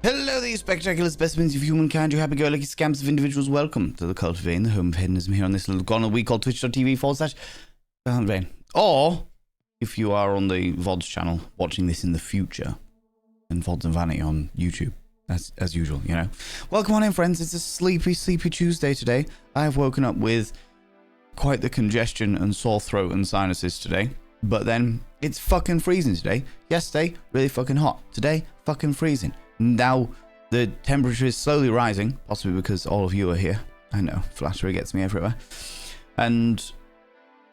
Hello there, you spectacular specimens of humankind, you happy-go-lucky scamps of individuals. Welcome to the Cult of Vain, the home of hedonism here on this little corner we call twitch.tv/Vain. Or, if you are on the VODs channel watching this in the future, and VODs and Vanny on YouTube, as usual, you know. Welcome on in, friends. It's a sleepy Tuesday today. I have woken up with quite the congestion and sore throat and sinuses today. But then, it's fucking freezing today. Yesterday, really fucking hot. Today, fucking freezing. Now, the temperature is slowly rising, possibly because all of you are here. I know, flattery gets me everywhere. And,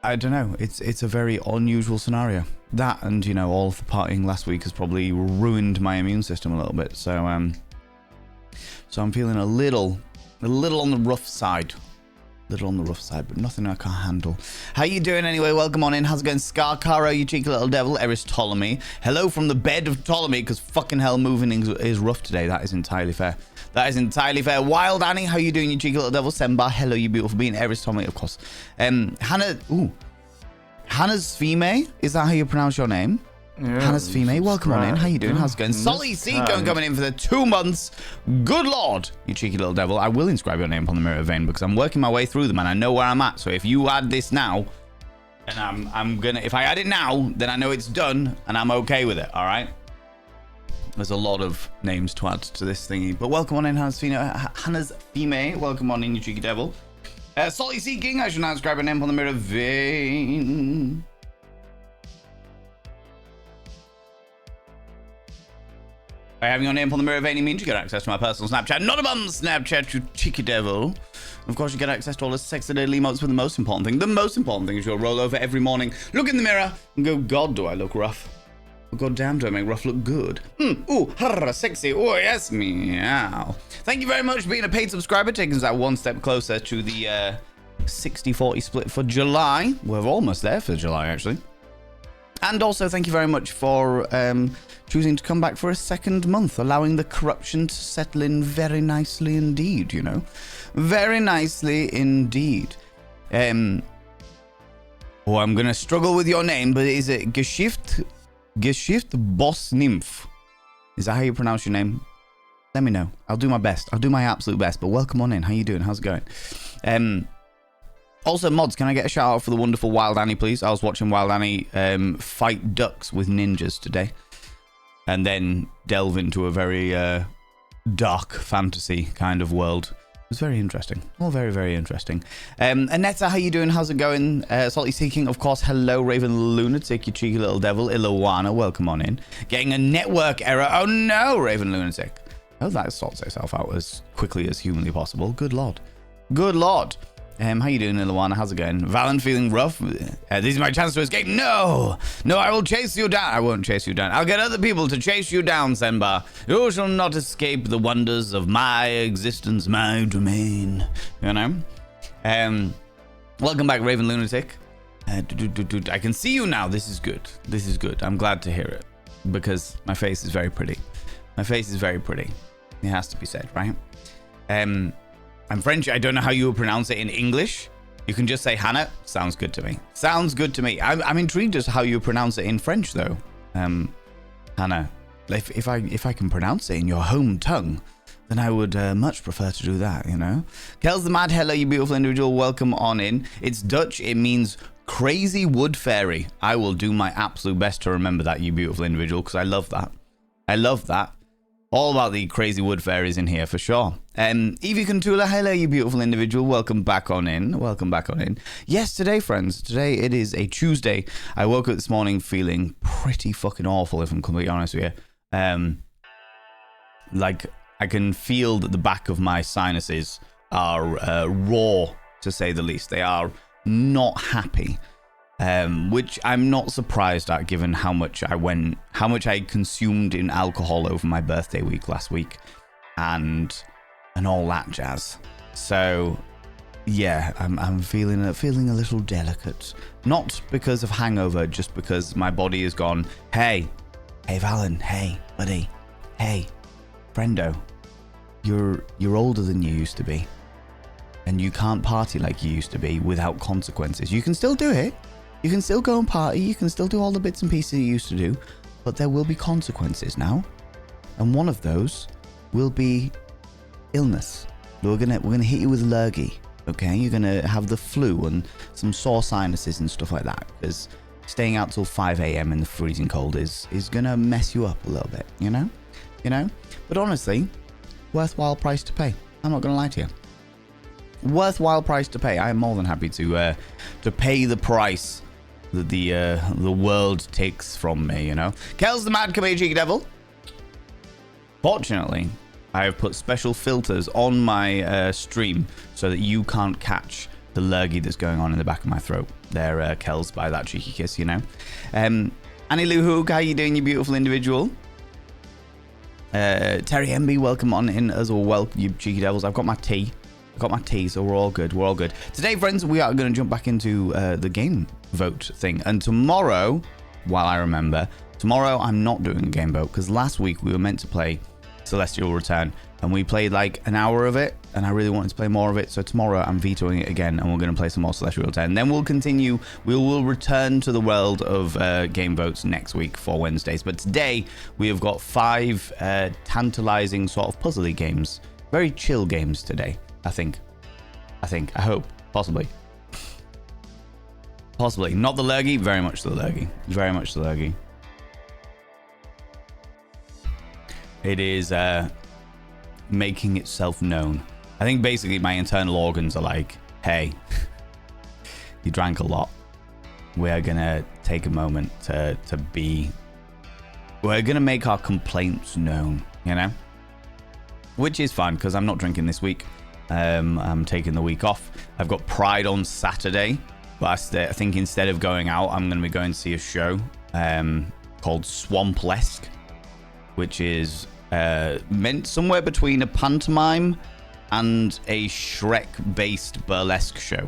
I don't know, it's a very unusual scenario. That and, you know, all of the partying last week has probably ruined my immune system a little bit. So I'm feeling a little on the rough side. But nothing I can't handle. How you doing anyway? Welcome on in. How's it going? Scar Caro, you cheeky little devil. Eris Ptolemy. Hello from the bed of Ptolemy, because fucking hell, moving is rough today. That is entirely fair. Wild Annie, how you doing, you cheeky little devil? Semba, hello, you beautiful being. Eris Ptolemy, of course. Hannah's Fime, is that how you pronounce your name? Yeah, Hannah's Fime, welcome on in. How you doing? How's it going? Solly C coming in for the 2 months. Good lord, you cheeky little devil. I will inscribe your name upon the mirror of Vain because I'm working my way through them and I know where I'm at. So if you add this now, and I'm gonna, if I add it now, then I know it's done and I'm okay with it. All right. There's a lot of names to add to this thingy, but welcome on in, Hannah's Fime. Welcome on in, you cheeky devil. Solly C King, I should now inscribe your name upon the mirror of Vain. By having your name upon the mirror of any means, you get access to my personal Snapchat. Not a bum Snapchat, you cheeky devil. And of course, you get access to all the sexy little emotes, but the most important thing is you'll roll over every morning, look in the mirror, and go, God, do I look rough? Oh, God damn, do I make rough look good? Ooh, sexy, oh, yes, meow. Thank you very much for being a paid subscriber, taking us that one step closer to the 60-40 split for July. We're almost there for July, actually. And also, thank you very much for choosing to come back for a second month, allowing the corruption to settle in very nicely indeed, you know. Very nicely indeed. I'm going to struggle with your name, but is it Geschicht Boss Nymph? Is that how you pronounce your name? Let me know. I'll do my best. I'll do my absolute best, but welcome on in. How you doing? How's it going? Also, mods, can I get a shout out for the wonderful Wild Annie, please? I was watching Wild Annie fight ducks with ninjas today. And then delve into a very dark fantasy kind of world. It was very interesting. All very, very interesting. Anetta, how you doing? How's it going? Salty Seeking, of course. Hello, Raven Lunatic, you cheeky little devil. Illawana, welcome on in. Getting a network error. Oh no, Raven Lunatic. Oh, that sorts itself out as quickly as humanly possible. Good lord. Good lord. How you doing, Illawana? How's it going? Valen feeling rough? This is my chance to escape. No, I will chase you down. I won't chase you down. I'll get other people to chase you down, Senba. You shall not escape the wonders of my existence, my domain. You know? Welcome back, Raven Lunatic. I can see you now. This is good. This is good. I'm glad to hear it because my face is very pretty. My face is very pretty. It has to be said, right? I'm French. I don't know how you would pronounce it in English. You can just say Hannah. Sounds good to me. Sounds good to me. I'm intrigued as to how you pronounce it in French, though. Hannah, if I can pronounce it in your home tongue, then I would much prefer to do that, you know? Kel's the Mad Hello, you beautiful individual. Welcome on in. It's Dutch. It means crazy wood fairy. I will do my absolute best to remember that, you beautiful individual, because I love that. I love that. All about the crazy wood fairies in here for sure. Evie Contula, hello, you beautiful individual. Welcome back on in. Welcome back on in. Yes, today, friends. Today it is a Tuesday. I woke up this morning feeling pretty fucking awful, if I'm completely honest with you. Like, I can feel that the back of my sinuses are raw, to say the least. They are not happy. Which I'm not surprised at, given how much I consumed in alcohol over my birthday week last week, and all that jazz. So, yeah, I'm feeling a little delicate, not because of hangover, just because my body has gone. Hey, Valen, hey, buddy, hey, friendo, you're older than you used to be, and you can't party like you used to be without consequences. You can still do it. You can still go and party, you can still do all the bits and pieces you used to do, but there will be consequences now. And one of those will be illness. We're gonna hit you with lurgy. Okay, you're gonna have the flu and some sore sinuses and stuff like that, because staying out till 5 a.m. in the freezing cold is gonna mess you up a little bit, you know? But honestly, worthwhile price to pay. I'm not gonna lie to you. Worthwhile price to pay. I am more than happy to pay the price that the world takes from me, you know? Kel's the mad come here, cheeky devil. Fortunately, I have put special filters on my stream so that you can't catch the lurgy that's going on in the back of my throat. There, Kel's by that cheeky kiss, you know. Annie Lou Hoog, how you doing, you beautiful individual? Terry MB, welcome on in as well, you cheeky devils. I've got my tea. So we're all good. Today, friends, we are going to jump back into the game vote thing. And tomorrow, while I remember, tomorrow I'm not doing a game vote, because last week we were meant to play Celestial Return, and we played like an hour of it, and I really wanted to play more of it. So tomorrow I'm vetoing it again, and we're going to play some more Celestial Return. Then we'll continue. We will return to the world of game votes next week for Wednesdays. But today we have got 5 tantalizing sort of puzzly games, very chill games today. I hope, possibly. Not the lurgy, very much the lurgy. It is making itself known. I think basically my internal organs are like, hey, you drank a lot. We're gonna take a moment to be. We're gonna make our complaints known, you know? Which is fun, because I'm not drinking this week. I'm taking the week off. I've got Pride on Saturday, but I think instead of going out, I'm going to be going to see a show called Swamp-lesque, which is meant somewhere between a pantomime and a Shrek-based burlesque show.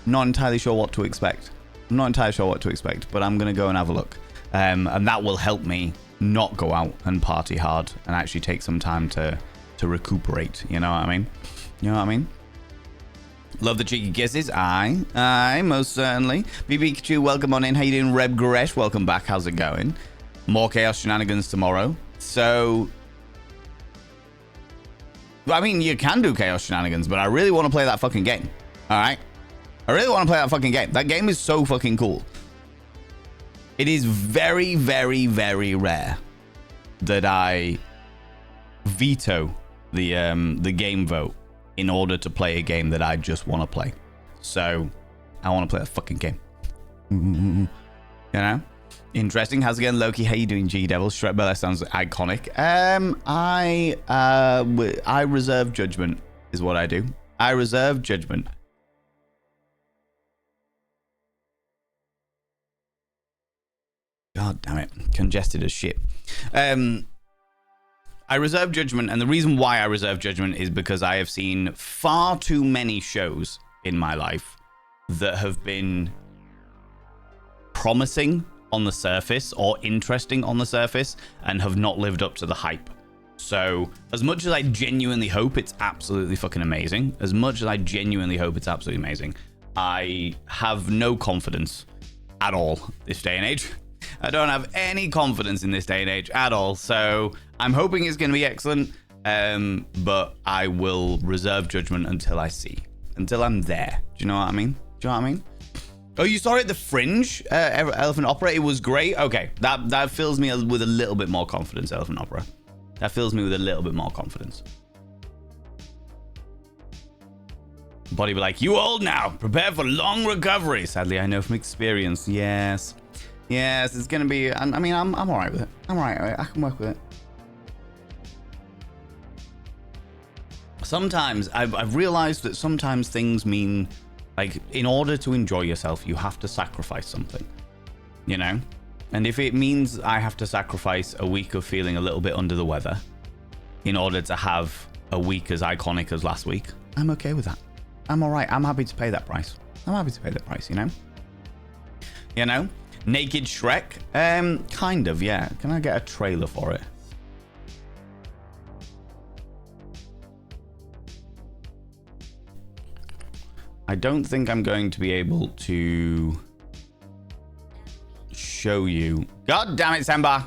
Not entirely sure what to expect. but I'm going to go and have a look. And that will help me not go out and party hard and actually take some time to recuperate. You know what I mean? Love the cheeky kisses. Aye, most certainly. BB Kachu, welcome on in. How you doing? Reb Goresh, welcome back. How's it going? More chaos shenanigans tomorrow. So, I mean, you can do chaos shenanigans, but I really want to play that fucking game. All right? I really want to play that fucking game. That game is so fucking cool. It is very, very, very rare that I veto the game vote in order to play a game that I just want to play. So I want to play a fucking game. You know? Interesting. How's it going, Loki? How you doing, G Devil? Shrek Bella sounds iconic. I reserve judgment is what I do. I reserve judgment. God damn it. Congested as shit. I reserve judgment, and the reason why I reserve judgment is because I have seen far too many shows in my life that have been promising on the surface or interesting on the surface and have not lived up to the hype. So as much as I genuinely hope it's absolutely fucking amazing, I have no confidence at all this day and age. I don't have any confidence in this day and age at all. So I'm hoping it's going to be excellent. But I will reserve judgment until I see, until I'm there. Do you know what I mean? Oh, you saw it at the Fringe, Elephant Opera. It was great. Okay, that fills me with a little bit more confidence. Elephant Opera. That fills me with a little bit more confidence. Body be like, you old now. Prepare for long recovery. Sadly, I know from experience. Yes, it's gonna be. I mean, I'm all right with it. I can work with it. Sometimes I've realized that sometimes things mean, like, in order to enjoy yourself, you have to sacrifice something, you know? And if it means I have to sacrifice a week of feeling a little bit under the weather in order to have a week as iconic as last week, I'm okay with that. I'm all right. I'm happy to pay that price. You know? Naked Shrek? Kind of, yeah. Can I get a trailer for it? I don't think I'm going to be able to show you. God damn it, Samba!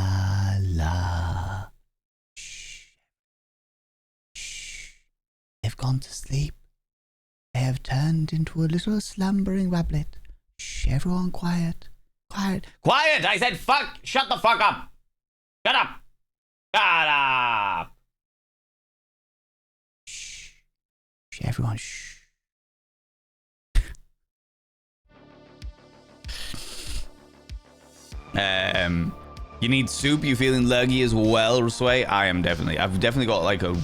gone to sleep. They have turned into a little slumbering rabbit. Shh, everyone quiet. Quiet. Quiet! I said fuck! Shut the fuck up! Shut up! Shut up! Shh. Shh, everyone, shh. You need soup? You feeling lurgy as well, Sway? I've definitely got like a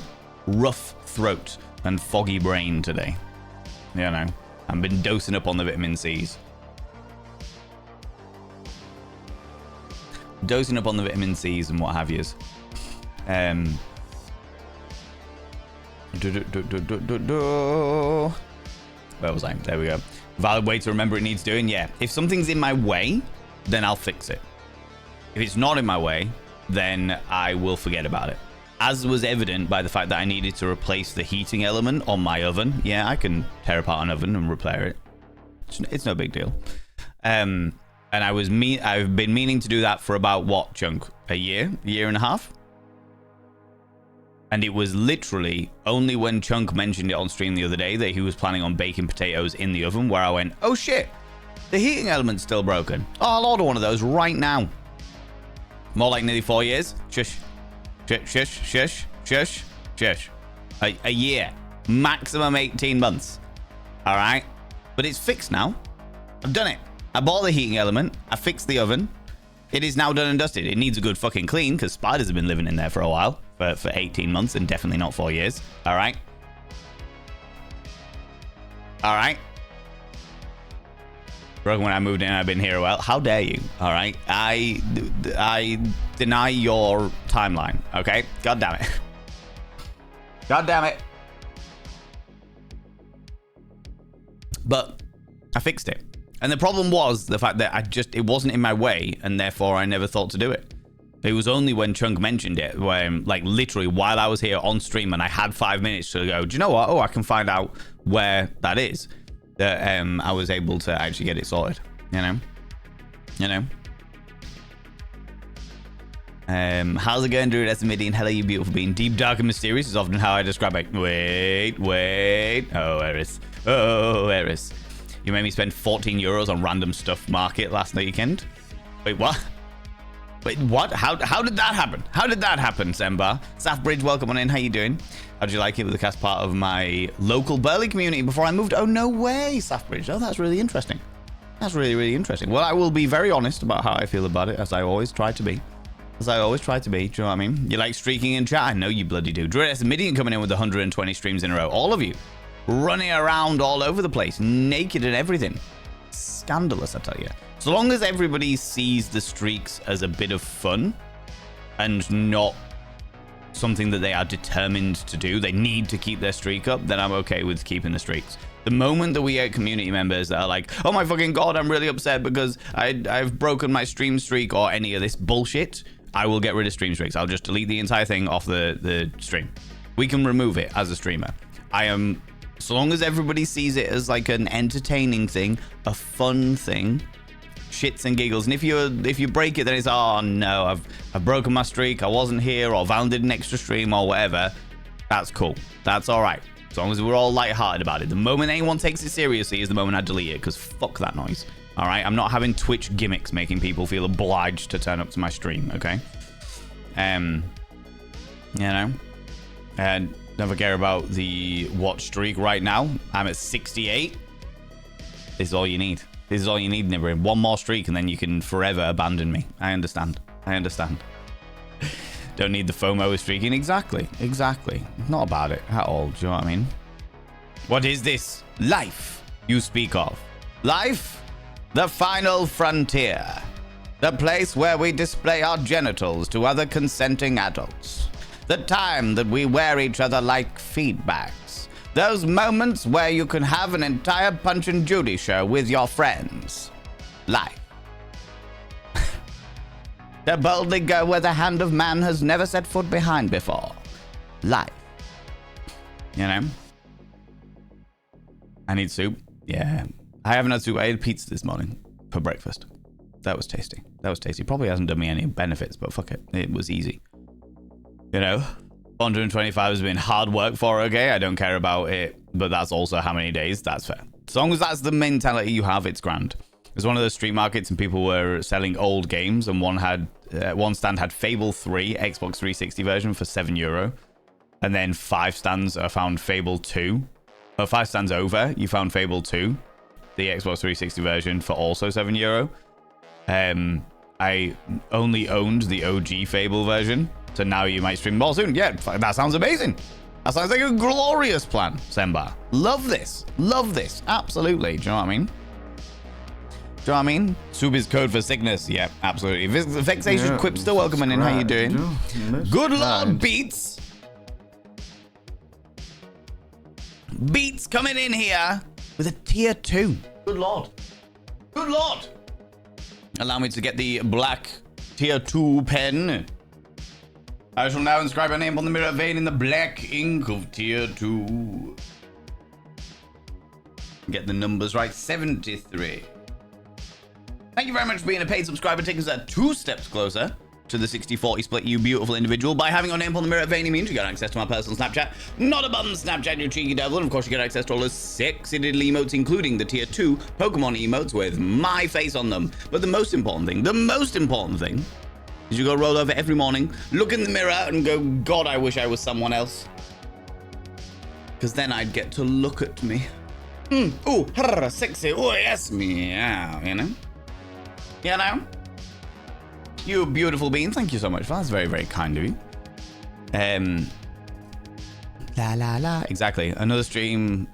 rough throat and foggy brain today. You know, I've been dosing up on the vitamin C's. Dosing up on the vitamin C's and what have yous. Where was I? There we go. Valid way to remember it needs doing. Yeah. If something's in my way, then I'll fix it. If it's not in my way, then I will forget about it. As was evident by the fact that I needed to replace the heating element on my oven. Yeah, I can tear apart an oven and repair it. It's no big deal. And I've been meaning to do that for about what, Chunk? A year and a half? And it was literally only when Chunk mentioned it on stream the other day that he was planning on baking potatoes in the oven where I went, oh shit, the heating element's still broken. Oh, I'll order one of those right now. More like nearly 4 years. Shush. Shush, shush, shush, shush. A year. Maximum 18 months. All right? But it's fixed now. I've done it. I bought the heating element. I fixed the oven. It is now done and dusted. It needs a good fucking clean because spiders have been living in there for a while. For 18 months and definitely not 4 years. All right? All right? Broken when I moved in, I've been here a while. How dare you? All right? I deny your timeline, okay? God damn it. God damn it. But I fixed it. And the problem was the fact that it wasn't in my way, and therefore I never thought to do it. It was only when Chunk mentioned it, when, like, literally while I was here on stream and I had 5 minutes to go, do you know what? Oh, I can find out where that is. That I was able to actually get it sorted. You know? How's it going, Druid Esmidian? Hello, you beautiful being. Deep, dark, and mysterious is often how I describe it. Wait. Oh, Eris. You made me spend 14 euros on random stuff market last weekend. Wait, what? How did that happen? How did that happen, Sembar? Safbridge, welcome on in. How you doing? How'd you like it with the cast part of my local Burley community before I moved? Oh, no way, Safbridge. Oh, that's really interesting. That's really, really interesting. Well, I will be very honest about how I feel about it, as I always try to be. Do you know what I mean? You like streaking in chat? I know you bloody do. Dread Midian coming in with 120 streams in a row. All of you. Running around all over the place. Naked and everything. Scandalous, I tell you. So long as everybody sees the streaks as a bit of fun and not something that they are determined to do, they need to keep their streak up, then I'm okay with keeping the streaks. The moment that we get community members that are like, oh my fucking god, I'm really upset because I've broken my stream streak or any of this bullshit, I will get rid of stream streaks. I'll just delete the entire thing off the stream. We can remove it as a streamer. So long as everybody sees it as like an entertaining thing, a fun thing, shits and giggles. And if you break it, then it's, oh no, I've broken my streak, I wasn't here, or Val did an extra stream or whatever. That's cool. That's all right. As long as we're all lighthearted about it. The moment anyone takes it seriously is the moment I delete it, because fuck that noise. All right, I'm not having Twitch gimmicks making people feel obliged to turn up to my stream. Okay, you know, and never care about the watch streak right now. I'm at 68. This is all you need. This is all you need, Nibrin. One more streak and then you can forever abandon me. I understand. Don't need the FOMO of streaking. Exactly. Not about it at all. Do you know what I mean? What is this life you speak of? Life? The final frontier. The place where we display our genitals to other consenting adults. The time that we wear each other like feedbacks. Those moments where you can have an entire Punch and Judy show with your friends. Life. To boldly go where the hand of man has never set foot behind before. Life. You know? I need soup. Yeah. I haven't had soup. I ate pizza this morning for breakfast. That was tasty. Probably hasn't done me any benefits, but fuck it. It was easy. You know? 125 has been hard work for, okay? I don't care about it, but that's also how many days. That's fair. As long as that's the mentality you have, it's grand. There's one of those street markets and people were selling old games, and one stand had Fable 3 Xbox 360 version for €7. And then 5 stands found Fable 2. 5 stands over, you found Fable 2, the Xbox 360 version, for also €7. I only owned the OG Fable version, so now you might stream more soon. Yeah, that sounds amazing. That sounds like a glorious plan, Semba. Love this. Love this. Absolutely. Do you know what I mean? Do you know what I mean? Soup is code for sickness. Yeah, absolutely. Vexation Quip still welcoming in. How you doing? Good Lord, Beats. Beats coming in here with a tier 2. Good Lord. Good Lord. Allow me to get the black tier 2 pen. I shall now inscribe my name on the mirror vein in the black ink of tier 2. Get the numbers right. 73. Thank you very much for being a paid subscriber, taking us 2 steps closer to the 60-40 split, you beautiful individual. By having your name on the mirror vein, it means you get access to my personal Snapchat. Not a bum Snapchat, you cheeky devil. And of course, you get access to all the sexy little emotes, including the tier 2 Pokemon emotes with my face on them. But the most important thing is you go roll over every morning, look in the mirror and go, God, I wish I was someone else. Because then I'd get to look at me. Ooh, sexy, oh yes, meow, you know? You know? You beautiful being, thank you so much. That's very, very kind of you. La la la. Exactly. In another stream,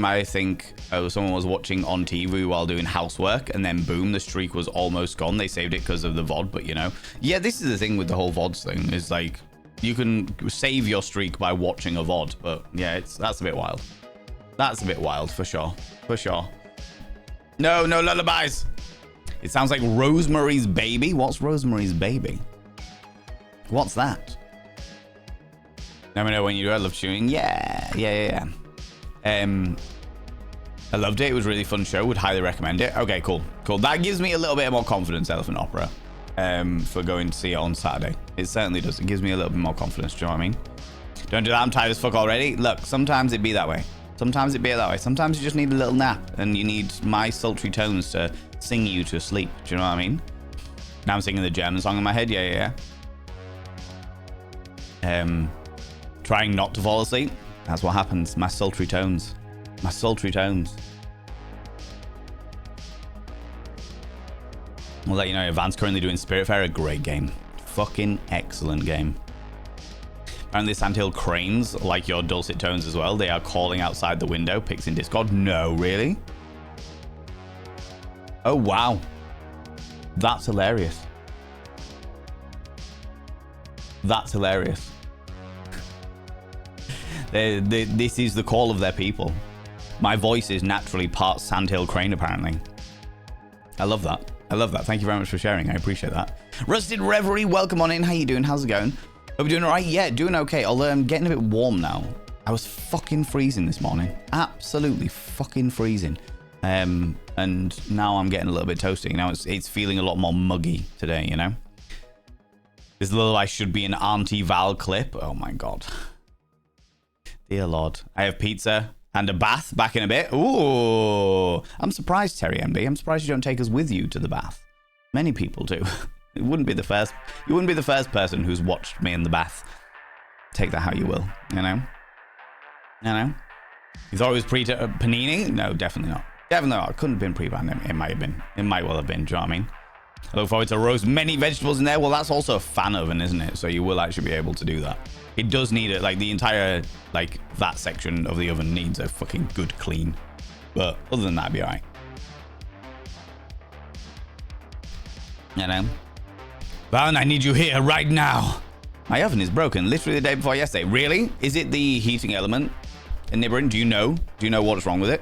I think someone was watching on TV while doing housework, and then boom, the streak was almost gone. They saved it because of the VOD, but you know, yeah, this is the thing with the whole VODs thing. Is like you can save your streak by watching a VOD, but yeah, that's a bit wild. That's a bit wild for sure. For sure. No lullabies. It sounds like Rosemary's Baby. What's Rosemary's Baby? What's that? Let me know when you do. I love tuning. Yeah. I loved it. It was a really fun show. Would highly recommend it. Okay, cool. That gives me a little bit more confidence, Elephant Opera, for going to see it on Saturday. It certainly does. It gives me a little bit more confidence. Do you know what I mean? Don't do that. I'm tired as fuck already. Look, sometimes it be that way. Sometimes you just need a little nap, and you need my sultry tones to sing you to sleep. Do you know what I mean? Now I'm singing the German song in my head. Yeah. Trying not to fall asleep. That's what happens. My sultry tones. I'll let you know, Advance currently doing Spiritfarer, a great game. Fucking excellent game. Apparently Sandhill cranes like your dulcet tones as well. They are calling outside the window. Pics in Discord. No, really? Oh, wow. That's hilarious. This is the call of their people. My voice is naturally part Sandhill crane, apparently. I love that. Thank you very much for sharing. I appreciate that. Rusted Reverie, welcome on in. How you doing? How's it going? Hope you're doing all right. Yeah, doing okay. Although I'm getting a bit warm now. I was fucking freezing this morning. Absolutely fucking freezing. And now I'm getting a little bit toasty. Now it's feeling a lot more muggy today, you know? This little I should be an Auntie Val clip. Oh my God. Dear Lord. I have pizza and a bath back in a bit. Ooh. I'm surprised, Terry MD. I'm surprised you don't take us with you to the bath. Many people do. You wouldn't be the first person who's watched me in the bath. Take that how you will, you know? You thought it was pre-panini? No, definitely not. Definitely not. It couldn't have been pre-panini. It might have been. It might well have been. Do you know what I mean? I look forward to roast many vegetables in there. Well, that's also a fan oven, isn't it? So you will actually be able to do that. It does need it. Like the entire, like that section of the oven needs a fucking good clean. But other than that, it'd be all right. You know? Van, I need you here right now. My oven is broken literally the day before yesterday. Really? Is it the heating element? And Nibrin, do you know what's wrong with it?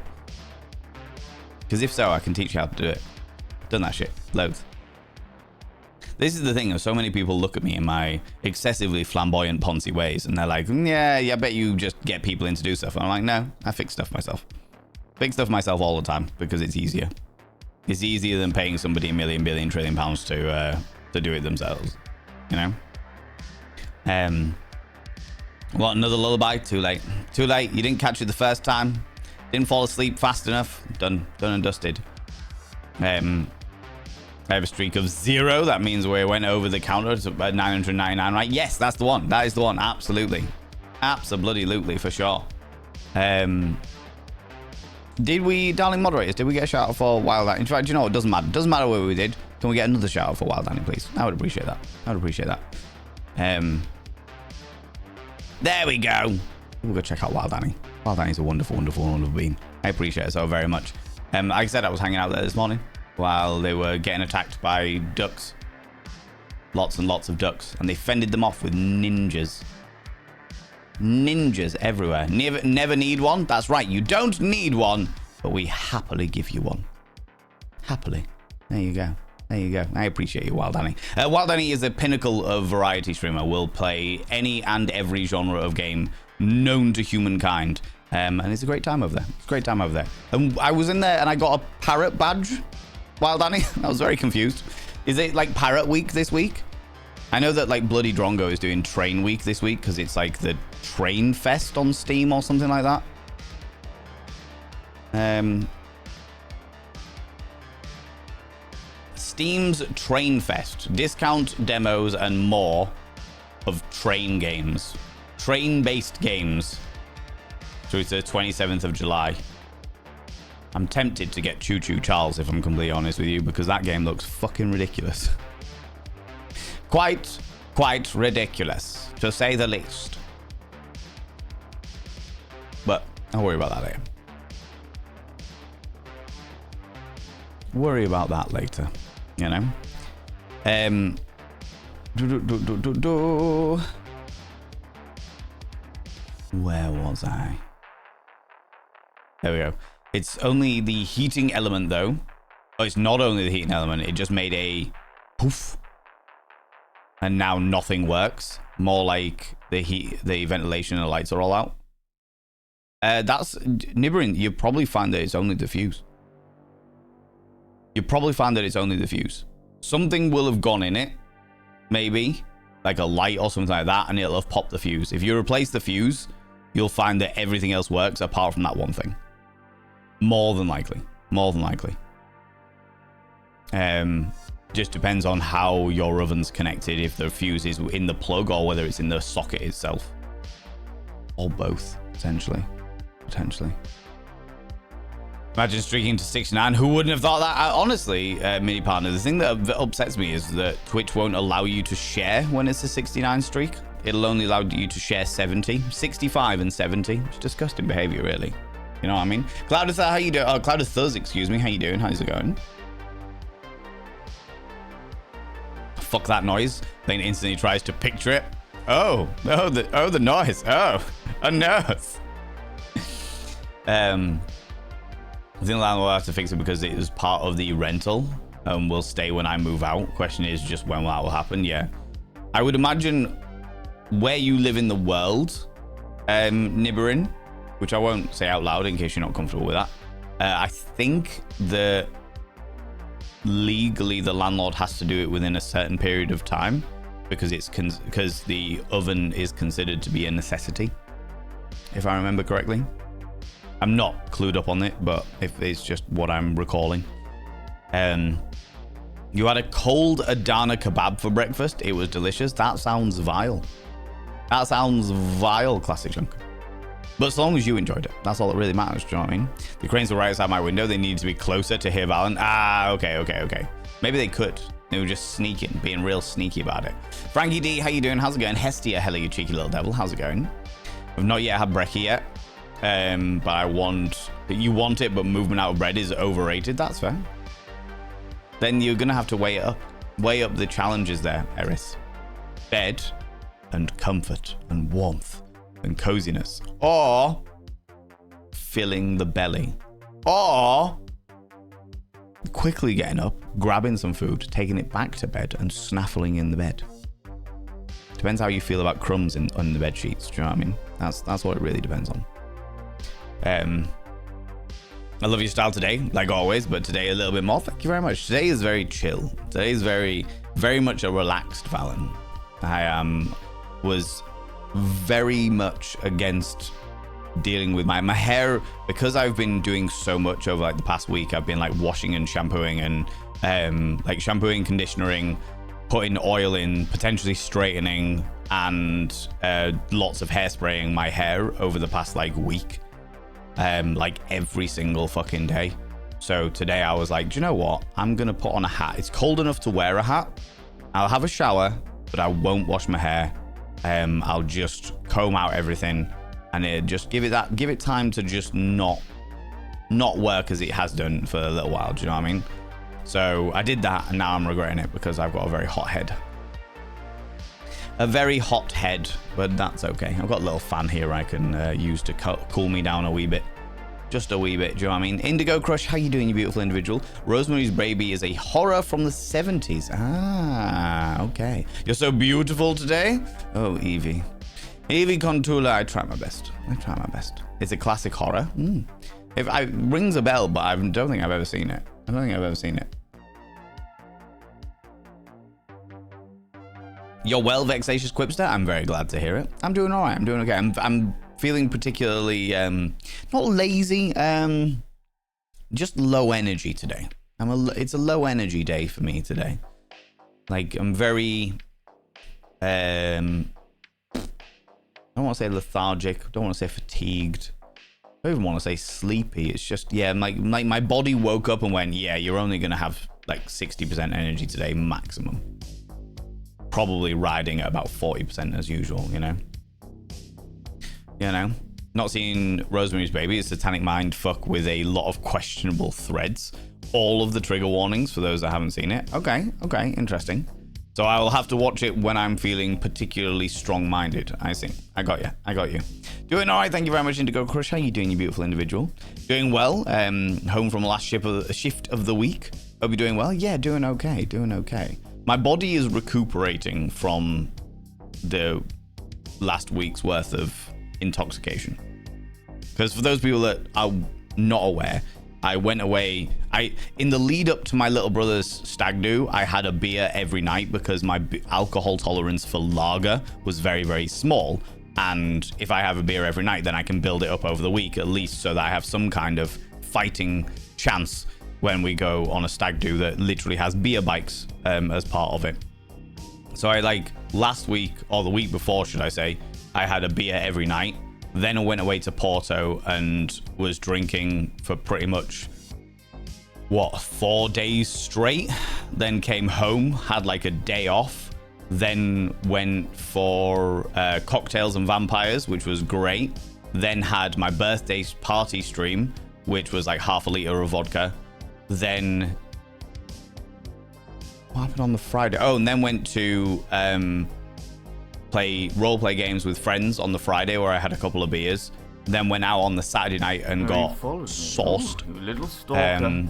Because if so, I can teach you how to do it. Done that shit. Loads. This is the thing. So many people look at me in my excessively flamboyant Ponzi ways, and they're like, yeah, I bet you just get people in to do stuff. And I'm like, no, I fix stuff myself. Fix stuff myself all the time because it's easier. It's easier than paying somebody £1 million, billion, trillion pounds to do it themselves, you know? What, another lullaby? Too late. Too late. You didn't catch it the first time. Didn't fall asleep fast enough. Done and dusted. I have a streak of 0. That means we went over the counter to 999, right? Yes, that's the one. That is the one. Absolutely. Absolutely, for sure. Did we, darling moderators, did we get a shout out for Wild Danny? In fact, you know what? It doesn't matter. Doesn't matter what we did. Can we get another shout out for Wild Danny, please? I would appreciate that. I would appreciate that. There we go. We'll go check out Wild Danny. Wild Danny's a wonderful being. I appreciate it so very much. Like I said, I was hanging out there this morning while they were getting attacked by ducks. Lots and lots of ducks. And they fended them off with ninjas. Ninjas everywhere. Never need one. That's right. You don't need one, but we happily give you one. Happily. There you go. There you go. I appreciate you, Wild Danny. Wild Danny is a pinnacle of variety streamer. Will play any and every genre of game known to humankind. And it's a great time over there. It's a great time over there. And I was in there and I got a parrot badge. Wild Danny. I was very confused. Is it like Parrot Week this week? I know that like Bloody Drongo is doing Train Week this week because it's like the Train Fest on Steam or something like that. Steam's Train Fest. Discount demos and more of train games. Train-based games. So it's the 27th of July. I'm tempted to get Choo Choo Charles, if I'm completely honest with you, because that game looks fucking ridiculous. Quite ridiculous, to say the least. But I'll worry about that later. Worry about that later, you know? Where was I? There we go. It's only the heating element, though. Oh, it's not only the heating element. It just made a poof. And now nothing works. More like the heat, the ventilation and the lights are all out. That's Nibberin. You probably find that it's only the fuse. You probably find that it's only the fuse. Something will have gone in it. Maybe. Like a light or something like that. And it'll have popped the fuse. If you replace the fuse, you'll find that everything else works apart from that one thing. More than likely. More than likely. Just depends on how your oven's connected. If the fuse is in the plug or whether it's in the socket itself. Or both, potentially. Potentially. Imagine streaking to 69. Who wouldn't have thought that? Honestly, mini partner, the thing that upsets me is that Twitch won't allow you to share when it's a 69 streak. It'll only allow you to share 70, 65 and 70. It's disgusting behavior, really. You know what I mean? Cloudith, how you doing? Oh, Cloudith, excuse me. How you doing? How's it going? Fuck that noise. Then instantly tries to picture it. Oh, the noise. Oh, a nose. I think the landlord will have to fix it because it was part of the rental and will stay when I move out. Question is just when that will happen. Yeah, I would imagine where you live in the world, Nibberin, which I won't say out loud in case you're not comfortable with that. I think that legally the landlord has to do it within a certain period of time because it's because the oven is considered to be a necessity, if I remember correctly. I'm not clued up on it, but if it's just what I'm recalling. You had a cold Adana kebab for breakfast. It was delicious. That sounds vile. That sounds vile, Classic Chunk. But as long as you enjoyed it, that's all that really matters. Do you know what I mean? The cranes were right outside my window. They needed to be closer to hear Valen. Ah, okay. Maybe they could. They were just sneaking, being real sneaky about it. Frankie D, how you doing? How's it going? Hestia, hello, you cheeky little devil. How's it going? We've not yet had brekkie yet. But you want it, but movement out of bread is overrated. That's fair. Then you're gonna have to weigh up the challenges there, Eris. Bed and comfort and warmth and coziness, or filling the belly, or quickly getting up, grabbing some food, taking it back to bed and snaffling in the bed. Depends how you feel about crumbs on the bed sheets. Do you know what I mean? That's what it really depends on. I love your style today, like always, but today a little bit more. Thank you very much. Today is very chill. Today is very much a relaxed Valen. I was very much against dealing with my hair, because I've been doing so much over like the past week. I've been like washing and shampooing and like shampooing, conditioning, putting oil in, potentially straightening, and lots of hairspraying my hair over the past like week, like every single fucking day. So today I was like, do you know what, I'm gonna put on a hat. It's cold enough to wear a hat. I'll have a shower, but I won't wash my hair. I'll just comb out everything and just give it time to just not work as it has done for a little while. Do you know what I mean? So I did that, and now I'm regretting it because I've got a very hot head. A very hot head, but that's okay. I've got a little fan here I can use to cool me down a wee bit. Just a wee bit, do you know what I mean? Indigo Crush, how you doing, you beautiful individual? Rosemary's Baby is a horror from the 70s. Ah, okay. You're so beautiful today. Oh, Evie. Evie Contula, I try my best. It's a classic horror. If it rings a bell, but I don't think I've ever seen it. You're well, Vexatious Quipster. I'm very glad to hear it. I'm doing all right. I'm doing okay. I'm feeling particularly not lazy, just low energy today. It's a low energy day for me today. Like, I'm very I don't want to say lethargic, don't want to say fatigued, I don't even want to say sleepy. It's just, yeah, like my body woke up and went, yeah, you're only gonna have like 60% energy today maximum, probably riding at about 40% as usual, you know. Not seeing Rosemary's Baby, it's Satanic Mind fuck with a lot of questionable threads. All of the trigger warnings for those that haven't seen it. Okay, interesting. So I will have to watch it when I'm feeling particularly strong-minded. I see. I got you. Doing all right, thank you very much, Indigo Crush. How you doing, you beautiful individual? Doing well. Home from the last shift of the week. Hope you're doing well. Yeah, doing okay. My body is recuperating from the last week's worth of intoxication. Because for those people that are not aware, I went away. In the lead up to my little brother's stag do, I had a beer every night because my alcohol tolerance for lager was very, very small. And if I have a beer every night, then I can build it up over the week at least, so that I have some kind of fighting chance when we go on a stag do that literally has beer bikes as part of it. So I, like, last week, or the week before, should I say, I had a beer every night. Then I went away to Porto and was drinking for pretty much, 4 days straight. Then came home, had like a day off. Then went for cocktails and vampires, which was great. Then had my birthday party stream, which was like half a liter of vodka. Then what happened on the Friday? Oh, and then went to play role-play games with friends on the Friday, where I had a couple of beers. Then went out on the Saturday night and got sauced. Little stalker.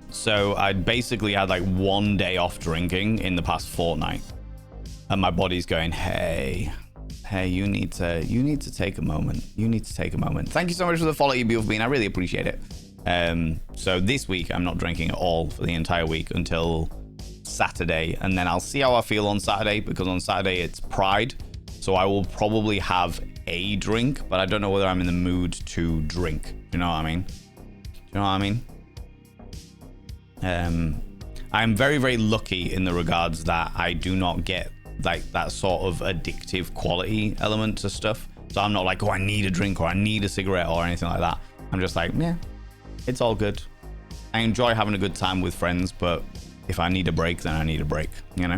So I basically had like 1 day off drinking in the past fortnight, and my body's going, hey, you need to take a moment. Thank you so much for the follow, you beautiful being. I really appreciate it. So this week I'm not drinking at all for the entire week until Saturday, and then I'll see how I feel on Saturday, because on Saturday it's Pride, so I will probably have a drink, but I don't know whether I'm in the mood to drink. Do you know what I mean? I'm very, very lucky in the regards that I do not get like that sort of addictive quality element to stuff. So I'm not like, oh, I need a drink or I need a cigarette or anything like that. I'm just like, yeah, it's all good. I enjoy having a good time with friends, but if I need a break, then I need a break, you know?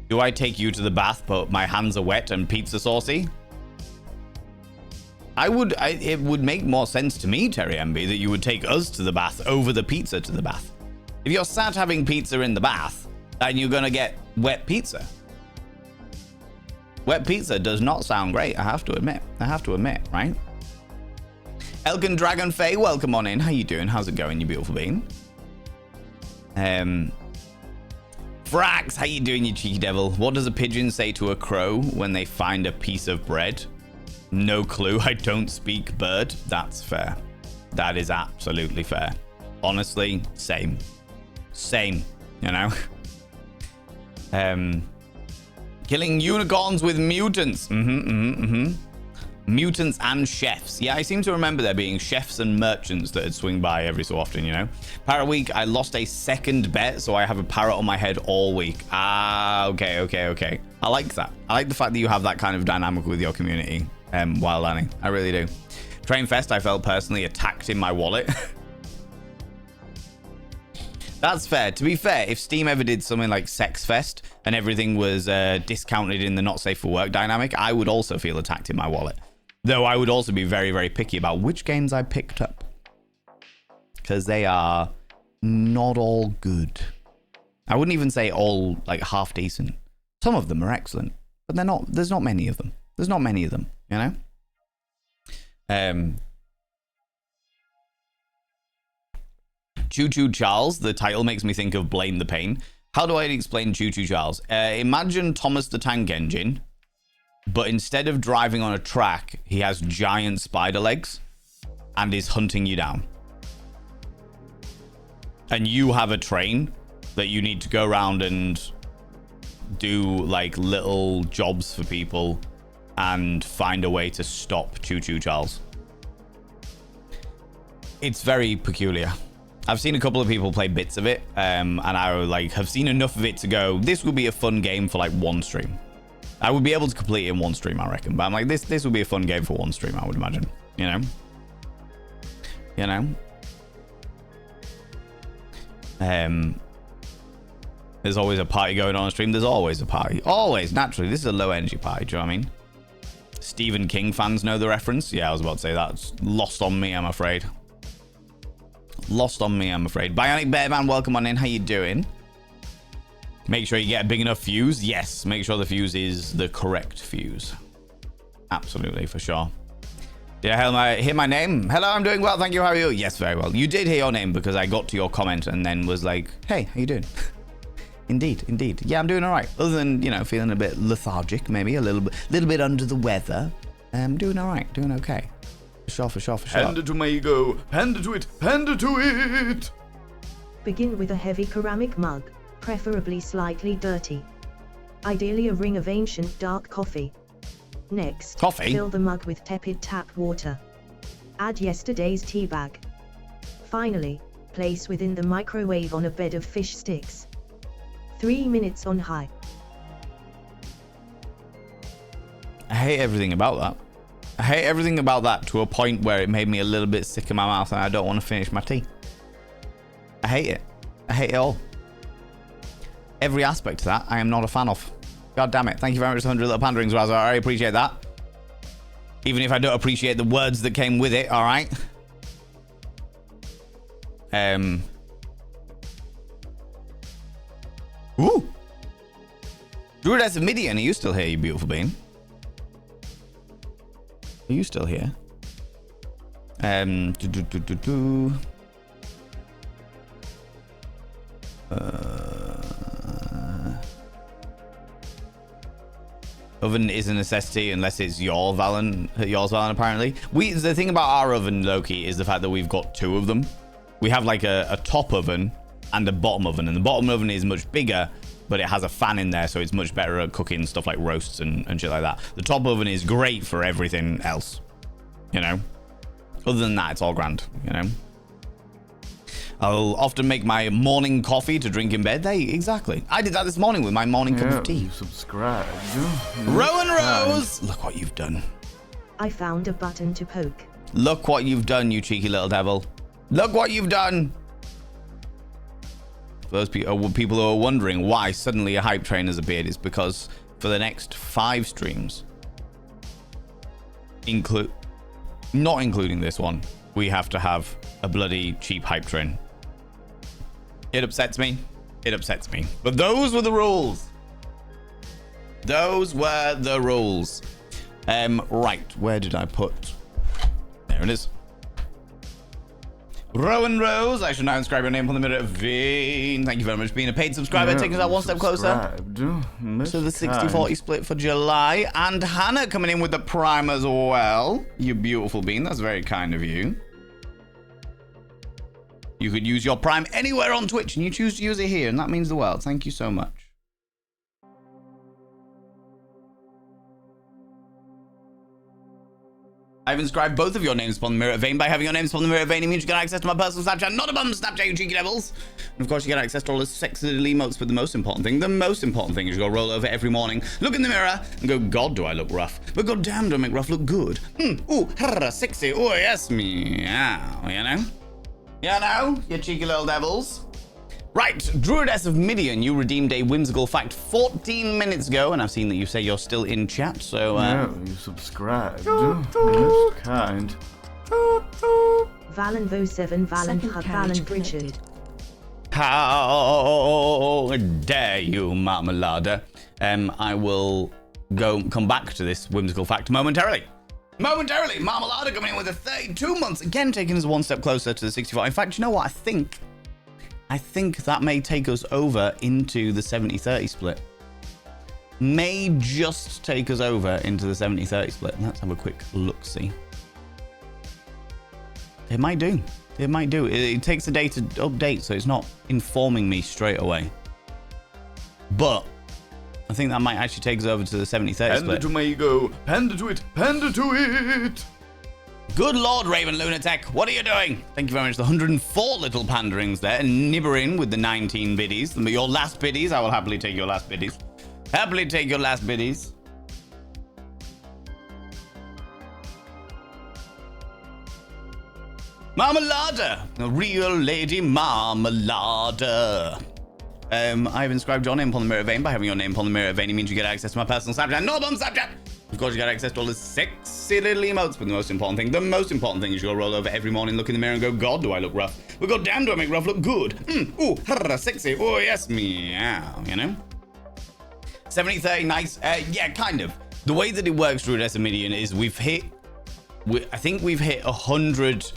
Do I take you to the bath, but my hands are wet and pizza saucy? It would make more sense to me, Terry MB, that you would take us to the bath over the pizza to the bath. If you're sat having pizza in the bath, then you're gonna get wet pizza. Wet pizza does not sound great, I have to admit, right? Elkin Dragon Faye, welcome on in. How you doing? How's it going, you beautiful being? Frax, how you doing, you cheeky devil? What does a pigeon say to a crow when they find a piece of bread? No clue, I don't speak bird. That's fair. That is absolutely fair. Honestly, same. Same, you know? Killing unicorns with mutants. Mutants and chefs. Yeah, I seem to remember there being chefs and merchants that would swing by every so often, you know? Parrot week, I lost a second bet, so I have a parrot on my head all week. Ah, okay. I like that. I like the fact that you have that kind of dynamic with your community, while learning. I really do. Train Fest, I felt personally attacked in my wallet. That's fair. To be fair, if Steam ever did something like Sex Fest and everything was discounted in the not safe for work dynamic, I would also feel attacked in my wallet. Though I would also be very, very picky about which games I picked up. Because they are not all good. I wouldn't even say all like half decent. Some of them are excellent, but they're not. There's not many of them. There's not many of them, you know? Choo Choo Charles, the title makes me think of Blame the Pain. How do I explain Choo Choo Charles? Imagine Thomas the Tank Engine, but instead of driving on a track, he has giant spider legs and is hunting you down. And you have a train that you need to go around and do like little jobs for people and find a way to stop Choo Choo Charles. It's very peculiar. I've seen a couple of people play bits of it, and I like have seen enough of it to go, this would be a fun game for like one stream. I would be able to complete it in one stream, I reckon. But I'm like, this would be a fun game for one stream, I would imagine. You know? You know? There's always a party going on stream. There's always a party. Always, naturally. This is a low energy party, do you know what I mean? Stephen King fans know the reference. Yeah, I was about to say that's lost on me, I'm afraid. Lost on me, I'm afraid. Bionic Bearman, welcome on in. How you doing? Make sure you get a big enough fuse. Yes, make sure the fuse is the correct fuse. Absolutely, for sure. Did I hear my name? Hello, I'm doing well. Thank you. How are you? Yes, very well. You did hear your name because I got to your comment and then was like, hey, how you doing? Indeed. Yeah, I'm doing all right. Other than, you know, feeling a bit lethargic, maybe a little bit under the weather. I'm doing all right. Doing okay. For sure. Hand it to my ego. Hand it to it. Begin with a heavy ceramic mug, preferably slightly dirty. Ideally a ring of ancient dark coffee. Next, fill the mug with tepid tap water. Add yesterday's tea bag. Finally, place within the microwave on a bed of fish sticks. 3 minutes on high. I hate everything about that. I hate everything about that to a point where it made me a little bit sick in my mouth and I don't want to finish my tea. I hate it. I hate it all. Every aspect of that, I am not a fan of. God damn it. Thank you very much for 100 little panderings, Raza. I appreciate that. Even if I don't appreciate the words that came with it, alright? Ooh! Druidess of Midian, are you still here, you beautiful being? Are you still here? Oven is a necessity unless it's yours, Valen, apparently. The thing about our oven, Loki, is the fact that we've got two of them. We have like a top oven and a bottom oven, and the bottom oven is much bigger, but it has a fan in there, so it's much better at cooking stuff like roasts and shit like that. The top oven is great for everything else, you know? Other than that, it's all grand, you know? I'll often make my morning coffee to drink in bed. Exactly. I did that this morning with my morning cup of tea. You subscribe. Rowan Rose! Look what you've done. I found a button to poke. Look what you've done, you cheeky little devil. Look what you've done! For those people who are wondering why suddenly a hype train has appeared, is because for the next 5 streams, not including this one, we have to have a bloody cheap hype train. It upsets me. It upsets me. But those were the rules. Those were the rules. Right, where did I put? There it is. Rowan Rose, I should now inscribe your name on the mirror of Veen. Thank you very much for being a paid subscriber, taking us out one step closer to the 60-40 split for July. And Hannah coming in with the prime as well. You beautiful bean, that's very kind of you. You could use your Prime anywhere on Twitch, and you choose to use it here, and that means the world. Thank you so much. I've inscribed both of your names upon the mirror vein. By having your names upon the mirror vein, it means you get access to my personal Snapchat, not a bum Snapchat, you cheeky devils. And of course, you get access to all the sexy little emotes, but the most important thing is you go roll over every morning, look in the mirror, and go, God, do I look rough? But god damn, do I make rough look good? Ooh, sexy, oh yes, meow, you know? You know, you cheeky little devils. Right, Druidess of Midian, you redeemed a whimsical fact 14 minutes ago, and I've seen that you say you're still in chat, so... No, you subscribed. Most kind. Valenvo7 Valen Hub Valen Bridget. How dare you, Marmalade? I will come back to this whimsical fact momentarily. Marmalade coming in with a 32 months, again taking us one step closer to the 64. In fact, you know what? I think that may take us over into the 70-30 split. May just take us over into the 70-30 split. Let's have a quick look-see. It might do. It takes a day to update, so it's not informing me straight away. But I think that might actually take us over to the 70-30 split. Panda to Mago. Panda to it. Panda to it. Good Lord, Raven Lunatic, what are you doing? Thank you very much. The 104 little panderings there, nibbering with the 19 biddies. Your last biddies. I will happily take your last biddies. Marmalade, a real lady Marmalade. I've inscribed your name upon the mirror vein. By having your name upon the mirror vein, it means you get access to my personal Snapchat. No bum Snapchat! Of course, you get access to all the sexy little emotes, but the most important thing is you'll roll over every morning, look in the mirror and go, God, do I look rough? But god damn, do I make rough look good? Ooh, sexy, oh yes, meow, you know? 70-30, nice. Yeah, kind of. The way that it works through Midian is I think we've hit 100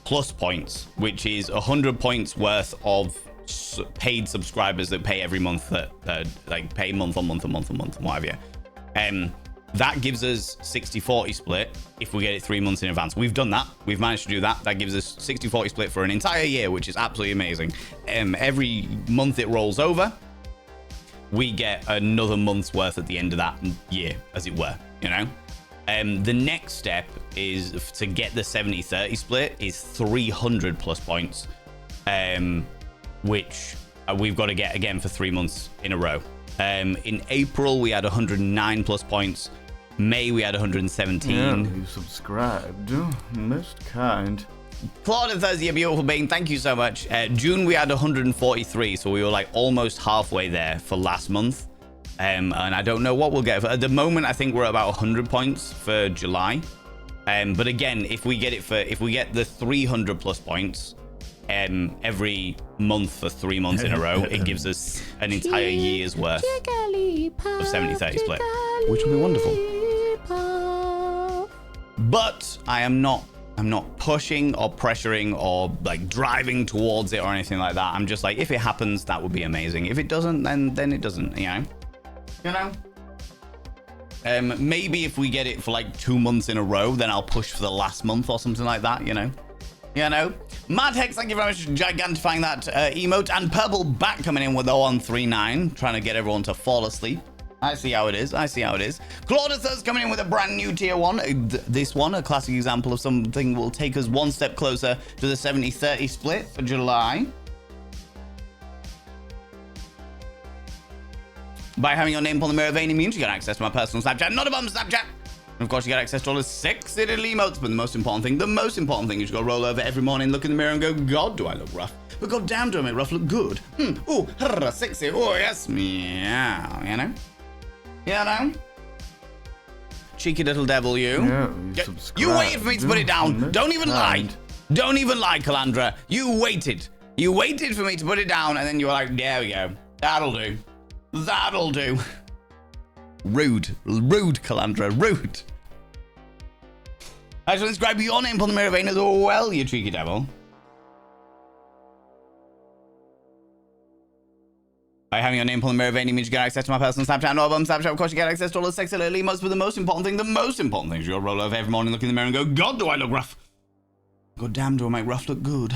plus points, which is 100 points worth of paid subscribers that pay every month, that like pay month on month, what have you. That gives us 60-40 split if we get it 3 months in advance. We've done that. We've managed to do that. That gives us 60-40 split for an entire year, which is absolutely amazing. Every month it rolls over, we get another month's worth at the end of that year, as it were, you know? The next step is to get the 70-30 split is 300 plus points, which we've got to get again for 3 months in a row. In April, we had 109 plus points. May, we had 117. Yeah, you subscribed. Most kind. Claude and Thursday, a beautiful being. Thank you so much. June, we had 143, so we were like almost halfway there for last month. And I don't know what we'll get. At the moment, I think we're at about 100 points for July. But again, if we get the 300 plus points every month for 3 months in a row, it gives us an entire year's worth of 70-30 split, which will be wonderful. But I'm not pushing or pressuring or like driving towards it or anything like that. I'm just like, if it happens, that would be amazing. If it doesn't, then it doesn't, you know? Maybe if we get it for like 2 months in a row, then I'll push for the last month or something like that, you know? Mad Hex, thank you very much for gigantifying that emote. And Purple Bat coming in with 0139, trying to get everyone to fall asleep. I see how it is. Claudius coming in with a brand new tier 1. This one, a classic example of something will take us one step closer to the 70-30 split for July. By having your name upon the mirror vein, it means you get access to my personal Snapchat, not a bum Snapchat. And of course, you get access to all the sexy little emotes, but the most important thing is you go roll over every morning, look in the mirror and go, God, do I look rough? But god damn, do I make rough look good? Ooh, sexy, oh yes, meow, you know? Cheeky little devil, you. Yeah, you waited for me to put it down. Don't even lie, Calandra. You waited for me to put it down, and then you were like, there we go. That'll do. Rude, Calandra, rude. I shall inscribe your name upon the mirror vein as well, you cheeky devil. By having your name upon the mirror vein, it means you get access to my personal Snapchat, no album Snapchat. Of course, you get access to all the sexy little emotes, but the most important thing is you'll roll over every morning, look in the mirror and go, God, do I look rough? God damn, do I make rough look good?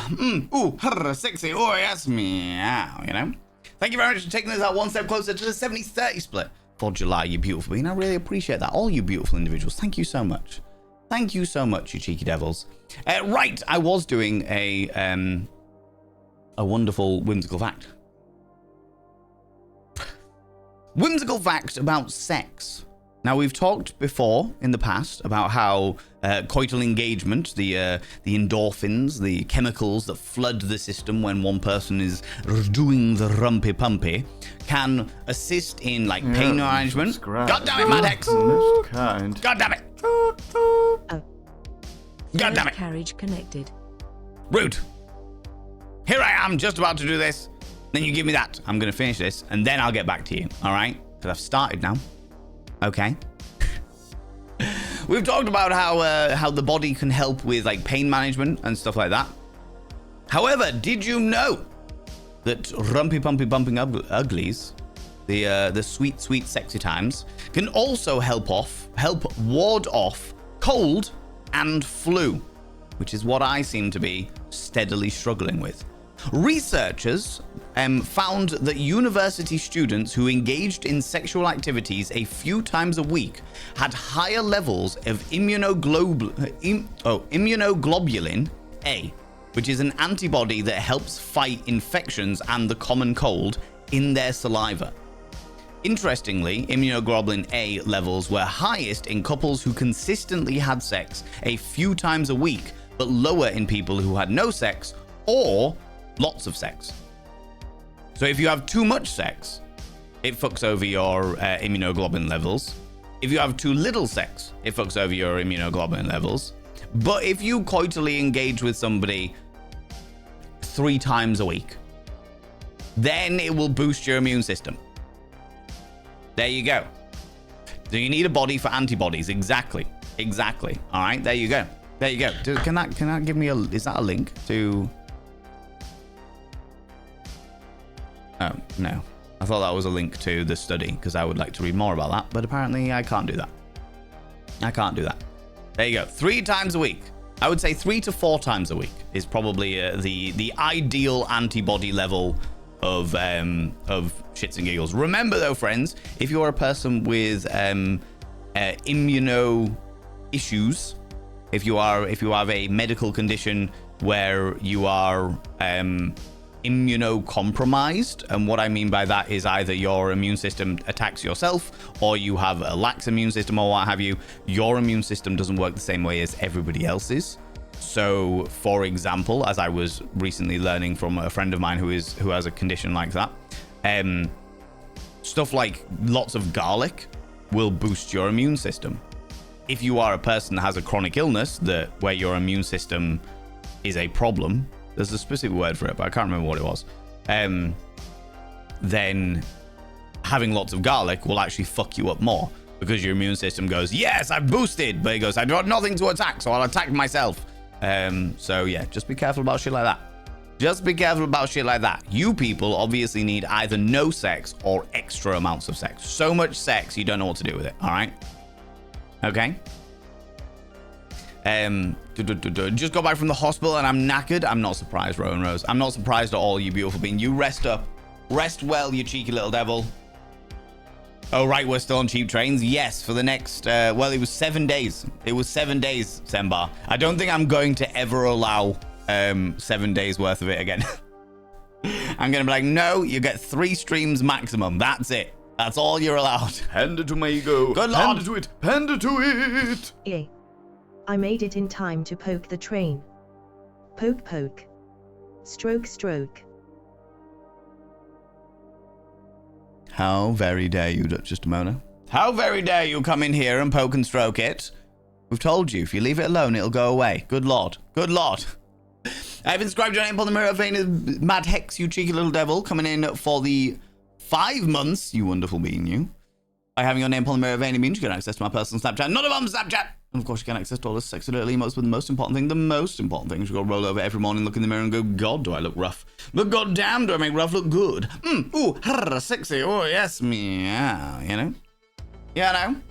Ooh, sexy, oh yes, meow, you know? Thank you very much for taking this out one step closer to the 70-30 split for July, you beautiful being. I really appreciate that. All you beautiful individuals, thank you so much. Thank you so much, you cheeky devils. Right, I was doing a wonderful whimsical fact. Whimsical fact about sex. Now, we've talked before in the past about how coital engagement, the endorphins, the chemicals that flood the system when one person is doing the rumpy-pumpy, can assist in, like, pain management. God damn it, Mad Hex! God damn it! Oh. God damn it! Carriage connected. Rude. Here I am, just about to do this. Then you give me that. I'm going to finish this, and then I'll get back to you, all right? Because I've started now. Okay. We've talked about how the body can help with, like, pain management and stuff like that. However, did you know that rumpy pumpy bumping uglies, the sweet sexy times, can also help ward off cold and flu, which is what I seem to be steadily struggling with. Researchers found that university students who engaged in sexual activities a few times a week had higher levels of immunoglobulin A, which is an antibody that helps fight infections and the common cold, in their saliva. Interestingly, immunoglobulin A levels were highest in couples who consistently had sex a few times a week, but lower in people who had no sex or lots of sex. So if you have too much sex, it fucks over your immunoglobulin levels. If you have too little sex, it fucks over your immunoglobulin levels. But if you coitally engage with somebody 3 times a week, then it will boost your immune system. There you go. So you need a body for antibodies. Exactly. All right, there you go. Can that give me is that a link to... Oh, no. I thought that was a link to the study, because I would like to read more about that, but apparently I can't do that. There you go. 3 times a week. I would say 3 to 4 times a week is probably the ideal antibody level of shits and giggles. Remember though, friends, if you're a person with immuno issues, if you have a medical condition where you are immunocompromised, and what I mean by that is either your immune system attacks yourself or you have a lax immune system or what have you, your immune system doesn't work the same way as everybody else's. So, for example, as I was recently learning from a friend of mine who has a condition like that, stuff like lots of garlic will boost your immune system. If you are a person that has a chronic illness where your immune system is a problem, there's a specific word for it, but I can't remember what it was, then having lots of garlic will actually fuck you up more, because your immune system goes, yes, I've boosted, but it goes, I've got nothing to attack, so I'll attack myself. So yeah, just be careful about shit like that. You people obviously need either no sex or extra amounts of sex. So much sex, you don't know what to do with it, all right? Okay? Just got back from the hospital and I'm knackered. I'm not surprised, Rowan Rose. I'm not surprised at all, you beautiful being. You rest up. Rest well, you cheeky little devil. Oh, right, we're still on cheap trains. Yes, for the next, well, it was 7 days. It was 7 days, Sembar. I don't think I'm going to ever allow 7 days worth of it again. I'm going to be like, no, you get 3 streams maximum. That's it. That's all you're allowed. Hand it to my ego. Good lord. Hand it to it. Hand it to it. Yeah. I made it in time to poke the train. Poke, poke. Stroke, stroke. How very dare you, Duchess Demona. How very dare you come in here and poke and stroke it. We've told you, if you leave it alone, it'll go away. Good lord. Good lord. I've inscribed your name upon the mirror of vein, Mad Hex, you cheeky little devil, coming in for the 5 months, you wonderful being, you. By having your name upon the mirror of vein means you get access to my personal Snapchat. Not about Snapchat! And of course, you get access to all the sexy little emotes, but the most important thing is you gotta roll over every morning, look in the mirror and go, God, do I look rough. But goddamn, do I make rough look good. Ooh, sexy, oh yes, meow, you know? Yeah, I know.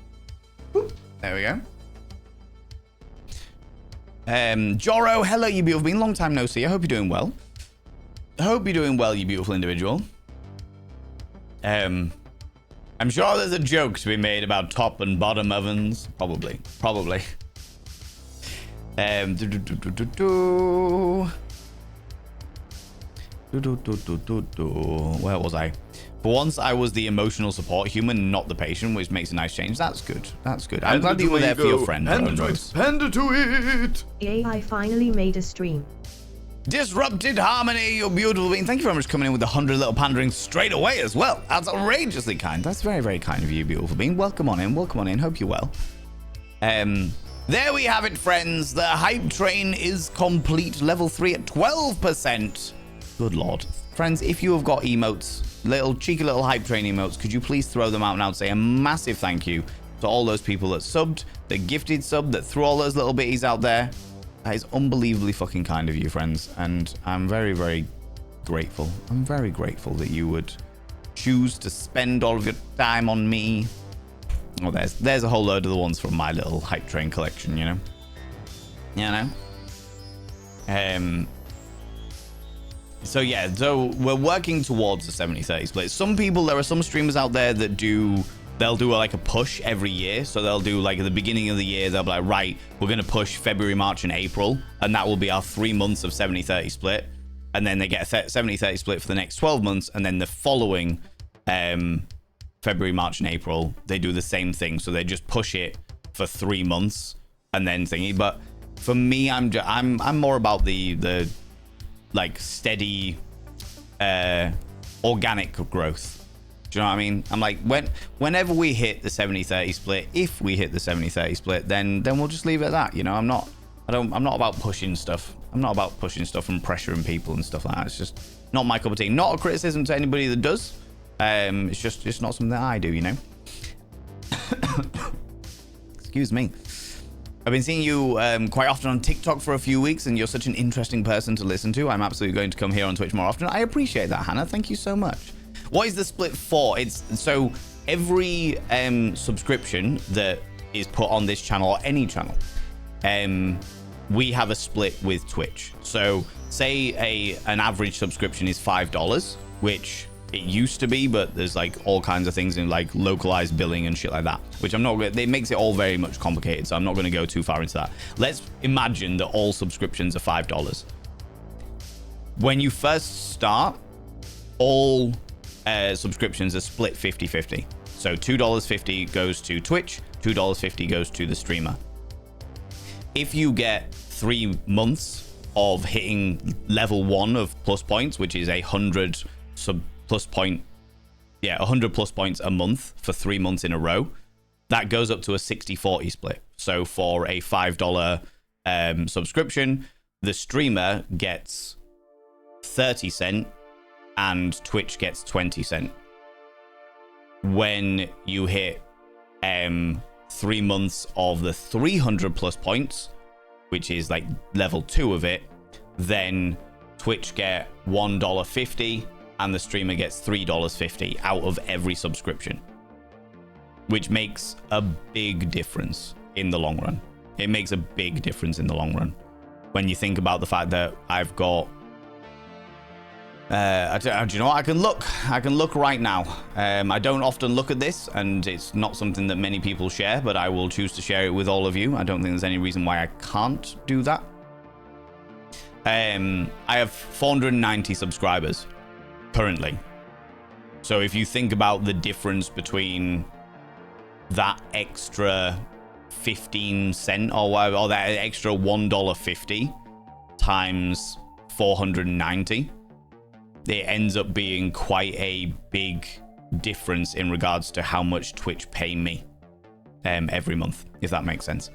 Ooh, there we go. Joro, hello, you beautiful being. Long time no see. I hope you're doing well. I hope you're doing well, you beautiful individual. I'm sure there's a joke to be made about top and bottom ovens. Probably. Where was I? For once, I was the emotional support human, not the patient, which makes a nice change. That's good. That's good. I'm glad you were there for your friend. Panda to it. Panda to it. Yay, I finally made a stream. Disrupted Harmony, you're beautiful being. Thank you very much for coming in with the 100 little pandering straight away as well. That's outrageously kind. That's very, very kind of you, beautiful being. Welcome on in. Welcome on in. Hope you're well. There we have it, friends. The hype train is complete. Level 3 at 12%. Good lord. Friends, if you have got emotes, cheeky little hype train emotes, could you please throw them out? And I would say a massive thank you to all those people that subbed, that gifted sub, that threw all those little bitties out there. That is unbelievably fucking kind of you, friends. And I'm very, very grateful. I'm very grateful that you would choose to spend all of your time on me. Oh, there's a whole load of the ones from my little hype train collection, you know? So yeah, so we're working towards the 70-30 split. There are some streamers out there that they'll do like a push every year. So they'll do like at the beginning of the year, they'll be like, right, we're going to push February, March, and April. And that will be our 3 months of 70-30 split. And then they get a 70-30 split for the next 12 months. And then the following February, March, and April, they do the same thing. So they just push it for 3 months and then thingy. But for me, I'm more about the like steady organic growth. Do you know what I mean? I'm like, whenever we hit the 70-30 split, if we hit the 70-30 split, then we'll just leave it at that. You know, I'm not about pushing stuff. I'm not about pushing stuff and pressuring people and stuff like that. It's just not my cup of tea. Not a criticism to anybody that does. It's just not something that I do, you know. Excuse me. I've been seeing you quite often on TikTok for a few weeks, and you're such an interesting person to listen to. I'm absolutely going to come here on Twitch more often. I appreciate that, Hannah. Thank you so much. What is the split for? It's so every subscription that is put on this channel or any channel, we have a split with Twitch. So say an average subscription is $5, which it used to be, but there's like all kinds of things in like localized billing and shit like that, which I'm not gonna, it makes it all very much complicated, so I'm not going to go too far into that. Let's imagine that all subscriptions are $5. When you first start, all subscriptions are split 50-50. So $2.50 goes to Twitch, $2.50 goes to the streamer. If you get 3 months of hitting level 1 of plus points, which is 100 plus points a month for 3 months in a row, that goes up to a 60-40 split. So for a $5 subscription, the streamer gets 30 cents and Twitch gets 20 cents. When you hit 3 months of the 300 plus points, which is like level 2 of it, then Twitch get $1.50 and the streamer gets $3.50 out of every subscription, which makes a big difference in the long run. It makes a big difference in the long run when you think about the fact that I've got do you know what? I can look right now. I don't often look at this, and it's not something that many people share, but I will choose to share it with all of you. I don't think there's any reason why I can't do that. I have 490 subscribers currently. So if you think about the difference between that extra 15 cent or whatever, or that extra $1.50 times 490, it ends up being quite a big difference in regards to how much Twitch pay me every month, if that makes sense.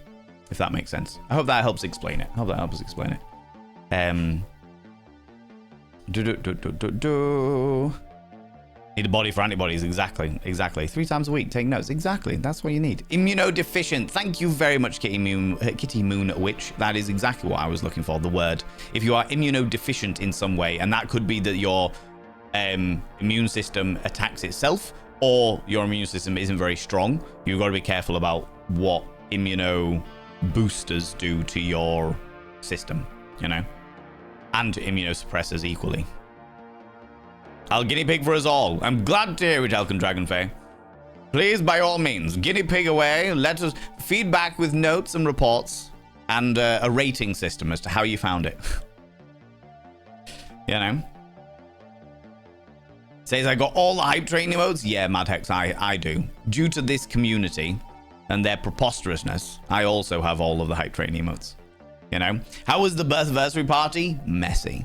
I hope that helps explain it. Need a body for antibodies. Exactly. 3 times a week. Take notes. Exactly. That's what you need. Immunodeficient. Thank you very much, Kitty Moon Witch. That is exactly what I was looking for, the word. If you are immunodeficient in some way, and that could be that your immune system attacks itself, or your immune system isn't very strong, you've got to be careful about what immuno boosters do to your system, you know, and immunosuppressors equally. I'll guinea pig for us all. I'm glad to hear it, Elkin Dragonfey. Please, by all means, guinea pig away. Let us feedback with notes and reports and a rating system as to how you found it. You know? Says I got all the hype train emotes. Yeah, Madhex, I do. Due to this community and their preposterousness, I also have all of the hype train emotes. You know? How was the birthversary party? Messy.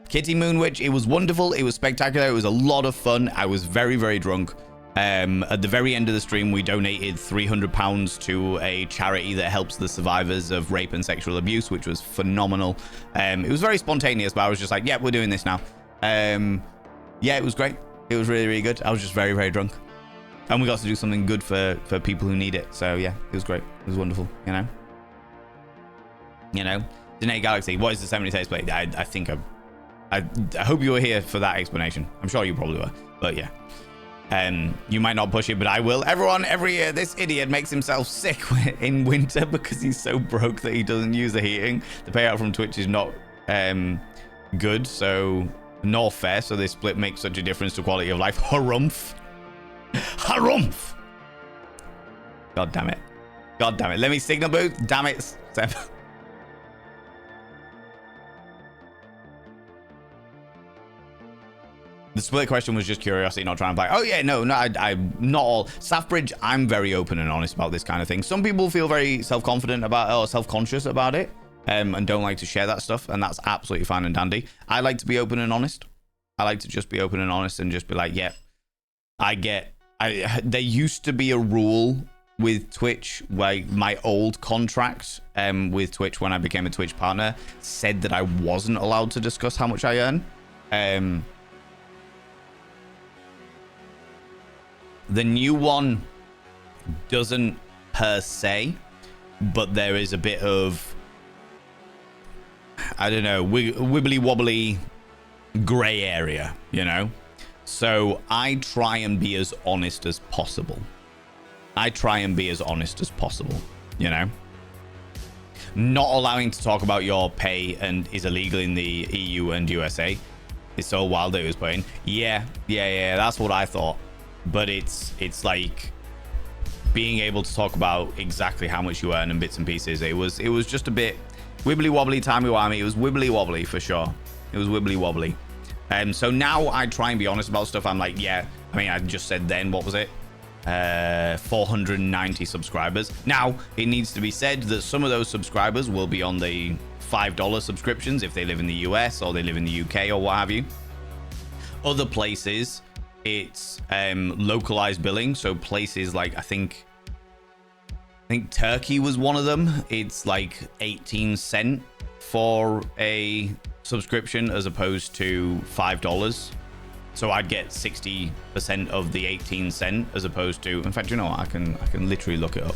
Kitty Moonwitch, it was wonderful. It was spectacular. It was a lot of fun. I was very, very drunk. At the very end of the stream, we donated £300 to a charity that helps the survivors of rape and sexual abuse, which was phenomenal. It was very spontaneous, but I was just like, yeah, we're doing this now. Yeah, it was great. It was really, really good. I was just very, very drunk. And we got to do something good for people who need it. So, yeah, it was great. It was wonderful, you know? You know? Danae Galaxy, what is the 70 taste plate? I think I hope you were here for that explanation. I'm sure you probably were, but yeah. You might not push it, but I will. Everyone, every year, this idiot makes himself sick in winter because he's so broke that he doesn't use the heating. The payout from Twitch is not good, so nor fair. So this split makes such a difference to quality of life. Harumph. Harumph. God damn it. God damn it. Let me signal booth. Damn it. Seb. The split question was just curiosity, not trying to buy. Oh yeah, no, I'm not all. Safbridge, I'm very open and honest about this kind of thing. Some people feel very self-confident about it or self-conscious about it, and don't like to share that stuff, and that's absolutely fine and dandy. I like to be open and honest. I like to just be open and honest and just be like, yeah, there used to be a rule with Twitch, like my old contract with Twitch when I became a Twitch partner said that I wasn't allowed to discuss how much I earn. The new one doesn't per se, but there is a bit of, I don't know, wibbly wobbly gray area, you know? So I try and be as honest as possible. You know? Not allowing to talk about your pay and is illegal in the EU and USA. It's so wild that it was put in. Yeah, that's what I thought. But it's like being able to talk about exactly how much you earn and bits and pieces. It was just a bit wibbly wobbly, timey-wimey. It was wibbly wobbly for sure. It was wibbly wobbly. So now I try and be honest about stuff. I'm like, yeah, I mean, I just said then, what was it? 490 subscribers. Now, it needs to be said that some of those subscribers will be on the $5 subscriptions if they live in the US or they live in the UK or what have you. Other places, it's localized billing. So places like, I think Turkey was one of them. It's like 18 cents for a subscription as opposed to $5. So I'd get 60% of the 18 cents as opposed to, in fact, you know what? I can literally look it up.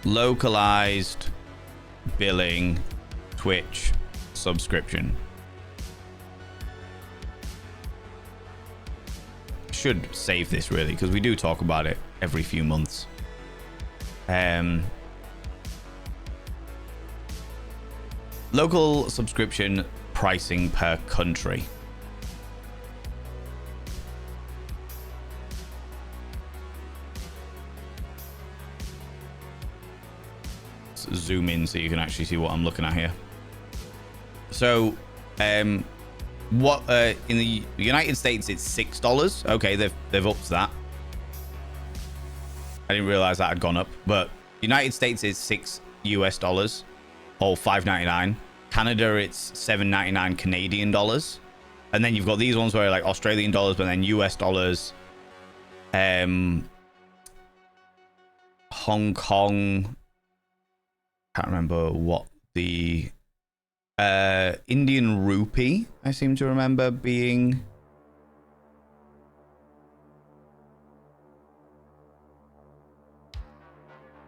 Localized billing Twitch subscription. Should save this really because we do talk about it every few months. Local subscription pricing per country. Let's zoom in so you can actually see what I'm looking at here. So what in the United States it's $6. Okay, they've upped that. I didn't realize that had gone up, but United States is $6 or $5.99. Canada it's $7.99 Canadian dollars, and then you've got these ones where like Australian dollars, but then US dollars. Hong Kong, can't remember what the Indian rupee, I seem to remember being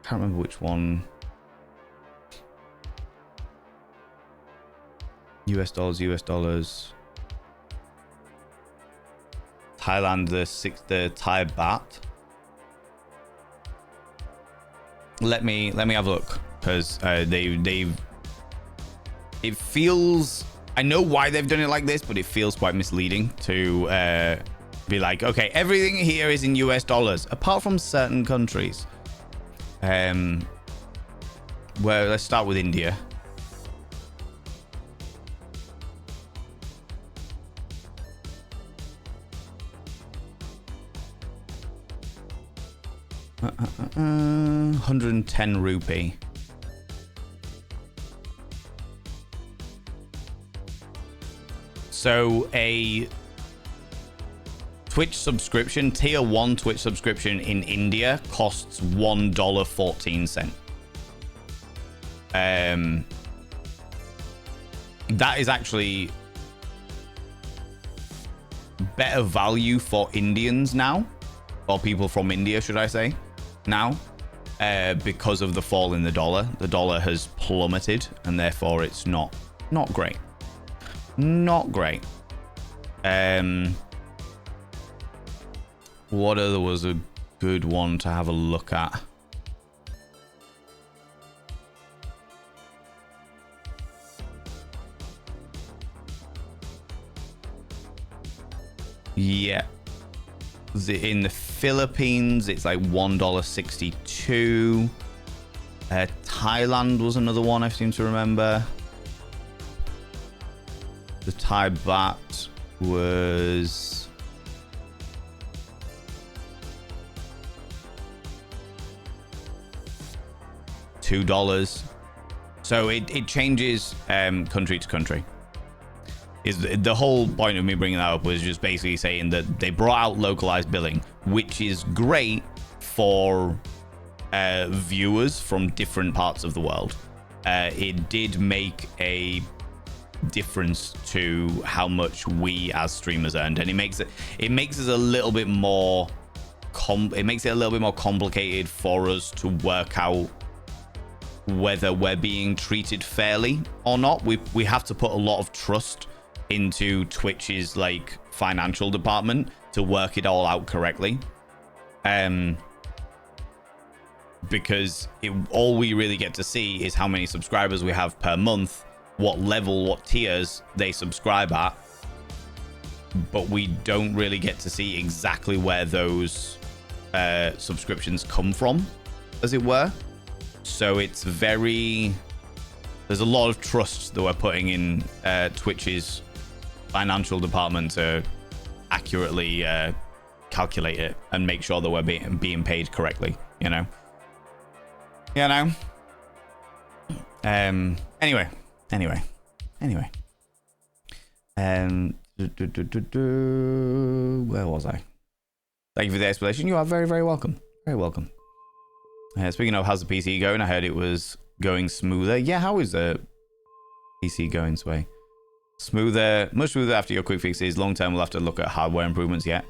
can't remember which one. US dollars. Thailand, the Thai baht. Let me have a look. because it feels, I know why they've done it like this, but it feels quite misleading to be like, okay, everything here is in US dollars apart from certain countries. Well, let's start with India. Uh, 110 rupee. So a Twitch subscription, tier 1 Twitch subscription in India costs $1.14. That is actually better value for Indians now, or people from India, should I say, now, because of the fall in the dollar. The dollar has plummeted, and therefore it's not great. Not great. What other was a good one to have a look at? Yeah. In the Philippines, it's like $1.62. Thailand was another one I seem to remember. The Thai baht was $2. So it changes country to country. Is the whole point of me bringing that up was just basically saying that they brought out localized billing, which is great for viewers from different parts of the world. It did make a difference to how much we as streamers earned, and it makes us a little bit more complicated for us to work out whether we're being treated fairly or not. We have to put a lot of trust into Twitch's like financial department to work it all out correctly, because all we really get to see is how many subscribers we have per month, what level, what tiers they subscribe at, but we don't really get to see exactly where those subscriptions come from, as it were. So there's a lot of trust that we're putting in Twitch's financial department to accurately calculate it and make sure that we're being paid correctly, you know. Anyway. Where was I? Thank you for the explanation. You are very, very welcome. Very welcome. Speaking of, how's the PC going? I heard it was going smoother. Yeah, how is the PC going, Sway? Much smoother after your quick fixes. Long term, we'll have to look at hardware improvements yet.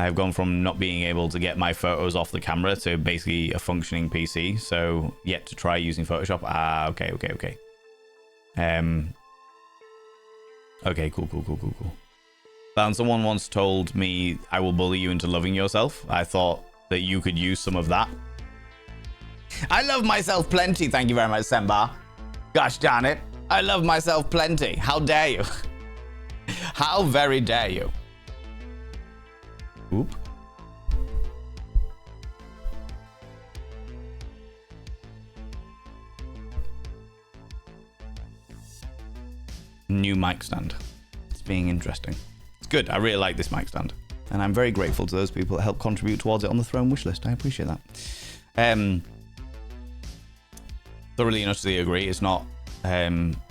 I've gone from not being able to get my photos off the camera to basically a functioning PC. So yet to try using Photoshop. Okay. Okay, cool. And someone once told me I will bully you into loving yourself. I thought that you could use some of that. I love myself plenty. Thank you very much, Sembar. Gosh darn it. I love myself plenty. How dare you? How very dare you? Oop. New mic stand. It's being interesting. It's good. I really like this mic stand. And I'm very grateful to those people that help contribute towards it on the throne wish list. I appreciate that. Thoroughly and utterly agree. It's not.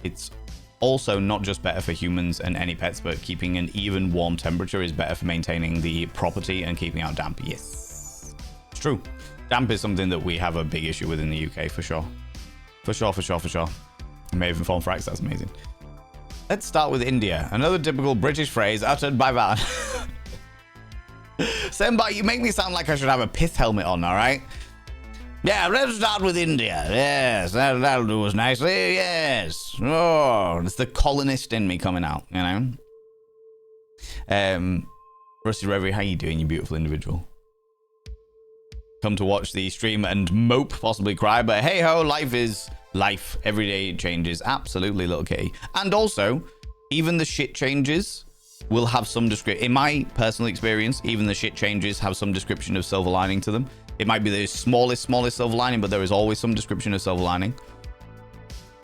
It's also not just better for humans and any pets, but keeping an even warm temperature is better for maintaining the property and keeping out damp. Yes, it's true. Damp is something that we have a big issue with in the UK, for sure. For sure. I may have informed Frax. That's amazing. Let's start with India. Another typical British phrase uttered by Van. Semba, you make me sound like I should have a pith helmet on, all right? Yeah, let's start with India. Yes, that'll do us nicely. Yes. Oh, it's the colonist in me coming out, you know? Rusty Reverie, how you doing, you beautiful individual? come to watch the stream and mope, possibly cry. But hey ho, life is life. Every day it changes. Absolutely, little kitty. And also, even the shit changes will have some description. In my personal experience, even the shit changes have some description of silver lining to them. It might be the smallest silver lining, but there is always some description of silver lining.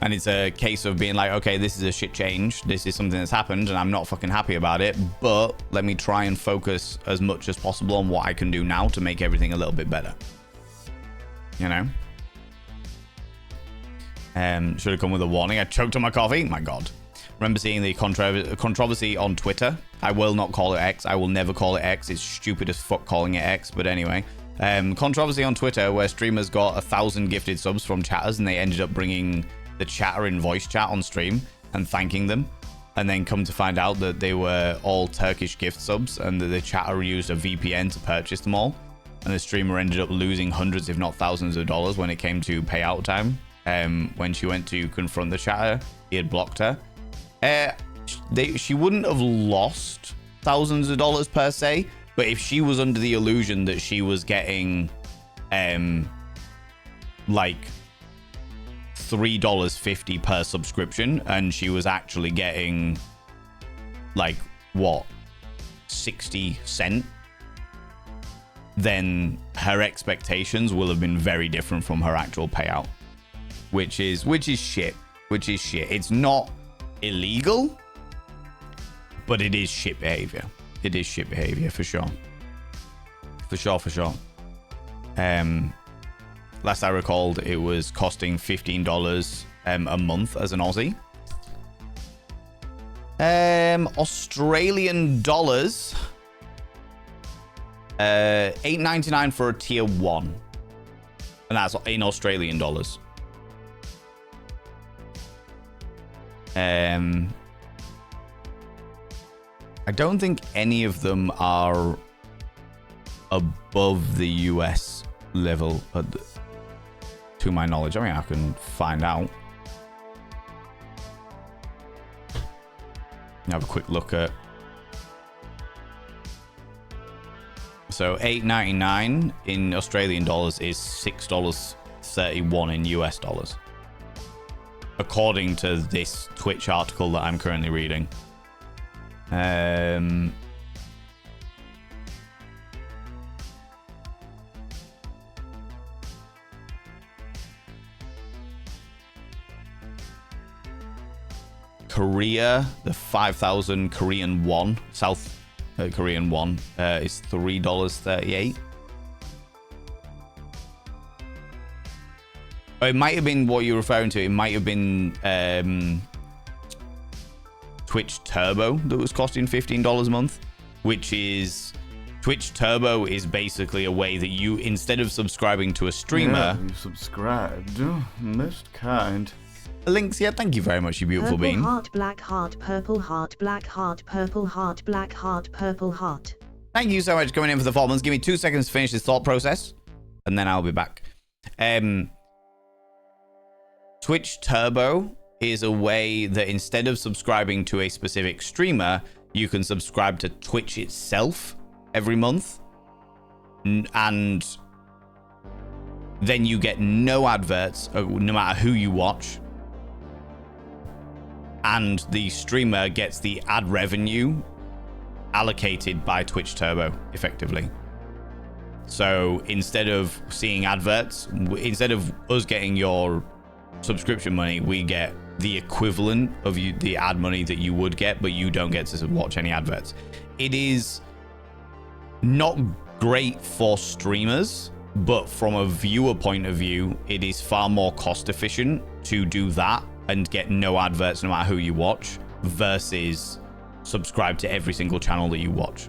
And it's a case of being like, okay, this is a shit change. This is something that's happened and I'm not fucking happy about it. But let me try and focus as much as possible on what I can do now to make everything a little bit better. You know? Should have come with a warning. I choked on my coffee. My God. Remember seeing the controversy on Twitter. I will not call it X. I will never call it X. It's stupid as fuck calling it X. But anyway. Controversy on Twitter where streamers got 1,000 gifted subs from chatters and they ended up bringing the chatter in voice chat on stream and thanking them, and then come to find out that they were all Turkish gift subs and that the chatter used a VPN to purchase them all, and the streamer ended up losing hundreds if not thousands of dollars when it came to payout time. When she went to confront the chatter, he had blocked her. She wouldn't have lost thousands of dollars per se, but if she was under the illusion that she was getting like $3.50 per subscription and she was actually getting like what 60 cents, then her expectations will have been very different from her actual payout, which is shit. It's not illegal, but it is shit behavior. It is shit behavior for sure. For sure. Last I recalled, it was costing $15 a month as an Aussie. Australian dollars. $8.99 for a tier 1. And that's in Australian dollars. I don't think any of them are above the US level, to my knowledge. I mean, I can find out. Have a quick look at. So $8.99 in Australian dollars is $6.31 in US dollars, according to this Twitch article that I'm currently reading. Korea, the 5,000 Korean won, South Korean won, is $3.38. Oh, it might have been what you're referring to. It might have been Twitch Turbo that was costing $15 a month, which is Twitch Turbo is basically a way that you, instead of subscribing to a streamer, yeah, you subscribed. Most kind. Links, yeah, thank you very much, you beautiful purple bean. Heart, black heart, purple heart, black heart, purple heart, black heart, purple heart. Thank you so much for coming in for the 4 months. Give me 2 seconds to finish this thought process, and then I'll be back. Twitch Turbo is a way that instead of subscribing to a specific streamer, you can subscribe to Twitch itself every month, and then you get no adverts no matter who you watch, and the streamer gets the ad revenue allocated by Twitch Turbo effectively. So instead of seeing adverts, instead of us getting your subscription money, we get the equivalent of the ad money that you would get, but you don't get to watch any adverts. It is not great for streamers, but from a viewer point of view, it is far more cost efficient to do that and get no adverts no matter who you watch versus subscribe to every single channel that you watch.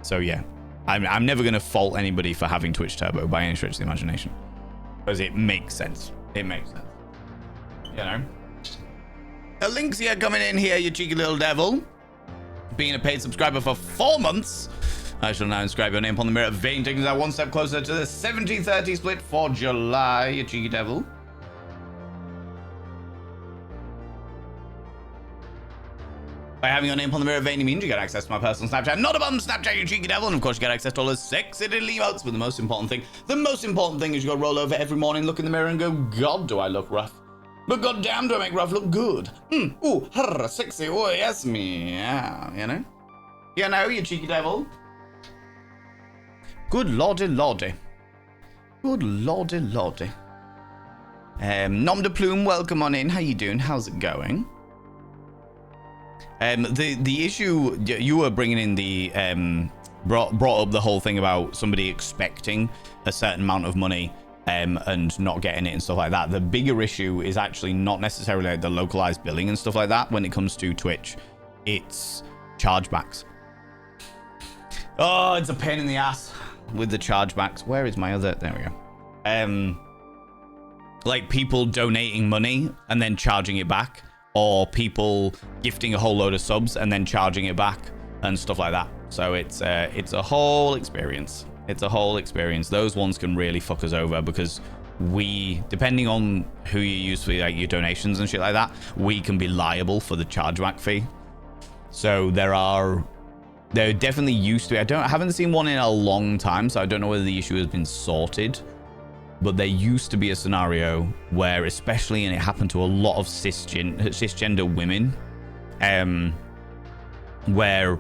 So yeah, I'm never going to fault anybody for having Twitch Turbo by any stretch of the imagination, because it makes sense. It makes sense. You know? Elixir coming in here, you cheeky little devil. Being a paid subscriber for 4 months. I shall now inscribe your name upon the mirror of vain, taking us 1 step closer to the 70-30 split for July, you cheeky devil. By having your name on the mirror vein means you get access to my personal Snapchat. Not a bum Snapchat, you cheeky devil. And of course, you get access to all those sexy little emotes. But the most important thing is you gotta roll over every morning, look in the mirror and go, God, do I look rough? But goddamn, do I make rough look good? Ooh, sexy, oh, yes, me. Yeah, you know? You know, you cheeky devil. Good lordy lordy. Good lordy lordy. Nom de plume, welcome on in. How you doing? How's it going? The issue you were bringing in the brought up the whole thing about somebody expecting a certain amount of money and not getting it and stuff like that. The bigger issue is actually not necessarily like the localized billing and stuff like that. When it comes to Twitch, it's chargebacks. Oh, it's a pain in the ass with the chargebacks. Where is my other? There we go. Like people donating money and then charging it back. Or people gifting a whole load of subs and then charging it back and stuff like that. So it's a whole experience. It's a whole experience. Those ones can really fuck us over because we, depending on who you use for like your donations and shit like that, we can be liable for the chargeback fee. So there definitely used to be. I haven't seen one in a long time, so I don't know whether the issue has been sorted. But there used to be a scenario where, especially, and it happened to a lot of cisgender women, where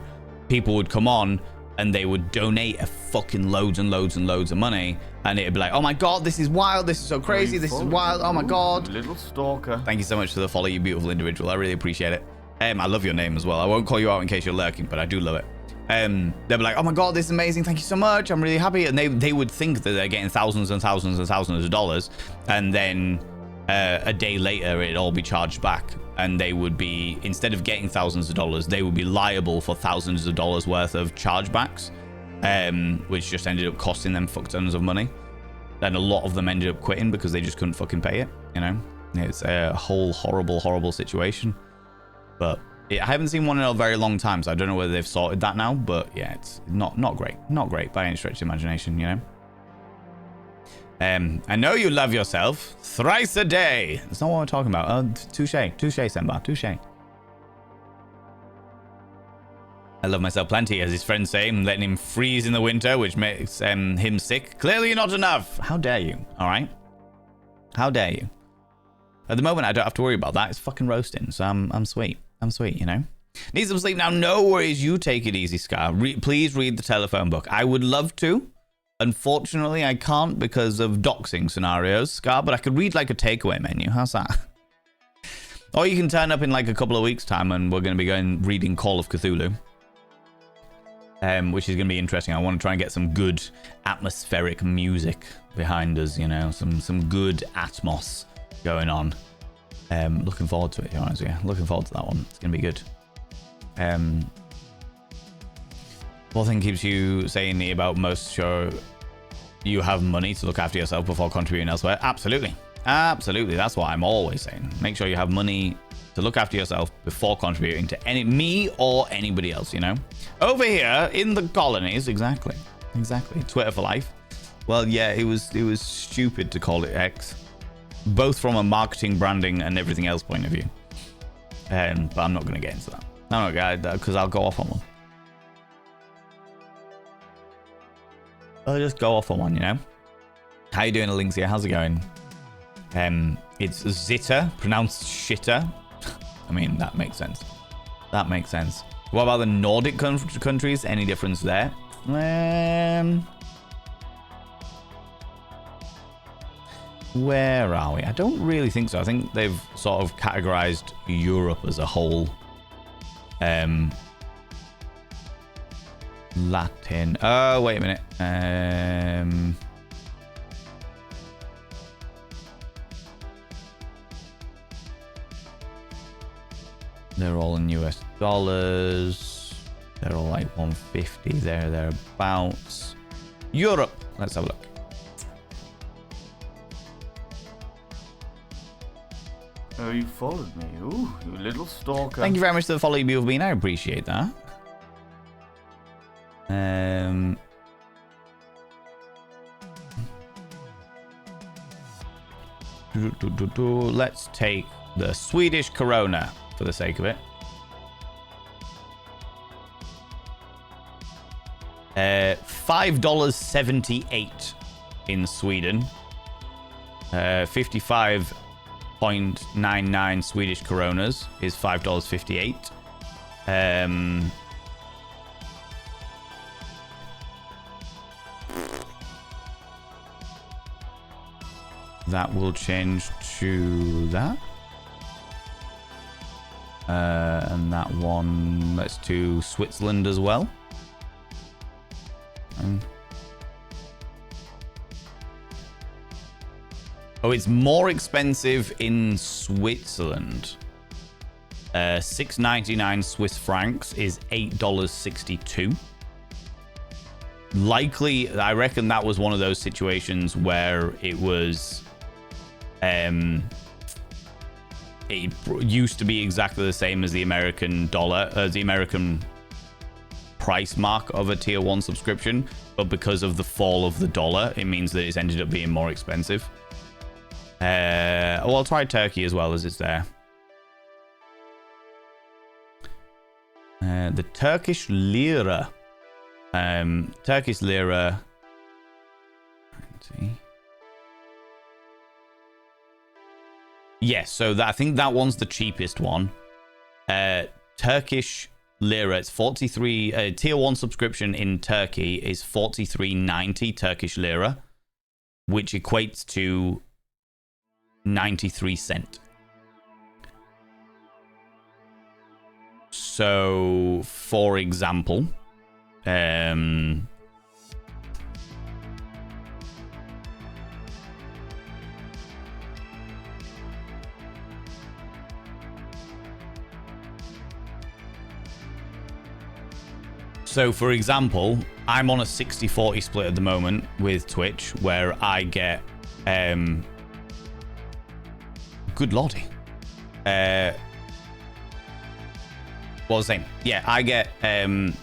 people would come on and they would donate a fucking loads and loads and loads of money, and it'd be like, oh my god, this is wild, this is so crazy, this is wild, oh my god. Little stalker. Thank you so much for the follow, you beautiful individual. I really appreciate it. I love your name as well. I won't call you out in case you're lurking, but I do love it. They'll be like, oh my god, this is amazing, thank you so much, I'm really happy. And they would think that they're getting thousands and thousands and thousands of dollars, and then a day later it'd all be charged back, and they would be, instead of getting thousands of dollars, they would be liable for thousands of dollars worth of chargebacks, which just ended up costing them fuck tons of money. And a lot of them ended up quitting because they just couldn't fucking pay it, you know. It's a whole horrible situation. But I haven't seen one in a very long time, so I don't know whether they've sorted that now. But yeah, it's not great by any stretch of the imagination, you know. I know you love yourself thrice a day. That's not what we're talking about. Touche, Senba, touche. I love myself plenty, as his friends say. I'm letting him freeze in the winter, which makes him sick. Clearly not enough. How dare you? All right. How dare you? At the moment, I don't have to worry about that. It's fucking roasting, so I'm sweet. I'm sweet, you know. Need some sleep now. No worries. You take it easy, Scar. Please read the telephone book. I would love to. Unfortunately, I can't because of doxing scenarios, Scar, but I could read like a takeaway menu. How's that? Or you can turn up in like a couple of weeks' time and we're going to be reading Call of Cthulhu. Which is going to be interesting. I want to try and get some good atmospheric music behind us, you know. Some good atmos going on. Looking forward to it, to be honest with you. Looking forward to that one. It's going to be good. What thing keeps you saying about most sure you have money to look after yourself before contributing elsewhere? Absolutely. Absolutely. That's what I'm always saying. Make sure you have money to look after yourself before contributing to me or anybody else, you know? Over here in the colonies, exactly. Twitter for life. Well, yeah, it was stupid to call it X. Both from a marketing, branding, and everything else point of view. But I'm not going to get into that. No, because I'll go off on one. I'll just go off on one, you know? How you doing, Elixir? How's it going? It's Zitter, pronounced shitter. I mean, that makes sense. That makes sense. What about the Nordic countries? Any difference there? Where are we? I don't really think so. I think they've sort of categorized Europe as a whole. Latin. Oh, wait a minute. They're all in US dollars. They're all like 150 there, thereabouts. Europe. Let's have a look. Oh, you followed me. Ooh, you little stalker. Thank you very much for the follow, you've been. I appreciate that. Let's take the Swedish Corona for the sake of it. $5.78 in Sweden. 55.99 Swedish coronas is $5.58. That will change to that. And that one, let's do Switzerland as well. Oh, it's more expensive in Switzerland. 6.99 Swiss francs is $8.62. Likely, I reckon that was one of those situations where it was, it used to be exactly the same as the American dollar, the American price mark of a tier 1 subscription, but because of the fall of the dollar, it means that it's ended up being more expensive. Well, I'll try Turkey as well as it's there. The Turkish lira. Turkish lira. Let's see. Yes, so I think that one's the cheapest one. Turkish lira, it's 43. Tier 1 subscription in Turkey is 43.90 Turkish lira, which equates to 93 cents. So, for example, so for example, I'm on a 60-40 split at the moment with Twitch, where I get good lordy. What was I saying? Yeah, I get 60%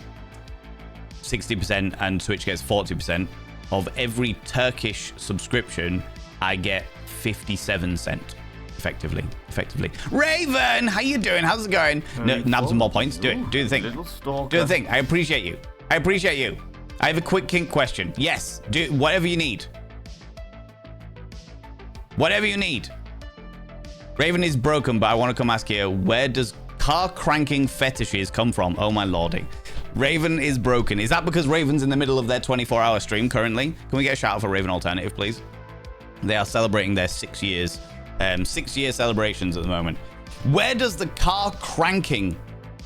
and Twitch gets 40%. Of every Turkish subscription, I get 57 cents. Effectively. Raven, how you doing? How's it going? No, nab some more points. Do it. Do the thing. Do the thing. I appreciate you. I have a quick kink question. Yes, do whatever you need. Whatever you need. Raven is broken, but I want to come ask you, where does car cranking fetishes come from? Oh my lordy. Raven is broken. Is that because Raven's in the middle of their 24-hour stream currently? Can we get a shout out for Raven Alternative, please? They are celebrating their 6 years. 6-year celebrations at the moment. Where does the car cranking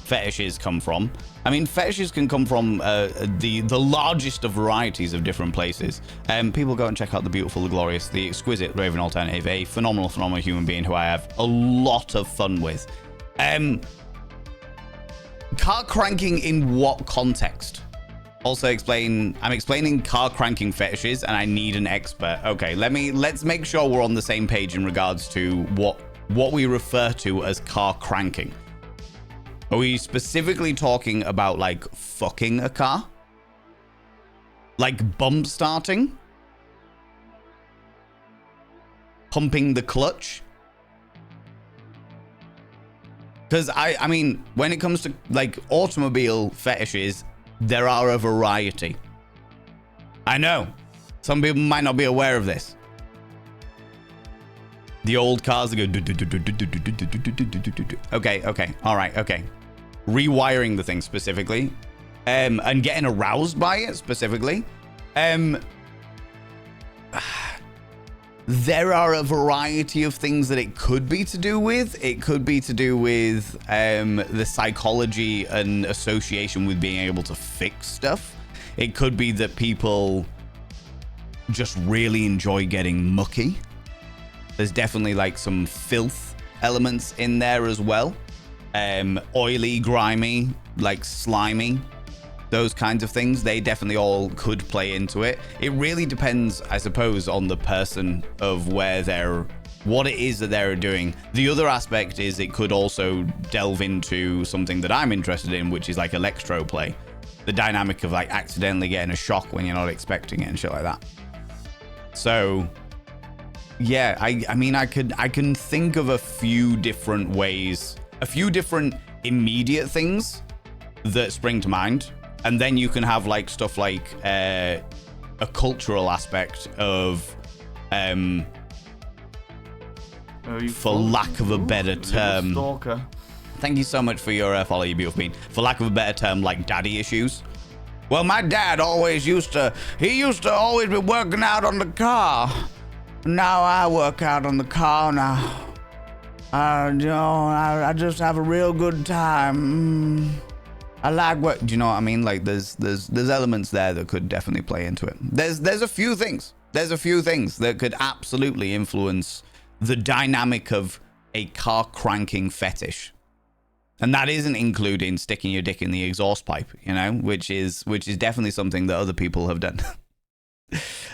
fetishes come from? I mean, fetishes can come from the largest of varieties of different places. People go and check out the beautiful, the glorious, the exquisite Raven Alternative, a phenomenal human being who I have a lot of fun with. Car cranking in what context? Also I'm explaining car cranking fetishes and I need an expert. Okay, let's make sure we're on the same page in regards to what we refer to as car cranking. Are we specifically talking about like fucking a car? Like bump starting? Pumping the clutch? Because I mean, when it comes to like automobile fetishes, there are a variety. I know. Some people might not be aware of this. The old cars that go... Okay. All right, okay. Rewiring the thing specifically. And getting aroused by it specifically. There are a variety of things that it could be to do with. It could be to do with the psychology and association with being able to fix stuff. It could be that people just really enjoy getting mucky. There's definitely like some filth elements in there as well. Oily, grimy, like slimy. Those kinds of things, they definitely all could play into it. It really depends, I suppose, on the person of what it is that they're doing. The other aspect is it could also delve into something that I'm interested in, which is like electro play. The dynamic of like accidentally getting a shock when you're not expecting it and shit like that. So yeah, I mean, I can think of a few different ways, a few different immediate things that spring to mind. And then you can have like stuff like a cultural aspect of, for lack of a better term. Stalker. Thank you so much for your follow, you beautiful bean. For lack of a better term, like daddy issues. Well, my dad always used to always be working out on the car. Now I work out on the car now. I just have a real good time. I like what, do you know what I mean? Like there's elements there that could definitely play into it. There's a few things. There's a few things that could absolutely influence the dynamic of a car cranking fetish. And that isn't including sticking your dick in the exhaust pipe, you know, which is definitely something that other people have done.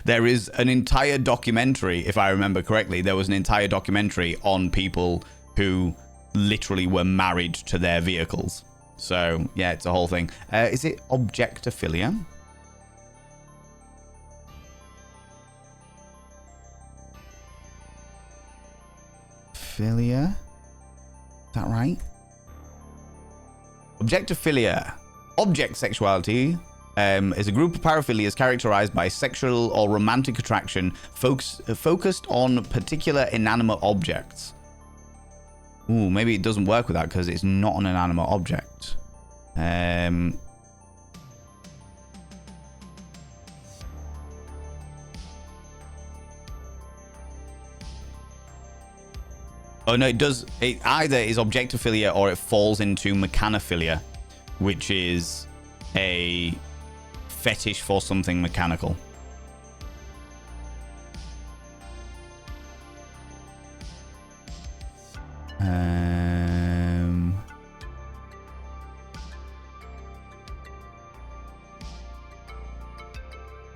There is an entire documentary, if I remember correctly, there was an entire documentary on people who literally were married to their vehicles. So, yeah, it's a whole thing. Is it objectophilia? Philia? Is that right? Objectophilia. Object sexuality is a group of paraphilias characterized by sexual or romantic attraction focused on particular inanimate objects. Ooh, maybe it doesn't work with that because it's not an inanimate object. Oh no, it does. It either is objectophilia or it falls into mechanophilia, which is a fetish for something mechanical.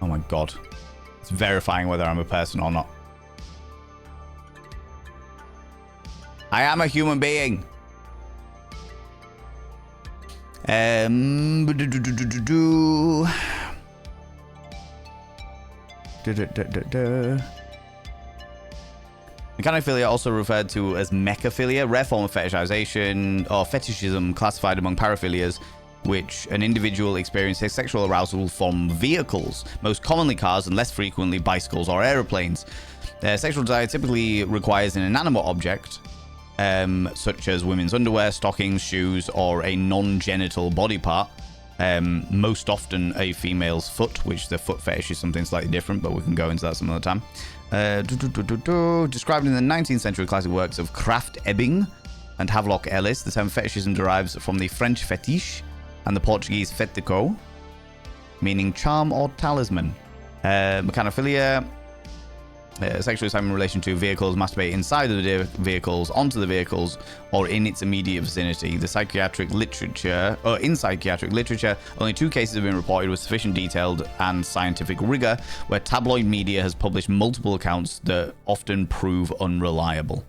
Oh my god. It's verifying whether I'm a person or not. I am a human being. Mechanophilia, also referred to as mechaphilia, rare form of fetishization or fetishism classified among paraphilias, which an individual experiences sexual arousal from vehicles, most commonly cars and less frequently bicycles or aeroplanes. Sexual desire typically requires an inanimate object, such as women's underwear, stockings, shoes, or a non-genital body part. Most often a female's foot, which the foot fetish is something slightly different, but we can go into that some other time. Described in the 19th century classic works of Krafft Ebing and Havelock Ellis, the term fetishism derives from the French fetiche and the Portuguese fetico, meaning charm or talisman. Mechanophilia, sexual excitement in relation to vehicles, masturbate inside of the vehicles, onto the vehicles, or in its immediate vicinity. In psychiatric literature, only 2 cases have been reported with sufficient detailed and scientific rigor, where tabloid media has published multiple accounts that often prove unreliable.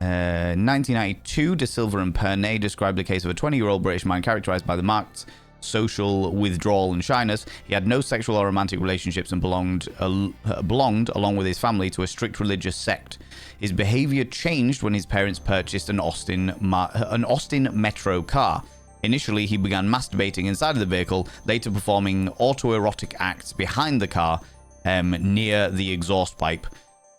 1992, De Silva and Pernay described the case of a 20-year-old British man characterized by the marked social withdrawal and shyness. He had no sexual or romantic relationships and belonged along with his family to a strict religious sect. His behavior changed when his parents purchased an Austin Metro car. Initially, he began masturbating inside of the vehicle, later performing autoerotic acts behind the car, near the exhaust pipe.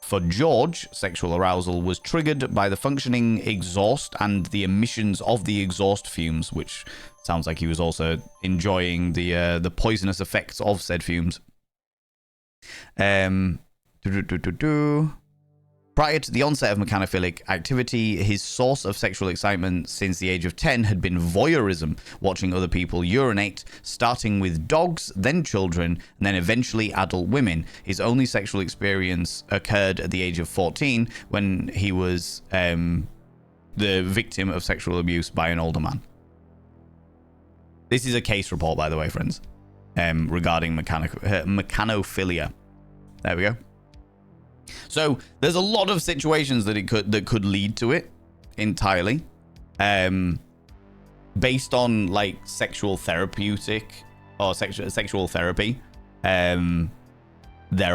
For George, sexual arousal was triggered by the functioning exhaust and the emissions of the exhaust fumes, which sounds like he was also enjoying the poisonous effects of said fumes. Prior to the onset of mechanophilic activity, his source of sexual excitement since the age of 10 had been voyeurism, watching other people urinate, starting with dogs, then children, and then eventually adult women. His only sexual experience occurred at the age of 14 when he was the victim of sexual abuse by an older man. This is a case report, by the way, friends, regarding mechanophilia. There we go. So there's a lot of situations that could lead to it entirely, based on like sexual therapeutic or sexual therapy. There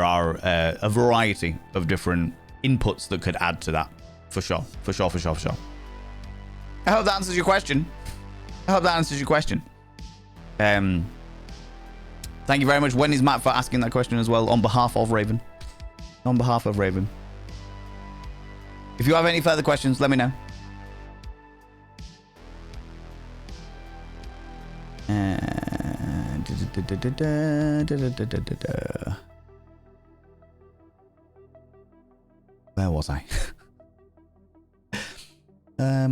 are a variety of different inputs that could add to that, for sure. I hope that answers your question. I hope that answers your question. Thank you very much, When is Matt, for asking that question as well, on behalf of Raven. On behalf of Raven. If you have any further questions, let me know. Where was I? Yeah.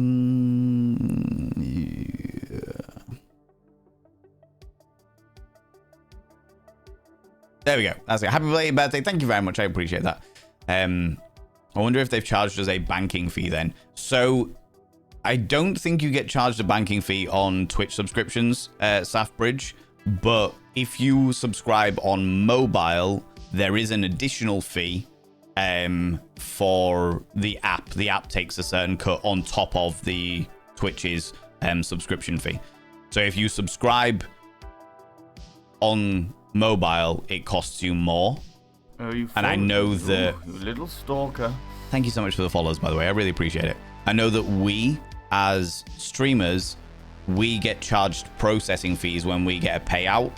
There we go. That's it. Happy belated birthday. Thank you very much. I appreciate that. I wonder if they've charged us a banking fee then. So I don't think you get charged a banking fee on Twitch subscriptions, Safbridge, but if you subscribe on mobile, there is an additional fee for the app. The app takes a certain cut on top of the Twitch's subscription fee. So if you subscribe on mobile, it costs you more. Oh, you and I know that... You little stalker. Thank you so much for the follows, by the way. I really appreciate it. I know that we, as streamers, we get charged processing fees when we get a payout.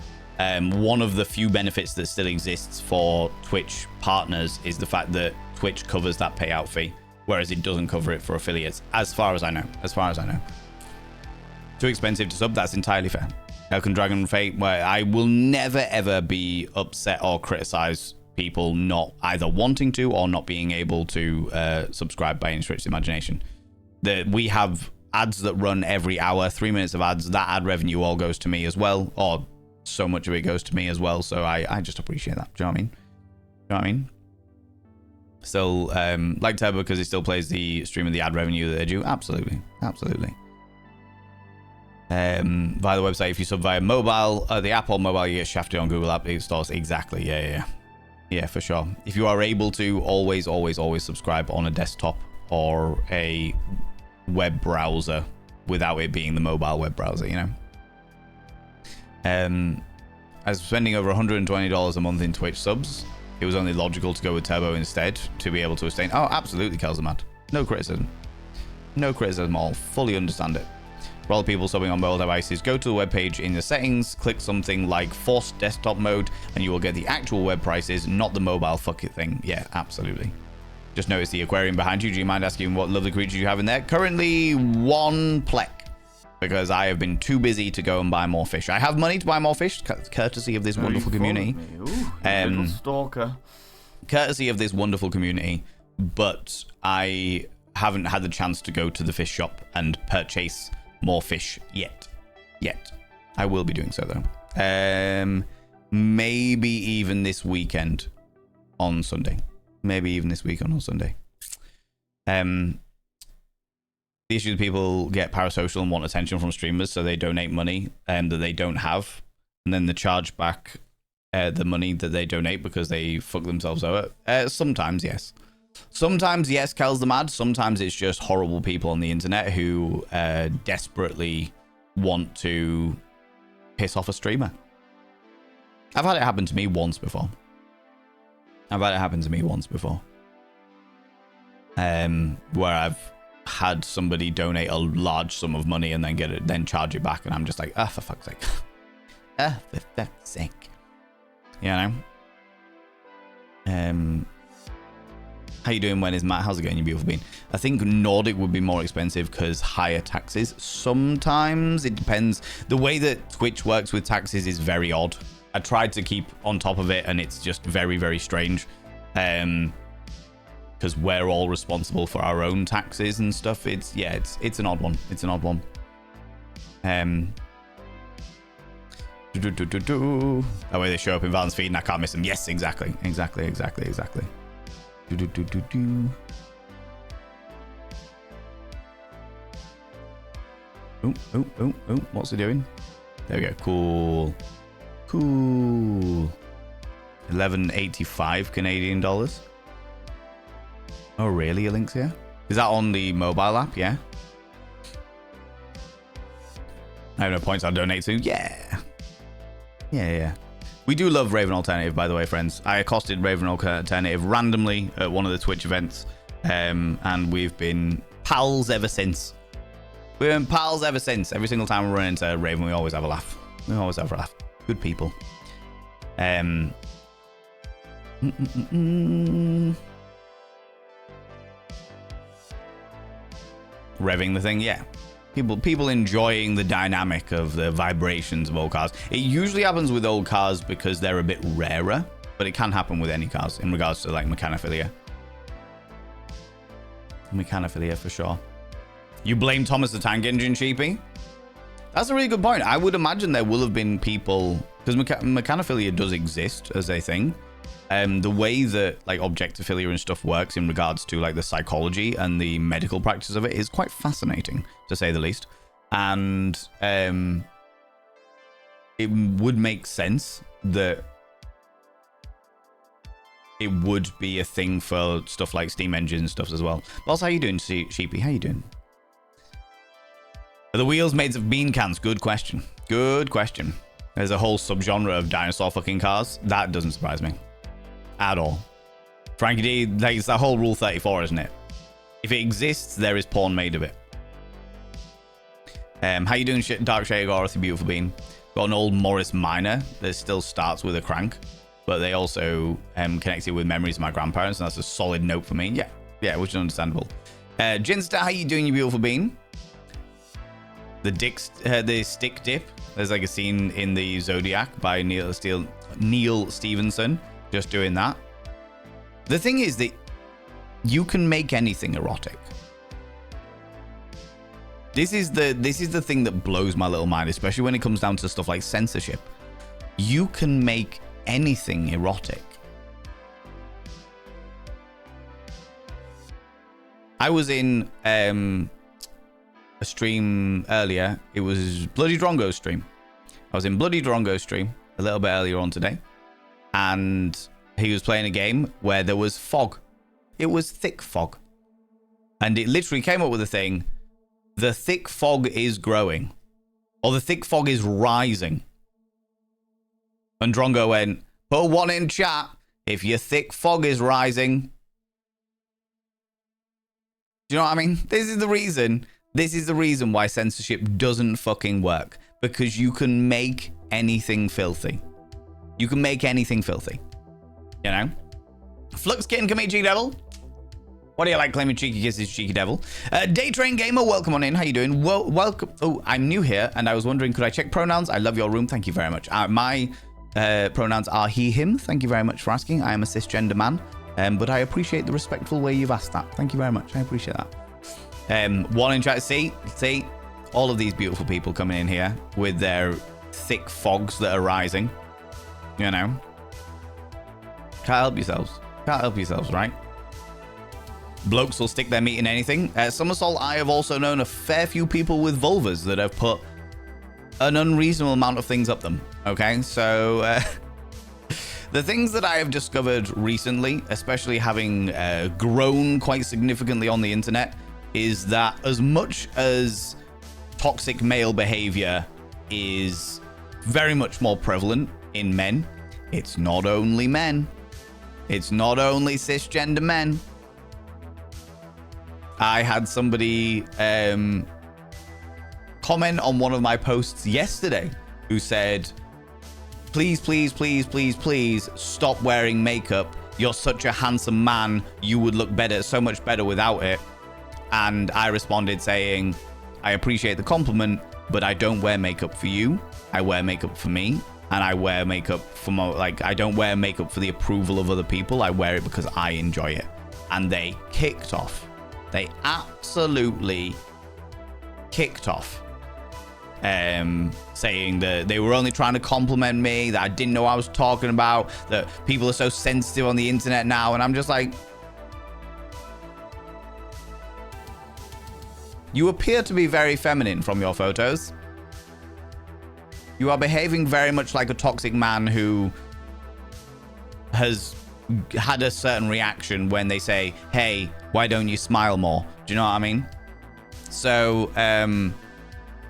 One of the few benefits that still exists for Twitch partners is the fact that Twitch covers that payout fee, whereas it doesn't cover it for affiliates, as far as I know. Too expensive to sub, that's entirely fair. Elkin Dragon Fate, where I will never ever be upset or criticize people not either wanting to or not being able to subscribe by any stretch of the imagination. We have ads that run every hour, 3 minutes of ads. That ad revenue all goes to me as well, or so much of it goes to me as well. So I just appreciate that. Do you know what I mean? Still, like Turbo, because he still plays the stream of the ad revenue that they do. Absolutely. Via the website, if you sub via mobile, the app or mobile, you get shafted on Google App stores. Exactly. Yeah, for sure. If you are able to, always subscribe on a desktop or a web browser without it being the mobile web browser, you know. As spending over $120 a month in Twitch subs, it was only logical to go with Turbo instead to be able to sustain. Oh, absolutely, Kelzamad. No criticism at all. Fully understand it. For all people subbing on mobile devices, go to the webpage in the settings, click something like forced desktop mode, and you will get the actual web prices, not the mobile fuck it thing. Yeah, absolutely. Just notice the aquarium behind you. Do you mind asking what lovely creatures you have in there? Currently, 1 plek, because I have been too busy to go and buy more fish. I have money to buy more fish, courtesy of this wonderful community. Little stalker. Courtesy of this wonderful community, but I haven't had the chance to go to the fish shop and purchase more fish yet. I will be doing so though. Maybe even this weekend on Sunday. The issue is people get parasocial and want attention from streamers, so they donate money that they don't have, and then they charge back the money that they donate because they fuck themselves over. Sometimes yes, Kel's the mad. Sometimes it's just horrible people on the internet who desperately want to piss off a streamer. I've had it happen to me once before. Where I've had somebody donate a large sum of money and then charge it back, and I'm just like, for fuck's sake. You know? How you doing? When is Matt? How's it going, you beautiful bean? I think Nordic would be more expensive because higher taxes. Sometimes it depends. The way that Twitch works with taxes is very odd. I tried to keep on top of it, and it's just very, very strange. Because we're all responsible for our own taxes and stuff. It's an odd one. That way they show up in Valen's feed and I can't miss them. Yes, exactly. Oh, what's he doing? There we go. Cool. 11.85 Canadian dollars. Oh, really? A link's here? Is that on the mobile app? Yeah. I have no points I'll donate to. Yeah. We do love Raven Alternative, by the way, friends. I accosted Raven Alternative randomly at one of the Twitch events, and we've been pals ever since. We've been pals ever since. Every single time we run into Raven, we always have a laugh. We always have a laugh. Good people. Revving the thing, yeah. People enjoying the dynamic of the vibrations of old cars. It usually happens with old cars because they're a bit rarer, but it can happen with any cars in regards to like mechanophilia. Mechanophilia for sure. You blame Thomas the Tank Engine, Sheepy? That's a really good point. I would imagine there will have been people, because mechanophilia does exist as a thing. The way that like objectophilia and stuff works in regards to like the psychology and the medical practice of it is quite fascinating, to say the least. And it would make sense that it would be a thing for stuff like steam engine stuff as well. Boss, how you doing, Sheepy? How you doing? Are the wheels made of bean cans? Good question. Good question. There's a whole subgenre of dinosaur fucking cars. That doesn't surprise me at all. Frankie D, like, it's that whole Rule 34, isn't it? If it exists, there is porn made of it. How you doing, Dark Shade Dorothy, beautiful bean? Got an old Morris Minor that still starts with a crank, but they also connected with memories of my grandparents, and that's a solid note for me. Yeah, which is understandable. Ginster, how you doing, you beautiful bean? The stick dip. There's like a scene in the Zodiac by Neil Stevenson. Just doing that. The thing is that you can make anything erotic. This is the thing that blows my little mind, especially when it comes down to stuff like censorship. You can make anything erotic. I was in a stream earlier. It was Bloody Drongo's stream. I was in Bloody Drongo's stream a little bit earlier on today. And he was playing a game where there was fog. It was thick fog. And it literally came up with a thing. The thick fog is growing. Or the thick fog is rising. And Drongo went, put one in chat if your thick fog is rising. Do you know what I mean? This is the reason. This is the reason why censorship doesn't fucking work. Because you can make anything filthy. You can make anything filthy. You know? Flux Kitten, come here, Cheeky Devil. What do you like claiming cheeky kisses, Cheeky Devil? Daytrain Gamer, welcome on in. How you doing? Welcome. Oh, I'm new here, and I was wondering, could I check pronouns? I love your room. Thank you very much. My pronouns are he, him. Thank you very much for asking. I am a cisgender man, but I appreciate the respectful way you've asked that. Thank you very much. I appreciate that. One in chat. See, all of these beautiful people coming in here with their thick fogs that are rising. You know, can't help yourselves. Can't help yourselves, right? Blokes will stick their meat in anything. Somersault, I have also known a fair few people with vulvas that have put an unreasonable amount of things up them. Okay, so the things that I have discovered recently, especially having grown quite significantly on the internet, is that as much as toxic male behavior is very much more prevalent in men, it's not only men. It's not only cisgender men. I had somebody comment on one of my posts yesterday who said, please, please, please, please, please stop wearing makeup. You're such a handsome man. You would look better, so much better without it. And I responded saying, I appreciate the compliment, but I don't wear makeup for you. I wear makeup for me. And I wear makeup for I don't wear makeup for the approval of other people. I wear it because I enjoy it. And they kicked off. They absolutely kicked off. Saying that they were only trying to compliment me, that I didn't know what I was talking about, that people are so sensitive on the internet now. And I'm just like, you appear to be very feminine from your photos. You are behaving very much like a toxic man who has had a certain reaction when they say, hey, why don't you smile more? Do you know what I mean? So,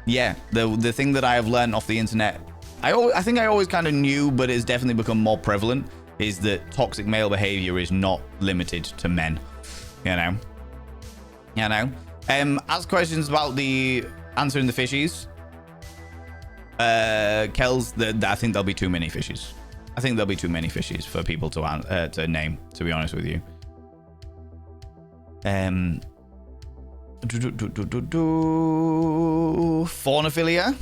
yeah, the thing that I have learned off the internet, I think I always kind of knew, but it's definitely become more prevalent, is that toxic male behavior is not limited to men. You know? Ask questions about the answering the fishies. Kells, I think there'll be too many fishies. I think there'll be too many fishies for people to name, to be honest with you. Faunophilia.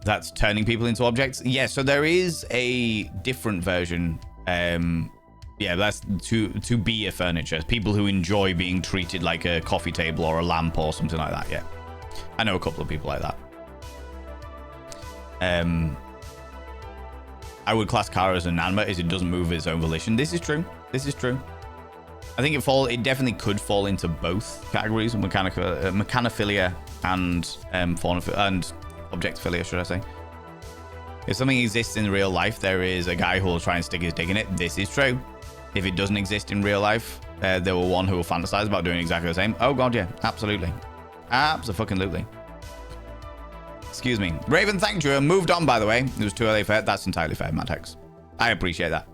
That's turning people into objects. Yeah, so there is a different version. Yeah, that's to be a furniture. People who enjoy being treated like a coffee table or a lamp or something like that. Yeah, I know a couple of people like that. I would class Kara as inanimate as it doesn't move of its own volition. This is true. This is true. I think it definitely could fall into both categories, mechanophilia and and objectophilia, should I say. If something exists in real life, there is a guy who will try and stick his dick in it. This is true. If it doesn't exist in real life, there were one who will fantasize about doing exactly the same. Oh god, yeah, absolutely. Abso-fucking-lutely. Excuse me. Raven thanked you and moved on, by the way. It was too early for it. That's entirely fair, Madhex. I appreciate that.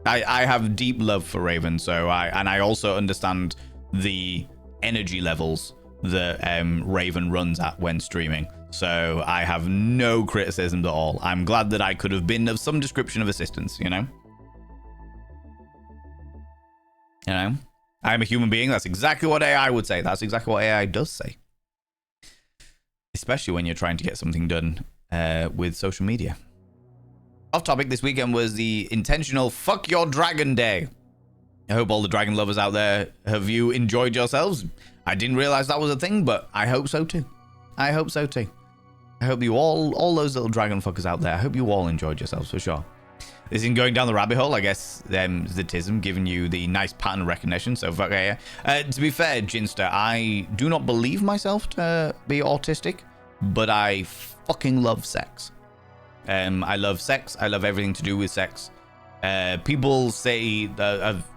I have deep love for Raven, so I also understand the energy levels that Raven runs at when streaming. So I have no criticisms at all. I'm glad that I could have been of some description of assistance, you know? You know? I'm a human being. That's exactly what AI would say. That's exactly what AI does say. Especially when you're trying to get something done with social media. Off topic, this weekend was the intentional Fuck Your Dragon Day. I hope all the dragon lovers out there, have you enjoyed yourselves? I didn't realize that was a thing, but I hope so too. I hope so too. I hope you all those little dragon fuckers out there, I hope you all enjoyed yourselves for sure. This isn't going down the rabbit hole, I guess, the Tism giving you the nice pattern recognition, so fuck yeah. To be fair, Ginster, I do not believe myself to be autistic, but I fucking love sex. I love sex. I love everything to do with sex. People say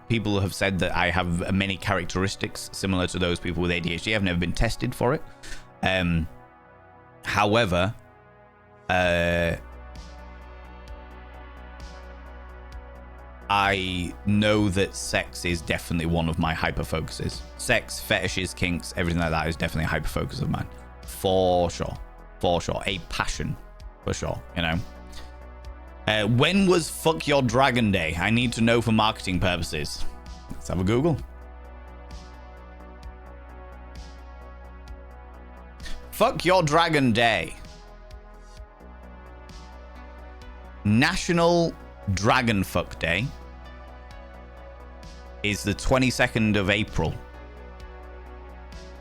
people have said that I have many characteristics similar to those people with ADHD. I've never been tested for it. However, I know that sex is definitely one of my hyper focuses. Sex, fetishes, kinks, everything like that is definitely a hyper focus of mine. For sure. For sure. A passion. For sure, you know. When was Fuck Your Dragon Day? I need to know for marketing purposes. Let's have a Google. Fuck Your Dragon Day. National Dragon Fuck Day is the 22nd of April,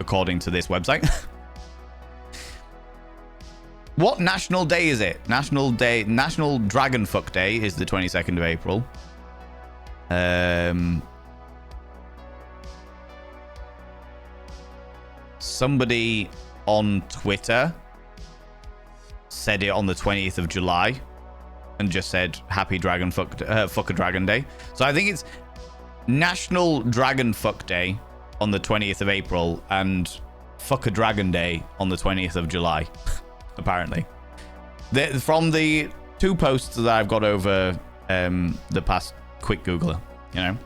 according to this website. What national day is it? National Dragon Fuck Day is the 22nd of April. Somebody on Twitter said it on the 20th of July and just said Happy Dragon Fuck a Dragon Day. So I think it's National Dragon Fuck Day on the 20th of April and Fuck a Dragon Day on the 20th of July. Apparently, from the two posts that I've got over the past quick Googler, you know,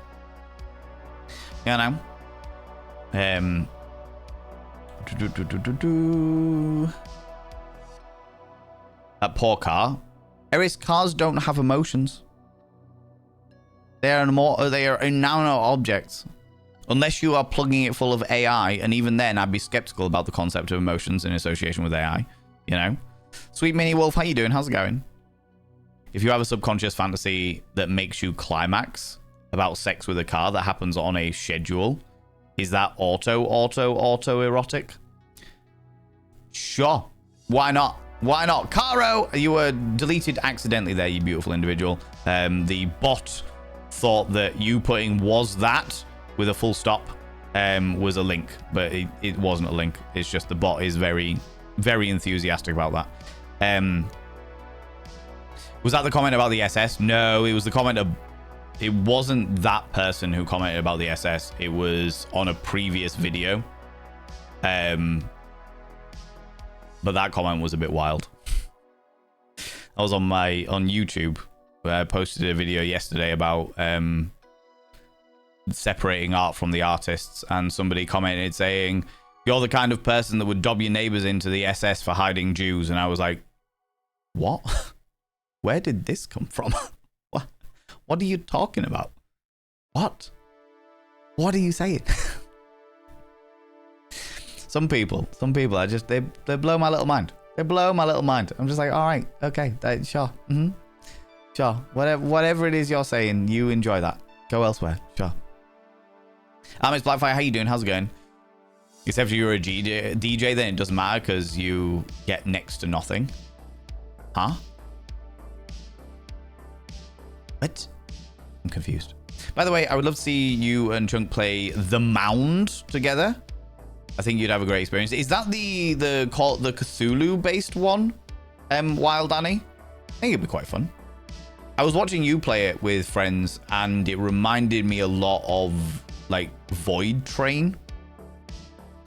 that poor car. Eris, cars don't have emotions. They are inanimate objects, unless you are plugging it full of AI, and even then, I'd be skeptical about the concept of emotions in association with AI. You know, Sweet Mini Wolf, how you doing? How's it going? If you have a subconscious fantasy that makes you climax about sex with a car that happens on a schedule, is that auto erotic? Sure. Why not? Why not? Caro, you were deleted accidentally there, you beautiful individual. The bot thought that you putting was that with a full stop was a link, but it wasn't a link. It's just the bot is very enthusiastic about that. Was that the comment about the SS? No, it was the comment of... It wasn't that person who commented about the SS. It was on a previous video. But that comment was a bit wild. I was on YouTube, where I posted a video yesterday about separating art from the artists, and somebody commented saying, You're the kind of person that would dob your neighbors into the SS for hiding Jews. And I was like, what? Where did this come from? What are you talking about? What are you saying? Some people, I just, they blow my little mind. They blow my little mind. I'm just like, all right, okay, sure. Sure. Whatever it is you're saying, you enjoy that. Go elsewhere. Sure. It's Blackfire. How you doing? How's it going? Except if you're a DJ, then it doesn't matter because you get next to nothing. Huh? What? I'm confused. By the way, I would love to see you and Chunk play The Mound together. I think you'd have a great experience. Is that the Cthulhu-based one, Wild Danny? I think it'd be quite fun. I was watching you play it with friends, and it reminded me a lot of, like, Void Train.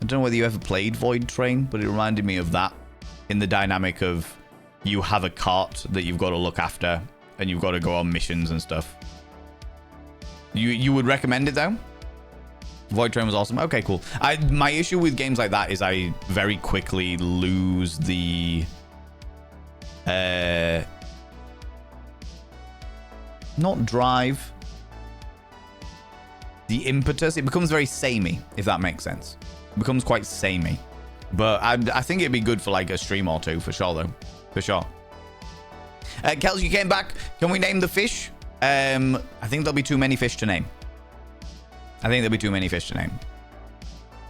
I don't know whether you ever played Void Train, but it reminded me of that in the dynamic of you have a cart that you've got to look after and you've got to go on missions and stuff. You would recommend it though? Void Train was awesome. Okay, cool. My issue with games like that is I very quickly lose the not drive, the impetus. It becomes very samey, if that makes sense. It becomes quite samey. But I think it'd be good for like a stream or two, for sure, though. For sure. Kels, you came back. Can we name the fish? I think there'll be too many fish to name.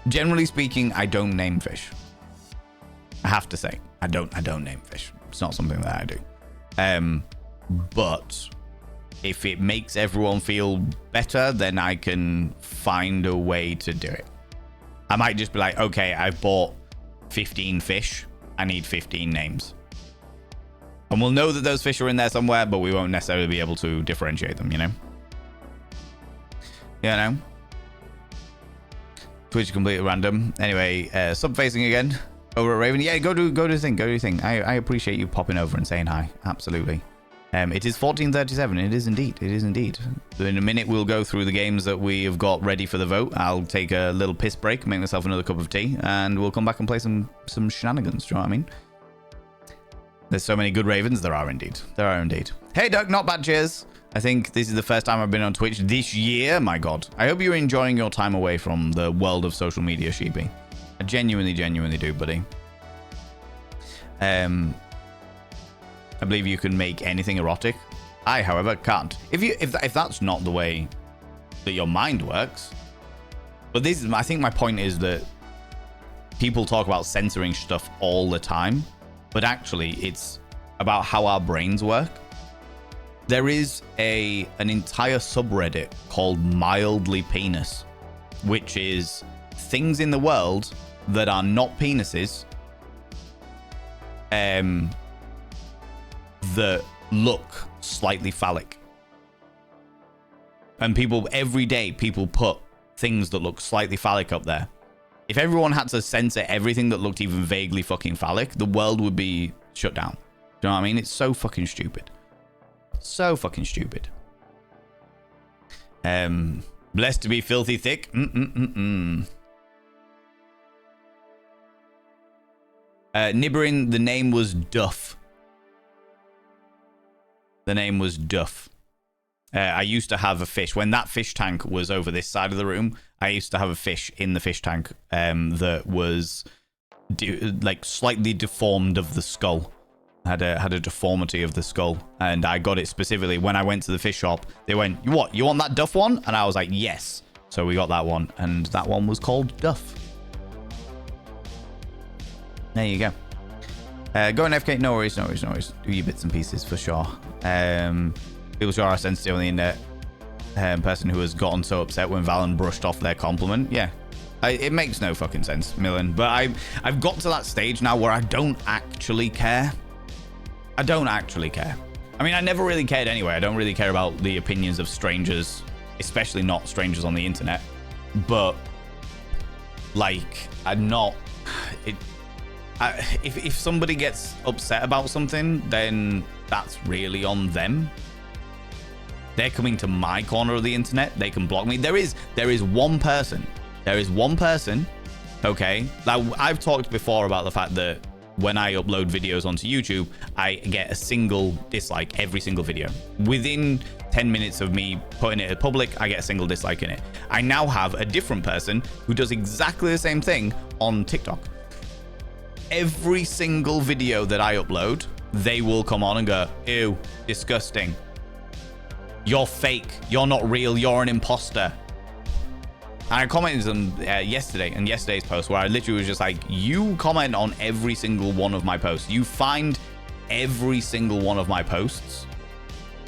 Generally speaking, I don't name fish. I have to say, I don't name fish. It's not something that I do. But if it makes everyone feel better, then I can find a way to do it. I might just be like, okay, I've bought 15 fish. I need 15 names. And we'll know that those fish are in there somewhere, but we won't necessarily be able to differentiate them, you know? You know? Twitch completely random. Anyway, sub-facing again over at Raven. Yeah, go do the thing. I appreciate you popping over and saying hi. Absolutely. It is 14:37. It is indeed. In a minute, we'll go through the games that we have got ready for the vote. I'll take a little piss break, make myself another cup of tea, and we'll come back and play some shenanigans. Do you know what I mean? There's so many good Ravens. There are indeed. Hey, Doug, not bad. Cheers. I think this is the first time I've been on Twitch this year. My God. I hope you're enjoying your time away from the world of social media, Sheepy. I genuinely do, buddy. I believe you can make anything erotic. I, however, can't. If that's not the way that your mind works. But I think my point is that people talk about censoring stuff all the time, but actually it's about how our brains work. There is an entire subreddit called Mildly Penis, which is things in the world that are not penises, that look slightly phallic. And every day people put things that look slightly phallic up there. If everyone had to censor everything that looked even vaguely fucking phallic, the world would be shut down. Do you know what I mean? It's so fucking stupid. Blessed to be filthy thick. Nibberin, the name was Duff. I used to have a fish. When that fish tank was over this side of the room, I used to have a fish in the fish tank that was like slightly deformed of the skull. Had a deformity of the skull. And I got it specifically when I went to the fish shop. They went, "What? You want that Duff one?" And I was like, "Yes." So we got that one. And that one was called Duff. There you go. Go on FK, no worries. Do your bits and pieces for sure. People sure are sensitive on the internet. Person who has gotten so upset when Valen brushed off their compliment. Yeah, it makes no fucking sense, Millen. But I've got to that stage now where I don't actually care. I mean, I never really cared anyway. I don't really care about the opinions of strangers, especially not strangers on the internet. But like, I'm not. If somebody gets upset about something, then that's really on them. They're coming to my corner of the internet. They can block me. There is one person Okay, now I've talked before about the fact that when I upload videos onto YouTube, I get a single dislike every single video. Within 10 minutes of me putting it in public, I get a single dislike in it. I now have a different person who does exactly the same thing on TikTok. Every single video that I upload, they will come on and go, ew, disgusting. You're fake. You're not real. You're an imposter. And I commented on yesterday, in yesterday's post, where I literally was just like, you comment on every single one of my posts. You find every single one of my posts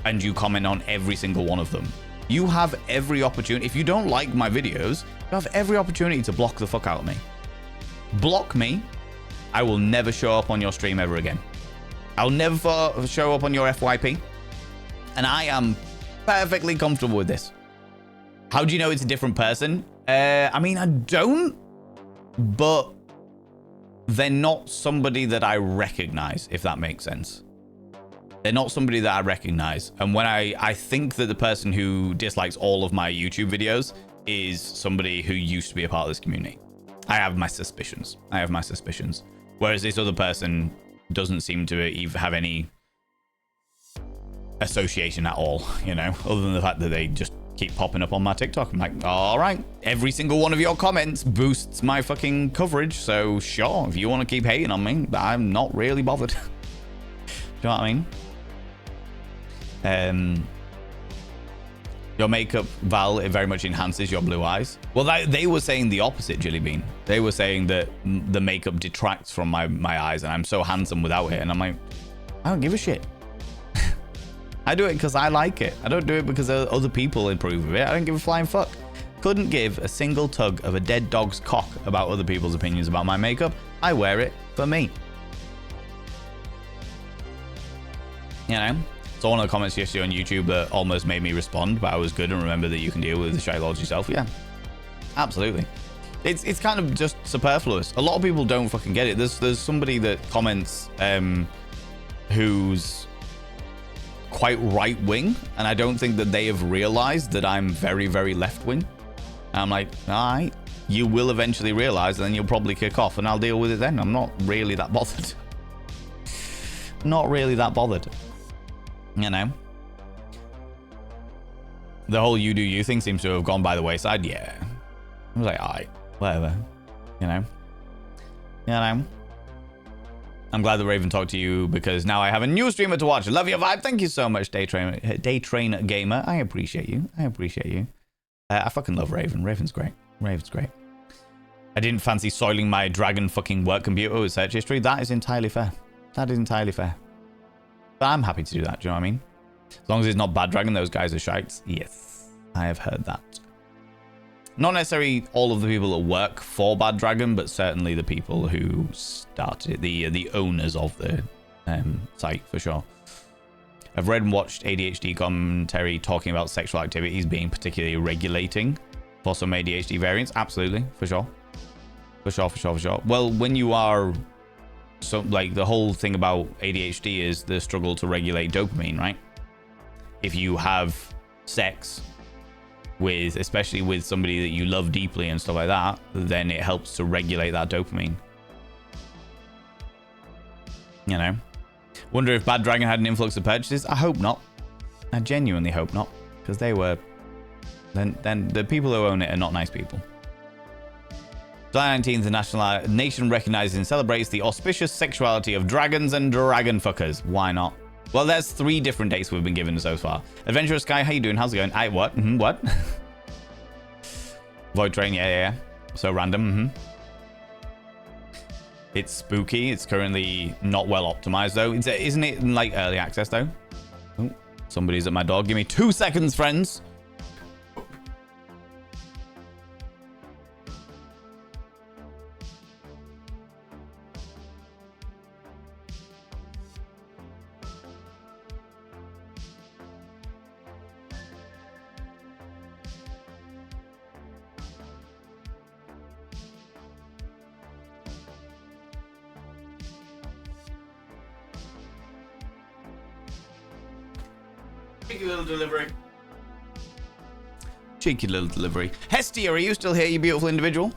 and you comment on every single one of them. You have every opportunity. If you don't like my videos, you have every opportunity to block the fuck out of me. Block me. I will never show up on your stream ever again. I'll never show up on your FYP. And I am perfectly comfortable with this. How do you know it's a different person? I mean, I don't, but they're not somebody that I recognize, if that makes sense. They're not somebody that I recognize. And when I think that the person who dislikes all of my YouTube videos is somebody who used to be a part of this community. I have my suspicions. Whereas this other person doesn't seem to even have any association at all, you know, other than the fact that they just keep popping up on my TikTok. I'm like, all right, every single one of your comments boosts my fucking coverage. So sure, if you want to keep hating on me, I'm not really bothered. Do you know what I mean? Your makeup, Val, it very much enhances your blue eyes. Well, they were saying the opposite, Jilly Bean. They were saying that the makeup detracts from my eyes and I'm so handsome without it. And I'm like, I don't give a shit. I do it because I like it. I don't do it because other people approve of it. I don't give a flying fuck. Couldn't give a single tug of a dead dog's cock about other people's opinions about my makeup. I wear it for me. You know? So one of the comments yesterday on YouTube that almost made me respond, but I was good and remember that you can deal with the shy lords yourself. Yeah, absolutely. It's kind of just superfluous. A lot of people don't fucking get it. There's somebody that comments who's quite right wing, and I don't think that they have realized that I'm very, very left wing. And I'm like, all right, you will eventually realize, and then you'll probably kick off, and I'll deal with it then. I'm not really that bothered. Not really that bothered. You know, the whole you do you thing seems to have gone by the wayside. Yeah, I was like, all right, whatever. You know. I'm glad that Raven talked to you because now I have a new streamer to watch. Love your vibe. Thank you so much, Daytrain Gamer. I appreciate you. I fucking love Raven. Raven's great. I didn't fancy soiling my dragon fucking work computer with search history. That is entirely fair. But I'm happy to do that. Do you know what I mean? As long as it's not Bad Dragon, those guys are shites. Yes, I have heard that. Not necessarily all of the people that work for Bad Dragon, but certainly the people who started it, the owners of the site, for sure. I've read and watched ADHD commentary talking about sexual activities being particularly regulating for some ADHD variants. Absolutely, for sure. Well, when you are... So, like, the whole thing about ADHD is the struggle to regulate dopamine, right? If you have sex with, especially with somebody that you love deeply and stuff like that, then it helps to regulate that dopamine. You know? Wonder if Bad Dragon had an influx of purchases? I hope not. I genuinely hope not. Because they were... Then the people who own it are not nice people. July 19th, the nation recognizes and celebrates the auspicious sexuality of dragons and dragon fuckers. Why not? Well, there's 3 different dates we've been given so far. Adventurous Sky, how you doing? How's it going? What? What? Void Train, yeah. So random, It's spooky. It's currently not well optimized, though. Isn't it in, like, early access, though? Oh, somebody's at my door. Give me 2 seconds, friends. Cheeky little delivery. Hestia, are you still here, you beautiful individual?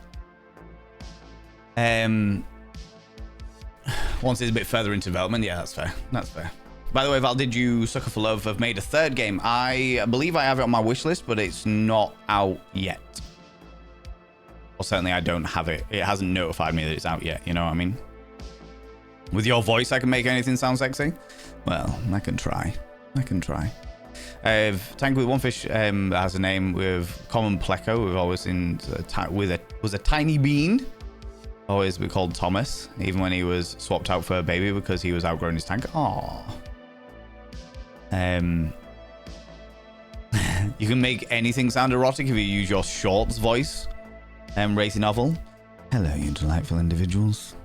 Once it's a bit further into development, yeah, that's fair. That's fair. By the way, Val, did you Sucker for Love have made a third game? I believe I have it on my wish list, but it's not out yet. Or certainly I don't have it. It hasn't notified me that it's out yet, you know what I mean? With your voice, I can make anything sound sexy? Well, I can try. I can try. Tank with one fish that has a name with common pleco. We've always seen was a tiny bean. Always be called Thomas, even when he was swapped out for a baby because he was outgrowing his tank. Aww. You can make anything sound erotic if you use your shorts voice. Racy Novel. Hello, you delightful individuals.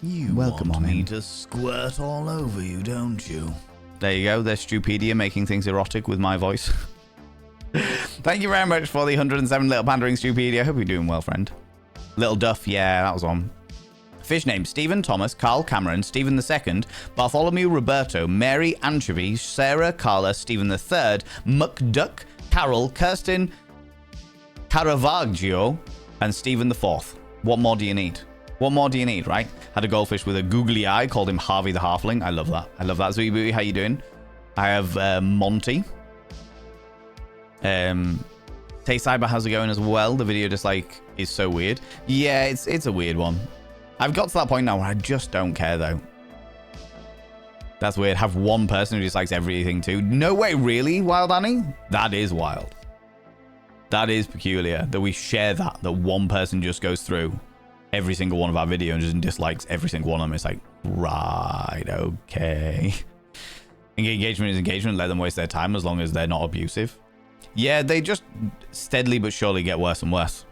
You welcome want on me in. to squirt all over you, don't you? There you go. There's Stupedia making things erotic with my voice. Thank you very much for the 107 little pandering Stupedia. Hope you're doing well, friend. Little Duff, yeah, that was on. Fish names: Stephen Thomas, Carl Cameron, Stephen II, Bartholomew Roberto, Mary Anchovy, Sarah Carla, Stephen III, McDuck, Carol, Kirsten Caravaggio, and Stephen IV. What more do you need? What more do you need, right? Had a goldfish with a googly eye, called him Harvey the Halfling. I love that. I love that. Zooey Booey, how you doing? I have Monty. Tay Cyber, how's it going as well? The video just like is so weird. Yeah, it's a weird one. I've got to that point now where I just don't care though. That's weird. Have one person who dislikes everything too. No way, really, Wild Annie? That is wild. That is peculiar that we share that one person just goes through every single one of our videos and just dislikes every single one of them. It's like, right, okay. Engagement is engagement. Let them waste their time as long as they're not abusive. Yeah, they just steadily but surely get worse and worse.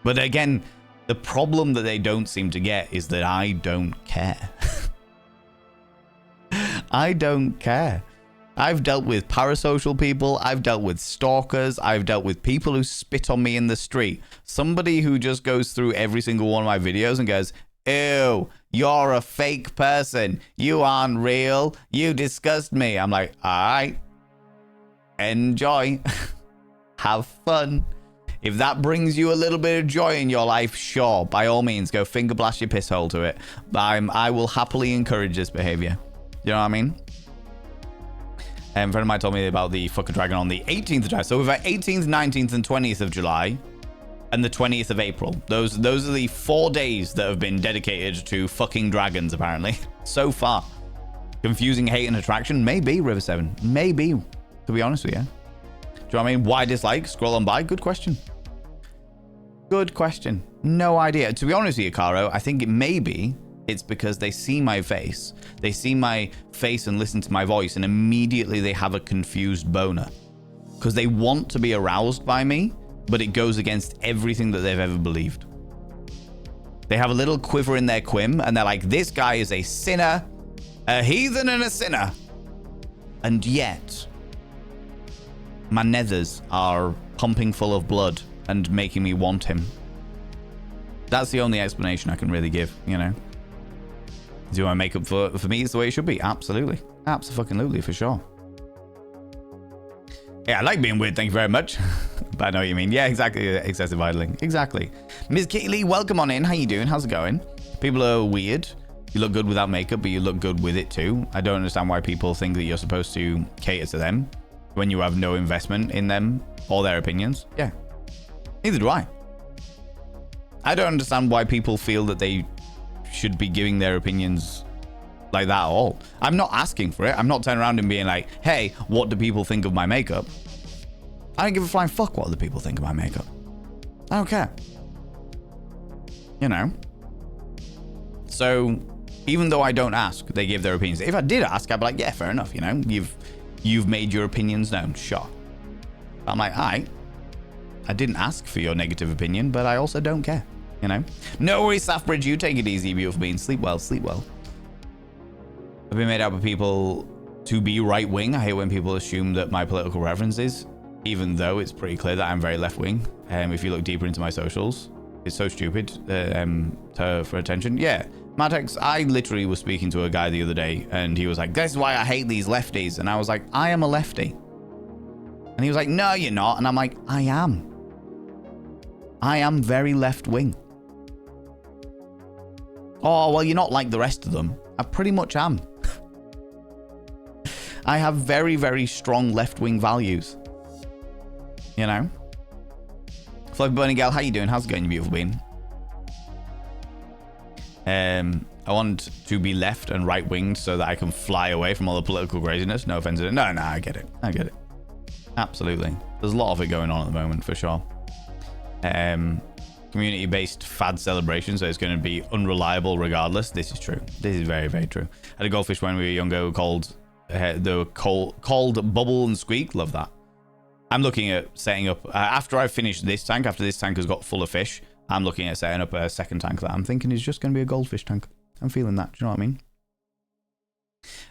But again, the problem that they don't seem to get is that I don't care. I don't care. I've dealt with parasocial people. I've dealt with stalkers. I've dealt with people who spit on me in the street. Somebody who just goes through every single one of my videos and goes, ew, you're a fake person. You aren't real. You disgust me. I'm like, all right. Enjoy. Have fun. If that brings you a little bit of joy in your life, sure, by all means, go finger blast your piss hole to it. But I will happily encourage this behavior. You know what I mean? A friend of mine told me about the fucker dragon on the 18th of July. So we've got 18th, 19th, and 20th of July, and the 20th of April. Those are the 4 days that have been dedicated to fucking dragons, apparently. So far. Confusing hate and attraction? Maybe, River 7. Maybe, to be honest with you. Do you know what I mean? Why dislike? Scroll on by? Good question. Good question. No idea. To be honest with you, Caro, I think it's because they see my face. They see my face and listen to my voice, and immediately they have a confused boner. Because they want to be aroused by me, but it goes against everything that they've ever believed. They have a little quiver in their quim, and they're like, this guy is a sinner, a heathen and a sinner. And yet, my nethers are pumping full of blood and making me want him. That's the only explanation I can really give, you know? Do I make up for me? It's the way it should be. Absolutely. Absolutely, for sure. Yeah, I like being weird. Thank you very much. But I know what you mean. Yeah, exactly. Excessive idling. Exactly. Ms. Kitty, welcome on in. How you doing? How's it going? People are weird. You look good without makeup, but you look good with it too. I don't understand why people think that you're supposed to cater to them when you have no investment in them or their opinions. Yeah. Neither do I. I don't understand why people feel that they should be giving their opinions like that at all. I'm not asking for it. I'm not turning around and being like, hey, what do people think of my makeup? I don't give a flying fuck what other people think of my makeup. I don't care. You know? So, even though I don't ask, they give their opinions. If I did ask, I'd be like, yeah, fair enough, you know? You've made your opinions known, sure. I'm like, all right. I didn't ask for your negative opinion, but I also don't care, you know? No worries, Safbridge, you take it easy, beautiful being. Sleep well, sleep well. I've been made out of people to be right-wing. I hate when people assume that my political preferences, even though it's pretty clear that I'm very left-wing. If you look deeper into my socials, it's so stupid for attention. Yeah, Matex, I literally was speaking to a guy the other day, and he was like, this is why I hate these lefties. And I was like, I am a lefty. And he was like, no, you're not. And I'm like, I am. I am very left-wing. Oh, well, you're not like the rest of them. I pretty much am. I have very, very strong left-wing values. You know? Fluffy Bunny Gal, how you doing? How's it going, you beautiful bean? I want to be left and right-winged so that I can fly away from all the political craziness. No offense to it. No, I get it. I get it. Absolutely. There's a lot of it going on at the moment, for sure. Community-based fad celebration, so it's going to be unreliable regardless. This is true. This is very, very true. I had a goldfish when we were younger called Bubble and Squeak. Love that. I'm looking at setting up, after I finish this tank, after this tank has got full of fish, I'm looking at setting up a second tank that I'm thinking is just going to be a goldfish tank. I'm feeling that. Do you know what I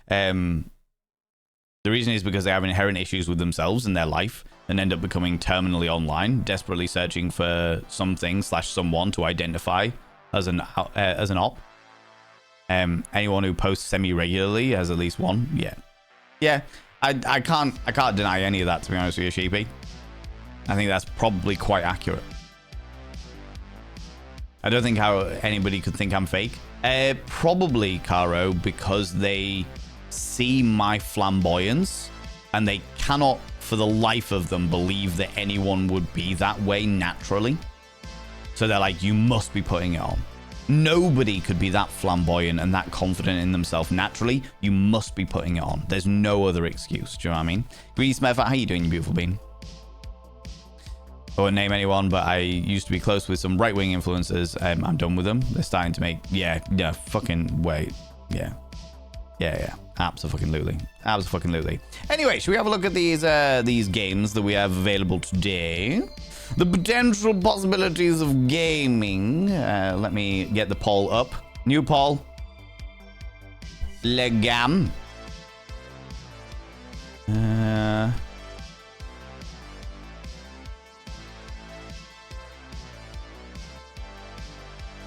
mean? The reason is because they have inherent issues with themselves and their life and end up becoming terminally online, desperately searching for something/someone to identify as an op. Anyone who posts semi-regularly has at least one. Yeah. I can't deny any of that, to be honest with you, Sheepy. I think that's probably quite accurate. I don't think how anybody could think I'm fake. Probably, Caro, because they see my flamboyance and they cannot for the life of them believe that anyone would be that way naturally. So they're like, you must be putting it on. Nobody could be that flamboyant and that confident in themselves naturally. You must be putting it on. There's no other excuse. Do you know what I mean? Greedy Smurf, how you doing, you beautiful bean? I won't name anyone, but I used to be close with some right-wing influencers. I'm done with them. They're starting to make... Yeah, fucking wait. Yeah. Absolutely. Anyway, should we have a look at these games that we have available today? The potential possibilities of gaming. Let me get the poll up. New poll. Legam.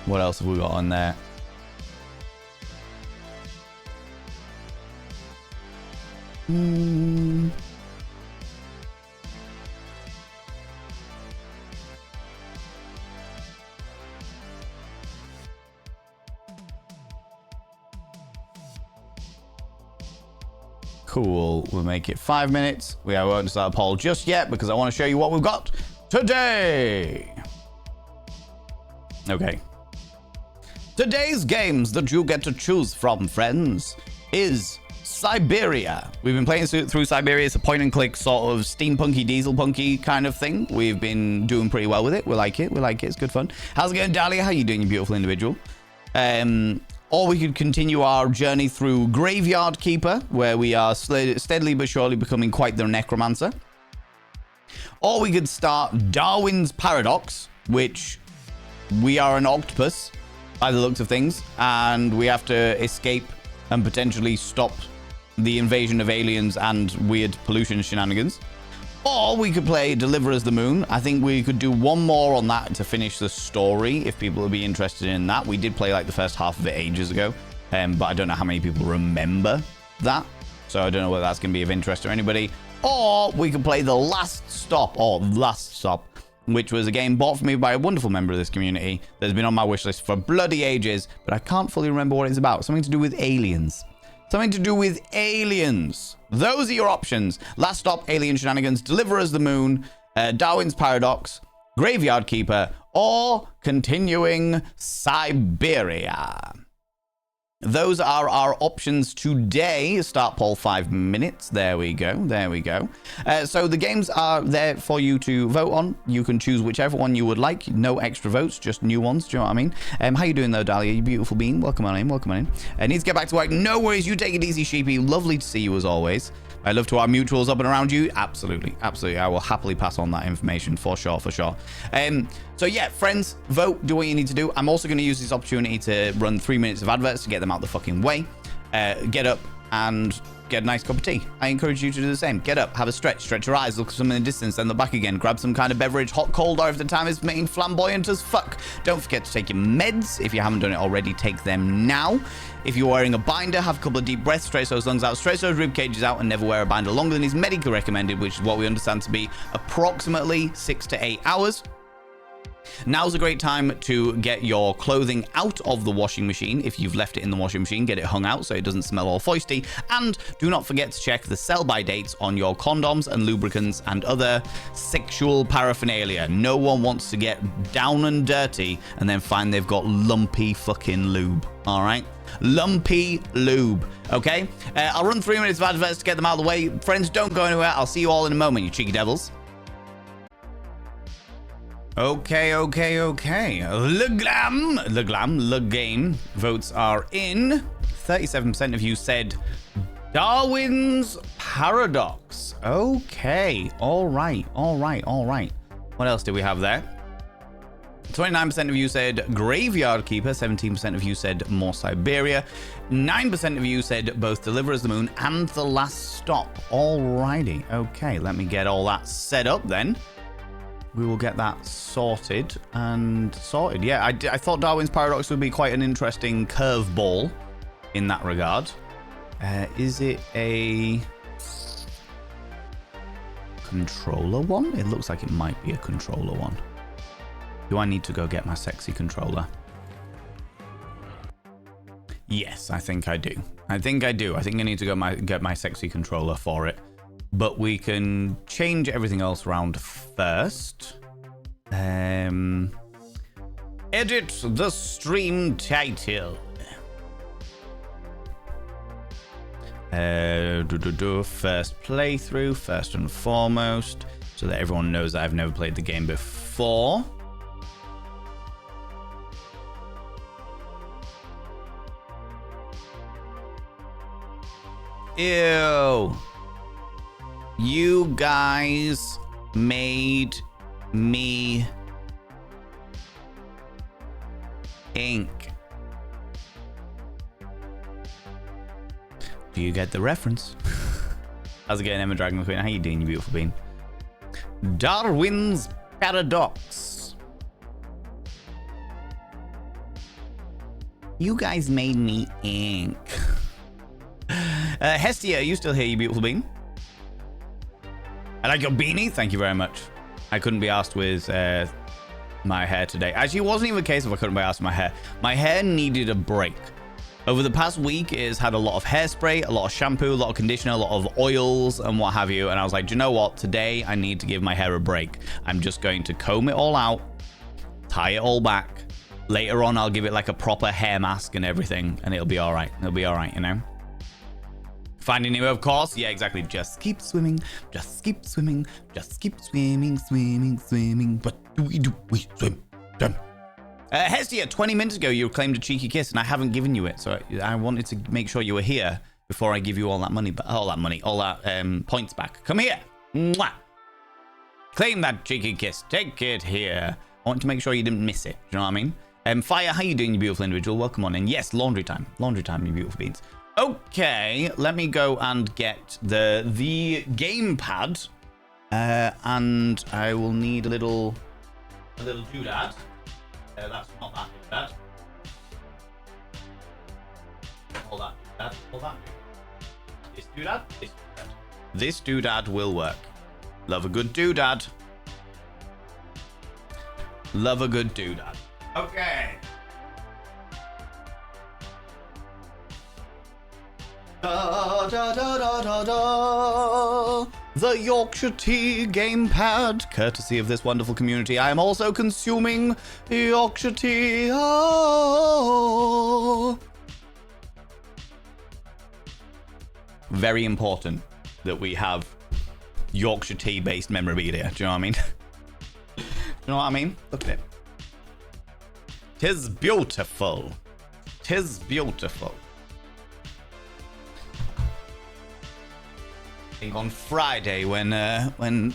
What else have we got on there? Cool. We'll make it 5 minutes. We won't start a poll just yet because I want to show you what we've got today. Okay. Today's games that you get to choose from, friends, is Siberia. We've been playing through Siberia. It's a point and click sort of steampunky, dieselpunky kind of thing. We've been doing pretty well with it. We like it. It's good fun. How's it going, Dahlia? How you doing, you beautiful individual? Or we could continue our journey through Graveyard Keeper, where we are steadily but surely becoming quite the necromancer. Or we could start Darwin's Paradox, which we are an octopus by the looks of things, and we have to escape and potentially stop the invasion of aliens and weird pollution shenanigans. Or we could play Deliver Us the Moon. I think we could do one more on that to finish the story if people would be interested in that. We did play like the first half of it ages ago, but I don't know how many people remember that. So I don't know whether that's going to be of interest to anybody. Or we could play The Last Stop, which was a game bought for me by a wonderful member of this community that's been on my wish list for bloody ages, but I can't fully remember what it's about. Something to do with aliens. Those are your options. Last Stop, Alien Shenanigans, Deliver Us the Moon, Darwin's Paradox, Graveyard Keeper, or continuing Siberia. Those are our options today. Start poll 5 minutes. There we go. So the games are there for you to vote on. You can choose whichever one you would like. No extra votes, just new ones. Do you know what I mean? How you doing though, Dahlia? You beautiful bean. Welcome on in. Need to get back to work. No worries. You take it easy, Sheepy. Lovely to see you as always. I love to our mutuals up and around you. Absolutely. I will happily pass on that information for sure. So yeah, friends, vote, do what you need to do. I'm also going to use this opportunity to run 3 minutes of adverts to get them out the fucking way. Get up and get a nice cup of tea. I encourage you to do the same. Get up, have a stretch your eyes, look at something in the distance, then look back again. Grab some kind of beverage, hot, cold, or if the time is making flamboyant as fuck. Don't forget to take your meds. If you haven't done it already, take them now. If you're wearing a binder, have a couple of deep breaths, stretch those lungs out, stretch those rib cages out, and never wear a binder longer than is medically recommended, which is what we understand to be approximately 6 to 8 hours. Now's a great time to get your clothing out of the washing machine. If you've left it in the washing machine, get it hung out so it doesn't smell all foisty. And do not forget to check the sell-by dates on your condoms and lubricants and other sexual paraphernalia. No one wants to get down and dirty and then find they've got lumpy fucking lube. All right? Lumpy lube. Okay? I'll run 3 minutes of adverts to get them out of the way. Friends, don't go anywhere. I'll see you all in a moment, you cheeky devils. Okay. Le game votes are in. 37% of you said Darwin's Paradox. Okay. All right. What else did we have there? 29% of you said Graveyard Keeper. 17% of you said More Siberia. 9% of you said both Deliver as the Moon and The Last Stop. Alrighty. Okay, let me get all that set up then. We will get that sorted. Yeah, I thought Darwin's Paradox would be quite an interesting curveball in that regard. Is it a controller one? It looks like it might be a controller one. Do I need to go get my sexy controller? Yes, I think I do. I think I need to go get my sexy controller for it. But we can change everything else around first. Edit the stream title. First playthrough, first and foremost, so that everyone knows that I've never played the game before. Ew. You guys made me ink. Do you get the reference? How's it going, Emma Dragon Queen? How you doing, you beautiful bean? Darwin's Paradox. You guys made me ink. Hestia, are you still here, you beautiful bean? I like your beanie. Thank you very much. I couldn't be asked with my hair today. Actually, it wasn't even a case of I couldn't be asked with my hair. My hair needed a break. Over the past week, it has had a lot of hairspray, a lot of shampoo, a lot of conditioner, a lot of oils, and what have you. And I was like, do you know what? Today, I need to give my hair a break. I'm just going to comb it all out, tie it all back. Later on, I'll give it like a proper hair mask and everything, and it'll be all right. It'll be all right, you know? Finding you, of course. Yeah, exactly. Just keep swimming. Just keep swimming. Just keep swimming. What do we do? We swim. Hestia, 20 minutes ago, you claimed a cheeky kiss, and I haven't given you it. So I wanted to make sure you were here before I give you all that money, all that points back. Come here. Mwah. Claim that cheeky kiss. Take it here. I want to make sure you didn't miss it. Do you know what I mean? Fire, how you doing, you beautiful individual? Welcome on in. Yes, laundry time. Laundry time, you beautiful beans. Okay, let me go and get the gamepad, and I will need a little doodad. That's not that doodad. All that doodad. All that. This doodad. This doodad. This doodad will work. Love a good doodad. Love a good doodad. Okay. Da, da, da, da, da, da. The Yorkshire Tea gamepad, courtesy of this wonderful community. I am also consuming Yorkshire Tea. Oh. Very important that we have Yorkshire Tea based memorabilia. Do you know what I mean? Do you know what I mean? Look at it. 'Tis beautiful. 'Tis beautiful. On Friday, when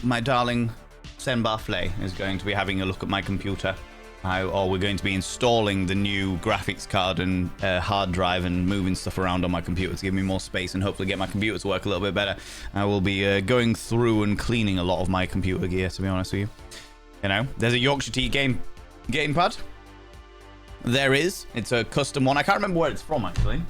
my darling Senbar Flay is going to be having a look at my computer, or we're going to be installing the new graphics card and hard drive and moving stuff around on my computer to give me more space and hopefully get my computer to work a little bit better. I will be going through and cleaning a lot of my computer gear, to be honest with you. You know, there's a Yorkshire Tea gamepad. There is. It's a custom one. I can't remember where it's from, actually.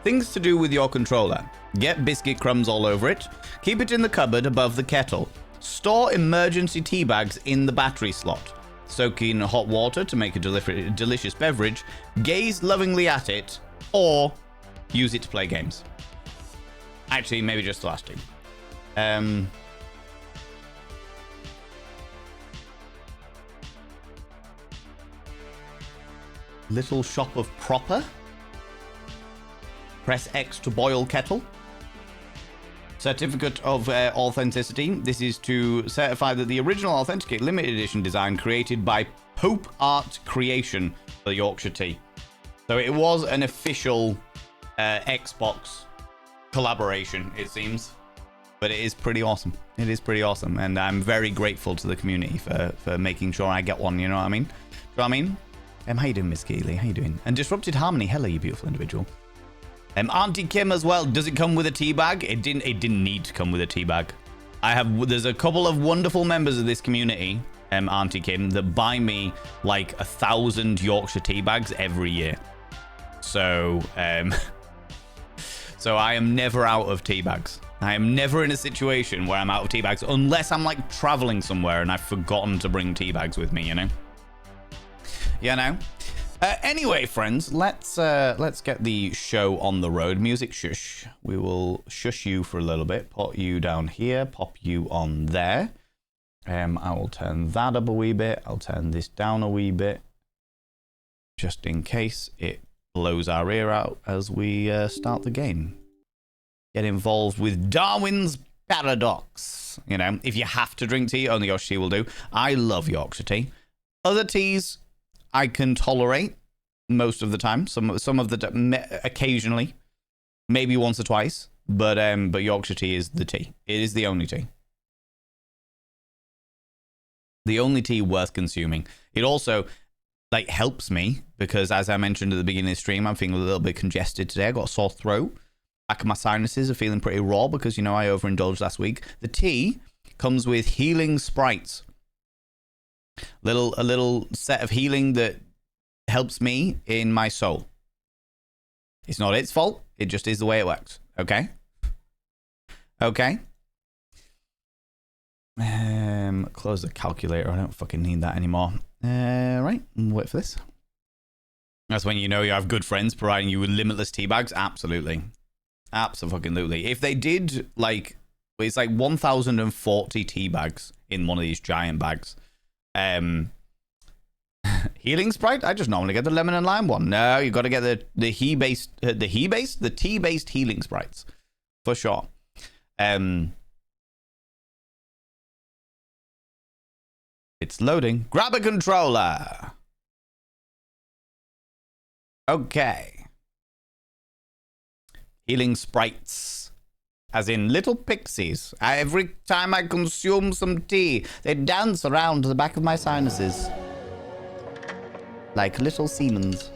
Things to do with your controller. Get biscuit crumbs all over it. Keep it in the cupboard above the kettle. Store emergency tea bags in the battery slot. Soak in hot water to make a delicious beverage. Gaze lovingly at it, or use it to play games. Actually, maybe just the last two. Little shop of proper. Press X to boil kettle. Certificate of authenticity. This is to certify that the original Authenticate limited edition design created by Pope Art Creation for Yorkshire tea. So it was an official Xbox collaboration, it seems. But it is pretty awesome. It is pretty awesome. And I'm very grateful to the community for making sure I get one, you know what I mean? Do you know what I mean? How you doing, Miss Keeley? How you doing? And Disrupted Harmony, hello, you beautiful individual. Auntie Kim as well. Does it come with a tea bag? It didn't need to come with a tea bag. There's a couple of wonderful members of this community, Auntie Kim, that buy me like 1,000 Yorkshire tea bags every year. So, so I am never out of tea bags. I am never in a situation where I'm out of tea bags unless I'm like traveling somewhere and I've forgotten to bring tea bags with me, you know? You know? Anyway, friends, let's get the show on the road. Music shush. We will shush you for a little bit. Put you down here. Pop you on there. I will turn that up a wee bit. I'll turn this down a wee bit, just in case it blows our ear out as we start the game. Get involved with Darwin's Paradox. You know, if you have to drink tea, only Yorkshire tea will do. I love Yorkshire tea. Other teas I can tolerate most of the time. Some of the occasionally, maybe once or twice. But Yorkshire tea is the tea. It is the only tea. The only tea worth consuming. It also like helps me because, as I mentioned at the beginning of the stream, I'm feeling a little bit congested today. I got a sore throat. Back of my sinuses are feeling pretty raw because, you know, I overindulged last week. The tea comes with healing sprites. A little set of healing that helps me in my soul. It's not its fault. It just is the way it works. Okay? Okay? Close the calculator. I don't fucking need that anymore. Right. Wait for this. That's when you know you have good friends providing you with limitless tea bags. Absolutely. Absolutely. If they did, like, it's like 1,040 tea bags in one of these giant bags. Healing Sprite? I just normally get the lemon and lime one. No, you got to get the tea-based healing sprites. For sure. It's loading. Grab a controller. Okay. Healing sprites. As in little pixies. Every time I consume some tea, they dance around the back of my sinuses. Like little Siemens.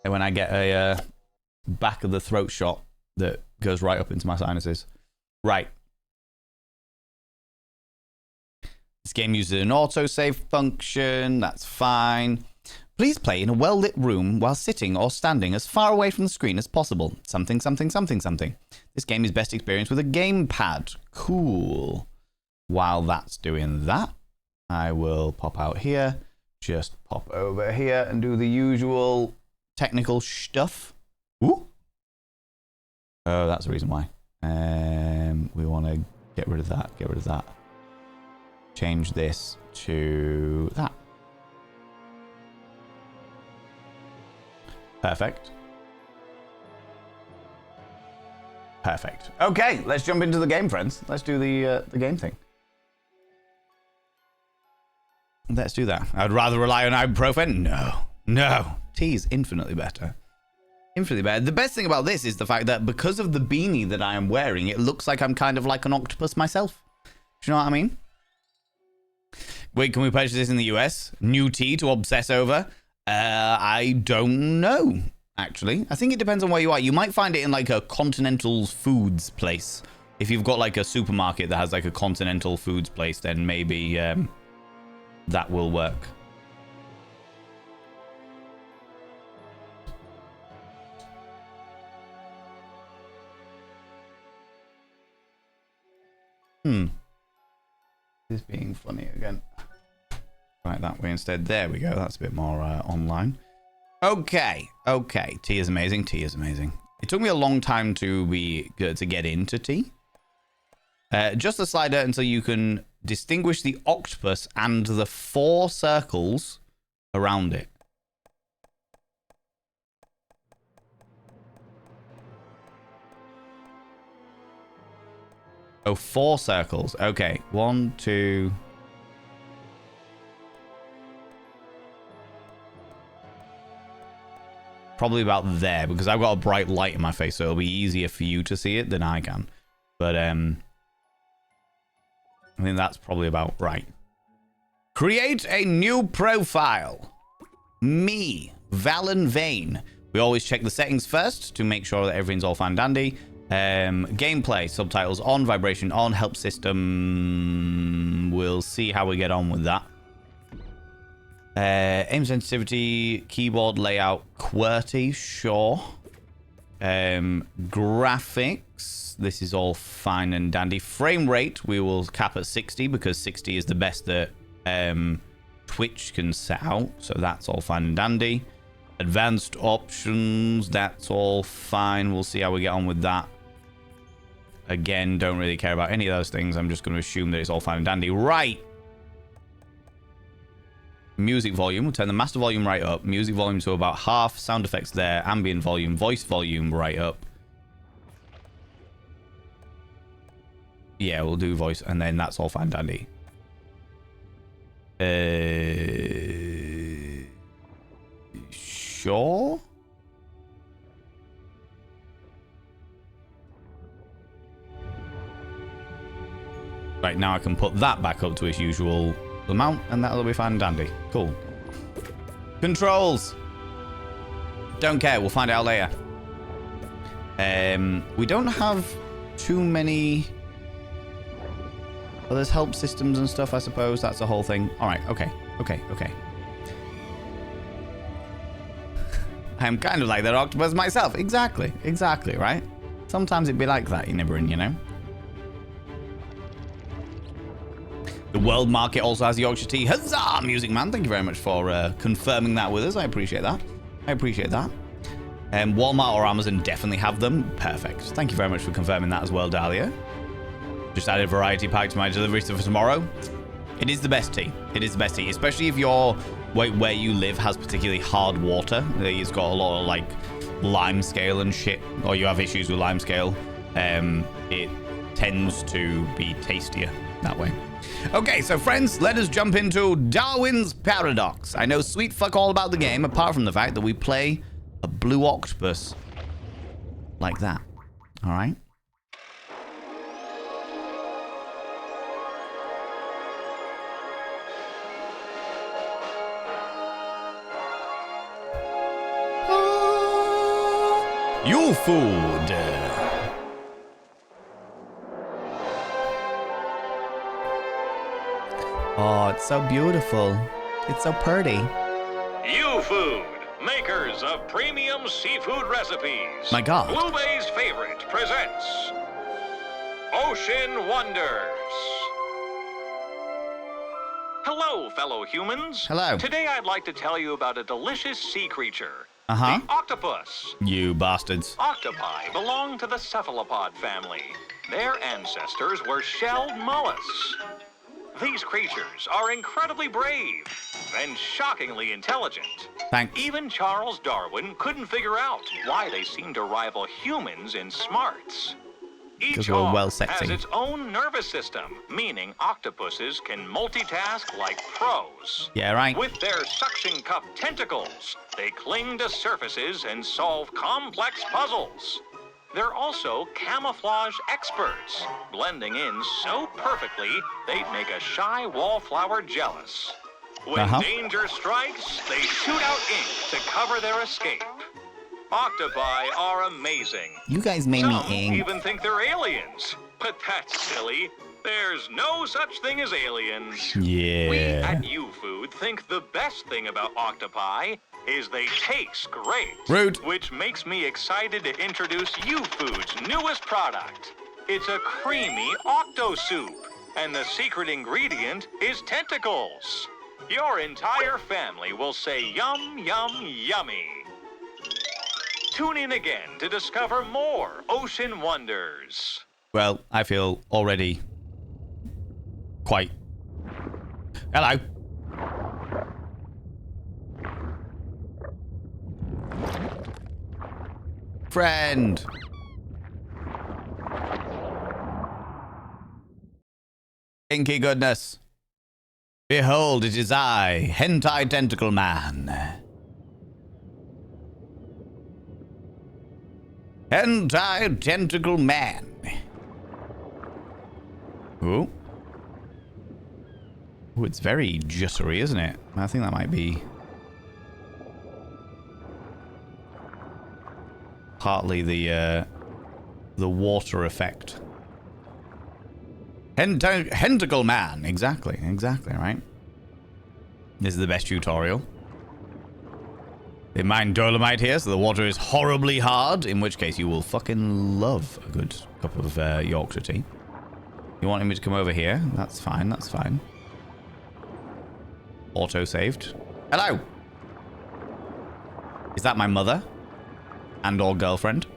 And when I get a back of the throat shot that goes right up into my sinuses. Right. This game uses an autosave function. That's fine. Please play in a well-lit room while sitting or standing as far away from the screen as possible. Something, something, something, something. This game is best experienced with a gamepad. Cool. While that's doing that, I will pop out here. Just pop over here and do the usual technical stuff. Ooh. Oh, that's the reason why. We want to get rid of that. Get rid of that. Change this to that. Perfect. Perfect. Okay, let's jump into the game, friends. Let's do the game thing. Let's do that. I'd rather rely on ibuprofen. No. Tea is infinitely better. Infinitely better. The best thing about this is the fact that because of the beanie that I am wearing, it looks like I'm kind of like an octopus myself. Do you know what I mean? Wait, can we purchase this in the US? New tea to obsess over? I don't know, actually. I think it depends on where you are. You might find it in like a continental foods place. If you've got like a supermarket that has like a continental foods place, then maybe that will work. This being funny again. Right, that way instead. There we go. That's a bit more online. Okay. Tea is amazing. It took me a long time to get into tea. Just the slider until you can distinguish the octopus and the 4 circles around it. Oh, 4 circles. Okay. 1, 2. Probably about there, because I've got a bright light in my face, so it'll be easier for you to see it than I can. But, I think that's probably about right. Create a new profile. Me, Valen Vane. We always check the settings first to make sure that everything's all fine and dandy. Gameplay, subtitles on, vibration on, help system. We'll see how we get on with that. Aim sensitivity, keyboard layout, QWERTY, sure. Graphics, this is all fine and dandy. Frame rate, we will cap at 60 because 60 is the best that Twitch can set out. So that's all fine and dandy. Advanced options, that's all fine. We'll see how we get on with that. Again, don't really care about any of those things. I'm just going to assume that it's all fine and dandy. Right. Music volume. We'll turn the master volume right up. Music volume to about half. Sound effects there. Ambient volume. Voice volume right up. Yeah, we'll do voice. And then that's all fine and dandy. Sure. Right, now I can put that back up to its usual amount, and that'll be fine and dandy. Cool. Controls. Don't care. We'll find out later. We don't have too many. Well, there's help systems and stuff, I suppose. That's the whole thing. All right. Okay. I'm kind of like that octopus myself. Exactly, right? Sometimes it'd be like that, you know? The world market also has the Yorkshire tea. Huzzah, Music Man. Thank you very much for confirming that with us. I appreciate that. Walmart or Amazon definitely have them. Perfect. Thank you very much for confirming that as well, Dahlia. Just added variety pack to my delivery for tomorrow. It is the best tea. Especially if where you live has particularly hard water. It's got a lot of like lime scale and shit, or you have issues with lime scale. It tends to be tastier that way. Okay, so friends, let us jump into Darwin's Paradox. I know sweet fuck all about the game, apart from the fact that we play a blue octopus like that. All right. Ewww. Oh, it's so beautiful. It's so pretty. Ewww, makers of premium seafood recipes. My God. Blue Bay's favorite presents Ocean Wonders. Hello, fellow humans. Hello. Today I'd like to tell you about a delicious sea creature. Uh-huh. The octopus. You bastards. Octopi belong to the cephalopod family. Their ancestors were shelled mollusks. These creatures are incredibly brave and shockingly intelligent. Thanks. Even Charles Darwin couldn't figure out why they seem to rival humans in smarts. Each we're well arm sexy. has its own nervous system, meaning octopuses can multitask like pros. Yeah, right. With their suction cup tentacles, they cling to surfaces and solve complex puzzles. They're also camouflage experts, blending in so perfectly they'd make a shy wallflower jealous. When danger strikes, they shoot out ink to cover their escape. Octopi are amazing. You guys made me Some ink. even think they're aliens, but that's silly. There's no such thing as aliens. Yeah. We at Ewww think the best thing about octopi is they taste great. Rude. Which makes me excited to introduce Ewww's newest product, It's a creamy octo soup, and the secret ingredient is tentacles. Your entire family will say yum, yum, yummy. Tune in again to discover more ocean wonders. Well, I feel already quite... Hello. Friend. Inky goodness. Behold, it is I, Hentai Tentacle Man. Hentai Tentacle Man. Ooh. Ooh, it's very jittery, isn't it? I think that might be partly the water effect. Hentacle Man. Exactly, right? This is the best tutorial. They mine dolomite here, so the water is horribly hard, in which case you will fucking love a good cup of Yorkshire tea. You wanted me to come over here? That's fine, that's fine. Auto-saved. Hello! Is that my mother? And or girlfriend?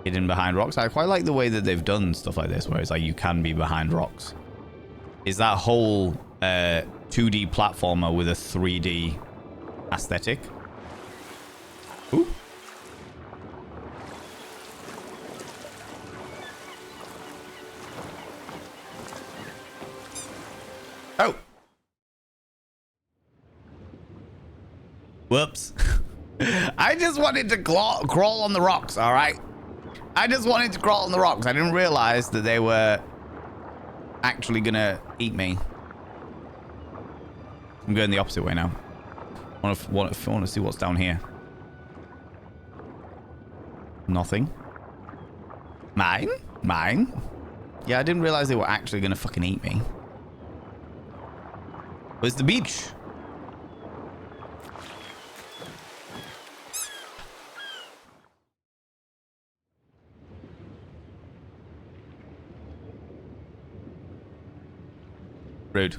Hidden behind rocks. I quite like the way that they've done stuff like this, where it's like you can be behind rocks. Is that whole 2D platformer with a 3D aesthetic? Ooh. Oh. Whoops. I just wanted to crawl on the rocks, all right? I just wanted to crawl on the rocks. I didn't realize that they were actually gonna eat me. I'm going the opposite way now. I want to see what's down here. Nothing. Mine? Mine? Yeah, I didn't realize they were actually gonna fucking eat me. Where's the beach? Rude.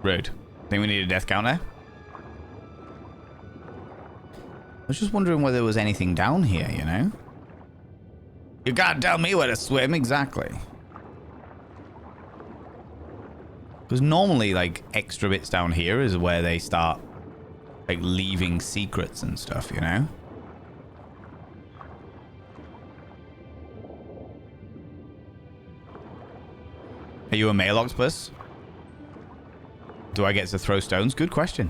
Rude. Think we need a death counter? I was just wondering whether there was anything down here, you know? You can't tell me where to swim, exactly. Because normally, like, extra bits down here is where they start, like, leaving secrets and stuff, you know? Are you a male octopus? Do I get to throw stones? Good question.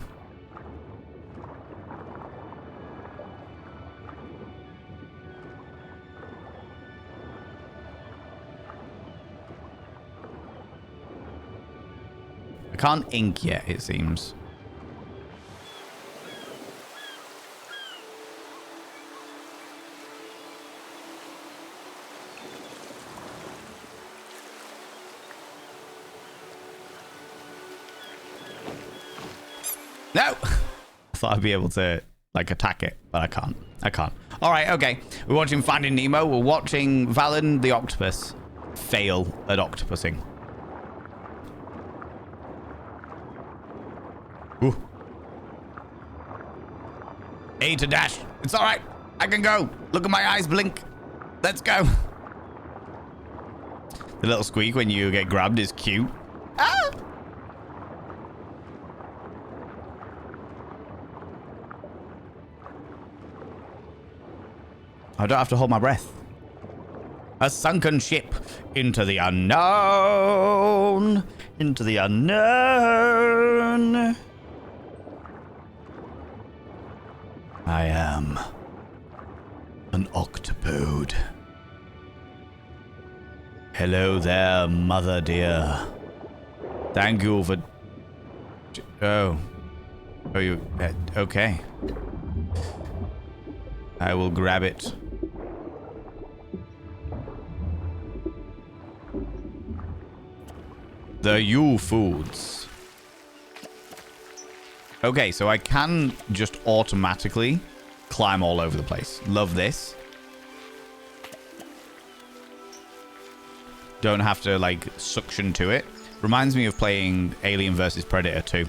I can't ink yet, it seems. No! I thought I'd be able to, like, attack it, but I can't. I can't. All right, okay. We're watching Finding Nemo. We're watching Valen the octopus fail at octopusing. Ooh. A to dash. It's all right. I can go. Look at my eyes blink. Let's go. The little squeak when you get grabbed is cute. Ah! I don't have to hold my breath. A sunken ship into the unknown. Into the unknown. I am an octopode. Hello there, mother dear. Thank you for... Oh. Oh, you... okay. I will grab it. The U foods. Okay, so I can just automatically climb all over the place. Love this. Don't have to, like, suction to it. Reminds me of playing Alien vs. Predator 2. You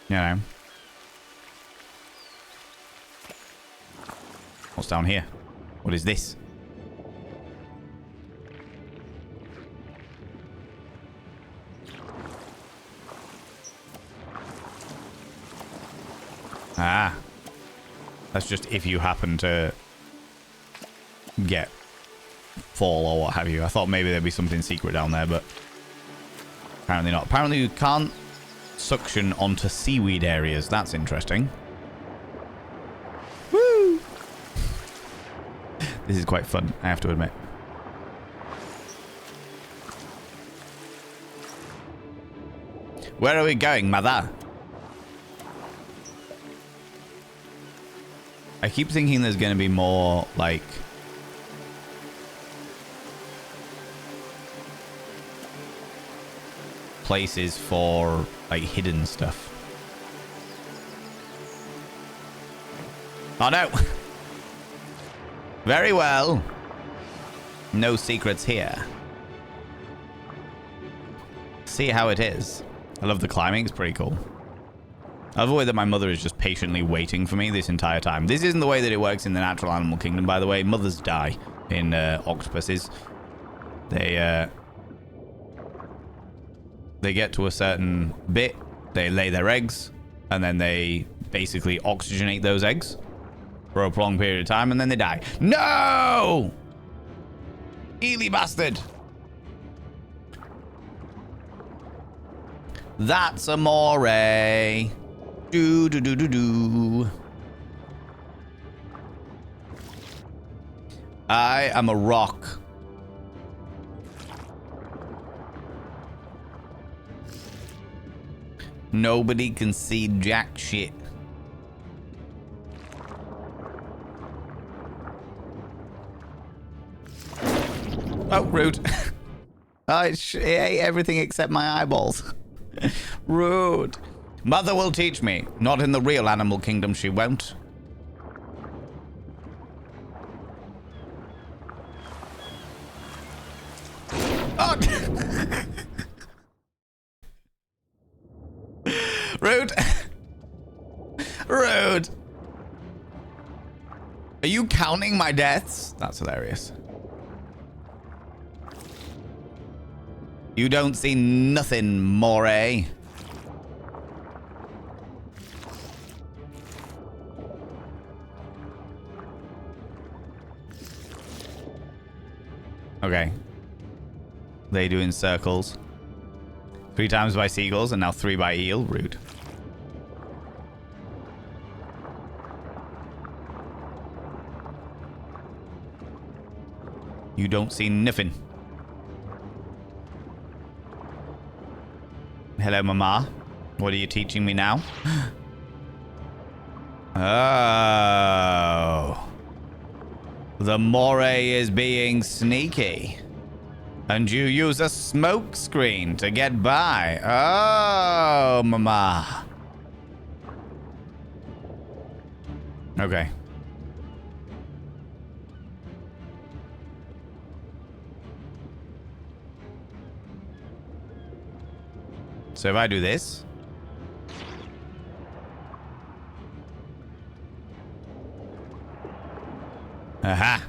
know. What's down here? What is this? Ah. That's just if you happen to fall or what have you. I thought maybe there'd be something secret down there, but apparently not. Apparently you can't suction onto seaweed areas. That's interesting. Woo! This is quite fun, I have to admit. Where are we going, mother? I keep thinking there's going to be more, like, places for, like, hidden stuff. Oh, no. Very well. No secrets here. See how it is. I love the climbing. It's pretty cool. I love the way that my mother is just patiently waiting for me this entire time. This isn't the way that it works in the natural animal kingdom, by the way. Mothers die in octopuses. They get to a certain bit, they lay their eggs, and then they basically oxygenate those eggs for a prolonged period of time, and then they die. No! Ely bastard! That's amore. Do do do do do. I am a rock. Nobody can see jack shit. Oh, rude. I ate everything except my eyeballs. Rude. Mother will teach me. Not in the real animal kingdom, she won't. Oh. Rude. Rude. Are you counting my deaths? That's hilarious. You don't see nothing, Moray. Okay. They do in circles. 3 times by seagulls and now 3 by eel. Rude. You don't see nothing. Hello, Mama. What are you teaching me now? Oh. The moray is being sneaky. And you use a smoke screen to get by. Oh, Mama. Okay. So if I do this. Aha.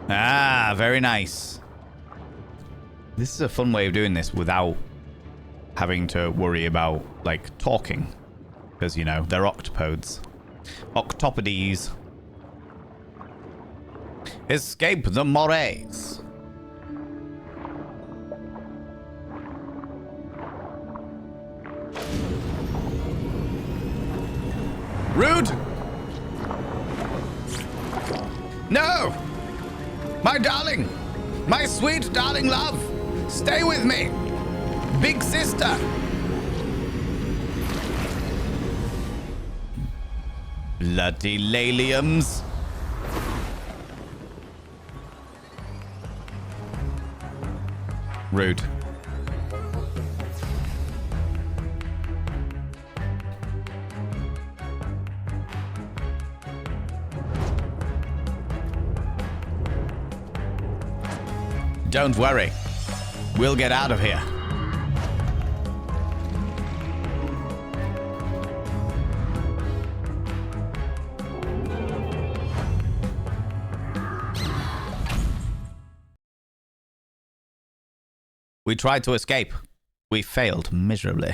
Ah, very nice. This is a fun way of doing this without having to worry about, like, talking. Because, you know, they're octopodes. Octopodes. Escape the morays. Rude! No! My darling! My sweet darling love! Stay with me! Big sister! Bloody laliums. Rude. Don't worry. We'll get out of here. We tried to escape. We failed miserably.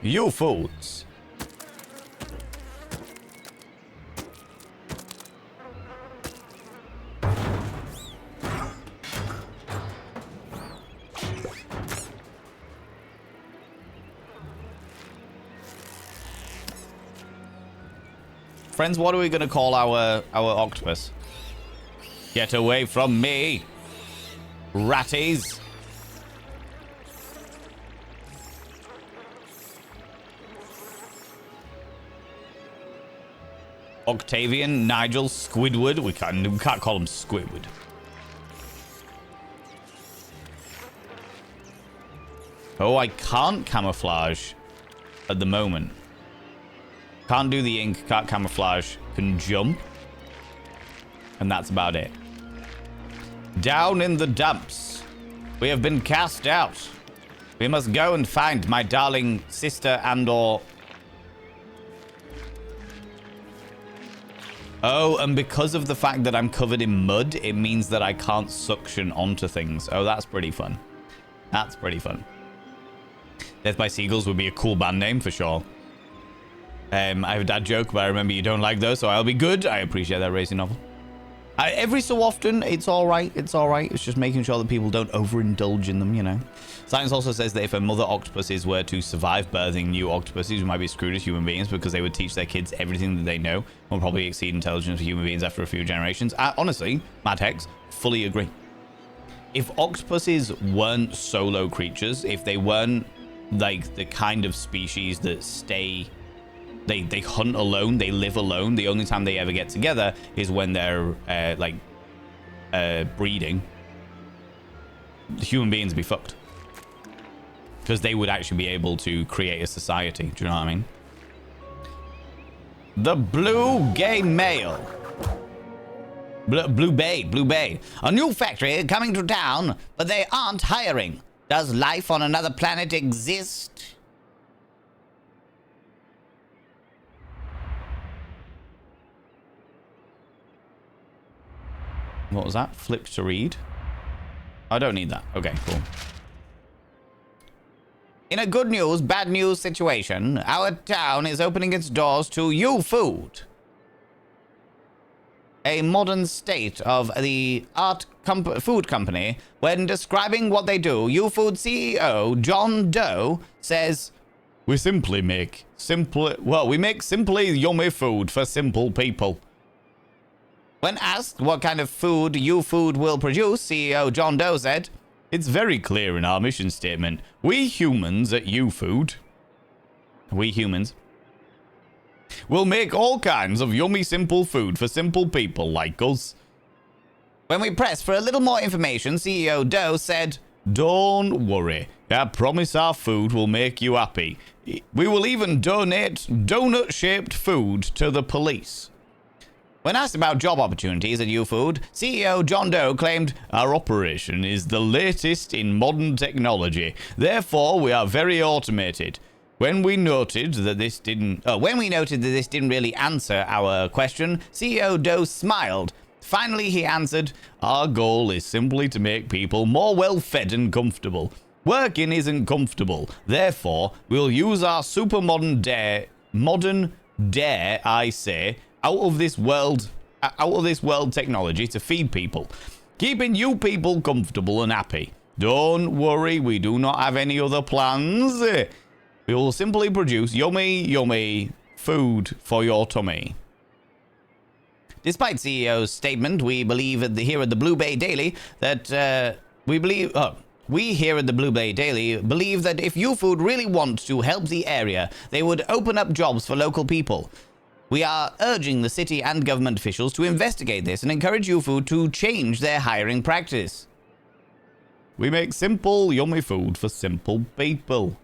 You fools. Friends, what are we going to call our octopus? Get away from me, ratties. Octavian, Nigel, Squidward. We can't call him Squidward. Oh, I can't camouflage at the moment. Can't do the ink, can't camouflage, can jump. And that's about it. Down in the dumps. We have been cast out. We must go and find my darling sister and/or... Oh, and because of the fact that I'm covered in mud, it means that I can't suction onto things. Oh, that's pretty fun. That's pretty fun. Death by Seagulls would be a cool band name for sure. I have a dad joke, but I remember you don't like those, so I'll be good. I appreciate that racing novel. Every so often, it's all right. It's all right. It's just making sure that people don't overindulge in them, you know. Science also says that if a mother octopuses were to survive birthing new octopuses, we might be screwed as human beings because they would teach their kids everything that they know and will probably exceed intelligence of human beings after a few generations. Honestly, Mad Hex, fully agree. If octopuses weren't solo creatures, if they weren't like the kind of species that stay... They hunt alone, they live alone. The only time they ever get together is when they're, breeding. The human beings would be fucked. Because they would actually be able to create a society. Do you know what I mean? The Blue Gay Male. Blue Bay. A new factory coming to town, but they aren't hiring. Does life on another planet exist? What was that? Flip to read. I don't need that. Okay, cool. In a good news, bad news situation, our town is opening its doors to Ewww, a modern state of the food company. When describing what they do, Ewww CEO John Doe says, we make simply yummy food for simple people. When asked what kind of food Ewww will produce, CEO John Doe said, it's very clear in our mission statement. We humans at Ewww, will make all kinds of yummy simple food for simple people like us. When we pressed for a little more information, CEO Doe said, don't worry. I promise our food will make you happy. We will even donate donut-shaped food to the police. When asked about job opportunities at Ewww, CEO John Doe claimed, our operation is the latest in modern technology. Therefore, we are very automated. When we noted that this didn't really answer our question, CEO Doe smiled. Finally, he answered, our goal is simply to make people more well-fed and comfortable. Working isn't comfortable. Therefore, we'll use our super modern out of this world technology to feed people, keeping you people comfortable and happy. Don't worry, we do not have any other plans. We will simply produce yummy food for your tummy. Despite CEO's statement, we believe here at the Blue Bay Daily that We here at the Blue Bay Daily believe that if Ewww really want to help the area, they would open up jobs for local people. We are urging the city and government officials to investigate this and encourage Ewww to change their hiring practice. We make simple, yummy food for simple people.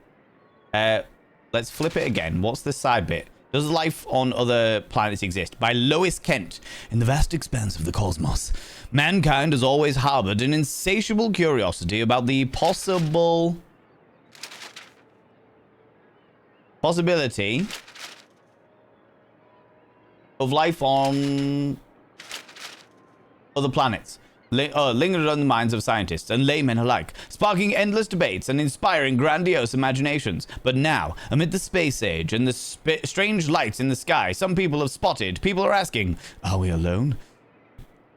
Let's flip it again. What's the side bit? Does life on other planets exist? By Lois Kent. In the vast expanse of the cosmos, mankind has always harbored an insatiable curiosity about the possibility of life on other planets. Lingered on the minds of scientists and laymen alike, sparking endless debates and inspiring grandiose imaginations. But now, amid the space age and the strange lights in the sky some people have spotted, people are asking, are we alone?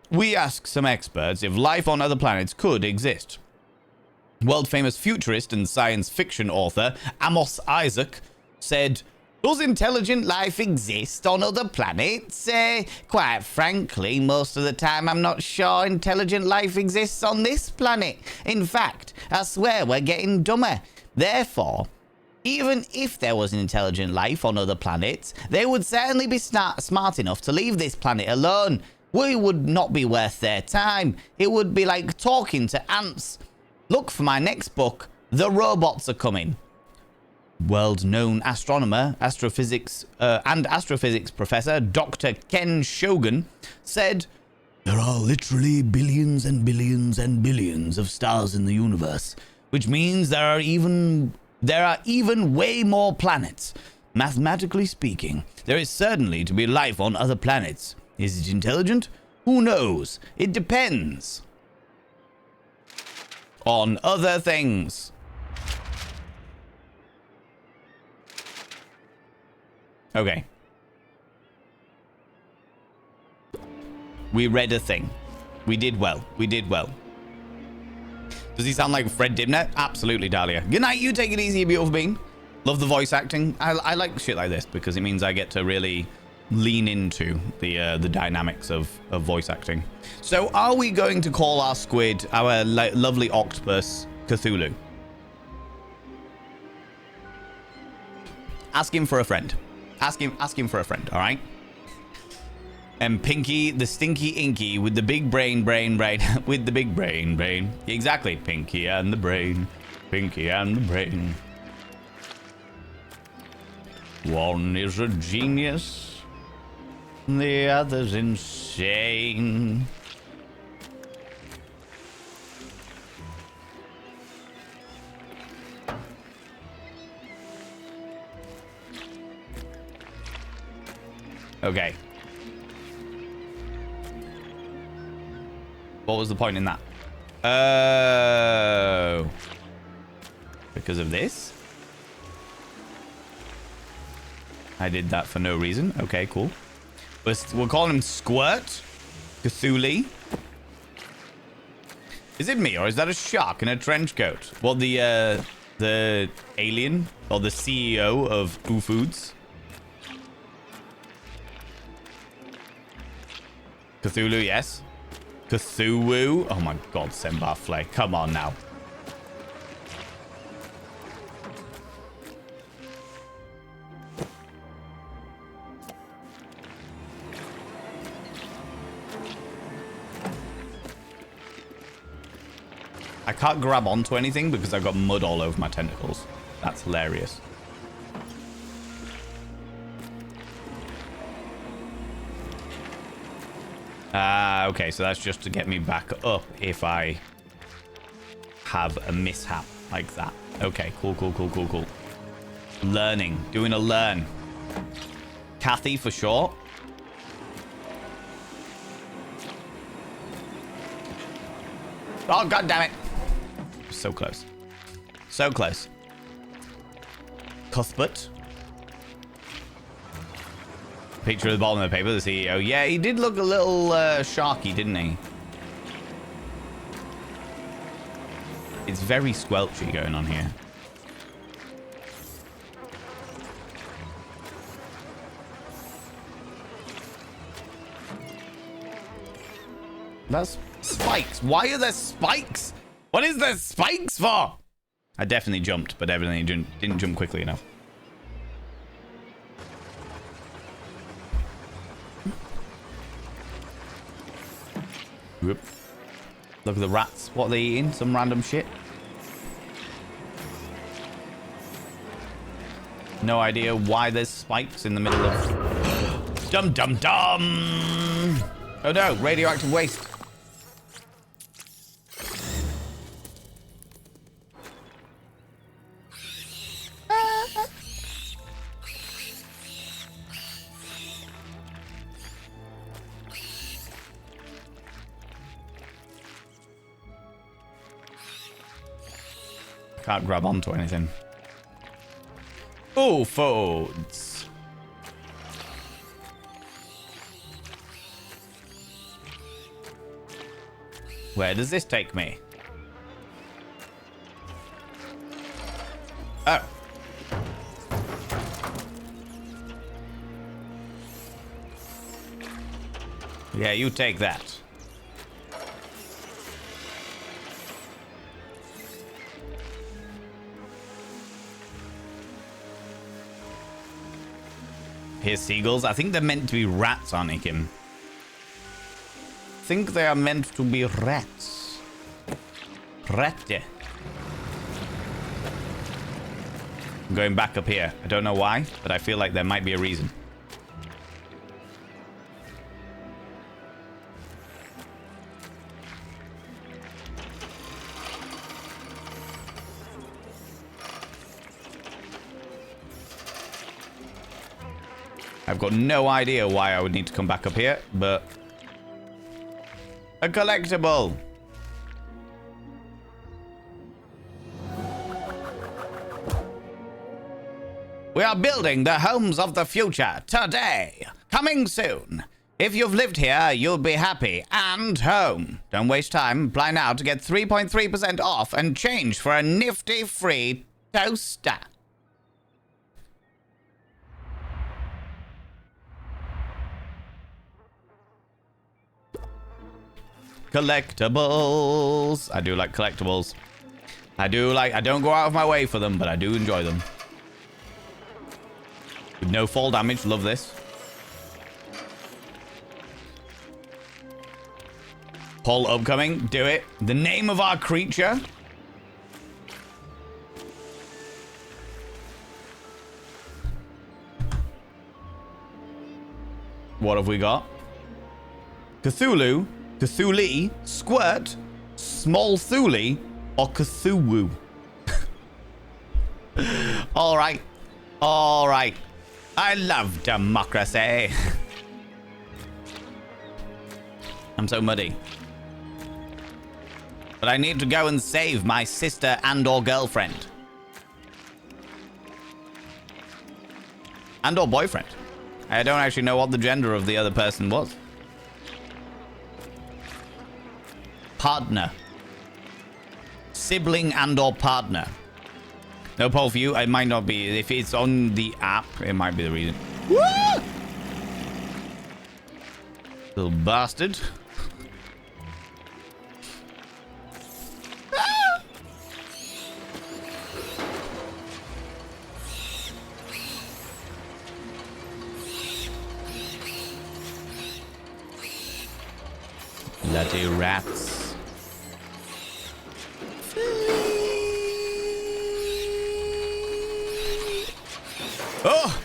We ask some experts if life on other planets could exist. World-famous futurist and science fiction author Amos Isaac said, does intelligent life exist on other planets? Quite frankly, most of the time I'm not sure intelligent life exists on this planet. In fact, I swear we're getting dumber. Therefore, even if there was an intelligent life on other planets, they would certainly be smart enough to leave this planet alone. We would not be worth their time. It would be like talking to ants. Look for my next book, The Robots Are Coming. World-known astronomer, astrophysics professor Dr. Ken Shogun said, there are literally billions and billions and billions of stars in the universe, which means there are even way more planets. Mathematically speaking, there is certainly to be life on other planets. Is it intelligent? Who knows? It depends on other things. Okay. We read a thing. We did well. We did well. Does he sound like Fred Dimner? Absolutely, Dahlia. Good night, you take it easy, beautiful being. Love the voice acting. I like shit like this because it means I get to really lean into the dynamics of voice acting. So are we going to call our squid, our lovely octopus, Cthulhu? Ask him for a friend. Ask him for a friend, all right? And Pinky, the stinky inky with the big brain, with the big brain. Exactly, Pinky and the brain, Pinky and the brain. One is a genius, the other's insane. Okay. What was the point in that? Oh. Because of this? I did that for no reason. Okay, cool. We're calling him Squirt. Cthulhu. Is it me or is that a shark in a trench coat? Well, the alien or the CEO of Foods. Cthulhu, yes. Cthulhu. Oh my god, Sembar Flay. Come on now. I can't grab onto anything because I've got mud all over my tentacles. That's hilarious. Okay, so that's just to get me back up if I have a mishap like that. Okay, cool. Learning. Doing a learn. Kathy for short. Oh, god damn it. So close. So close. Cuthbert. Picture at the bottom of the paper, the CEO. Yeah, he did look a little sharky, didn't he? It's very squelchy going on here. That's spikes. Why are there spikes What is the spikes for? I definitely jumped, but evidently didn't jump quickly enough. Whoop. Look at the rats. What are they eating? Some random shit. No idea why there's spikes in the middle of... Dum dum dum! Oh no, radioactive waste. Can't grab onto anything. Oh, folds. Where does this take me? Oh. Yeah, you take that. Here's seagulls. I think they're meant to be rats, aren't they, Kim? I think they are meant to be rats. Ratte. I'm going back up here. I don't know why, but I feel like there might be a reason. I've got no idea why I would need to come back up here, but... A collectible! We are building the homes of the future today. Coming soon. If you've lived here, you'll be happy and home. Don't waste time. Apply now to get 3.3% off and change for a nifty free toaster. Collectibles. I do like collectibles. I don't go out of my way for them, but I do enjoy them. With no fall damage. Love this. Poll upcoming. Do it. The name of our creature. What have we got? Cthulhu. Cthulhu, Squirt, Small Thuli, or Cthulhu? All right. All right. I love democracy. I'm so muddy. But I need to go and save my sister and or girlfriend. And or boyfriend. I don't actually know what the gender of the other person was. Partner. Sibling and or partner. No poll for you. It might not be. If it's on the app, it might be the reason. Woo! Little bastard. Bloody rats. Oh!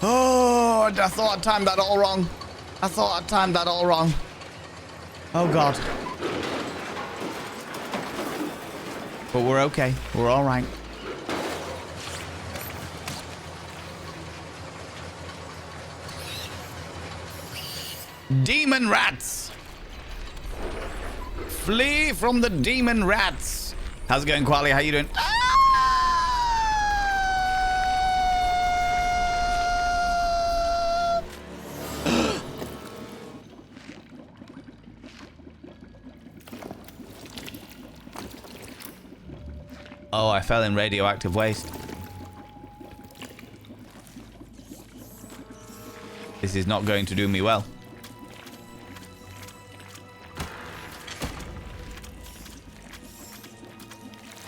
Oh, I thought I timed that all wrong. I thought I timed that all wrong. Oh, God. But we're okay. We're all right. Demon rats! Flee from the demon rats! How's it going, Quali? How you doing? Oh, I fell in radioactive waste. This is not going to do me well.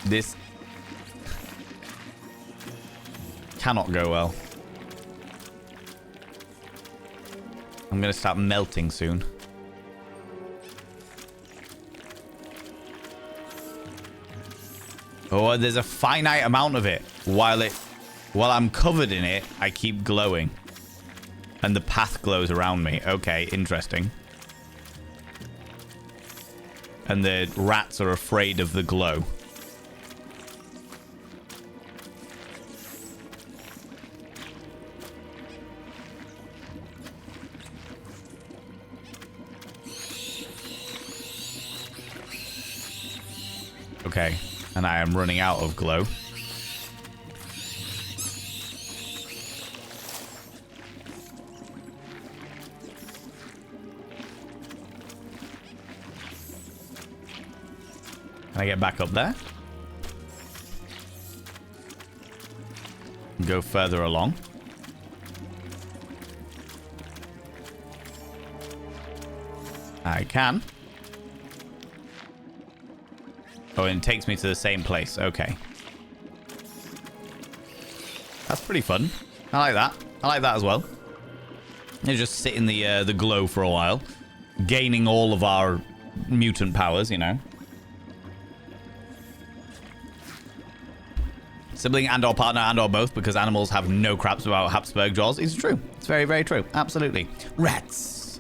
This cannot go well. I'm going to start melting soon. Oh, there's a finite amount of it. While I'm covered in it, I keep glowing. And the path glows around me. Okay, interesting. And the rats are afraid of the glow. Okay, and I am running out of glow. Can I get back up there? Go further along. I can. Oh, and it takes me to the same place. Okay. That's pretty fun. I like that. I like that as well. You just sit in the glow for a while. Gaining all of our mutant powers, you know. Sibling and or partner and or both, because animals have no craps about Habsburg jaws. It's true. It's very, very true. Absolutely. Rats.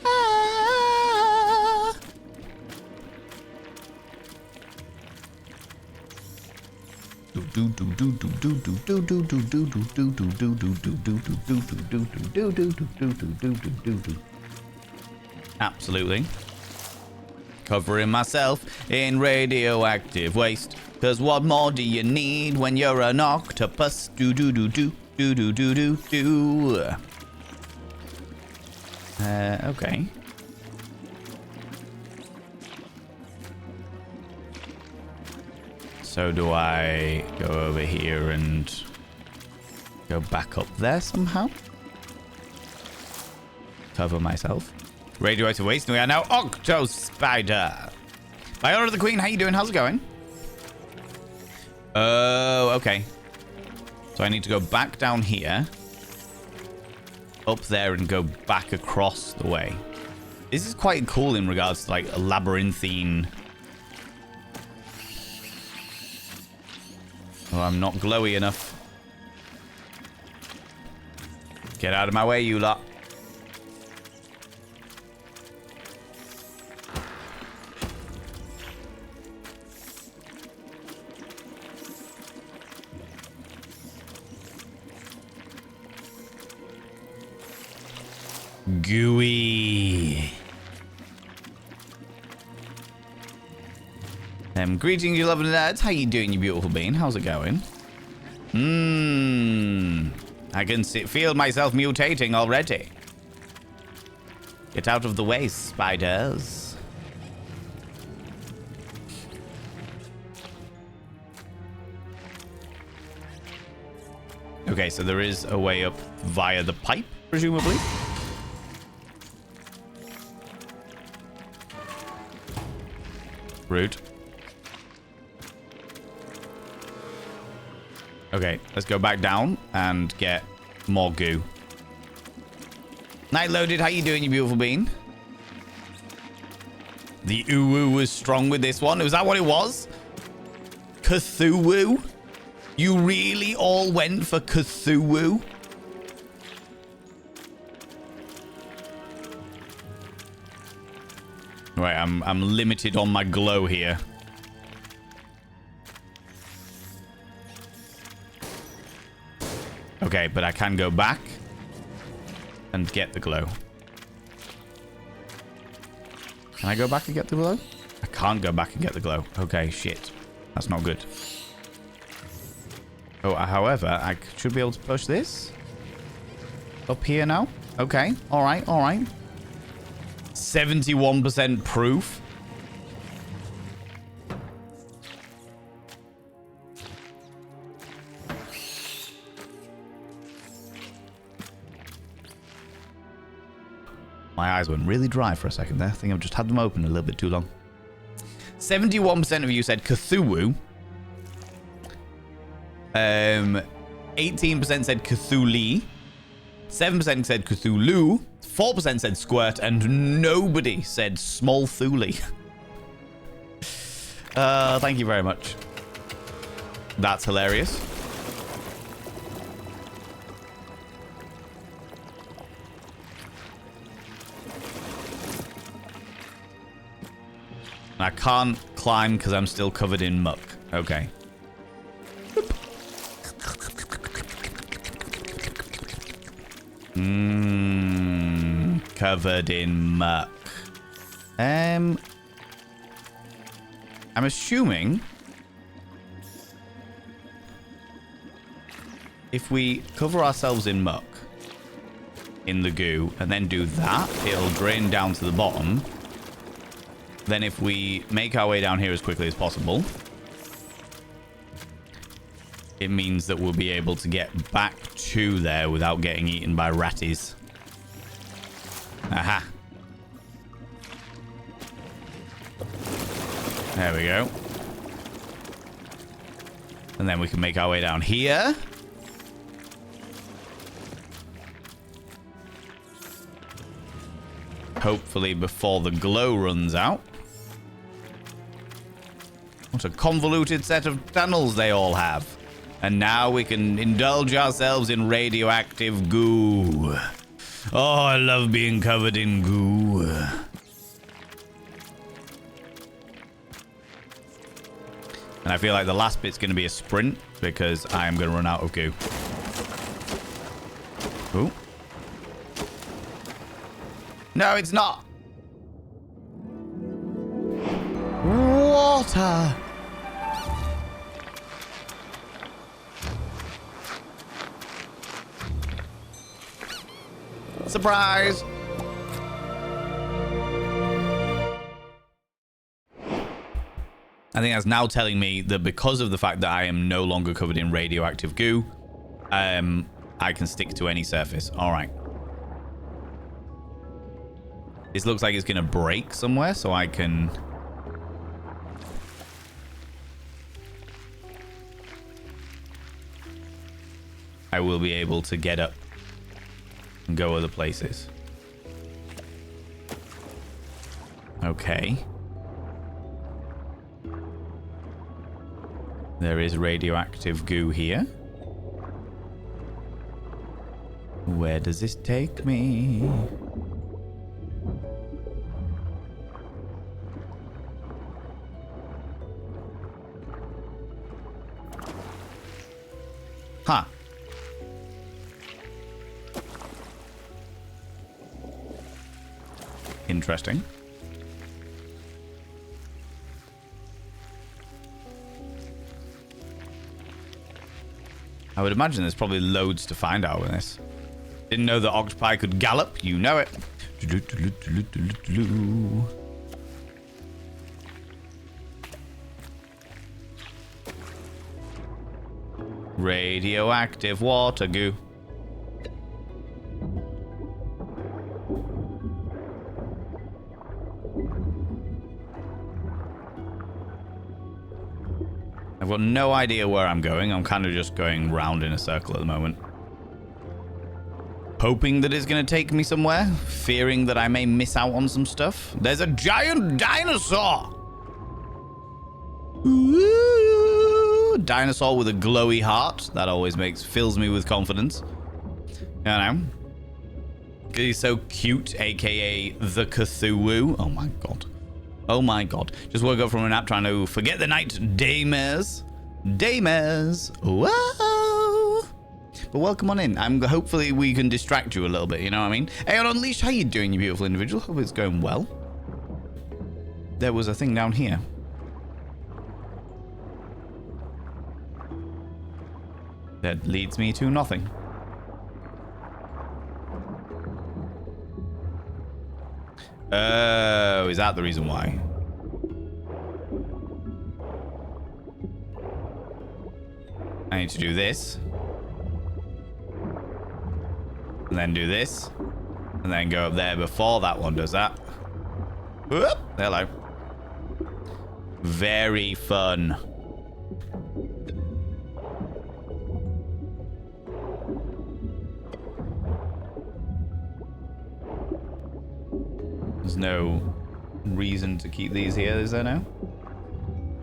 Ah. Absolutely. Covering myself in radioactive waste. Cause what more do you need when you're an octopus? Do do do do do do do do do. Okay. So do I go over here and go back up there somehow? Cover myself. Radioactive waste. We are now Octo Spider. By order of the Queen, how you doing? How's it going? Oh, okay. So I need to go back down here. Up there and go back across the way. This is quite cool in regards to like a labyrinthine. Oh, I'm not glowy enough. Get out of my way, you lot. Gooey. Greetings, you lovely lads. How you doing, you beautiful bean? How's it going? I can feel myself mutating already. Get out of the way, spiders. Okay, so there is a way up via the pipe, presumably. Rude. Okay, let's go back down and get more goo. Night Loaded, how you doing, you beautiful bean? The Ewww was strong with this one. Was that what it was? Cthulhu? You really all went for Cthulhu? Right, I'm limited on my glow here. Okay, but I can go back and get the glow. Can I go back and get the glow? I can't go back and get the glow. Okay, shit. That's not good. Oh, however, I should be able to push this. Up here now. Okay, all right, all right. 71% proof. My eyes went really dry for a second there. I think I've just had them open a little bit too long. 71% of you said Cthulhu. 18% said Cthulhu. 7% said Cthulhu. 4% said Squirt. And nobody said Small Thule. Thank you very much. That's hilarious. I can't climb because I'm still covered in muck. Okay. Covered in muck. I'm assuming if we cover ourselves in muck in the goo and then do that, it'll drain down to the bottom. Then if we make our way down here as quickly as possible, it means that we'll be able to get back to there without getting eaten by ratties. Aha. There we go. And then we can make our way down here. Hopefully before the glow runs out. What a convoluted set of tunnels they all have. And now we can indulge ourselves in radioactive goo. Oh, I love being covered in goo. And I feel like the last bit's going to be a sprint because I am going to run out of goo. Ooh. No, it's not. Water. Surprise. I think that's now telling me that because of the fact that I am no longer covered in radioactive goo, I can stick to any surface. All right. This looks like it's going to break somewhere, so I can... I will be able to get up and go other places. Okay. There is radioactive goo here. Where does this take me? Huh. Interesting. I would imagine there's probably loads to find out with this. Didn't know that octopi could gallop. You know it. Radioactive water goo. I've got no idea where I'm going. I'm kind of just going round in a circle at the moment. Hoping that it's going to take me somewhere. Fearing that I may miss out on some stuff. There's a giant dinosaur! Ooh, dinosaur with a glowy heart. That always fills me with confidence. You know? He's so cute, aka the Cthulhu. Oh my god. Oh my god. Just woke up from a nap trying to forget the night. Daymare. Whoa. But welcome on in. Hopefully we can distract you a little bit, you know what I mean? Hey, on Unleashed, how you doing, you beautiful individual? Hope it's going well. There was a thing down here. That leads me to nothing. Oh, is that the reason why? I need to do this. And then do this. And then go up there before that one does that. Whoop, hello. Very fun. There's no reason to keep these here, is there now?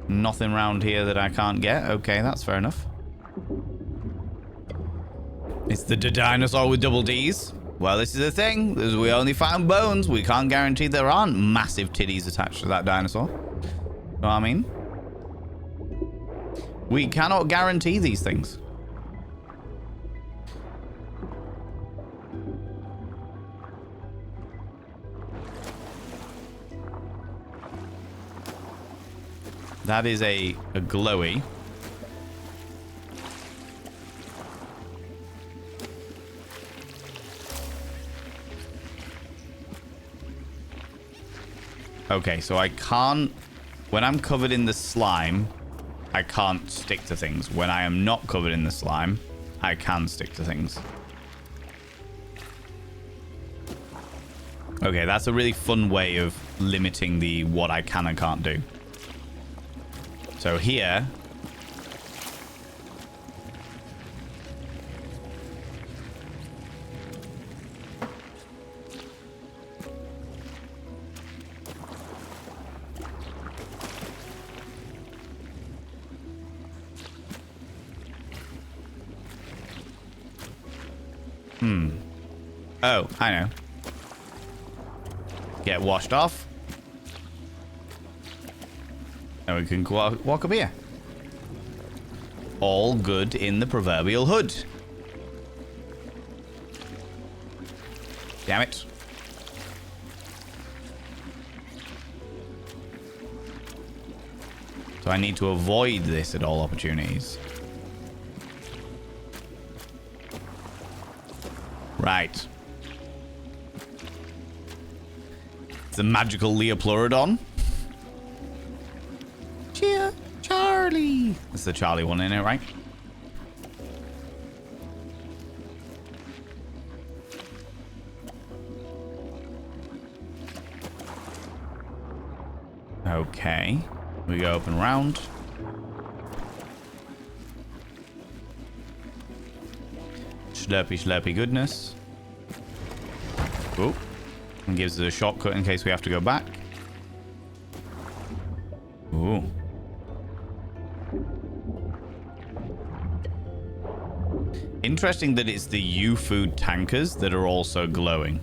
Nothing around here that I can't get. Okay, that's fair enough. It's the dinosaur with double D's. Well, this is the thing. We only found bones. We can't guarantee there aren't massive titties attached to that dinosaur. You know what I mean? We cannot guarantee these things. That is a glowy. Okay, so I can't... When I'm covered in the slime, I can't stick to things. When I am not covered in the slime, I can stick to things. Okay, that's a really fun way of limiting the what I can and can't do. So here... Oh, I know. Get washed off. And we can walk up here. All good in the proverbial hood. Damn it. So I need to avoid this at all opportunities. Right. It's a magical Leoplurodon. Cheer, Charlie. That's the Charlie one in it, right? Okay. We go up and round. Slurpy, slurpy goodness. Oh. And gives us a shortcut in case we have to go back. Ooh. Interesting that it's the Ewww tankers that are also glowing.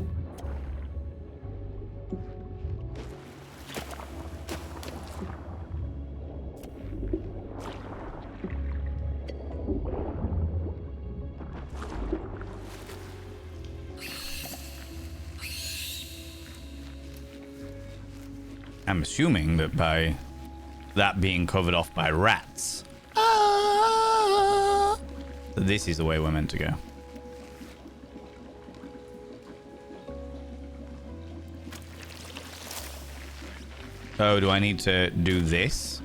I'm assuming that by that being covered off by rats, that this is the way we're meant to go. Oh, do I need to do this?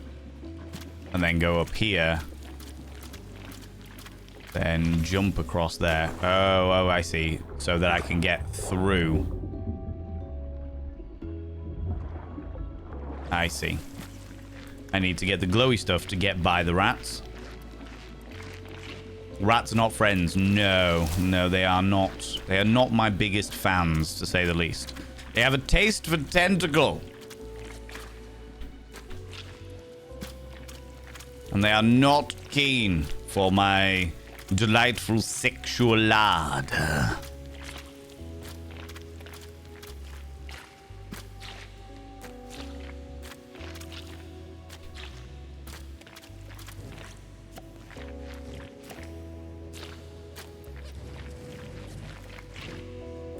And then go up here. Then jump across there. Oh, I see. So that I can get through. I see. I need to get the glowy stuff to get by the rats. Rats are not friends. No, they are not. They are not my biggest fans, to say the least. They have a taste for tentacle. And they are not keen for my delightful sexual lard.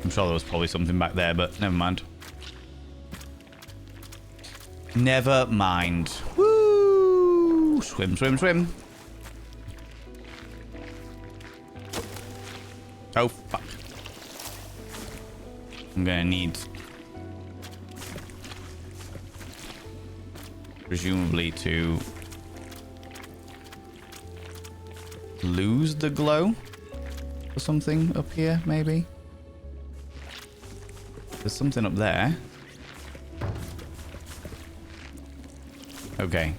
I'm sure there was probably something back there, but never mind. Never mind. Woo! Swim, swim, swim. Oh, fuck. I'm gonna need... presumably to... lose the glow? Or something up here, maybe? There's something up there. Okay.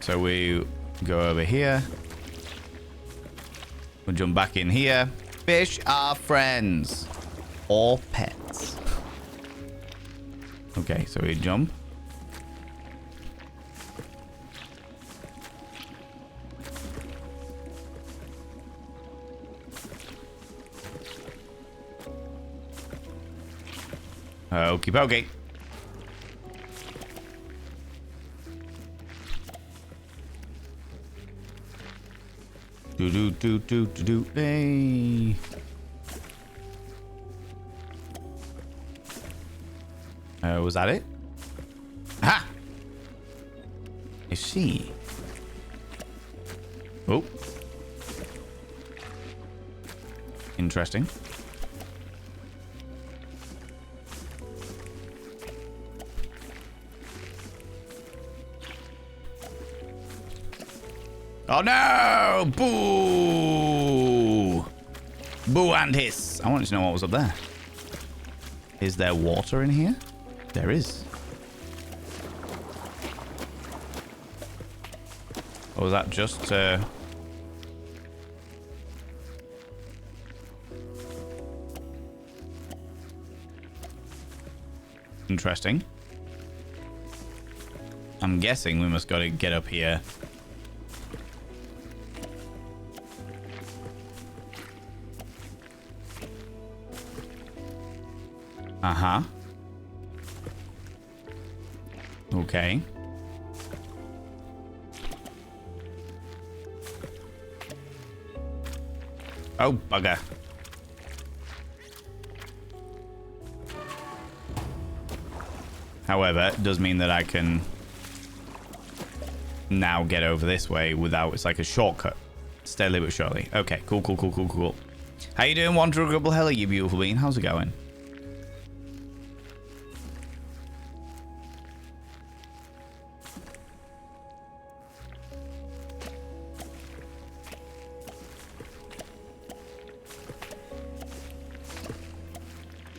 So we go over here. We'll jump back in here. Fish are friends. Or pets. Okay, so we jump. Okie pokey. Do. Hey. Was that it? Aha! I see. Oh. Interesting. Oh no! Boo! Boo and hiss. I wanted to know what was up there. Is there water in here? There is. Or was that just... Interesting. I'm guessing we must gotta get up here. Uh-huh. Okay. Oh, bugger. However, it does mean that I can now get over this way without... It's like a shortcut. Steadily but surely. Okay, cool. How you doing, Wanderer Grubble? Hello, you beautiful bean. How's it going?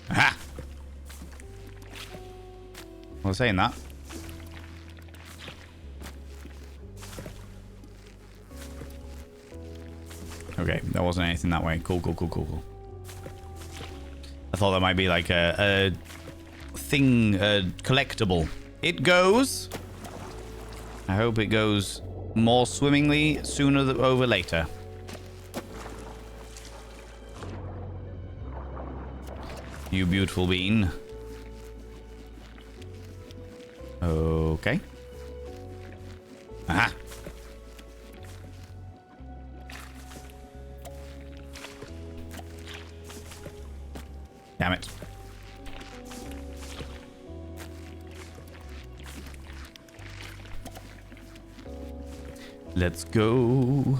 Aha! Well, saying that. Okay, there wasn't anything that way. Cool. I thought that might be like a thing, collectible. It goes. I hope it goes more swimmingly sooner over later. You beautiful bean. Okay. Aha. Damn it. Let's go.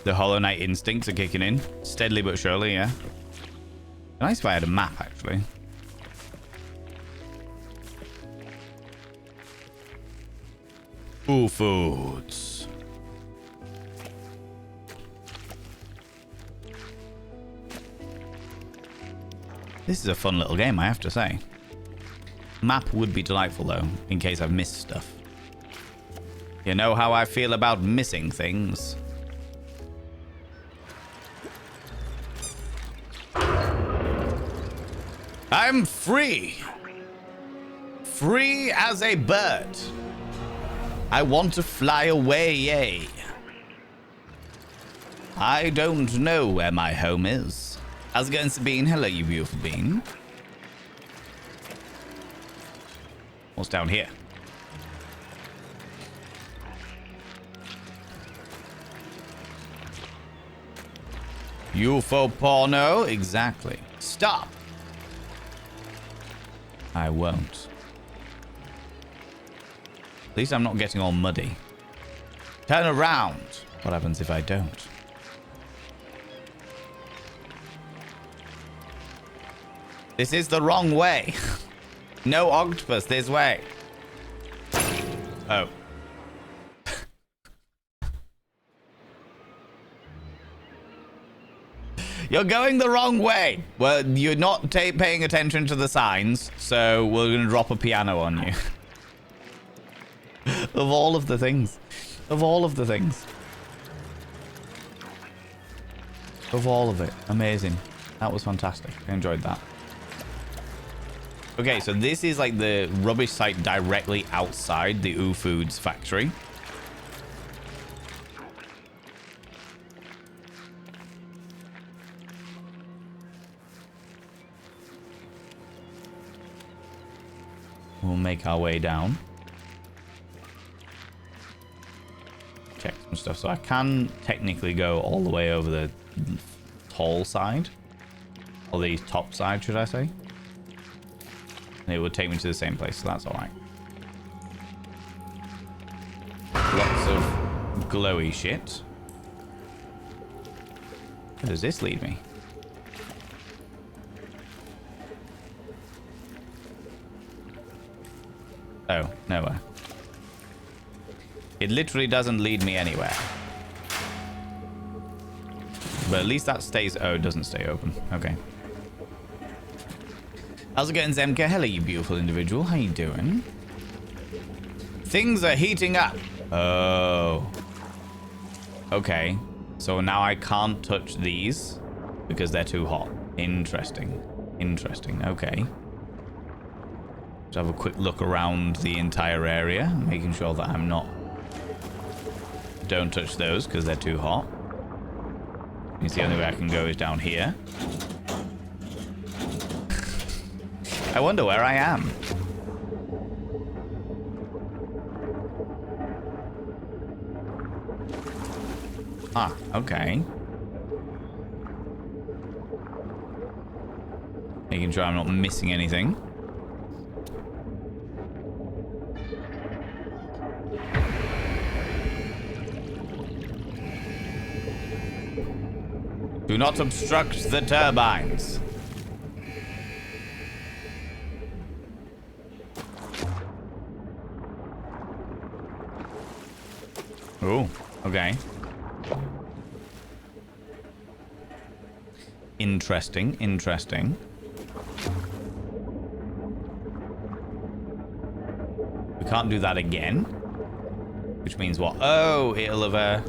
The Hollow Knight instincts are kicking in. Steadily but surely, yeah. Nice if I had a map, actually. Ooh, foods. This is a fun little game, I have to say. Map would be delightful, though, in case I've missed stuff. You know how I feel about missing things. I'm free. Free as a bird. I want to fly away, yay. I don't know where my home is. How's it going, Sabine? Hello, you beautiful bean. What's down here? UFO porno? Exactly. Stop. I won't. At least I'm not getting all muddy. Turn around. What happens if I don't? This is the wrong way. No octopus this way. Oh. You're going the wrong way. Well, you're not paying attention to the signs, so we're going to drop a piano on you. Of all of the things. Of all of the things. Of all of it. Amazing. That was fantastic. I enjoyed that. Okay, so this is like the rubbish site directly outside the Ewww Foods factory. We'll make our way down. Check some stuff. So I can technically go all the way over the tall side. Or the top side, should I say. And it would take me to the same place, so that's alright. Lots of glowy shit. Where does this lead me? Oh, nowhere. It literally doesn't lead me anywhere. But at least that stays... Oh, it doesn't stay open. Okay. How's it going, Zemka? Hello, you beautiful individual. How you doing? Things are heating up. Oh. Okay. So now I can't touch these because they're too hot. Interesting. Interesting. Okay. Just have a quick look around the entire area, making sure that I'm not... Don't touch those because they're too hot. Means the only way I can go is down here. I wonder where I am. Ah, okay. Making sure I'm not missing anything. Do not obstruct the turbines. Oh, okay. Interesting, interesting. We can't do that again. Which means what? Oh, it'll have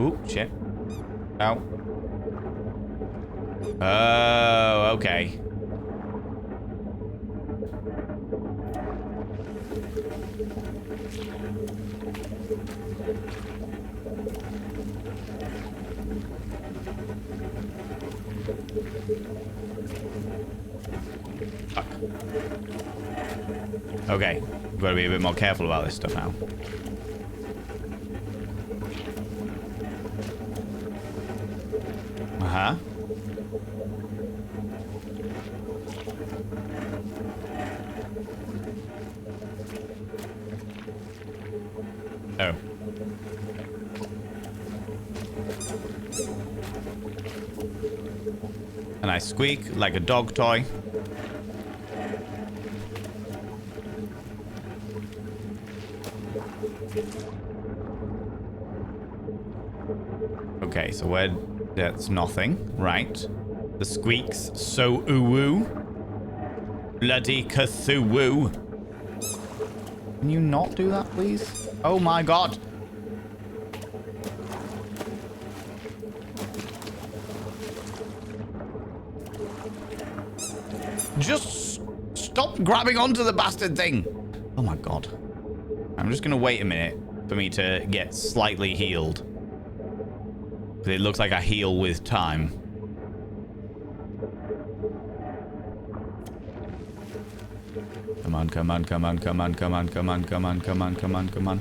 Ooh, shit. Oh. Oh, okay. Fuck. Okay. We've got to be a bit more careful about this stuff now. Uh-huh. Oh. And I squeak like a dog toy. Okay, so where... That's nothing. Right. The squeaks so Ewww. Bloody Cthulhu. Can you not do that, please? Oh my god. Just stop grabbing onto the bastard thing. Oh my god. I'm just gonna wait a minute for me to get slightly healed. It looks like I heal with time. Come on, come on, come on, come on, come on, come on, come on, come on, come on, come on.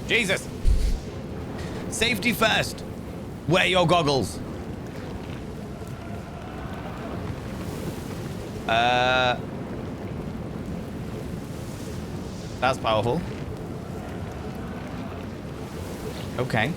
Jesus! Safety first! Wear your goggles. That's powerful. Okay.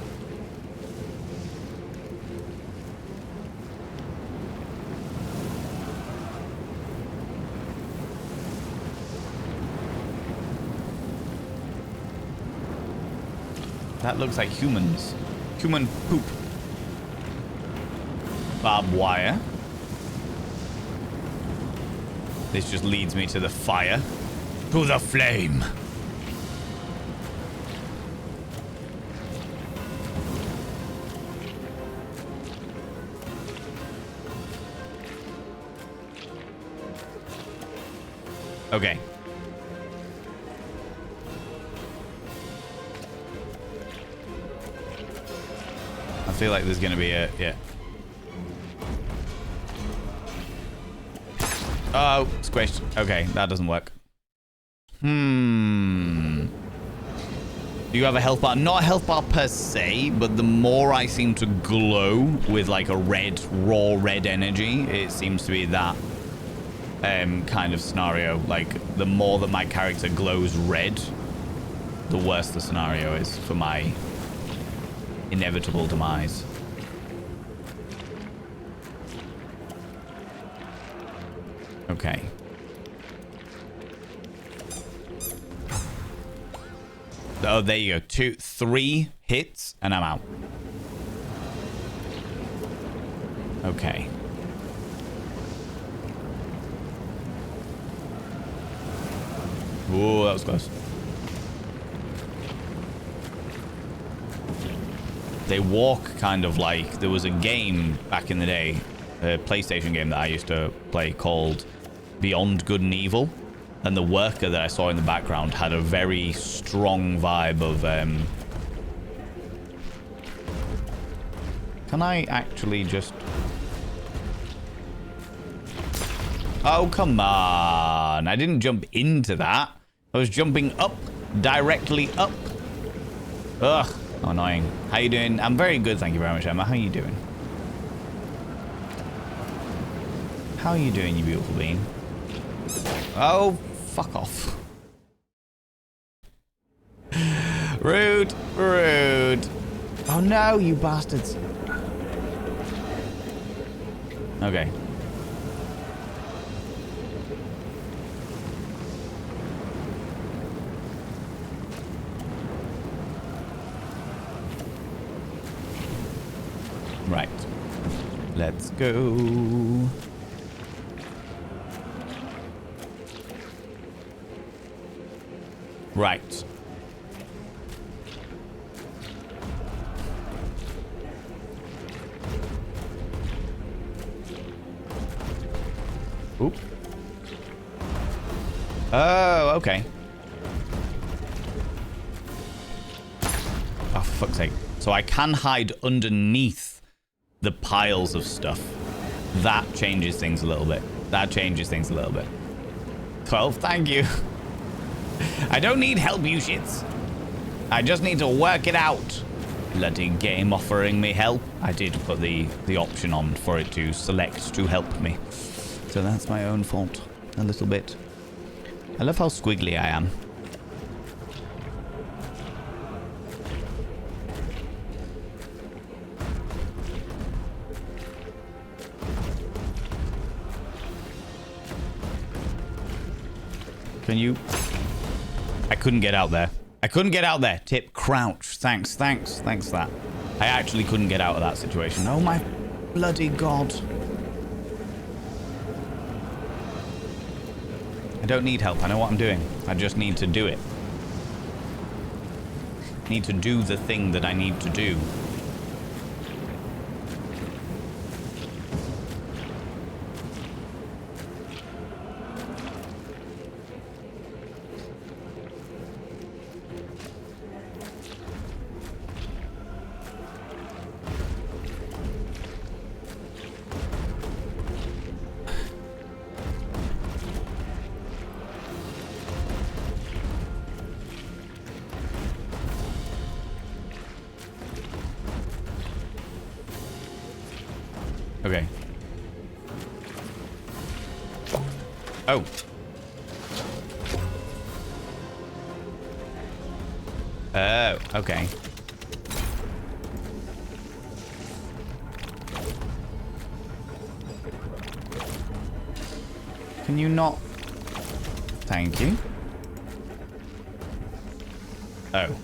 That looks like humans. Human poop. Barbed wire. This just leads me to the fire. To the flame. Okay. I feel like there's going to be a... Yeah. Oh, squished. Okay, that doesn't work. Do you have a health bar? Not a health bar per se, but the more I seem to glow with like a red, raw red energy, it seems to be that kind of scenario. Like, the more that my character glows red, the worse the scenario is for my inevitable demise. Okay. Oh, there you go. 3 hits, and I'm out. Okay. Whoa, that was close. They walk kind of like... There was a game back in the day, a PlayStation game that I used to play called Beyond Good and Evil. And the worker that I saw in the background had a very strong vibe of... Can I actually just... Oh, come on. I didn't jump into that. I was jumping up. Directly up. Ugh. How annoying. How you doing? I'm very good, thank you very much, Emma. How you doing? How are you doing, you beautiful being? Oh, fuck off. Rude. Rude. Oh no, you bastards. Okay. Right. Let's go. Right. Oop. Oh, okay. Oh, for fuck's sake. So I can hide underneath the piles of stuff. That changes things a little bit. That changes things a little bit. 12, thank you. I don't need help, you shits. I just need to work it out. Bloody game offering me help. I did put the option on for it to select to help me. So that's my own fault. A little bit. I love how squiggly I am. Can you... I couldn't get out there. I couldn't get out there. Tip, crouch. Thanks, thanks, thanks for that. I actually couldn't get out of that situation. Oh my bloody god. I don't need help. I know what I'm doing. I just need to do it. Need to do the thing that I need to do. Okay. Oh. Oh, okay. Can you not? Thank you. Oh.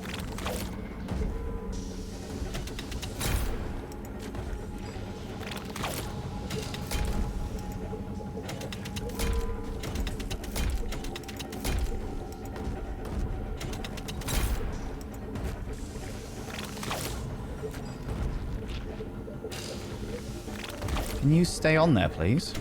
Can you stay on there, please?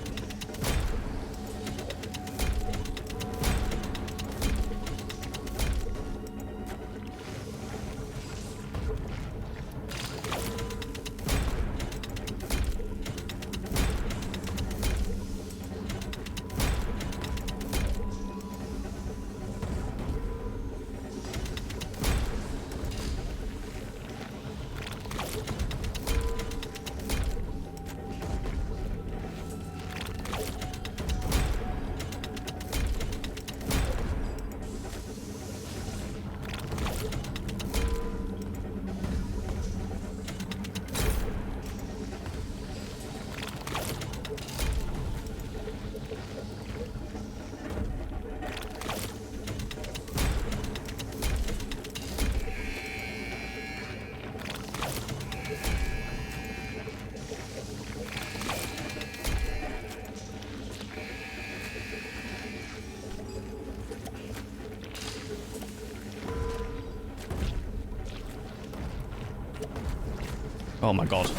Oh my god.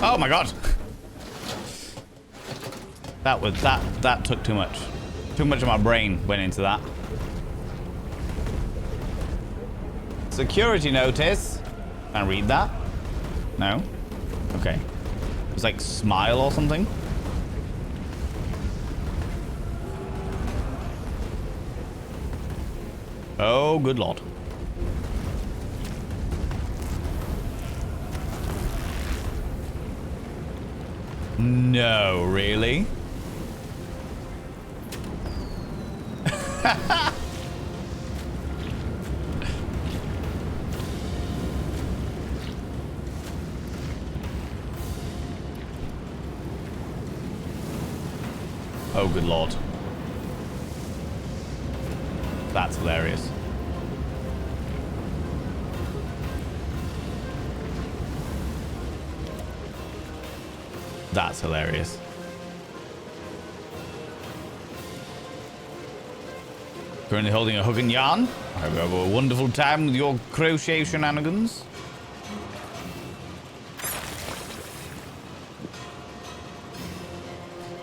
Oh my god. That took too much. Too much of my brain went into that. Security notice. Can I read that? No? Okay. It's like smile or something. Oh, good lord. No, really? Oh, good lord. That's hilarious. That's hilarious. Currently holding a hook and yarn. I hope you have a wonderful time with your crochet shenanigans.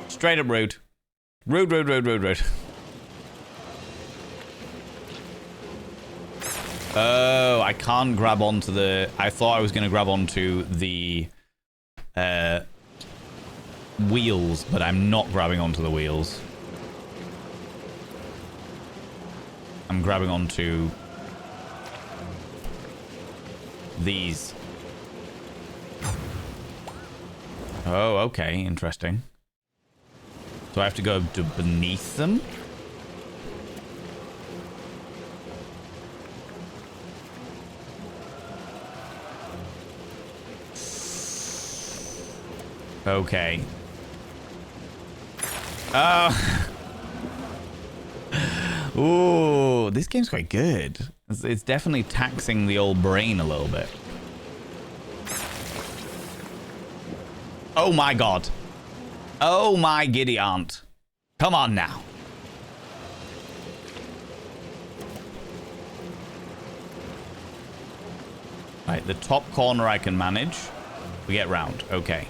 Straight up rude. Rude, rude, rude, rude, rude. Oh, I can't grab onto the... I thought I was going to grab onto the wheels, but I'm not grabbing onto the wheels. I'm grabbing onto these. Oh, okay. Interesting. So I have to go to beneath them? Okay. Ooh, this game's quite good. It's definitely taxing the old brain a little bit. Oh my god. Oh my giddy aunt. Come on now. Right, the top corner I can manage. We get round. Okay.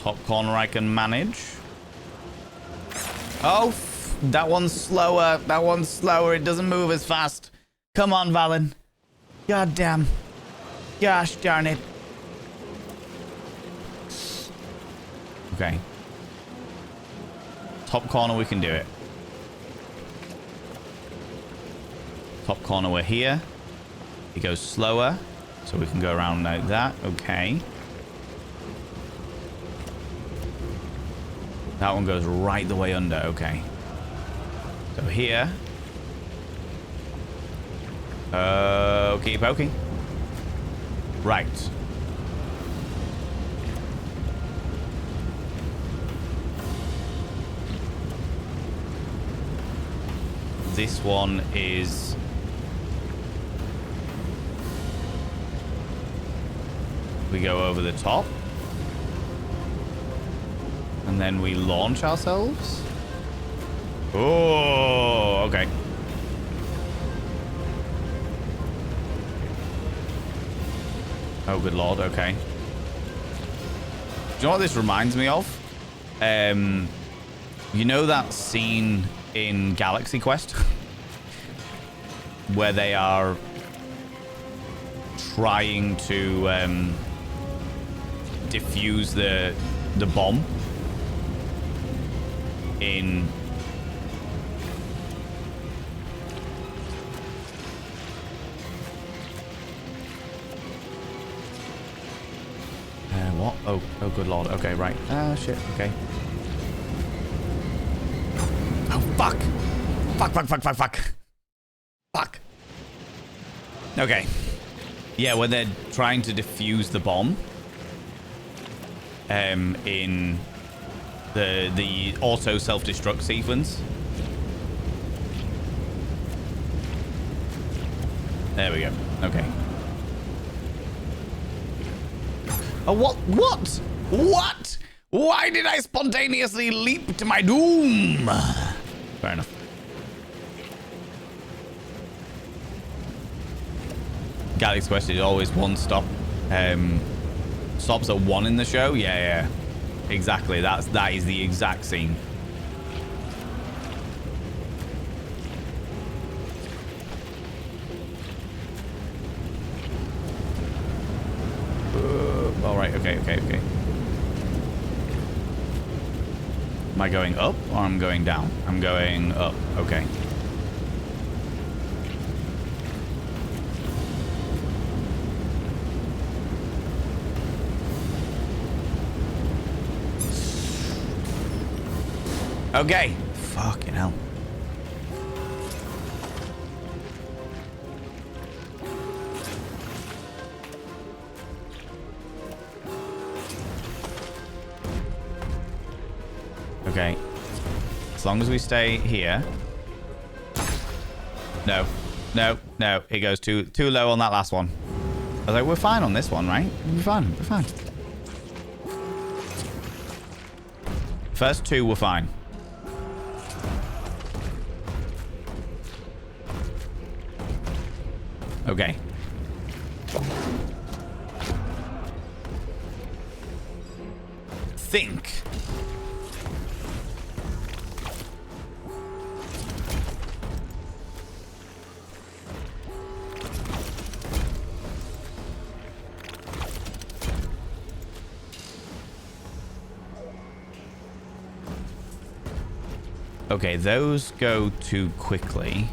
Top corner I can manage. Oh, that one's slower. That one's slower. It doesn't move as fast. Come on, Valen. God damn. Gosh darn it. Okay. Top corner, we can do it. Top corner, we're here. It goes slower, so we can go around like that. Okay. That one goes right the way under. Okay. So here. Okie pokey. Right. This one is... we go over the top. And then we launch ourselves. Oh, okay. Oh, good lord, okay. Do you know what this reminds me of? You know that scene in Galaxy Quest? Where they are trying to defuse the bomb in what? Oh good lord. Okay, right. Ah, shit. Okay. Oh, fuck. Fuck. Okay. Yeah, when they're trying to defuse the bomb in the auto self-destruct sequence. There we go. Okay. Oh, what? Why did I spontaneously leap to my doom? Fair enough. Galaxy Quest is always one stop. Stops at 1 in the show. Yeah. Exactly. That is the exact scene. All right. Okay. Am I going up or I'm going down? I'm going up. Okay. Okay. Fucking hell. Okay. As long as we stay here. No. It goes too low on that last one. I was like, we're fine on this one, right? We're fine. First 2 were fine. Okay. Think. Okay, those go too quickly.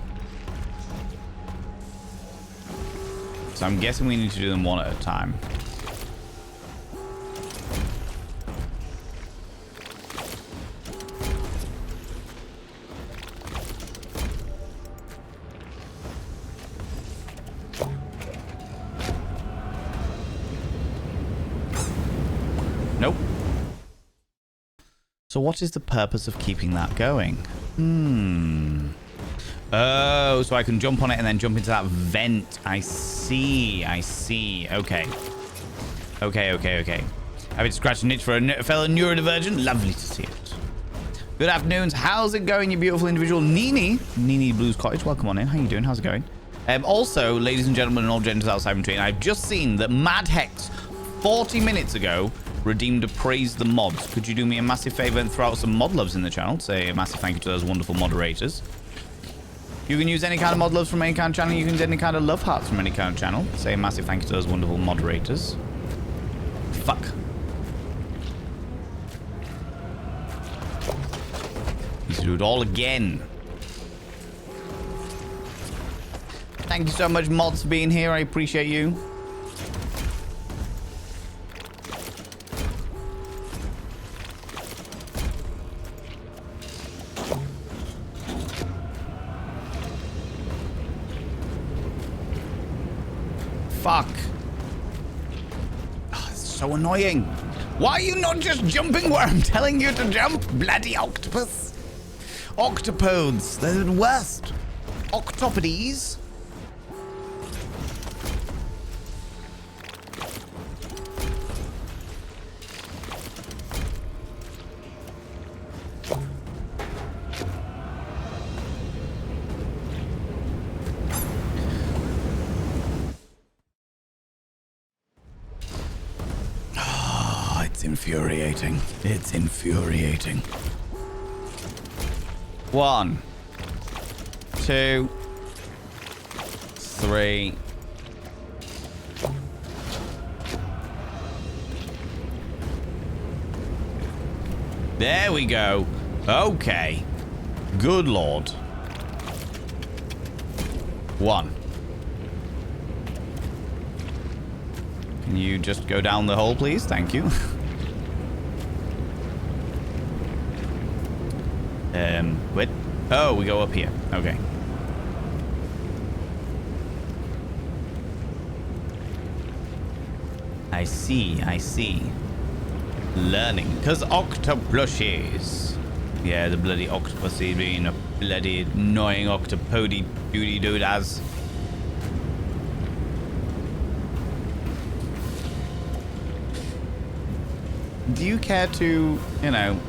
So I'm guessing we need to do them one at a time. Nope. So what is the purpose of keeping that going? Oh, so I can jump on it and then jump into that vent. I see. Okay. Having to scratch an itch for a fellow neurodivergent? Lovely to see it. Good afternoons. How's it going, you beautiful individual? Nini Blues Cottage. Welcome on in. How you doing? How's it going? Also, ladies and gentlemen and all genders outside between, I've just seen that Mad Hex 40 minutes ago redeemed a praise the mods. Could you do me a massive favor and throw out some mod loves in the channel? Say a massive thank you to those wonderful moderators. You can use any kind of mod loves from any kind of channel. You can use any kind of love hearts from any kind of channel. Say a massive thank you to those wonderful moderators. Fuck. Need to do it all again. Thank you so much, mods, for being here. I appreciate you. Fuck. Oh, it's so annoying. Why are you not just jumping where I'm telling you to jump? Bloody octopus. Octopodes. They're the worst. Octopodes. Infuriating. It's infuriating. 1, 2, 3. There we go. Okay. Good lord. 1. Can you just go down the hole, please? Thank you. What? Oh, we go up here. Okay. I see. Learning. Because octoplushes. Yeah, the bloody octopusy being a bloody annoying octopody duty dude as. Do you care to, you know,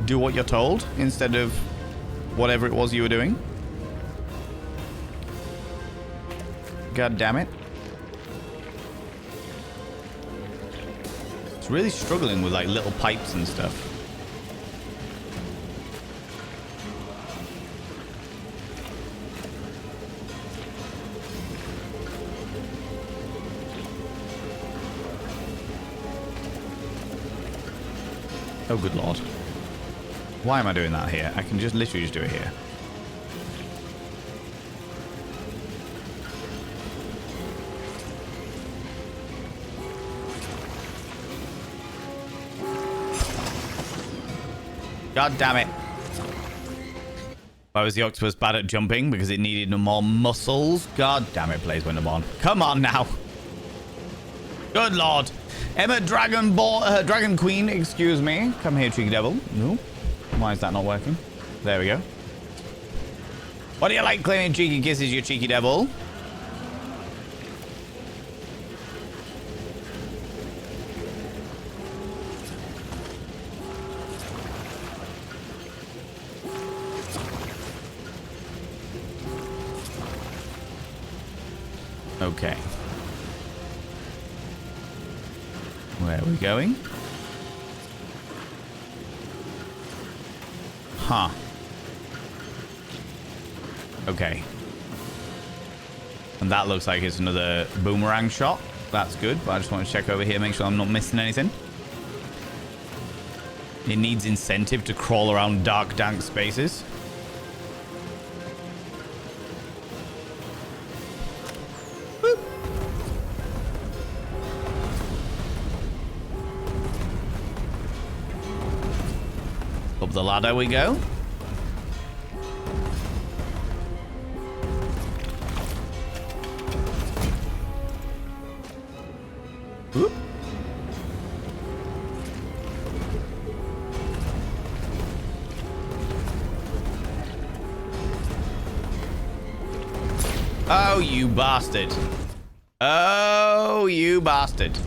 do what you're told instead of whatever it was you were doing? God damn it. It's really struggling with like little pipes and stuff. Oh, good lord. Why am I doing that here? I can just literally just do it here. God damn it. Why was the octopus bad at jumping? Because it needed no more muscles? God damn it, Blaze Winter on. Come on now. Good lord. Emma Dragon Queen, excuse me. Come here, cheeky devil. No. Why is that not working? There we go. What do you like claiming cheeky kisses, you cheeky devil? Okay. Where are we going? Huh. Okay. And that looks like it's another boomerang shot. That's good, but I just want to check over here, make sure I'm not missing anything. It needs incentive to crawl around dark, dank spaces. Up the ladder we go. Whoop. Oh, you bastard. Oh, you bastard.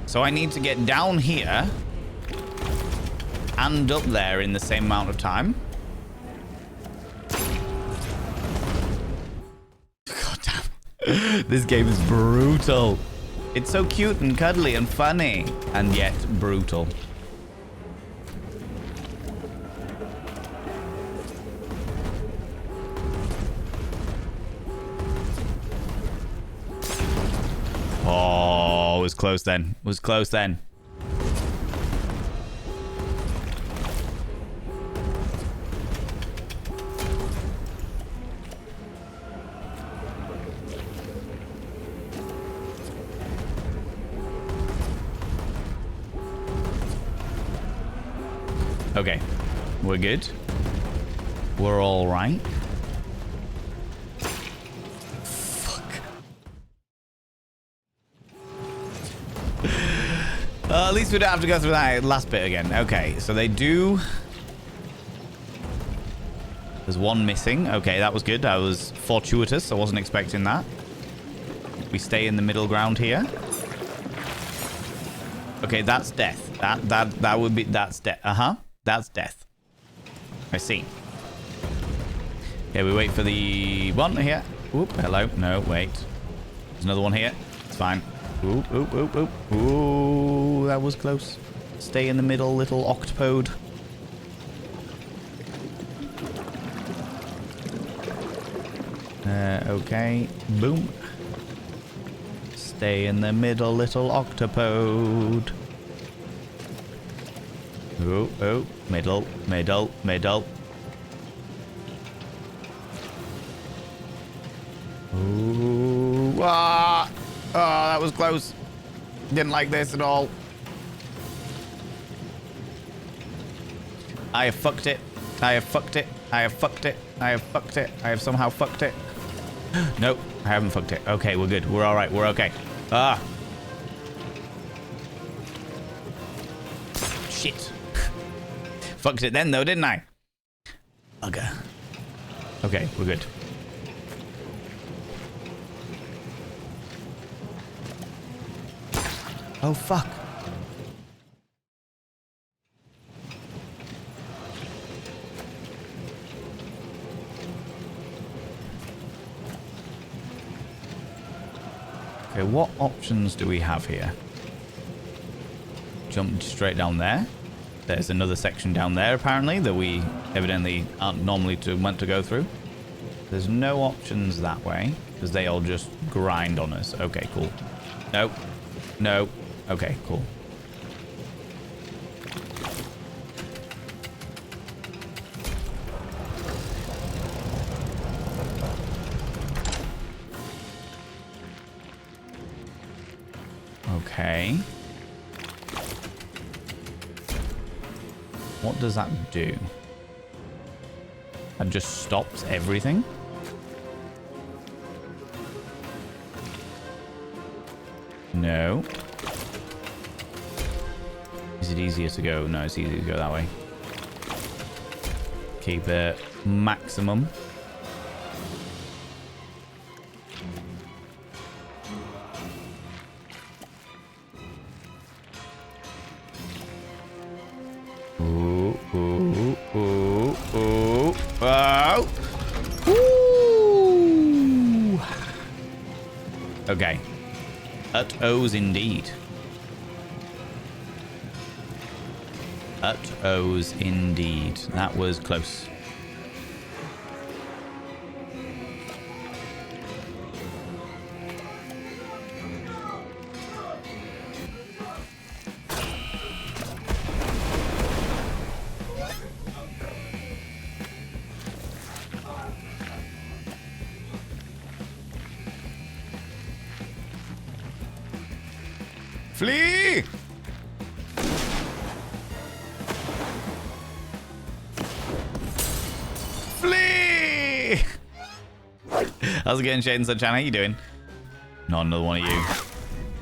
So I need to get down here and up there in the same amount of time. God damn. This game is brutal. It's so cute and cuddly and funny, and yet brutal. Oh, it was close then. It was close then. Okay, we're good. We're all right. Fuck. At least we don't have to go through that last bit again. Okay, so they do... There's one missing. Okay, that was good. That was fortuitous. I wasn't expecting that. We stay in the middle ground here. Okay, that's death. That would be... That's death. Uh-huh. That's death. I see. Okay, we wait for the one here. Oop, hello. No, wait. There's another one here. It's fine. Oop, oop, oop, oop. Ooh, that was close. Stay in the middle, little octopode. Okay. Boom. Stay in the middle, little octopode. Oh, oh, middle, middle, middle. Ooh, ah! Oh, that was close. Didn't like this at all. I have fucked it. I have fucked it. I have fucked it. I have fucked it. I have somehow fucked it. Nope, I haven't fucked it. Okay, we're good. We're all right. We're okay. Ah. Shit. Fucked it then, though, didn't I? Bugger. Okay, we're good. Oh, fuck. Okay, what options do we have here? Jump straight down there. There's another section down there, apparently, that we evidently aren't normally meant to go through. There's no options that way, because they all just grind on us. Okay, cool. No. No. Okay, cool. Okay. What does that do? That just stops everything? No. Is it easier to go? No, it's easier to go that way. Keep it maximum. Ooh, ooh, ooh, ooh. Oh. Ooh. Okay. At O's indeed. At O's indeed. That was close. Flee! Flee! How's it going, Shade and Sunshine? How you doing? Not another one of you.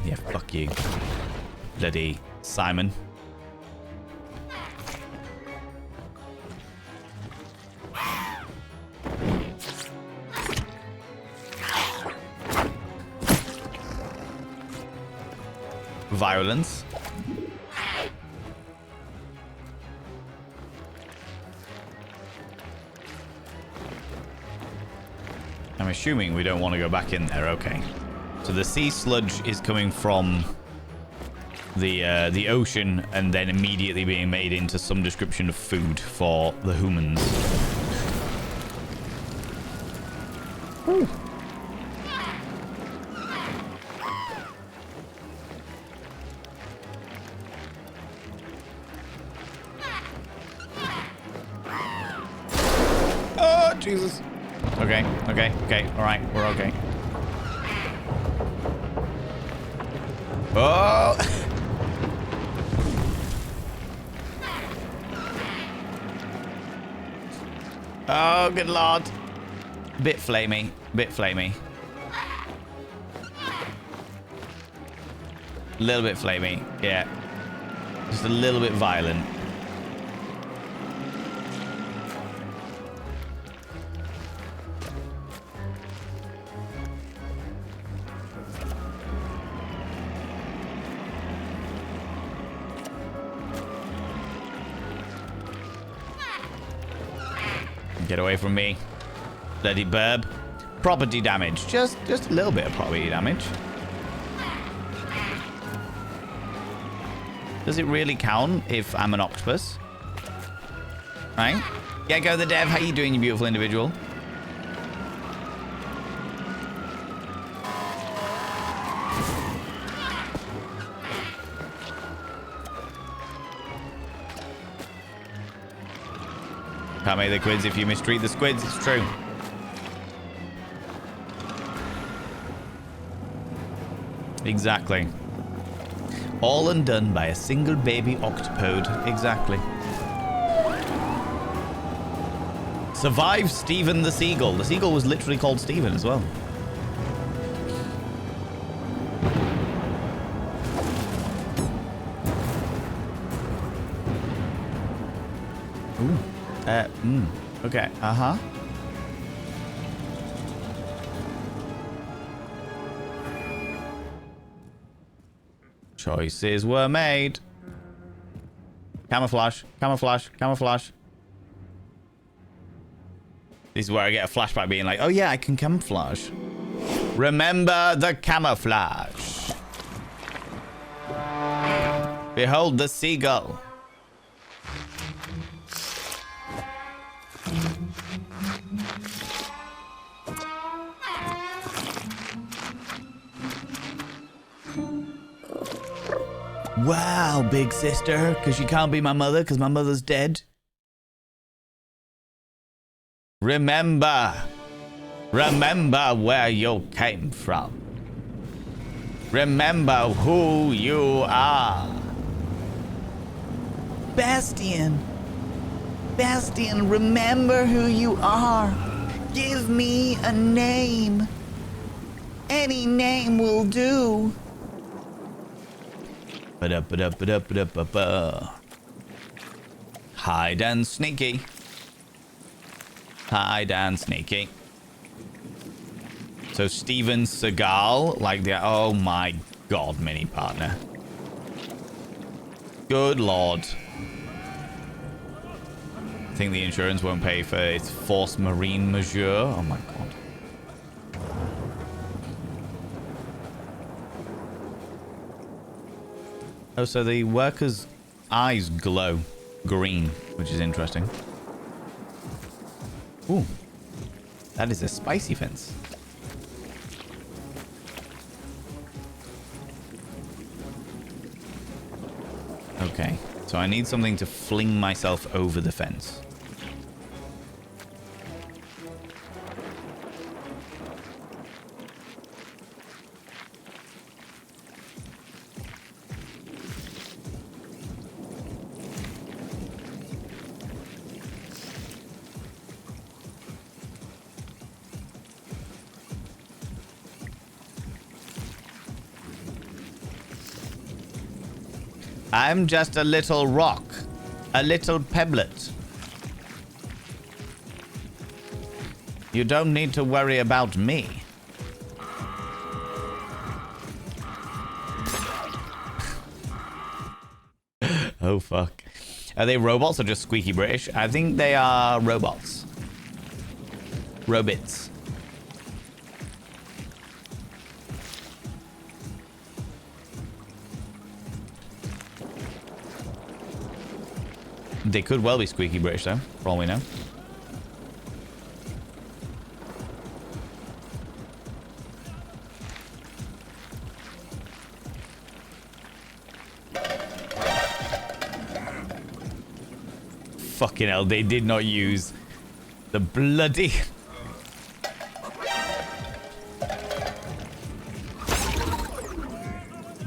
Yeah, fuck you. Bloody Simon. Violence. I'm assuming we don't want to go back in there. Okay. So the sea sludge is coming from the ocean and then immediately being made into some description of food for the humans. Ooh. Jesus. Okay, okay, okay. All right, we're okay. Oh! Oh, good lord. Bit flamey, bit flamey. A little bit flamey, yeah. Just a little bit violent. Get away from me. Bloody burb. Property damage. Just a little bit of property damage. Does it really count if I'm an octopus? Right? Yeah, go the dev. How you doing, you beautiful individual? Can't make the quids if you mistreat the squids. It's true. Exactly. All undone by a single baby octopode. Exactly. Survive Stephen the Seagull. The seagull was literally called Stephen as well. Ooh. Okay, uh-huh. Choices were made. Camouflage, camouflage, camouflage. This is where I get a flashback being like, oh yeah, I can camouflage. Remember the camouflage. Behold the seagull. Wow, big sister, because you can't be my mother because my mother's dead. Remember where you came from. Remember who you are. Bastian, remember who you are. Give me a name. Any name will do. Hide and sneaky. Hide and sneaky. So Steven Seagal, like the... Oh my god, mini partner. Good lord. I think the insurance won't pay for its force marine majeure. Oh my god. Oh, so the workers' eyes glow green, which is interesting. Ooh. That is a spicy fence. Okay, so I need something to fling myself over the fence. I'm just a little rock. A little pebblet. You don't need to worry about me. Oh, fuck. Are they robots or just squeaky British? I think they are robots. Robits. They could well be squeaky British, though, for all we know. Fucking hell, they did not use the bloody...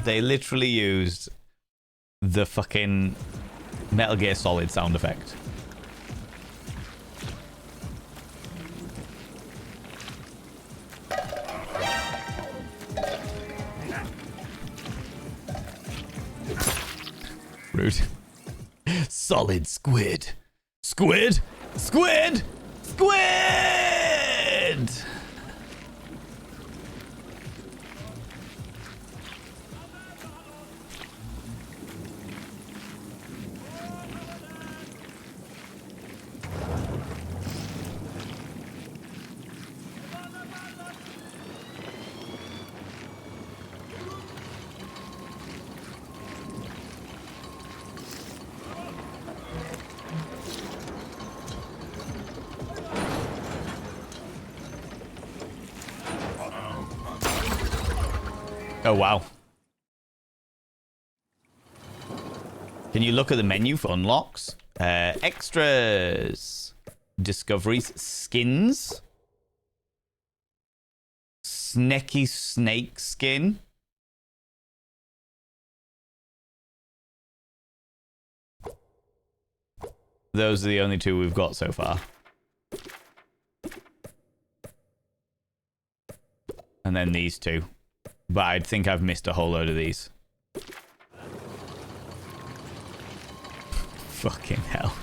They literally used the fucking Metal Gear Solid sound effect. Rude. Solid squid. Squid? Squid! Squid! Oh, wow. Can you look at the menu for unlocks? Extras. Discoveries. Skins. Snaky snake skin. Those are the only two we've got so far. And then these two. But I think I've missed a whole load of these. Fucking hell.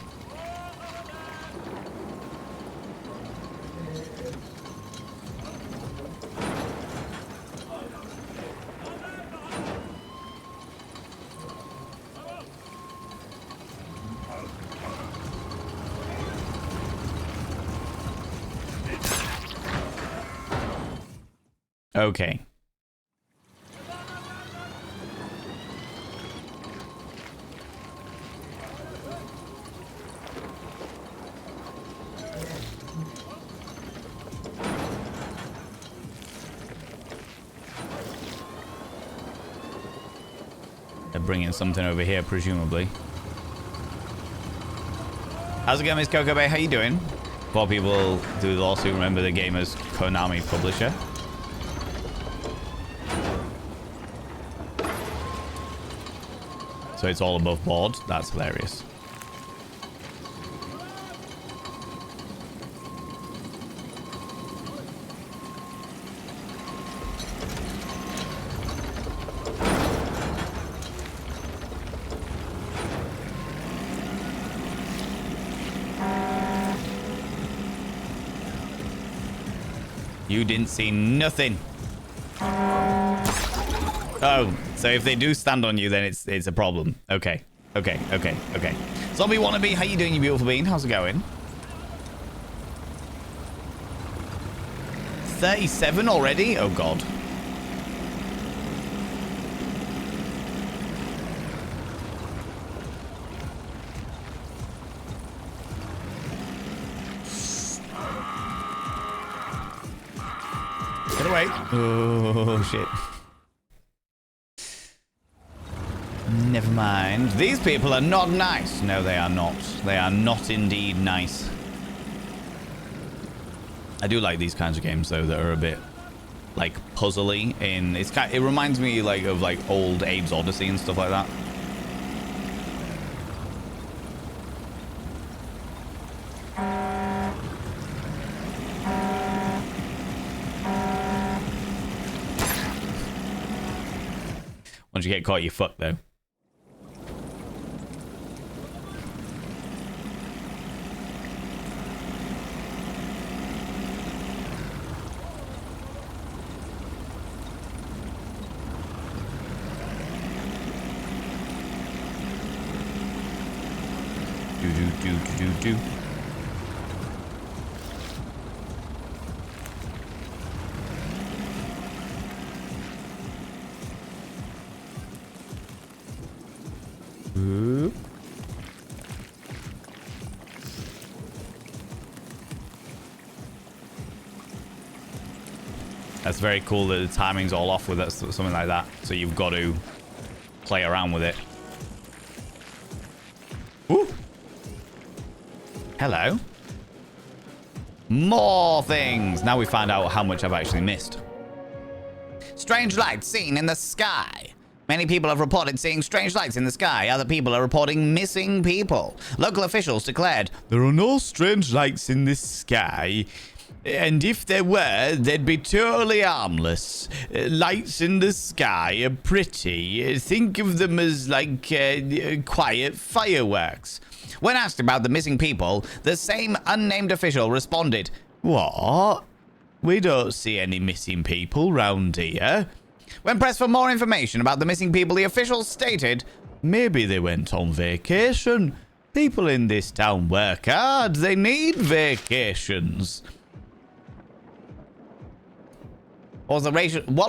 Okay. They're bringing something over here, presumably. How's it going, Miss Coco Bay? How you doing? For people do the lawsuit, remember the game as Konami publisher. So it's all above board. That's hilarious. You didn't see nothing. Oh, so if they do stand on you, then it's a problem. Okay. Okay. Zombie wannabe, how you doing, you beautiful bean? How's it going? 37 already? Oh, God. Get away. Oh, shit. Never mind. These people are not nice. No, they are not. They are not indeed nice. I do like these kinds of games, though, that are a bit, like, puzzly. It reminds me, like, of, like, old Abe's Odyssey and stuff like that. Once you get caught, you're fucked, though. Do. That's very cool that the timing's all off with it, something like that. So you've got to play around with it. Ooh. Hello. More things. Now we find out how much I've actually missed. Strange lights seen in the sky. Many people have reported seeing strange lights in the sky. Other people are reporting missing people. Local officials declared, there are no strange lights in the sky. And if there were, they'd be totally harmless. Lights in the sky are pretty. Think of them as like quiet fireworks. When asked about the missing people, the same unnamed official responded, what? We don't see any missing people round here. When pressed for more information about the missing people, the official stated, maybe they went on vacation. People in this town work hard. They need vacations. What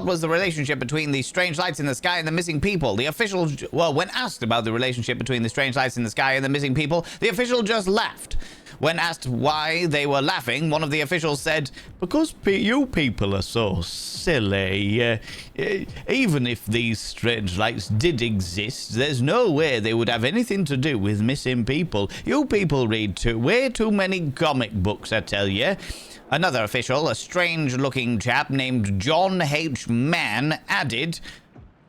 was the relationship between the strange lights in the sky and the missing people? The official, well, when asked about the relationship between the strange lights in the sky and the missing people, the official just laughed. When asked why they were laughing, one of the officials said, because you people are so silly. Even if these strange lights did exist, there's no way they would have anything to do with missing people. You people read way too many comic books, I tell you. Another official, a strange-looking chap named John H. Mann, added,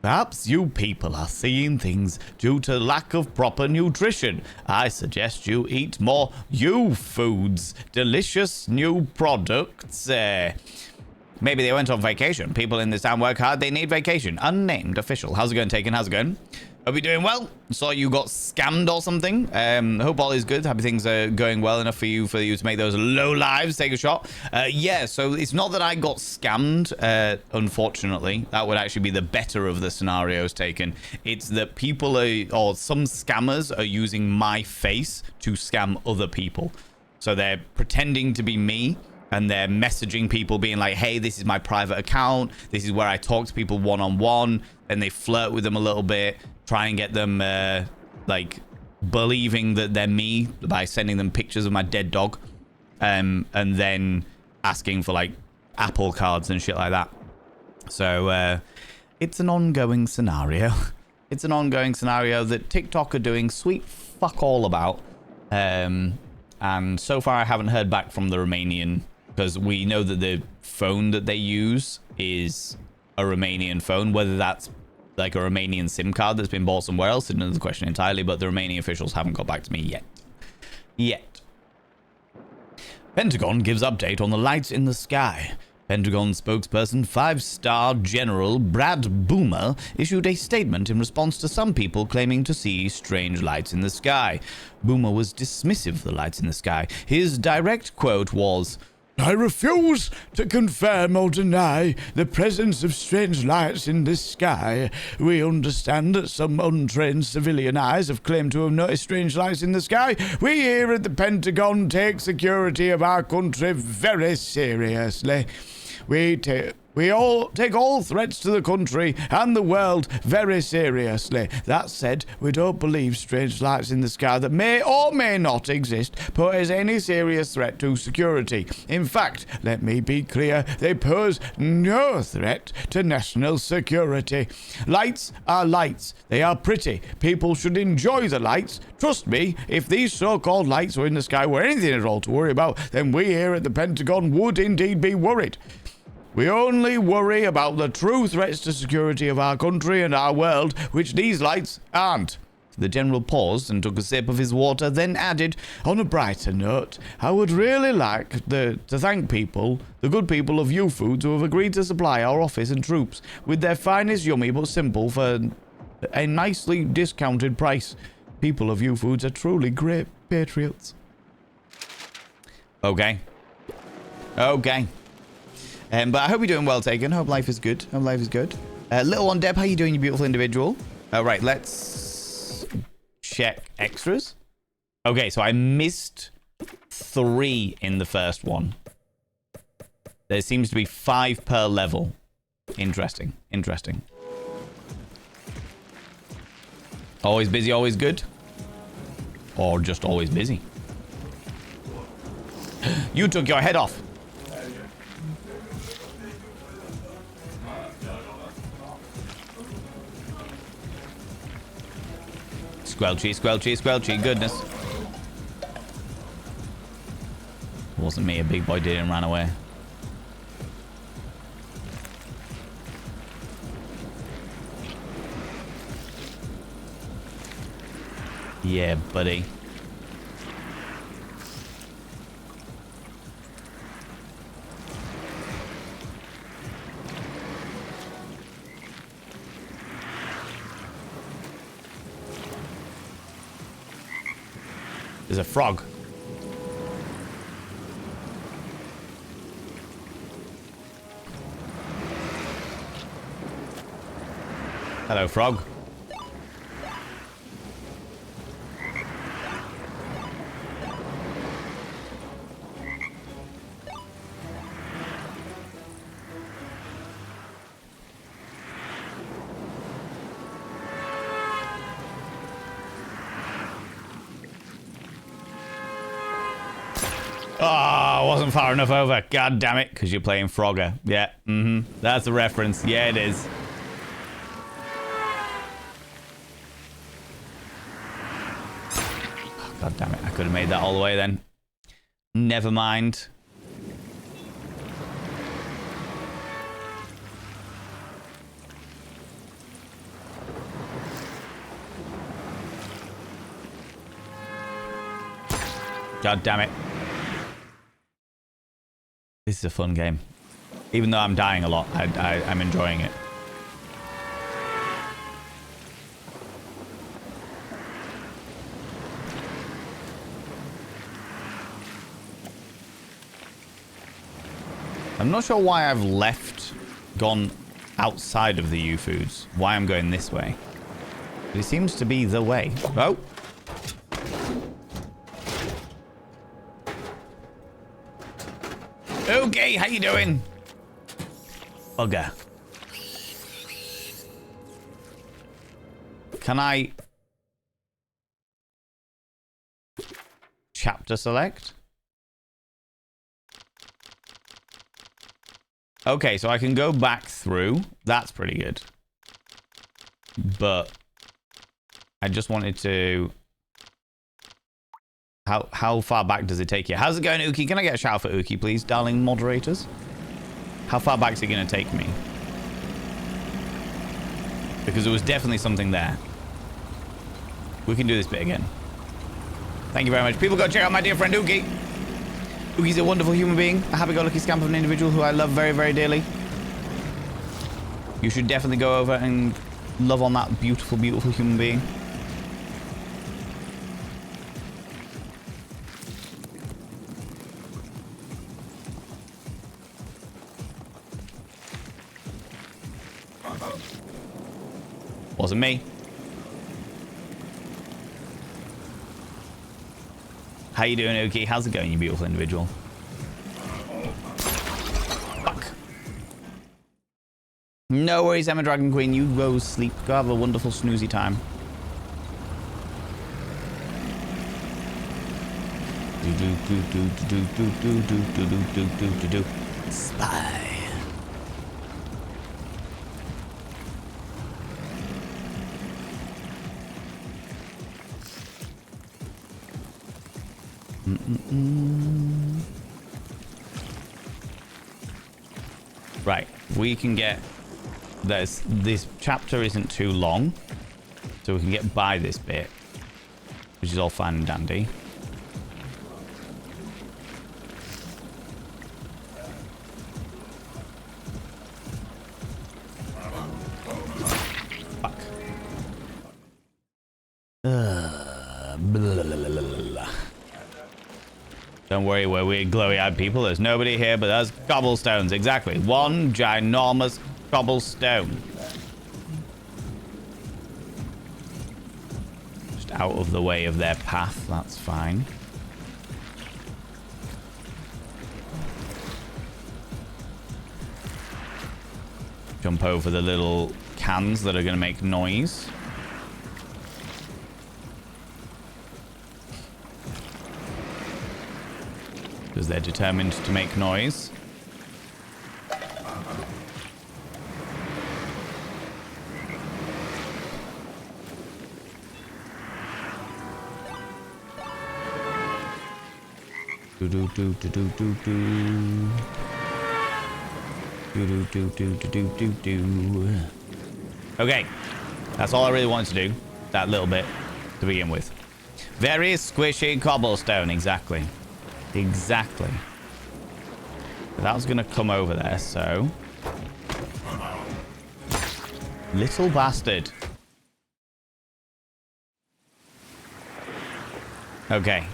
perhaps you people are seeing things due to lack of proper nutrition. I suggest you eat more Ewww, delicious new products. Maybe they went on vacation. People in this town work hard. They need vacation. Unnamed official. How's it going, Taken? How's it going? Hope you're doing well. Saw you got scammed or something. Hope all is good. Happy things are going well enough for you to make those low lives take a shot. Yeah, so it's not that I got scammed, unfortunately. That would actually be the better of the scenarios taken. It's that people or some scammers are using my face to scam other people. So they're pretending to be me. and they're messaging people being like, hey, this is my private account. This is where I talk to people one-on-one. And they flirt with them a little bit, try and get them, like, believing that they're me by sending them pictures of my dead dog. And then asking for, like, Apple cards and shit like that. So, it's an ongoing scenario. It's an ongoing scenario that TikTok are doing sweet fuck all about. And so far I haven't heard back from the Romanian, because we know that the phone that they use is a Romanian phone. Whether that's like a Romanian SIM card that's been bought somewhere else is another question entirely, but the Romanian officials haven't got back to me yet. Pentagon gives update on the lights in the sky. Pentagon spokesperson 5-star General Brad Boomer issued a statement in response to some people claiming to see strange lights in the sky. Boomer was dismissive of the lights in the sky. His direct quote was, "I refuse to confirm or deny the presence of strange lights in the sky. We understand that some untrained civilian eyes have claimed to have noticed strange lights in the sky. We here at the Pentagon take security of our country very seriously. We all take all threats to the country and the world very seriously. That said, we don't believe strange lights in the sky that may or may not exist pose any serious threat to security. In fact, let me be clear, they pose no threat to national security. Lights are lights. They are pretty. People should enjoy the lights. Trust me, if these so-called lights were in the sky were anything at all to worry about, then we here at the Pentagon would indeed be worried. We only worry about the true threats to security of our country and our world, which these lights aren't." The general paused and took a sip of his water, then added, "On a brighter note, I would really like to thank the good people of Ewww who have agreed to supply our office and troops with their finest yummy but simple for a nicely discounted price. People of Ewww are truly great patriots." Okay. But I hope you're doing well, Taken. Hope life is good. Little one, Deb, how you doing, you beautiful individual? Right, let's check extras. Okay, so I missed 3 in the first one. There seems to be 5 per level. Interesting. Always busy, always good? Or just always busy? You took your head off. Squelchy, goodness. Wasn't me, a big boy did and ran away. Yeah, buddy. There's a frog. Hello, frog. Oh, wasn't far enough over. God damn it, because you're playing Frogger. Yeah, that's the reference. Yeah, it is. Oh, God damn it, I could have made that all the way then. Never mind. God damn it. This is a fun game. Even though I'm dying a lot, I'm enjoying it. I'm not sure why I've gone outside of the Ewwws. Why I'm going this way. But it seems to be the way. Oh! Ookie, how you doing? Bugger. Can I... chapter select? Okay, so I can go back through. That's pretty good. But I just wanted to... How far back does it take you? How's it going, Ookie? Can I get a shout for Ookie, please, darling moderators? How far back is it going to take me? Because there was definitely something there. We can do this bit again. Thank you very much. People, go check out my dear friend Ookie. Oogie's a wonderful human being, a happy-go-lucky scamp of an individual who I love very, very dearly. You should definitely go over and love on that beautiful, beautiful human being. Wasn't me. How you doing, Ookie? How's it going, you beautiful individual? Fuck. No worries, Emma Dragon Queen. You go sleep. Go have a wonderful snoozy time. Spy. Right, we can get this chapter isn't too long, so we can get by this bit, which is all fine and dandy. Fuck. Blah, blah, blah, blah, blah. Don't worry, we're weird glowy-eyed people. There's nobody here, but there's cobblestones. Exactly. One ginormous cobblestone. Just out of the way of their path. That's fine. Jump over the little cans that are going to make noise. Because they're determined to make noise. Do do do do do do do. Do do do do do do do. Okay, that's all I really wanted to do. That little bit to begin with. Very squishy cobblestone, exactly. Exactly. That was gonna come over there, so... Little bastard. Okay.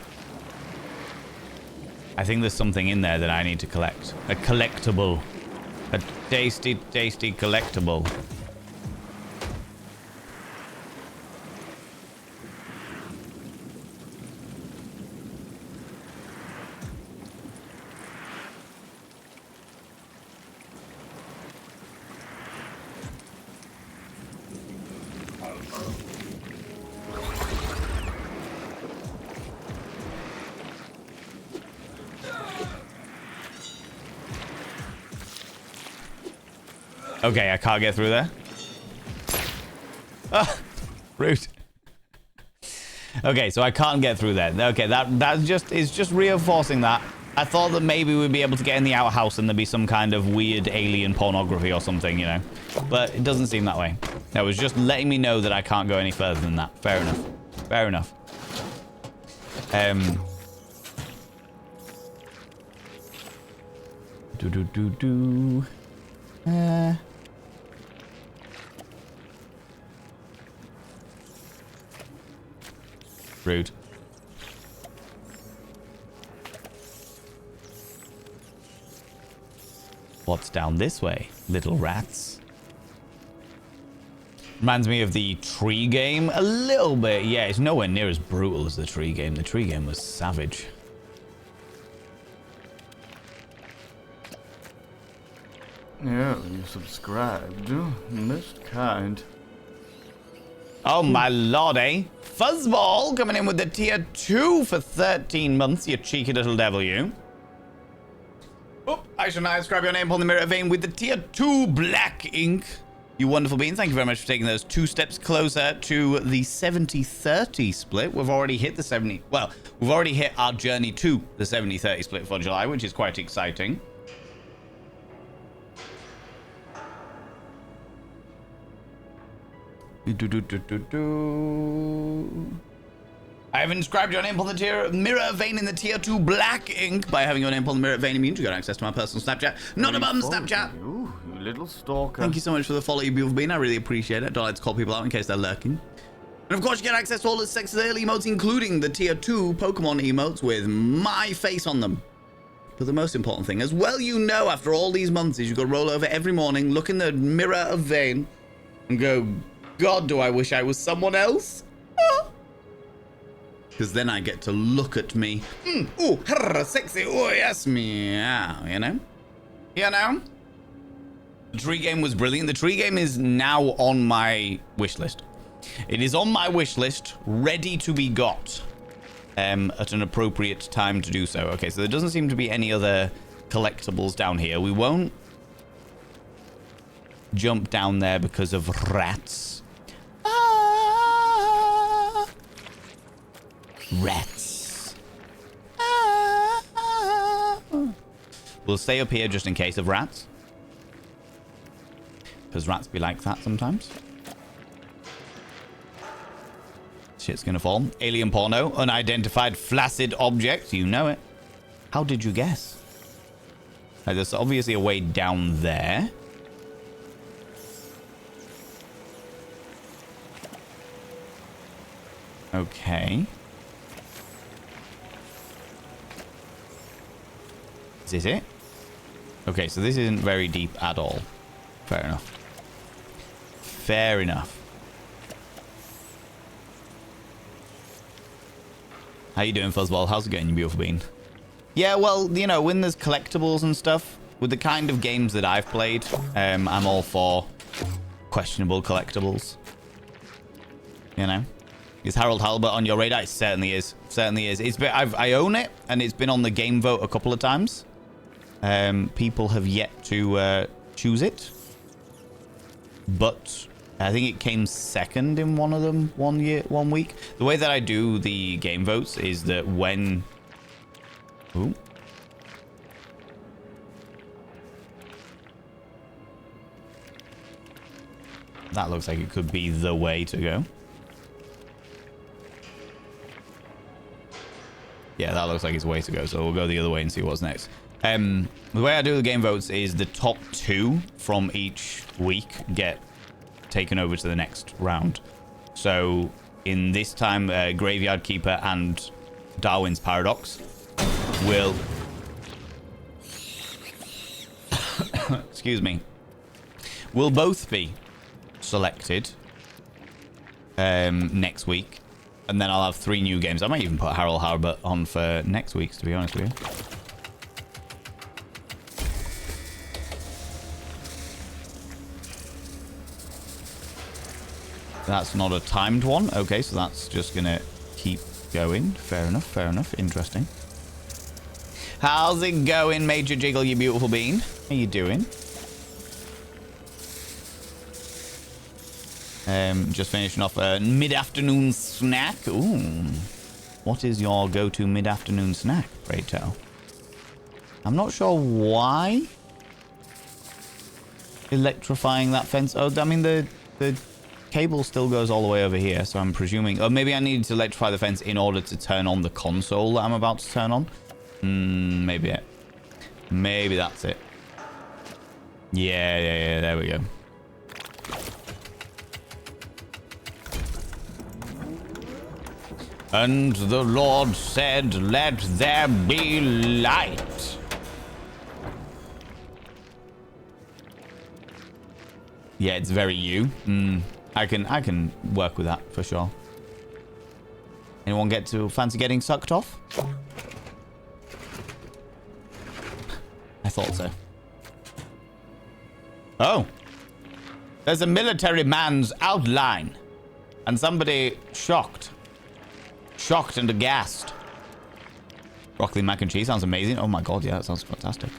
I think there's something in there that I need to collect. A collectible. A tasty, tasty collectible. Okay, I can't get through there. Ah, rude. Okay, so I can't get through there. Okay, that is just reinforcing that. I thought that maybe we'd be able to get in the outhouse and there'd be some kind of weird alien pornography or something, you know. But it doesn't seem that way. That was just letting me know that I can't go any further than that. Fair enough. Fair enough. Rude. What's down this way, little rats? Reminds me of the tree game a little bit. Yeah, it's nowhere near as brutal as the tree game. The tree game was savage. Yeah, you subscribed. Most kind. Oh my lord, eh? Fuzzball coming in with the tier 2 for 13 months, you cheeky little devil, you. Oh, I shall now inscribe your name upon the mirror vein with the tier 2 black ink. You wonderful beings, thank you very much for taking those 2 steps closer to the 70-30 split. We've already hit the 70... Well, we've already hit our journey to the 70-30 split for July, which is quite exciting. I have inscribed your name upon the tier mirror vein in the tier 2 black ink by having your name upon the mirror vein immune to get access to my personal Snapchat. Not a bum Snapchat. You little stalker. Thank you so much for the follow, you beautiful bean. I really appreciate it. Don't like to call people out in case they're lurking. And of course, you get access to all the sex sale emotes, including the tier 2 Pokemon emotes with my face on them. But the most important thing, as well you know, after all these months, is you got to roll over every morning, look in the mirror of vein, and go, God, do I wish I was someone else? Because then I get to look at me. Ooh, sexy. Oh, yes, meow. You know? You know? The tree game was brilliant. The tree game is now on my wish list. It is on my wish list, ready to be got at an appropriate time to do so. Okay, so there doesn't seem to be any other collectibles down here. We won't jump down there because of rats. Rats. We'll stay up here just in case of rats. Because rats be like that sometimes. Shit's gonna fall. Alien porno. Unidentified flaccid object. You know it. How did you guess? There's obviously a way down there. Okay. Is this it? Okay, so this isn't very deep at all. Fair enough. Fair enough. How you doing, Fuzzball? How's it going, you beautiful bean? Yeah, well, you know, when there's collectibles and stuff, with the kind of games that I've played, I'm all for questionable collectibles. You know? Is Harold Halbert on your radar? It certainly is. Certainly is. It's been, I own it, and it's been on the game vote a couple of times. People have yet to choose it. But I think it came second in one of them 1 week. The way that I do the game votes is that when... Ooh. That looks like it could be the way to go. Yeah, that looks like it's the way to go. So we'll go the other way and see what's next. The way I do the game votes is the top 2 from each week get taken over to the next round. So in this time, Graveyard Keeper and Darwin's Paradox will... Excuse me. Will both be selected next week. And then I'll have 3 new games. I might even put Harold Halbert on for next week's, to be honest with you. That's not a timed one. Okay, so that's just going to keep going. Fair enough, fair enough. Interesting. How's it going, Major Jiggle, you beautiful bean? How you doing? Just finishing off a mid-afternoon snack. Ooh. What is your go-to mid-afternoon snack, pray tell? I'm not sure why. Electrifying that fence. Oh, I mean, the cable still goes all the way over here, so I'm presuming... Oh, maybe I needed to electrify the fence in order to turn on the console that I'm about to turn on. Maybe it. Maybe that's it. Yeah, there we go. And the Lord said, let there be light. Yeah, it's very you. I can work with that for sure. Anyone get to fancy getting sucked off? I thought so. Oh. There's a military man's outline. And somebody shocked. Shocked and aghast. Broccoli mac and cheese sounds amazing. Oh my god, yeah, that sounds fantastic.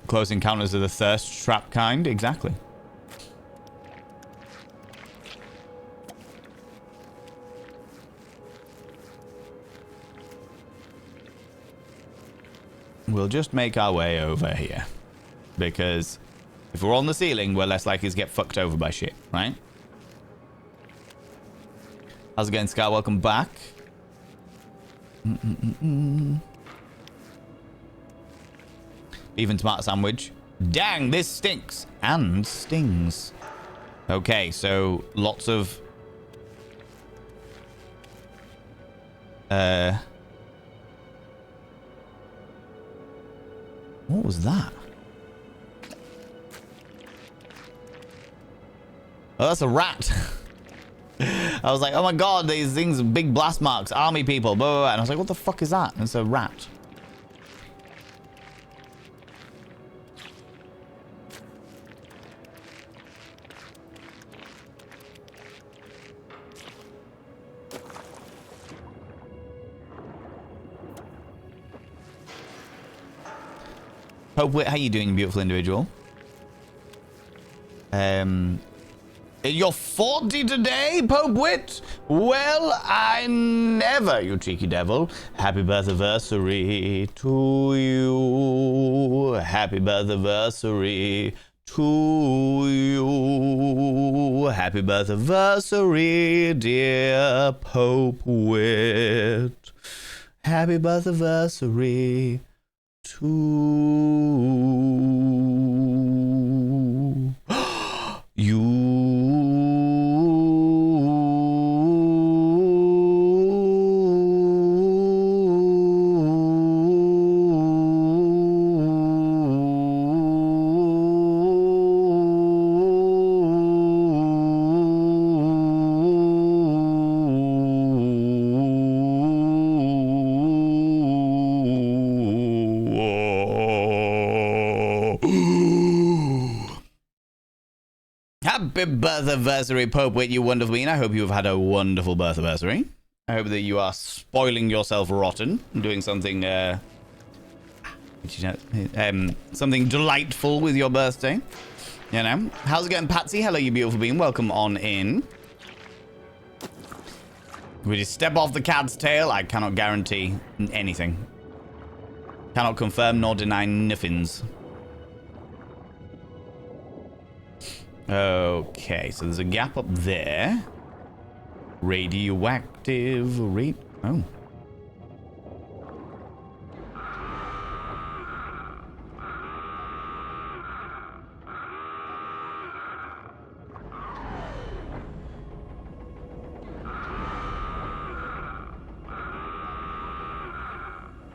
Close encounters of the thirst trap kind. Exactly. We'll just make our way over here. Because if we're on the ceiling, we're less likely to get fucked over by shit, right? How's it going, Scar? Welcome back. Beef and tomato sandwich. Dang, this stinks. And stings. Okay, so lots of... What was that? Oh, that's a rat. I was like, oh my god, these things are big blast marks, army people, blah, blah, blah. And I was like, what the fuck is that? And it's a rat. Pope, how you doing, beautiful individual? You're 40 today, Pope Wit? Well, I never, you cheeky devil. Happy birthday to you. Happy birthday to you. Happy birthday, dear Pope Wit. Happy birthday to you. Happy birthday, Pope Wit, you wonderful being. I hope you have had a wonderful birthday. I hope that you are spoiling yourself rotten and doing something, something delightful with your birthday. You know. How's it going, Patsy? Hello, you beautiful being. Welcome on in. We just step off the cat's tail. I cannot guarantee anything. Cannot confirm nor deny nothings. Okay, so there's a gap up there. Radioactive oh.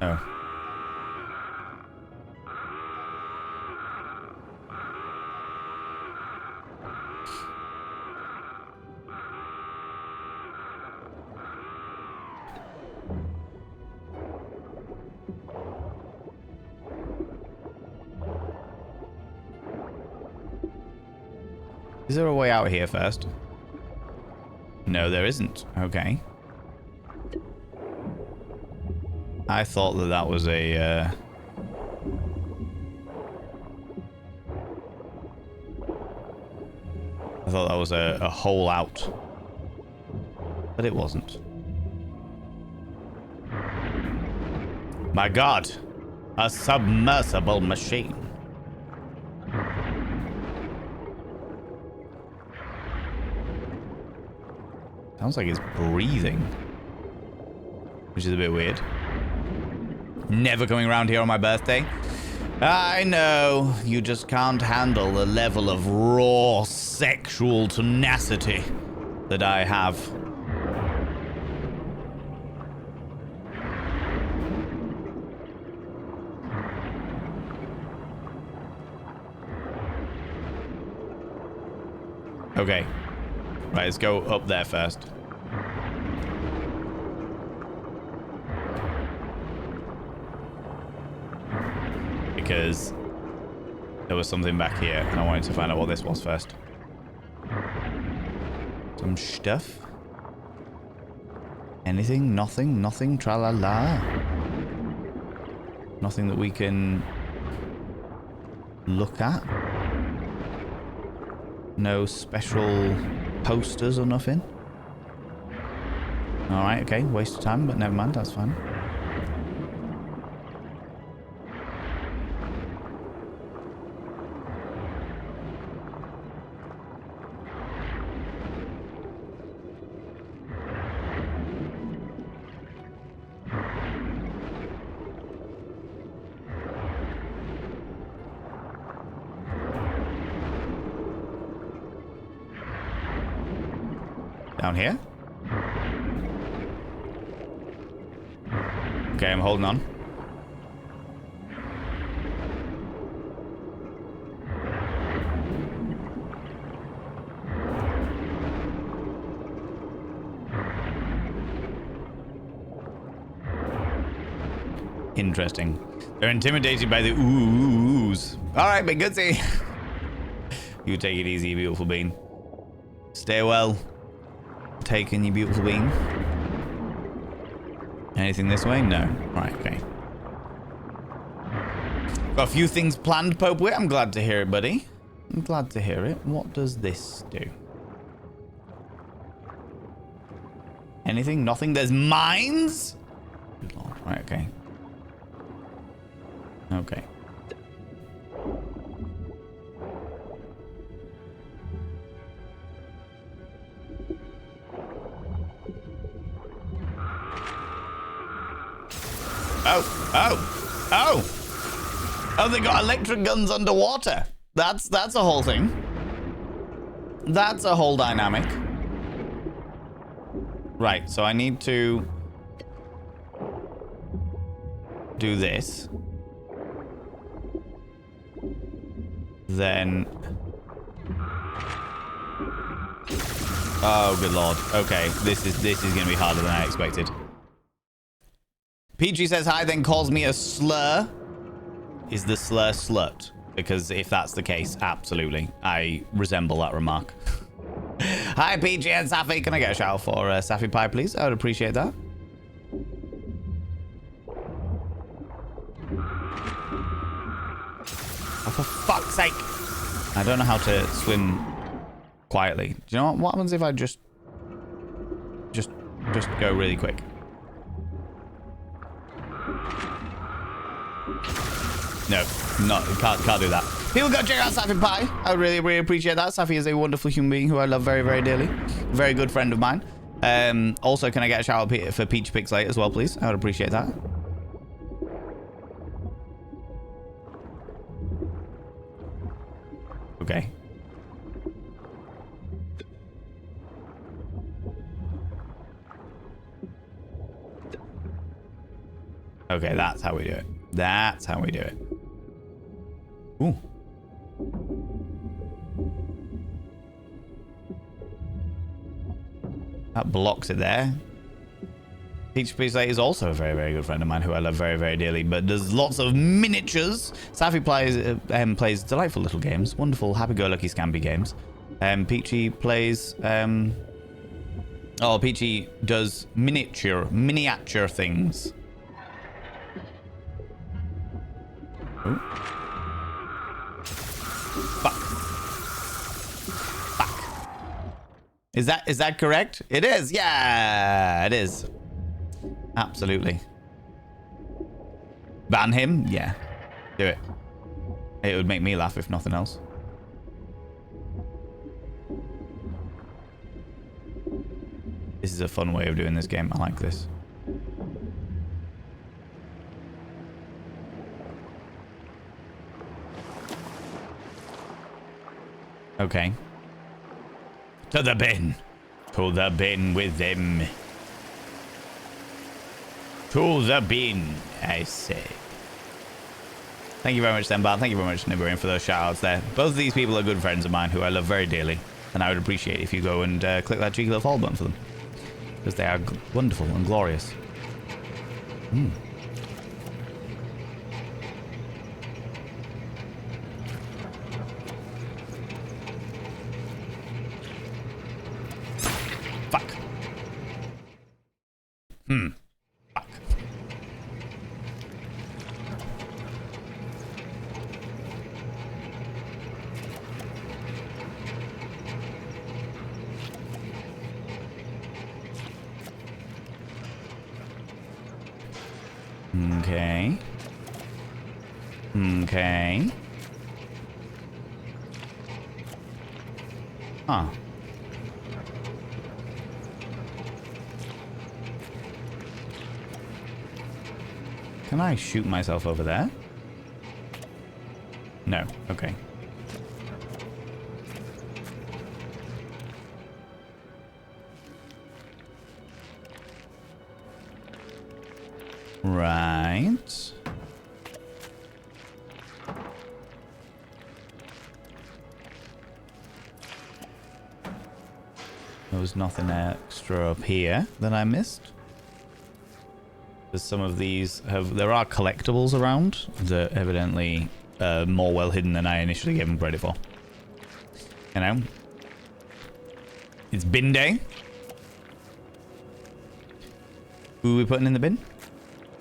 Oh. Is there a way out here first? No, there isn't. Okay. I thought that that was a, I thought that was a hole out. But it wasn't. My god. A submersible machine. Sounds like it's breathing. Which is a bit weird. Never coming around here on my birthday. I know. You just can't handle the level of raw sexual tenacity that I have. Okay. Right, let's go up there first. Because there was something back here, and I wanted to find out what this was first. Some stuff. Anything? Nothing? Nothing? Tra-la-la. Nothing that we can look at. No special posters or nothing. Alright, okay. Waste of time, but never mind. That's fine. Down here? Okay, I'm holding on. Interesting. They're intimidated by the oohs. Alright, big goodsy. You take it easy, beautiful bean. Stay well. Taking you beautiful bean. Anything this way? No. Right, okay. Got a few things planned, Pope Wit. I'm glad to hear it, buddy. I'm glad to hear it. What does this do? Anything? Nothing? There's mines? Good Lord. Right, okay. Okay. Oh, they got electric guns underwater. That's a whole thing. That's a whole dynamic. Right, so I need to do this. Then... Oh, good Lord. Okay, this is going to be harder than I expected. Peachy says hi, then calls me a slur. Is the slur slut? Because if that's the case, absolutely. I resemble that remark. Hi, Peachy and Safi. Can I get a shout for Safi Pie, please? I would appreciate that. Oh, for fuck's sake. I don't know how to swim quietly. Do you know what happens if I just go really quick? No, can't do that. People go check out Safi Pie. I would really appreciate that. Safi is a wonderful human being who I love very, very dearly. Very good friend of mine. Also, can I get a shout out for Peach Pixelate as well, please? I would appreciate that. Okay. Okay, that's how we do it. That's how we do it. Ooh. That blocks it there. Peach Pixelate is also a very, very good friend of mine who I love very, very dearly, but does lots of miniatures. Safi plays delightful little games, wonderful, happy-go-lucky, scampy games. Peachy plays... Oh, Peachy does miniature things. Ooh. Fuck. Is that correct? It is. Yeah, it is. Absolutely. Ban him? Yeah. Do it. It would make me laugh if nothing else. This is a fun way of doing this game. I like this. Okay. To the bin. To the bin with them. To the bin, I say. Thank you very much, Zenbar. Thank you very much, Nibbering, for those shout-outs there. Both of these people are good friends of mine who I love very dearly. And I would appreciate if you go and click that cheeky little follow button for them. Because they are wonderful and glorious. Mm. Fuck. Fuck. Okay. Okay. Huh. Can I shoot myself over there? No. Okay. Right. There was nothing extra up here that I missed. There's some of these have... There are collectibles around that evidently are more well hidden than I initially gave them credit for. You know? It's bin day. Who are we putting in the bin?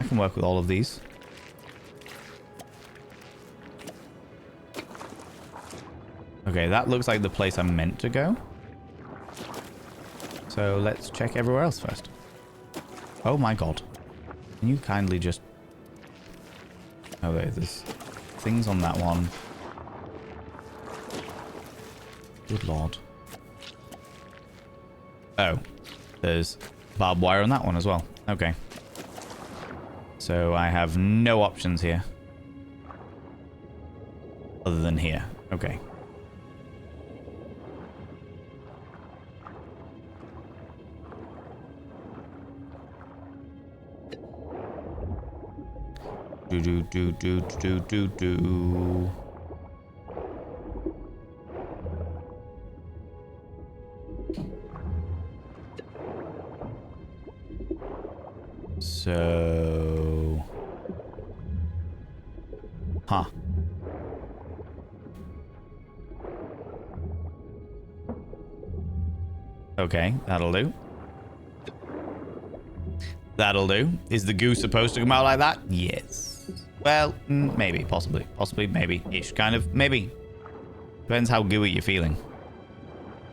I can work with all of these. Okay, that looks like the place I'm meant to go. So let's check everywhere else first. Oh my god. Can you kindly just... Okay, there's things on that one. Good lord. Oh. There's barbed wire on that one as well. Okay. So I have no options here. Other than here. Okay. Do. So... Huh. Okay, that'll do. That'll do. Is the goo supposed to come out like that? Yes. Well, maybe, possibly. Possibly, maybe. Ish, kind of. Maybe. Depends how gooey you're feeling.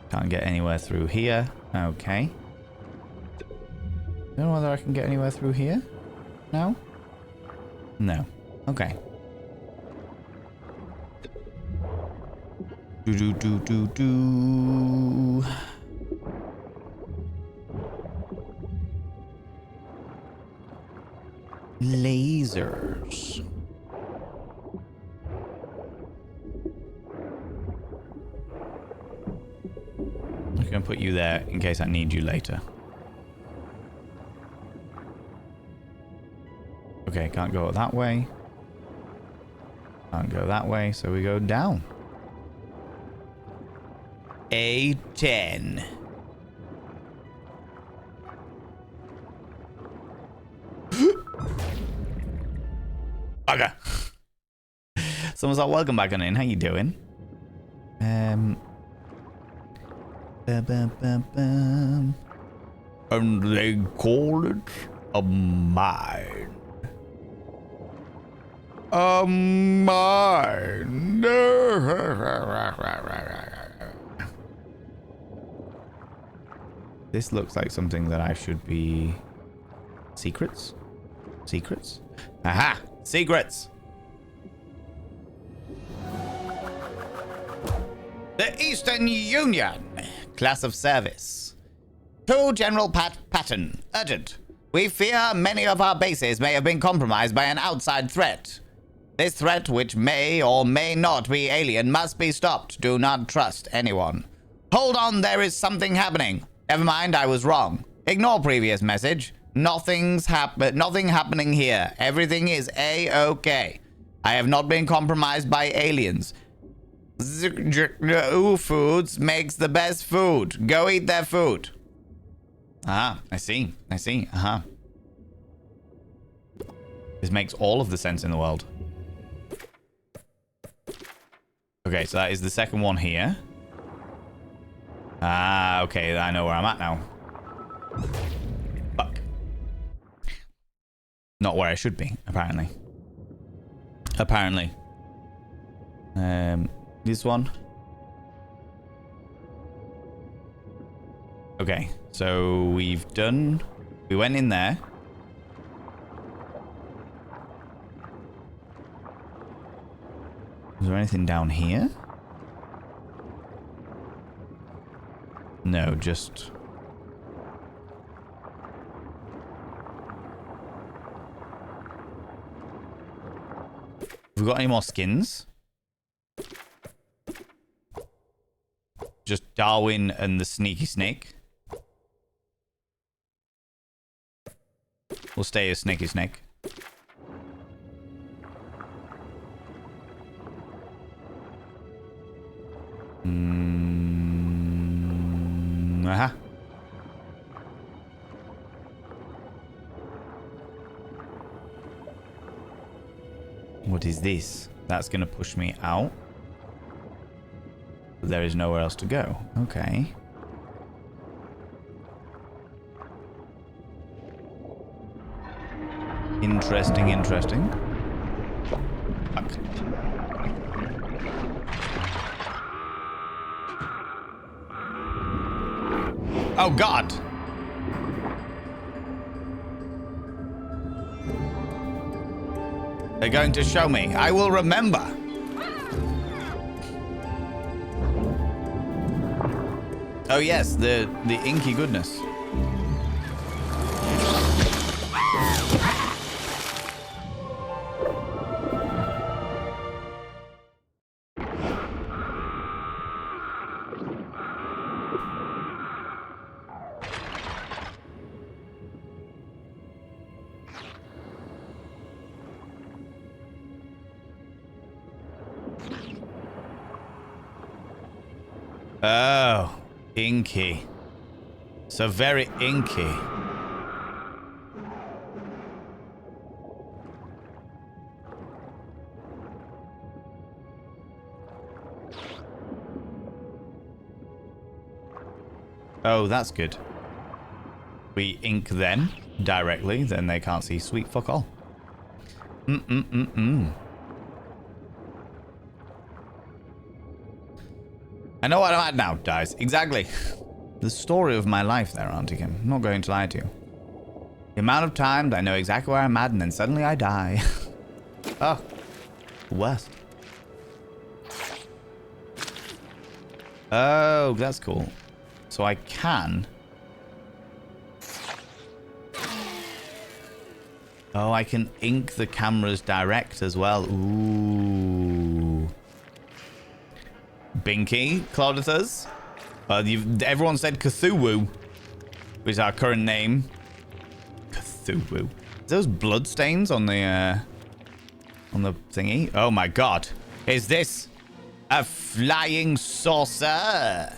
Can't get anywhere through here. Okay. Don't know whether I can get anywhere through here. No? No. Okay. Do. Lasers. I'm gonna put you there in case I need you later. Okay, can't go that way. Can't go that way, so we go down. A10. Okay. Someone's like, welcome back on in. How you doing? And they call it a mine. A mine. This looks like something that I should be... Secrets? Secrets? Aha! Secrets! The Eastern Union. Class of service. To General Patton. Urgent. We fear many of our bases may have been compromised by an outside threat. This threat, which may or may not be alien, must be stopped. Do not trust anyone. Hold on, there is something happening. Never mind, I was wrong. Ignore previous message. Nothing happening here. Everything is A-okay. I have not been compromised by aliens. Ewww Foods makes the best food. Go eat their food. Ah, I see. I see. Uh-huh. This makes all of the sense in the world. Okay, so that is the second one here. Ah, okay. I know where I'm at now. Fuck. Not where I should be, apparently. Apparently. This one. Okay, so we went in there. Is there anything down here? No, just... Have we got any more skins? Just Darwin and the sneaky snake. We'll stay as sneaky snake. Aha. What is this? That's going to push me out. There is nowhere else to go. Okay. Interesting, interesting. Fuck. Oh, God. They're going to show me. I will remember. Oh, yes, the inky goodness. Oh, inky. So very inky. Oh, that's good. We ink then directly, then they can't see sweet fuck all. I know what I'm at now, guys. Exactly. The story of my life there, Auntie Kim. I'm not going to lie to you. The amount of times I know exactly where I'm at and then suddenly I die. Oh. Worst. Oh, that's cool. So I can... Oh, I can ink the cameras direct as well. Ooh. Binky, Claudius. Everyone said Cthulhu, which is our current name. Cthulhu. Those blood stains on the thingy. Oh my God! Is this a flying saucer?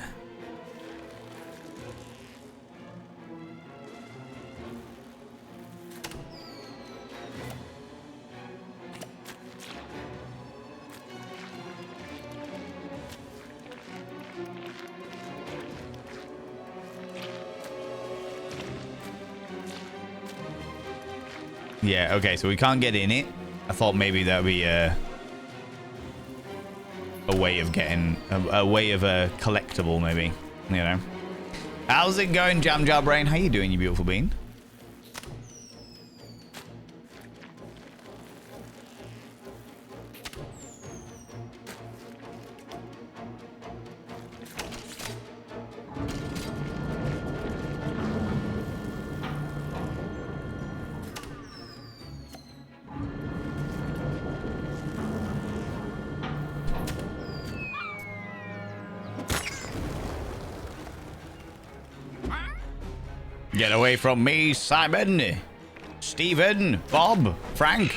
Yeah, okay, so we can't get in it. I thought maybe that would be a way of getting... a way of a collectible, maybe. You know. How's it going, Jam Jar Brain? How you doing, you beautiful bean? Get away from me, Simon, Stephen, Bob, Frank.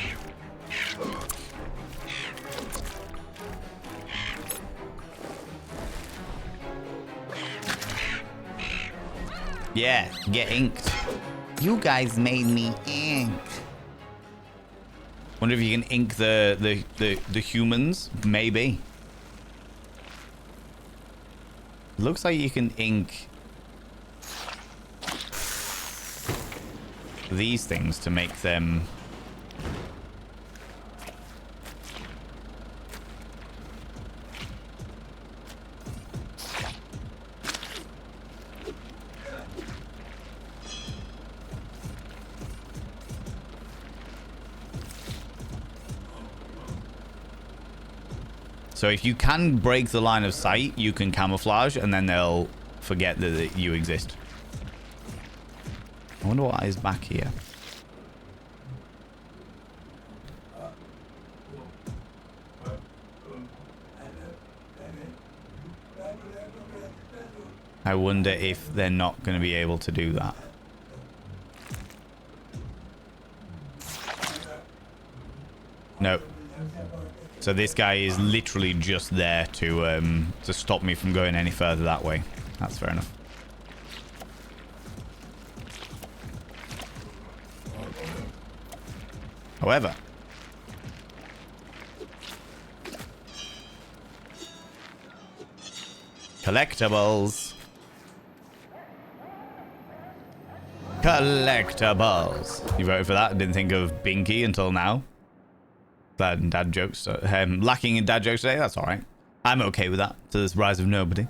Yeah, get inked. You guys made me ink. Wonder if you can ink the humans? Maybe. Looks like you can ink these things to make them... So if you can break the line of sight, you can camouflage, and then they'll forget that you exist. I wonder what is back here. I wonder if they're not going to be able to do that. No. So this guy is literally just there to stop me from going any further that way. That's fair enough. However, collectibles. Collectibles. You voted for that? Didn't think of Binky until now. Glad in dad jokes. Lacking in dad jokes today. That's all right. I'm okay with that. To this rise of nobody.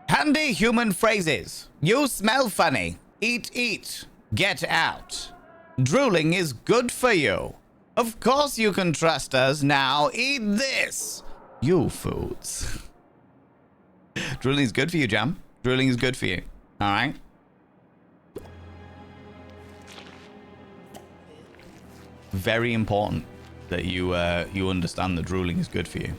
Handy human phrases. You smell funny. Eat, eat. Get out. Drooling is good for you. Of course you can trust us. Now eat this. You foods. Drooling is good for you, Jam. Drooling is good for you. All right. Very important that you understand that drooling is good for you.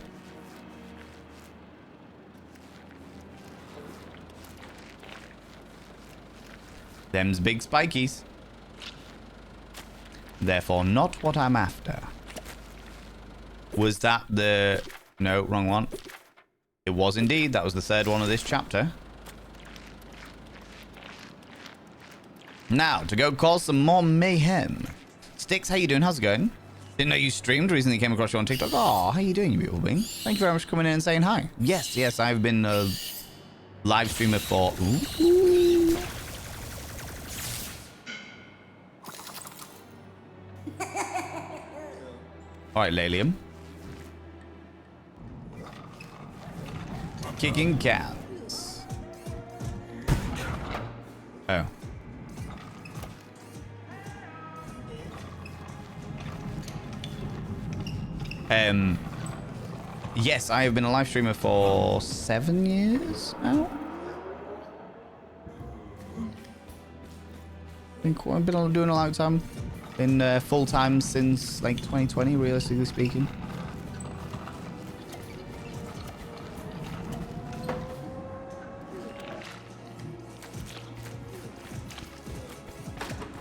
Them's big spikies. Therefore, not what I'm after. Was that the... No, wrong one. It was indeed. That was the third one of this chapter. Now, to go cause some more mayhem. Sticks, how you doing? How's it going? Didn't know you streamed. Recently came across you on TikTok. Oh, how you doing, you beautiful being? Thank you very much for coming in and saying hi. Yes, yes, I've been a live streamer for... Ooh. Alright, Lalium. Kicking cats. Oh. Yes, I have been a live streamer for 7 years now. I've been doing a lot of time. Been full time since like 2020, realistically speaking.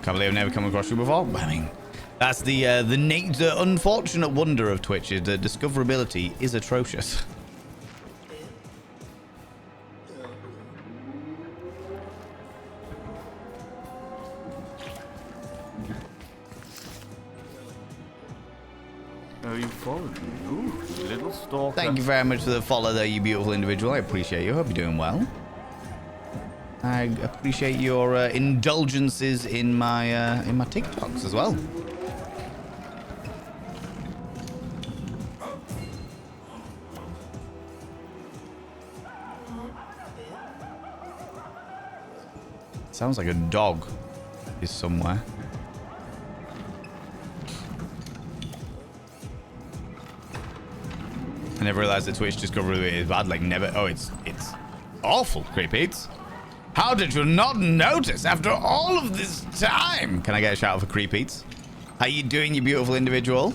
Can't believe I've never come across you before. I mean, that's the unfortunate wonder of Twitch is the discoverability is atrocious. Oh, you followed me. Ooh, little stalker. Thank you very much for the follow there, you beautiful individual. I appreciate you. Hope you're doing well. I appreciate your indulgences in my TikToks as well. Sounds like a dog is somewhere. I never realized that Twitch discovery is bad. Like never. Oh, it's awful, Creepeats. How did you not notice after all of this time? Can I get a shout out for Creepeats? How you doing, you beautiful individual?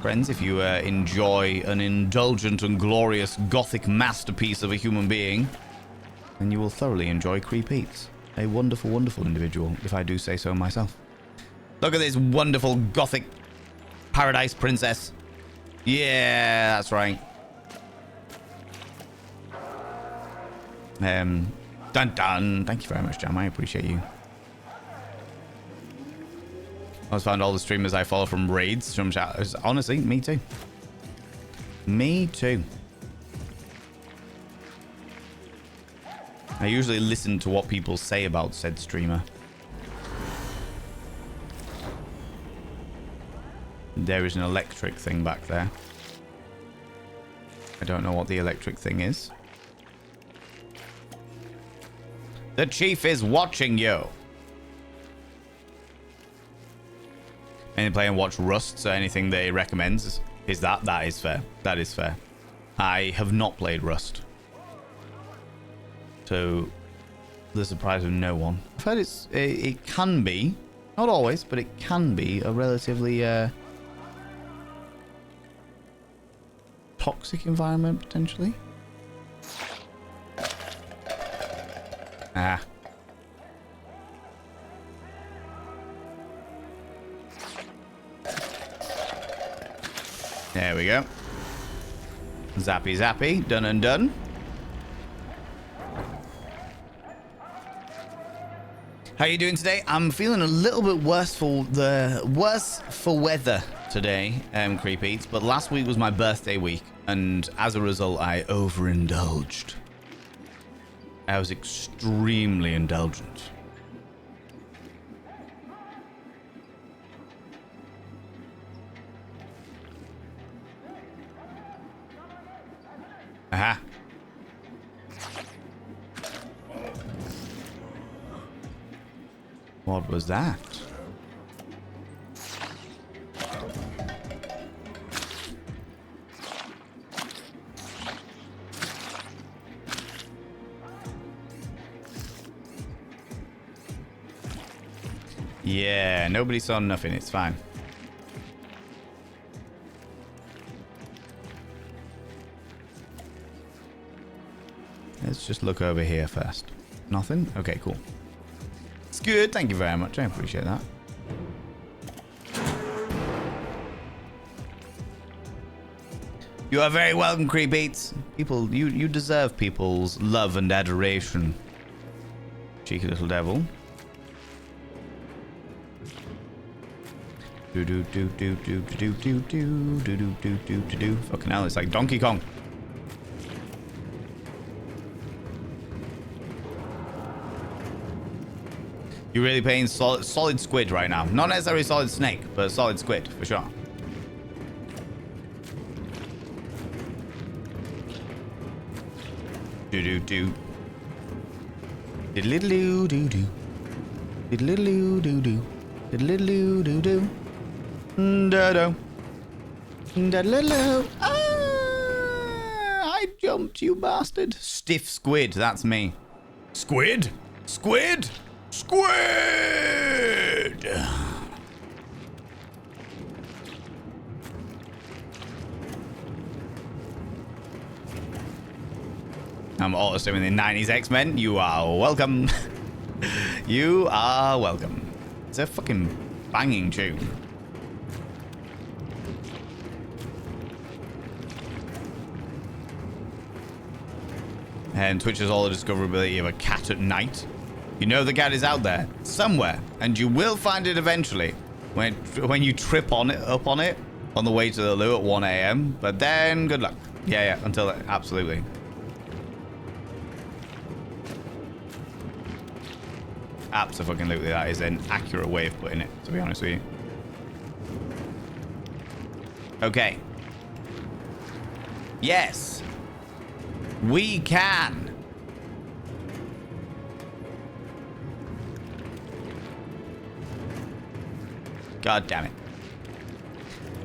Friends, if you enjoy an indulgent and glorious gothic masterpiece of a human being, then you will thoroughly enjoy Creepeats. A wonderful, wonderful individual, if I do say so myself. Look at this wonderful gothic paradise princess. Yeah, that's right. Dun dun. Thank you very much, Jam. I appreciate you. I was found all the streamers I follow from raids, from shoutouts. Honestly, me too. Me too. I usually listen to what people say about said streamer. There is an electric thing back there. I don't know what the electric thing is. The chief is watching you. Any play and watch Rust, so anything that he recommends is that. That is fair. That is fair. I have not played Rust. So, the surprise of no one. I've heard it can be, not always, but it can be a relatively toxic environment, potentially. Ah. There we go. Zappy zappy, done and done. How you doing today? I'm feeling a little bit worse for weather today, Creepy Eats, but last week was my birthday week, and as a result, I overindulged. I was extremely indulgent. Aha. What was that? Yeah, nobody saw nothing. It's fine. Let's just look over here first. Nothing? Okay, cool. It's good. Thank you very much. I appreciate that. You are very welcome, Creepbeats. People, you deserve people's love and adoration. Cheeky little devil. Do do do do do do do do do do do do do do. Fucking hell, it's like Donkey Kong. You're really paying solid squid right now. Not necessarily solid snake, but solid squid for sure. Do do do. Diddle do do. Diddle do do. Diddle do do. Da-do. Da-da-lo. I jumped, you bastard. Stiff squid, that's me. Squid? Squid? Squid! I'm also in the 90s X-Men. You are welcome. You are welcome. It's a fucking banging tune. And Twitch has all the discoverability of a cat at night. You know the cat is out there somewhere, and you will find it eventually when you trip on it, up on it, on the way to the loo at 1 a.m. But then, good luck. Yeah, until then, absolutely. Absolutely, that is an accurate way of putting it, to be honest with you. Okay. Yes. We can. God damn it.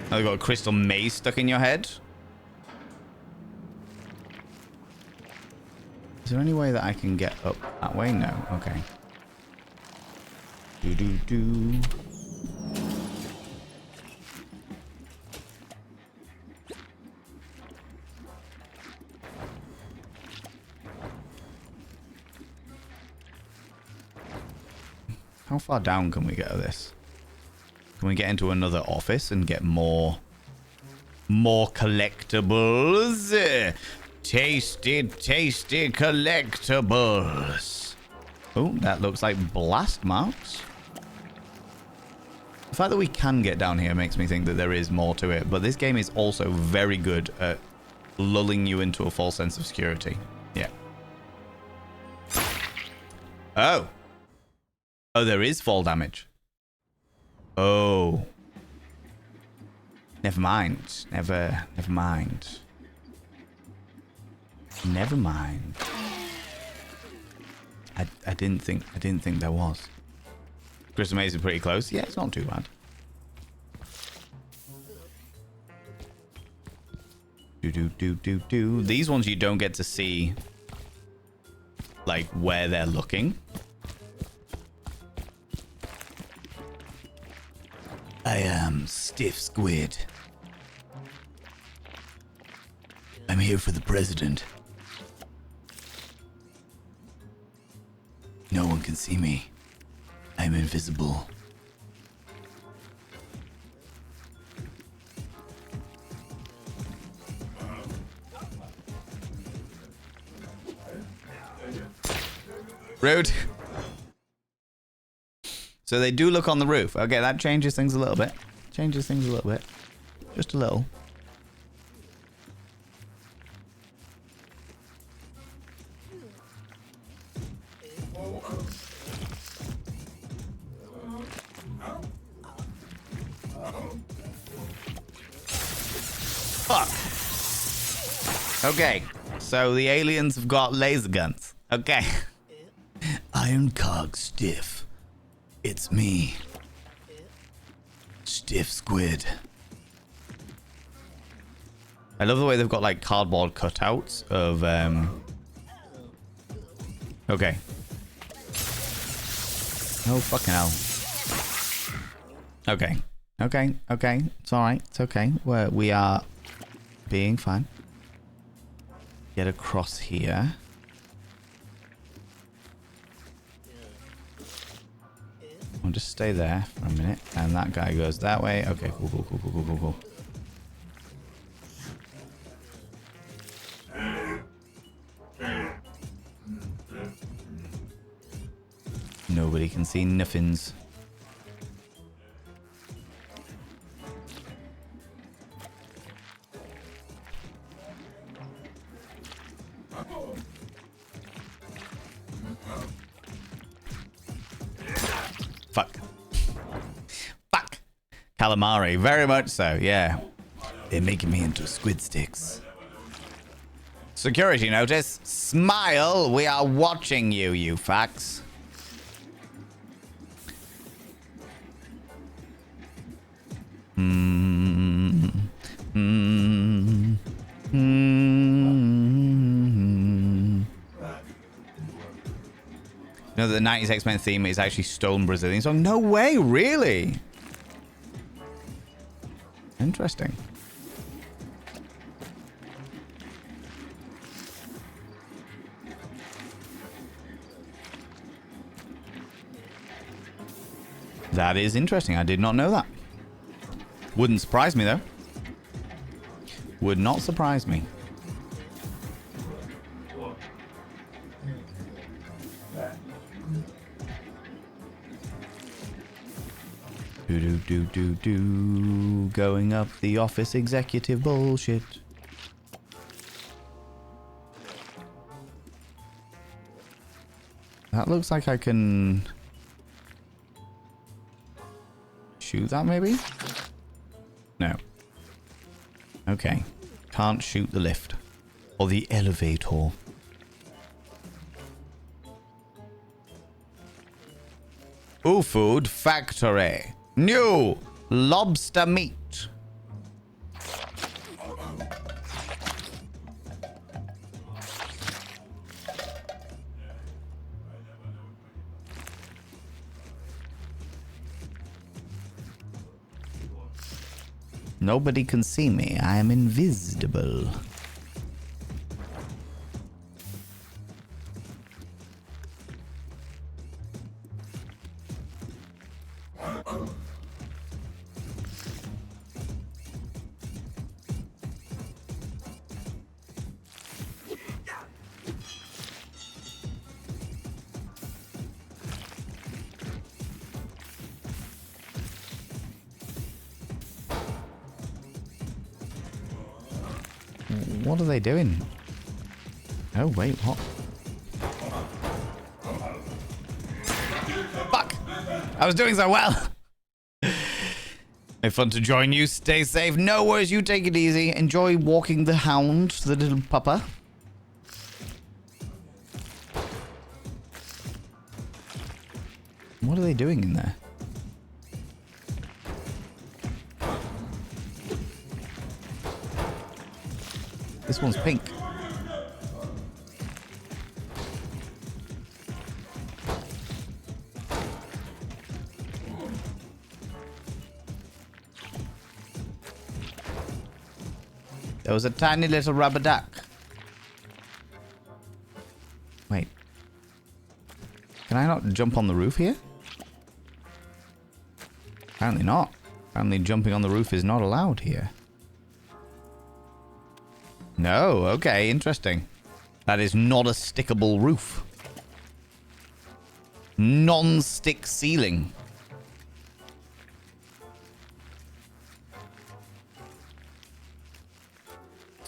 Now you've got a crystal maze stuck in your head. Is there any way that I can get up that way? No. Okay. Do do do. How far down can we get of this? Can we get into another office and get more collectibles? Tasty collectibles. Oh, that looks like blast marks. The fact that we can get down here makes me think that there is more to it, but this game is also very good at lulling you into a false sense of security. Yeah. Oh. Oh, there is fall damage. Oh. Never mind. Never mind. Never mind. I didn't think there was. Crystal Maze is pretty close. Yeah, it's not too bad. Do. These ones you don't get to see, like, where they're looking. I am Stiff Squid. I'm here for the president. No one can see me. I'm invisible. Rude. So they do look on the roof. Okay, that changes things a little bit. Changes things a little bit. Just a little. Fuck. Okay, so the aliens have got laser guns. Okay. Iron Cog Stiff. It's me. Stiff Squid. I love the way they've got like cardboard cutouts of Okay. Oh fucking hell. Okay. Okay. It's alright. It's okay. We are being fine. Get across here. I'll just stay there for a minute. And that guy goes that way. Okay, cool. Nobody can see nothings. Fuck. Calamari, very much so, yeah. They're making me into squid sticks. Security notice. Smile, we are watching you, you fucks. You know, the 90s X-Men theme is actually stolen Brazilian song? No way, really? Interesting. That is interesting. I did not know that. Wouldn't surprise me, though. Would not surprise me. Do. Going up the office executive bullshit. That looks like I can shoot that, maybe? No. Okay. Can't shoot the lift. Or the elevator. Food factory. New lobster meat. Nobody can see me. I am invisible. What are they doing? Oh, wait, what? Fuck! I was doing so well! If fun to join you. Stay safe. No worries. You take it easy. Enjoy walking the hound, the little pupper. What are they doing in there? This one's pink. There was a tiny little rubber duck. Wait. Can I not jump on the roof here? Apparently not. Apparently jumping on the roof is not allowed here. No, okay, interesting. That is not a stickable roof. Non-stick ceiling.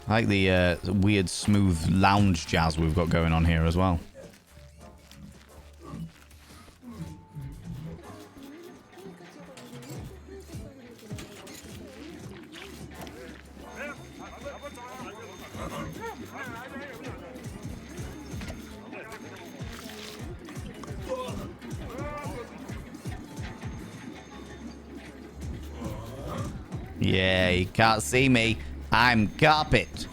I like the weird, smooth lounge jazz we've got going on here as well. Yeah, you can't see me. I'm carpet.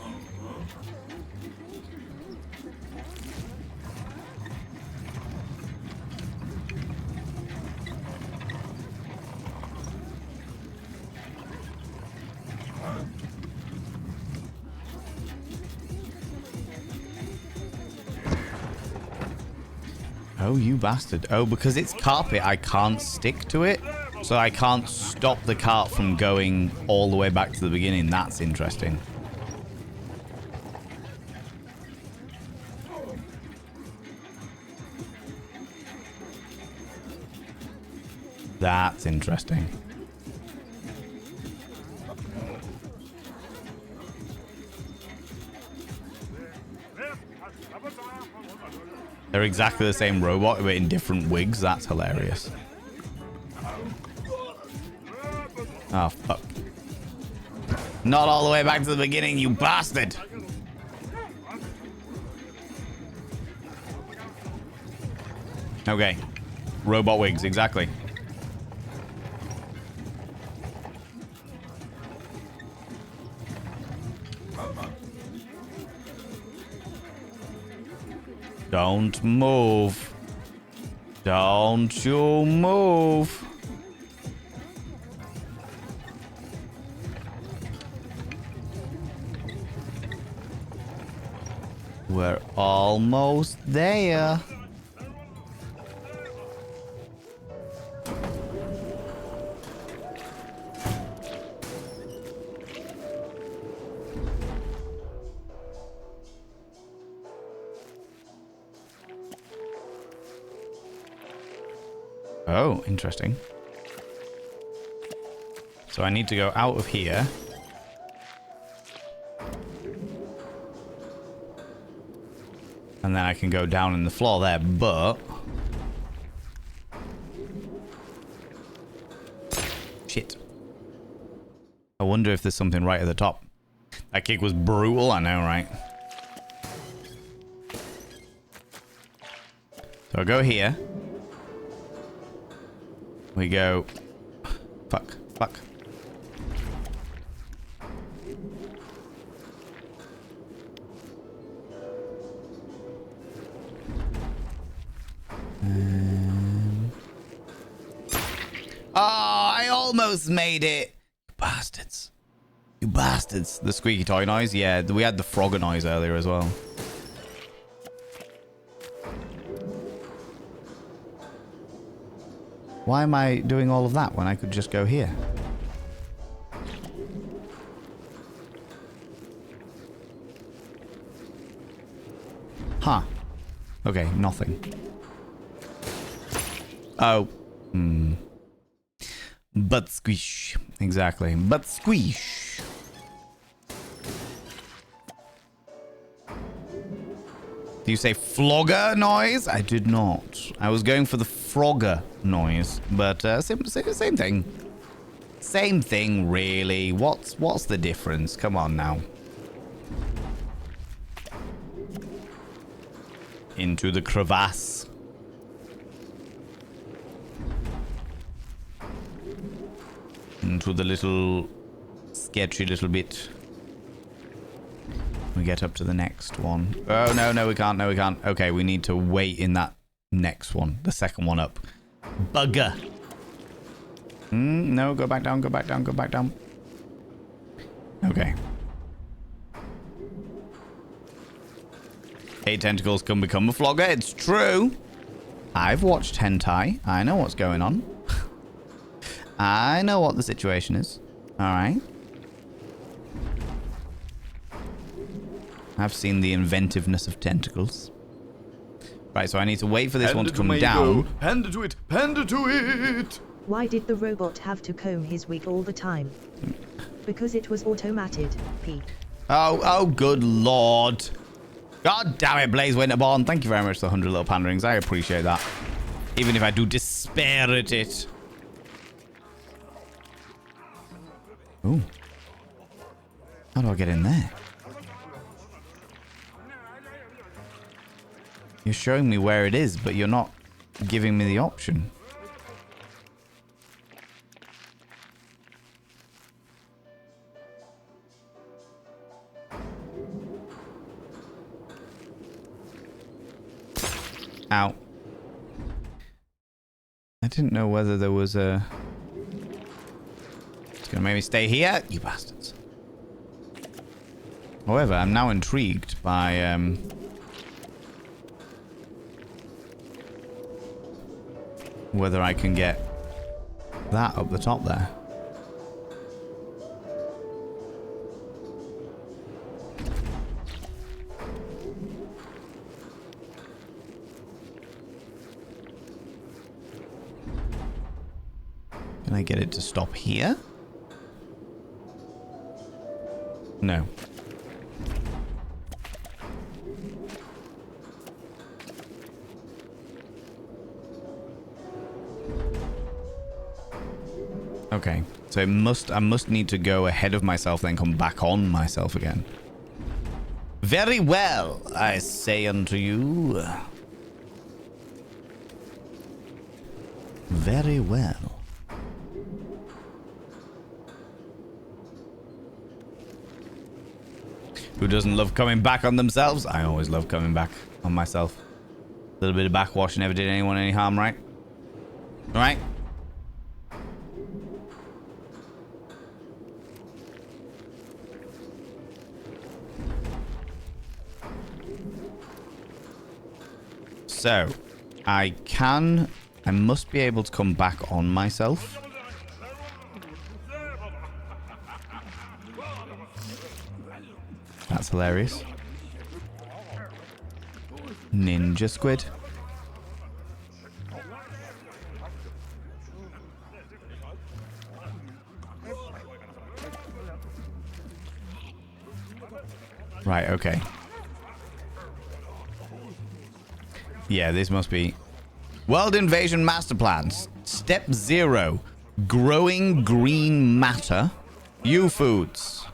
Oh, you bastard. Oh, because it's carpet, I can't stick to it. So I can't stop the cart from going all the way back to the beginning. That's interesting. That's interesting. They're exactly the same robot, but in different wigs. That's hilarious. Oh, fuck. Not all the way back to the beginning, you bastard! Okay. Robot wigs, exactly. Don't move. Don't you move. We're almost there. Oh, interesting. So I need to go out of here. And then I can go down in the floor there, but... Shit. I wonder if there's something right at the top. That kick was brutal, I know, right? So I go here. We go... Fuck, fuck. Oh, I almost made it. You bastards. You bastards. The squeaky toy noise? Yeah, we had the frogger noise earlier as well. Why am I doing all of that when I could just go here? Huh. Okay, nothing. Oh. Hmm. Butt squish. Exactly. Butt squish. Do you say flogger noise? I did not. I was going for the frogger noise, but same thing. Same thing, really. What's the difference? Come on now. Into the crevasse. Into the little sketchy little bit. We get up to the next one. Oh, no, we can't. No, we can't. Okay, we need to wait in that next one. The second one up. Bugger. No, go back down, go back down, go back down. Okay. 8 tentacles can become a flogger. It's true. I've watched hentai. I know what's going on. I know what the situation is. Alright. I've seen the inventiveness of tentacles. Right, so I need to wait for this one to come down. Hand it to it! Hand it to it! Why did the robot have to comb his wig all the time? Because it was automated, Pete. Oh, good lord. God damn it, Blaze Winterborn. Thank you very much for the 100 little panderings. I appreciate that. Even if I do despair at it. Ooh. How do I get in there? You're showing me where it is, but you're not giving me the option. Ow. I didn't know whether there was a... It's gonna make me stay here, you bastards. However, I'm now intrigued by, whether I can get that up the top there. Can I get it to stop here? No. Okay, so I must need to go ahead of myself, then come back on myself again. Very well, I say unto you. Very well. Who doesn't love coming back on themselves? I always love coming back on myself. A little bit of backwash never did anyone any harm, right? Right? So, I must be able to come back on myself. That's hilarious. Ninja squid. Right, okay. Yeah, this must be... World Invasion Master Plans. Step 0. Growing green matter. Ewww.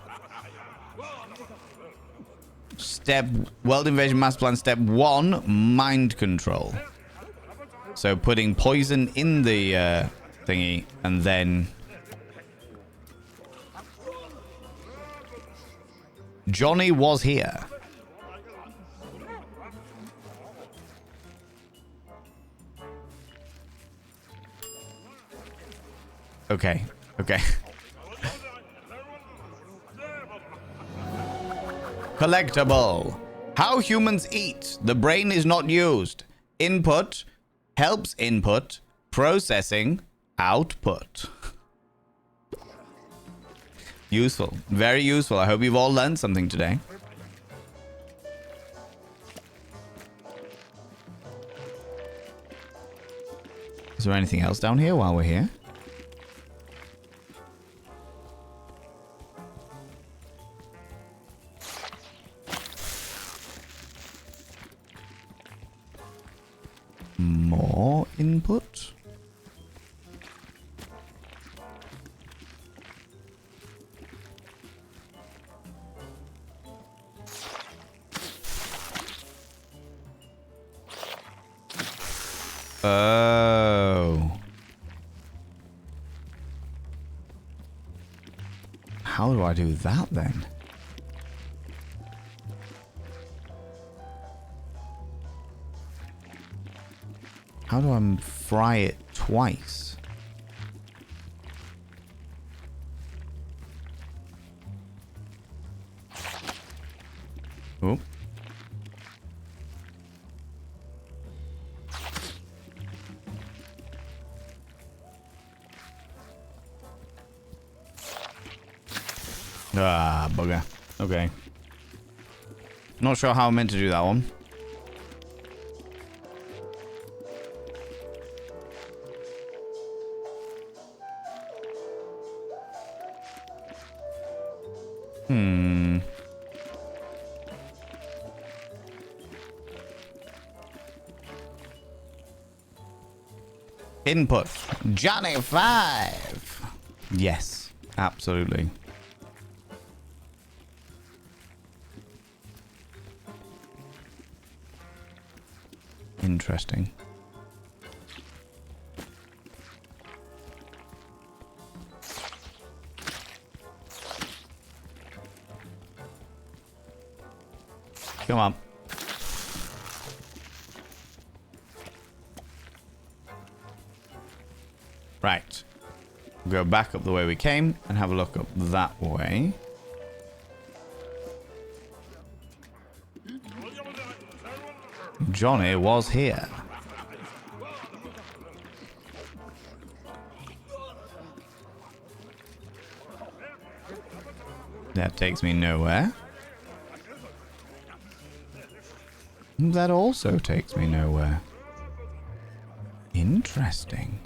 World Invasion Master Plan Step 1. Mind control. So putting poison in the thingy and then... Johnny was here. Okay. Okay. Collectible. How humans eat. The brain is not used. Input. Helps input. Processing. Output. Useful. Very useful. I hope you've all learned something today. Is there anything else down here while we're here? More input. Oh. How do I do that then? How do I fry it twice? Oh. Ah, bugger. Okay. Not sure how I meant to do that one. Input. Johnny 5. Yes, absolutely. Interesting. Come on. Right. Go back up the way we came and have a look up that way. Johnny was here. That takes me nowhere. That also takes me nowhere. Interesting.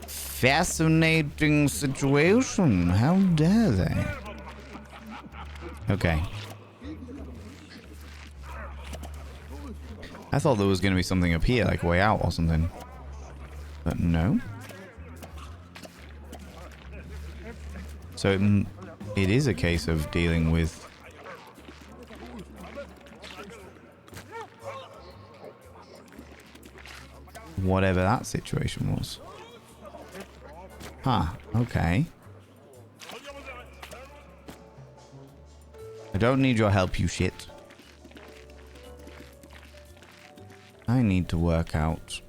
Fascinating situation. How dare they? Okay. I thought there was going to be something up here, like a way out or something. But no. So it is a case of dealing with whatever that situation was. Huh, okay. I don't need your help, you shit. I need to work out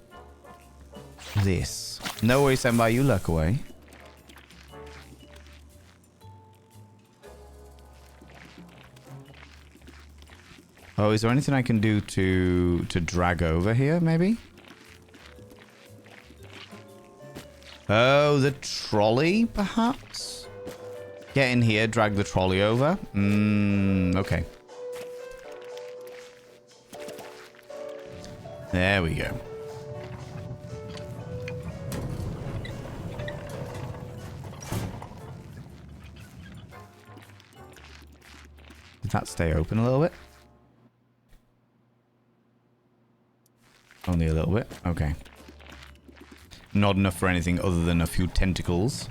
this. No worries, Senpai, you lurk away. Oh, is there anything I can do to drag over here, maybe? Oh, the trolley, perhaps? Get in here, drag the trolley over. Okay. There we go. Did that stay open a little bit? Only a little bit? Okay. Not enough for anything other than a few tentacles.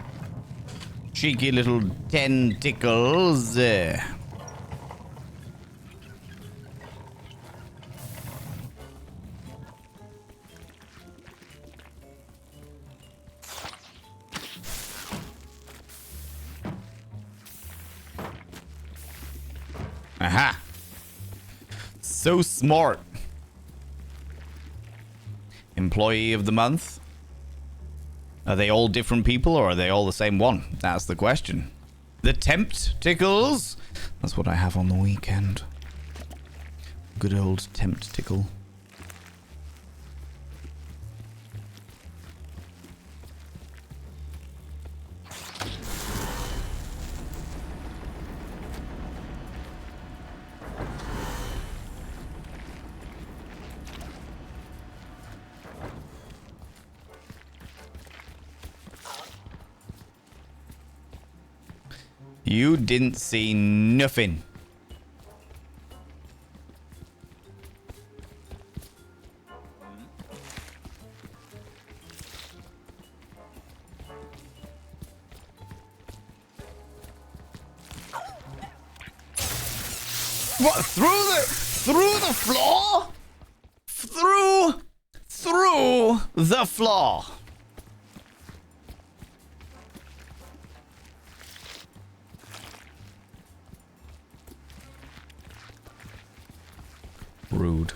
Cheeky little tentacles. Aha! So smart. Employee of the month? Are they all different people or are they all the same one? That's the question. The tempt tickles? That's what I have on the weekend. Good old tempt tickle. You didn't see nothing. What? Through the floor? Through the floor. Rude.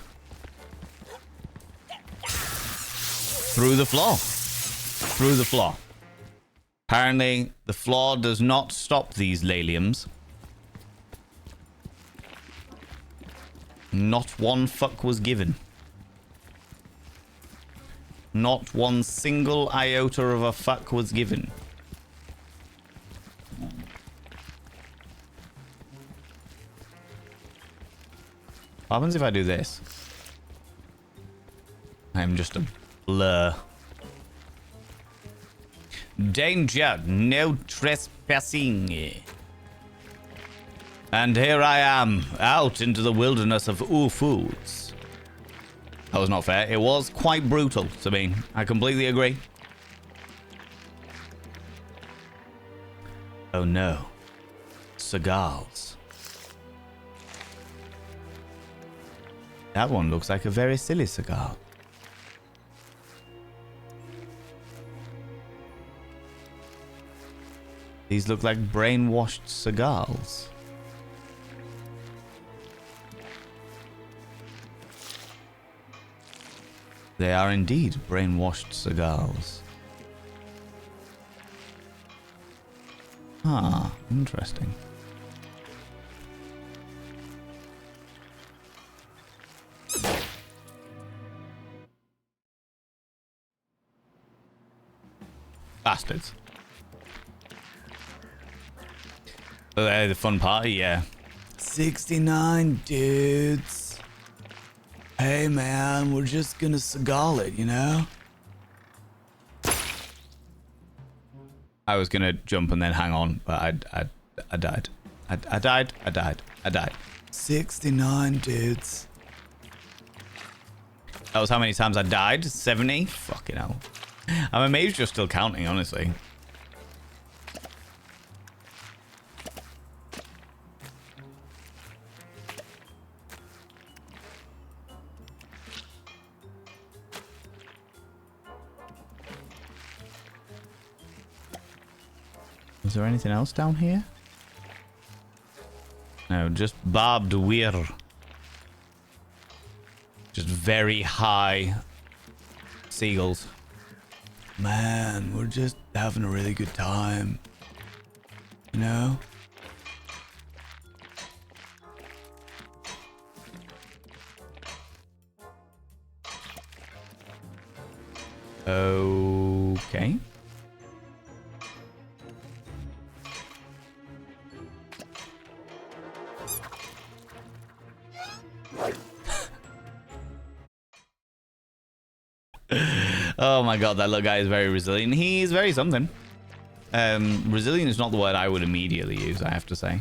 Through the floor. Through the floor. Apparently, the floor does not stop these laliums. Not one fuck was given. Not one single iota of a fuck was given. What happens if I do this? I'm just a blur. Danger, no trespassing. And here I am, out into the wilderness of Ewww. That was not fair. It was quite brutal to me. I completely agree. Oh no. Cigars. That one looks like a very silly cigar. These look like brainwashed cigars. They are indeed brainwashed cigars. Ah, interesting. Bastards. The fun party, yeah. 69 dudes. Hey man, we're just gonna cigar it, you know? I was gonna jump and then hang on, but I died. I died. 69 dudes. That was how many times I died? 70? Fucking hell. I'm amazed you're still counting, honestly. Is there anything else down here? No, just barbed wire. Just very high seagulls. Man, we're just having a really good time. You know? Okay. Oh my god, that little guy is very resilient. He's very something. Resilient is not the word I would immediately use, I have to say.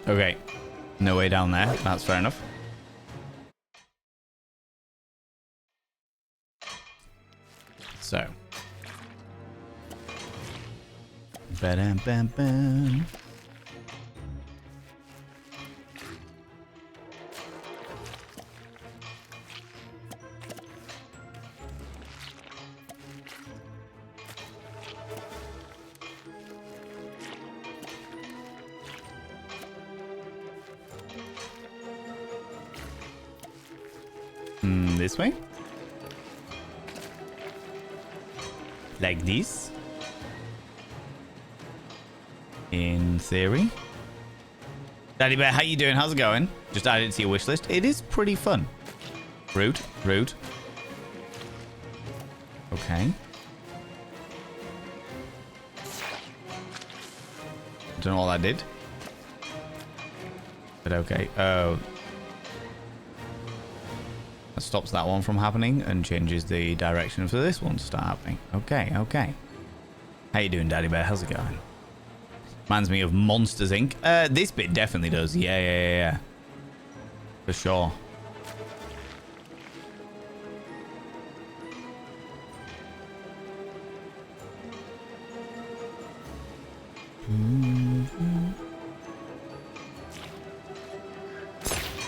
Okay, no way down there. That's fair enough. So. Ba-dam-bam-bam. This way? Like this? In theory. Daddy Bear, how you doing? How's it going? Just added it to your wish list. It is pretty fun. Rude. Rude. Okay. Don't know what that did. But okay. Oh. stops that one from happening and changes the direction for this one to start happening. Okay, okay. How you doing, Daddy Bear? How's it going? Reminds me of Monsters, Inc. This bit definitely does. Yeah. For sure.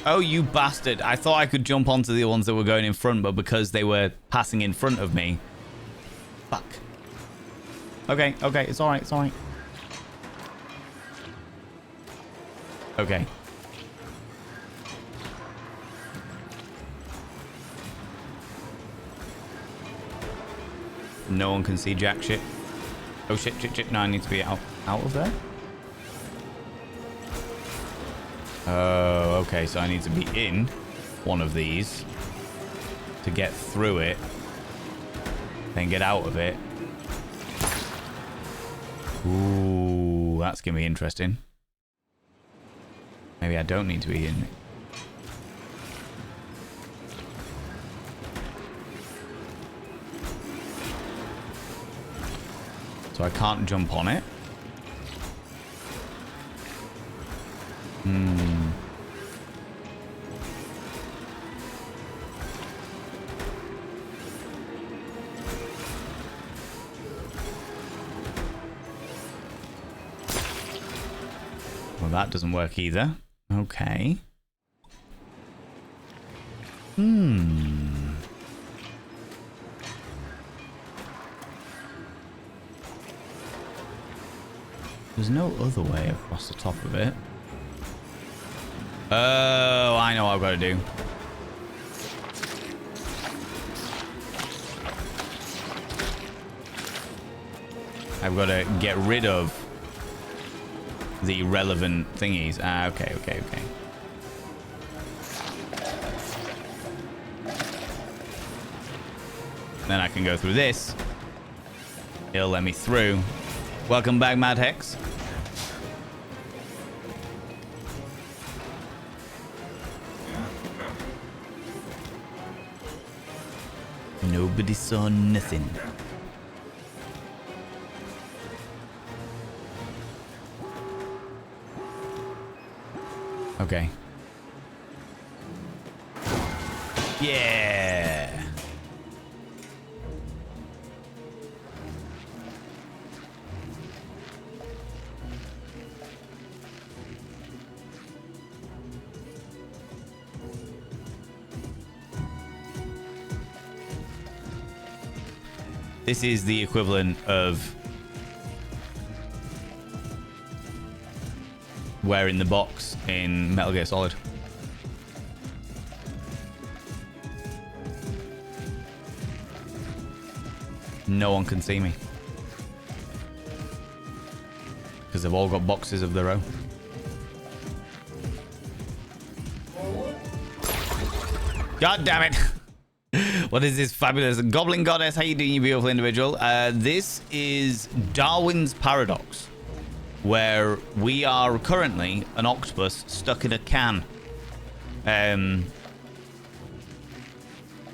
Oh, you bastard. I thought I could jump onto the ones that were going in front, but because they were passing in front of me. Fuck. Okay, it's alright, it's alright. Okay. No one can see jack shit. Oh shit. No, I need to be out of there. Oh, okay, so I need to be in one of these to get through it, then get out of it. Ooh, that's gonna be interesting. Maybe I don't need to be in it. So I can't jump on it. Well, that doesn't work either. Okay. There's no other way across the top of it. Oh, I know what I've got to do. I've got to get rid of the relevant thingies. Okay. Then I can go through this. It'll let me through. Welcome back, Mad Hex. Nobody saw nothing. Okay. Yeah. This is the equivalent of wearing the box in Metal Gear Solid. No one can see me. Because they've all got boxes of their own. God damn it. What is this fabulous goblin goddess? How you doing, you beautiful individual? This is Darwin's Paradox, where we are currently an octopus stuck in a can. To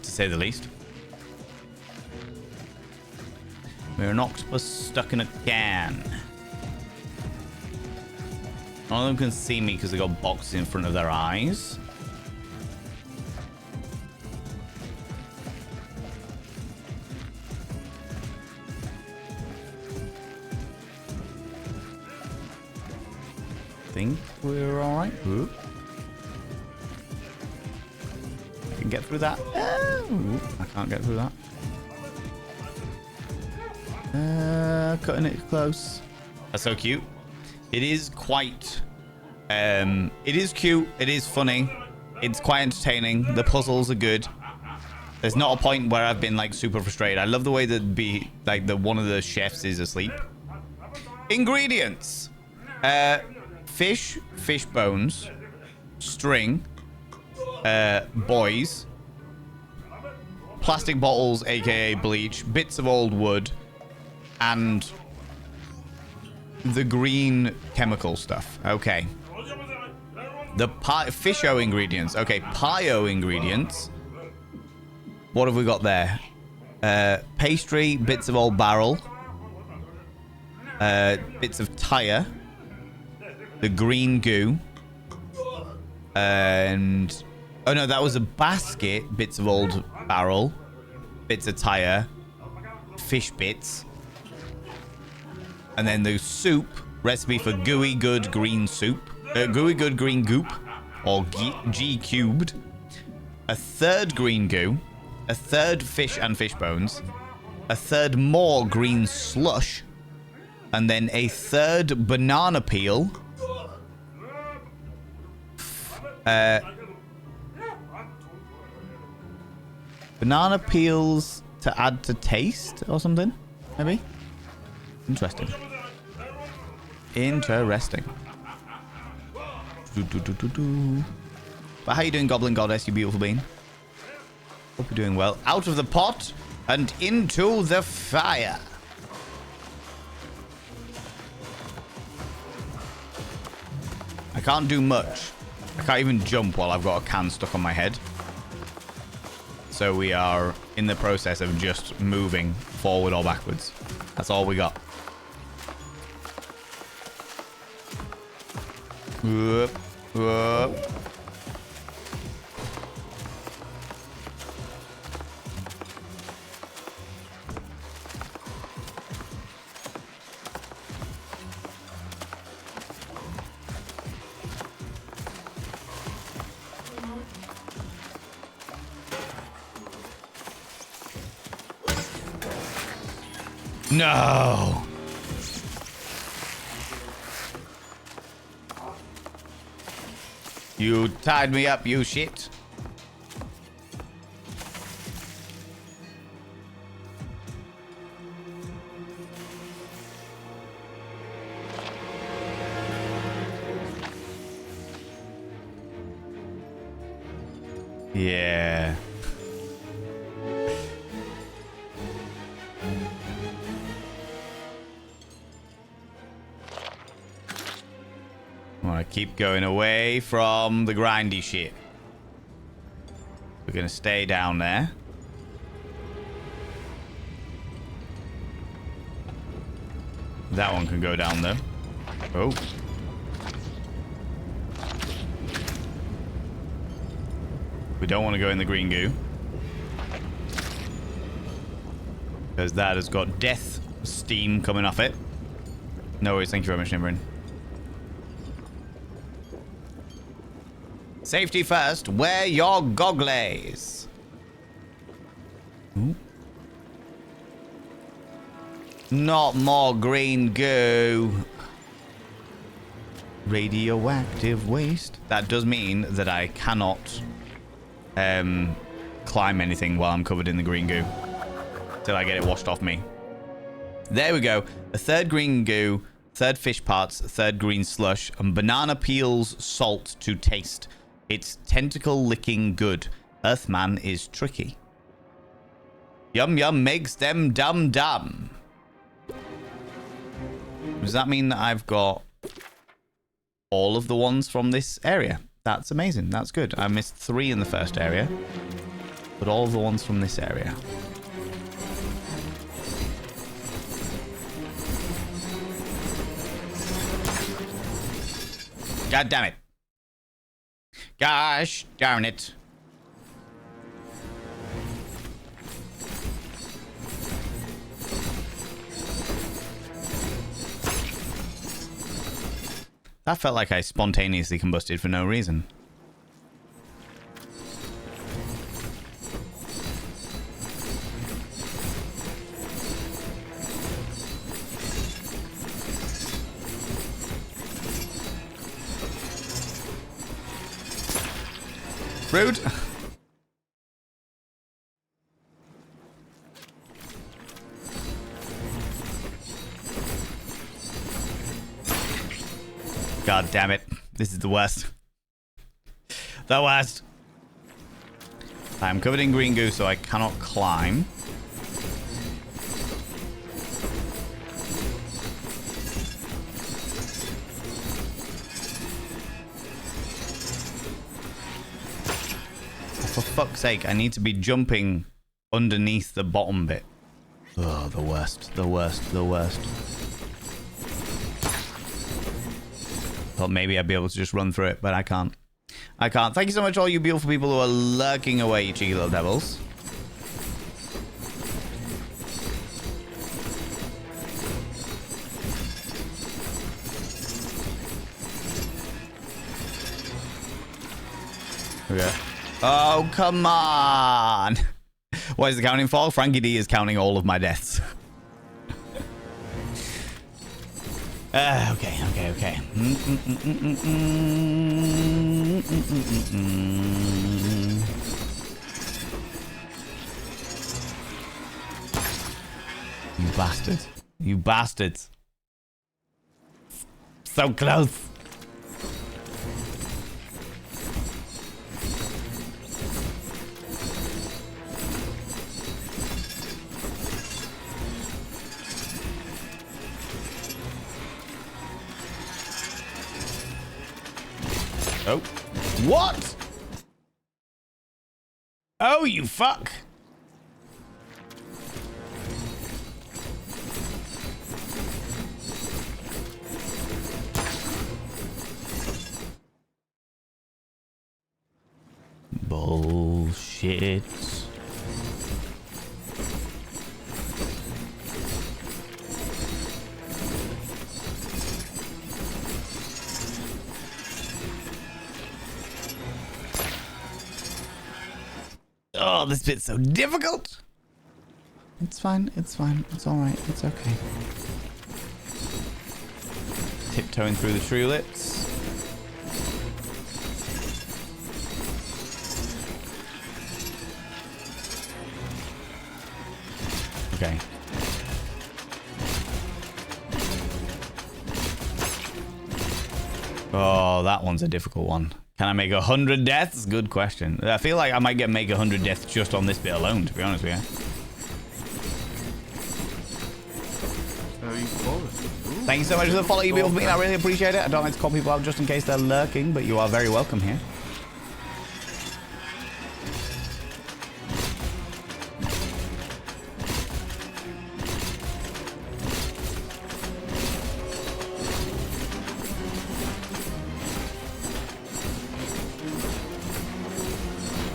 say the least. We're an octopus stuck in a can. None of them can see me because they got boxes in front of their eyes. I think we're alright. I can get through that. I can't get through that. Cutting it close. That's so cute. It is quite... it is cute. It is funny. It's quite entertaining. The puzzles are good. There's not a point where I've been like super frustrated. I love the way that one of the chefs is asleep. Ingredients. Fish bones, string, boys, plastic bottles, aka bleach, bits of old wood, and the green chemical stuff. Okay. The fisho ingredients. Okay, pio ingredients. What have we got there? Pastry, bits of old barrel. Bits of tire. The green goo. And... oh, no, that was a basket. Bits of old barrel. Bits of tire. Fish bits. And then the soup. Recipe for gooey good green soup. Gooey good green goop. Or G cubed. A third green goo. A third fish and fish bones. A third more green slush. And then a third banana peel. Banana peels to add to taste or something, maybe? Interesting. Interesting. But how you doing, Goblin Goddess, you beautiful bean? Hope you're doing well. Out of the pot and into the fire. I can't do much. I can't even jump while I've got a can stuck on my head. So we are in the process of just moving forward or backwards. That's all we got. Whoop, whoop. No. You tied me up, you shit. Yeah. I want to keep going away from the grindy shit. We're going to stay down there. That one can go down though. Oh. We don't want to go in the green goo. Because that has got death steam coming off it. No worries, thank you very much, Nimrin. Safety first, wear your goggles. Ooh. Not more green goo. Radioactive waste. That does mean that I cannot climb anything while I'm covered in the green goo. Till I get it washed off me. There we go. A third green goo, third fish parts, third green slush, and banana peels salt to taste. It's tentacle licking good. Earthman is tricky. Yum yum makes them dumb dumb. Does that mean that I've got all of the ones from this area? That's amazing. That's good. I missed 3 in the first area, but all of the ones from this area. God damn it. Gosh darn it. That felt like I spontaneously combusted for no reason. Rude. God damn it. This is the worst. The worst. I'm covered in green goo, so I cannot climb. For fuck's sake, I need to be jumping underneath the bottom bit. Oh, the worst, the worst, the worst. Thought maybe I'd be able to just run through it, but I can't. I can't. Thank you so much, all you beautiful people who are lurking away, you cheeky little devils. Okay. Oh, come on. What is the counting for? Frankie D is counting all of my deaths. Okay. You bastard. You bastards. So close. Oh. What? Oh, you fuck. Bullshit. Oh, this bit's so difficult. It's fine. It's fine. It's all right. It's okay. Tiptoeing through the tulips. Okay. Oh, that one's a difficult one. Can I make 100 deaths? Good question. I feel like I might make 100 deaths just on this bit alone, to be honest with you. Thank you so much for the follow, you beautiful being. I really appreciate it. I don't like to call people out just in case they're lurking, but you are very welcome here.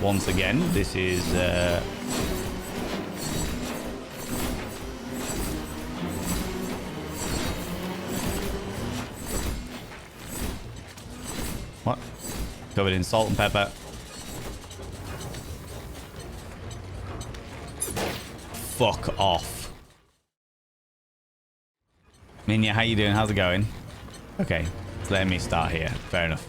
Once again, this is what? Covered in salt and pepper. Fuck off. Minya, how you doing? How's it going? Okay, so let me start here. Fair enough.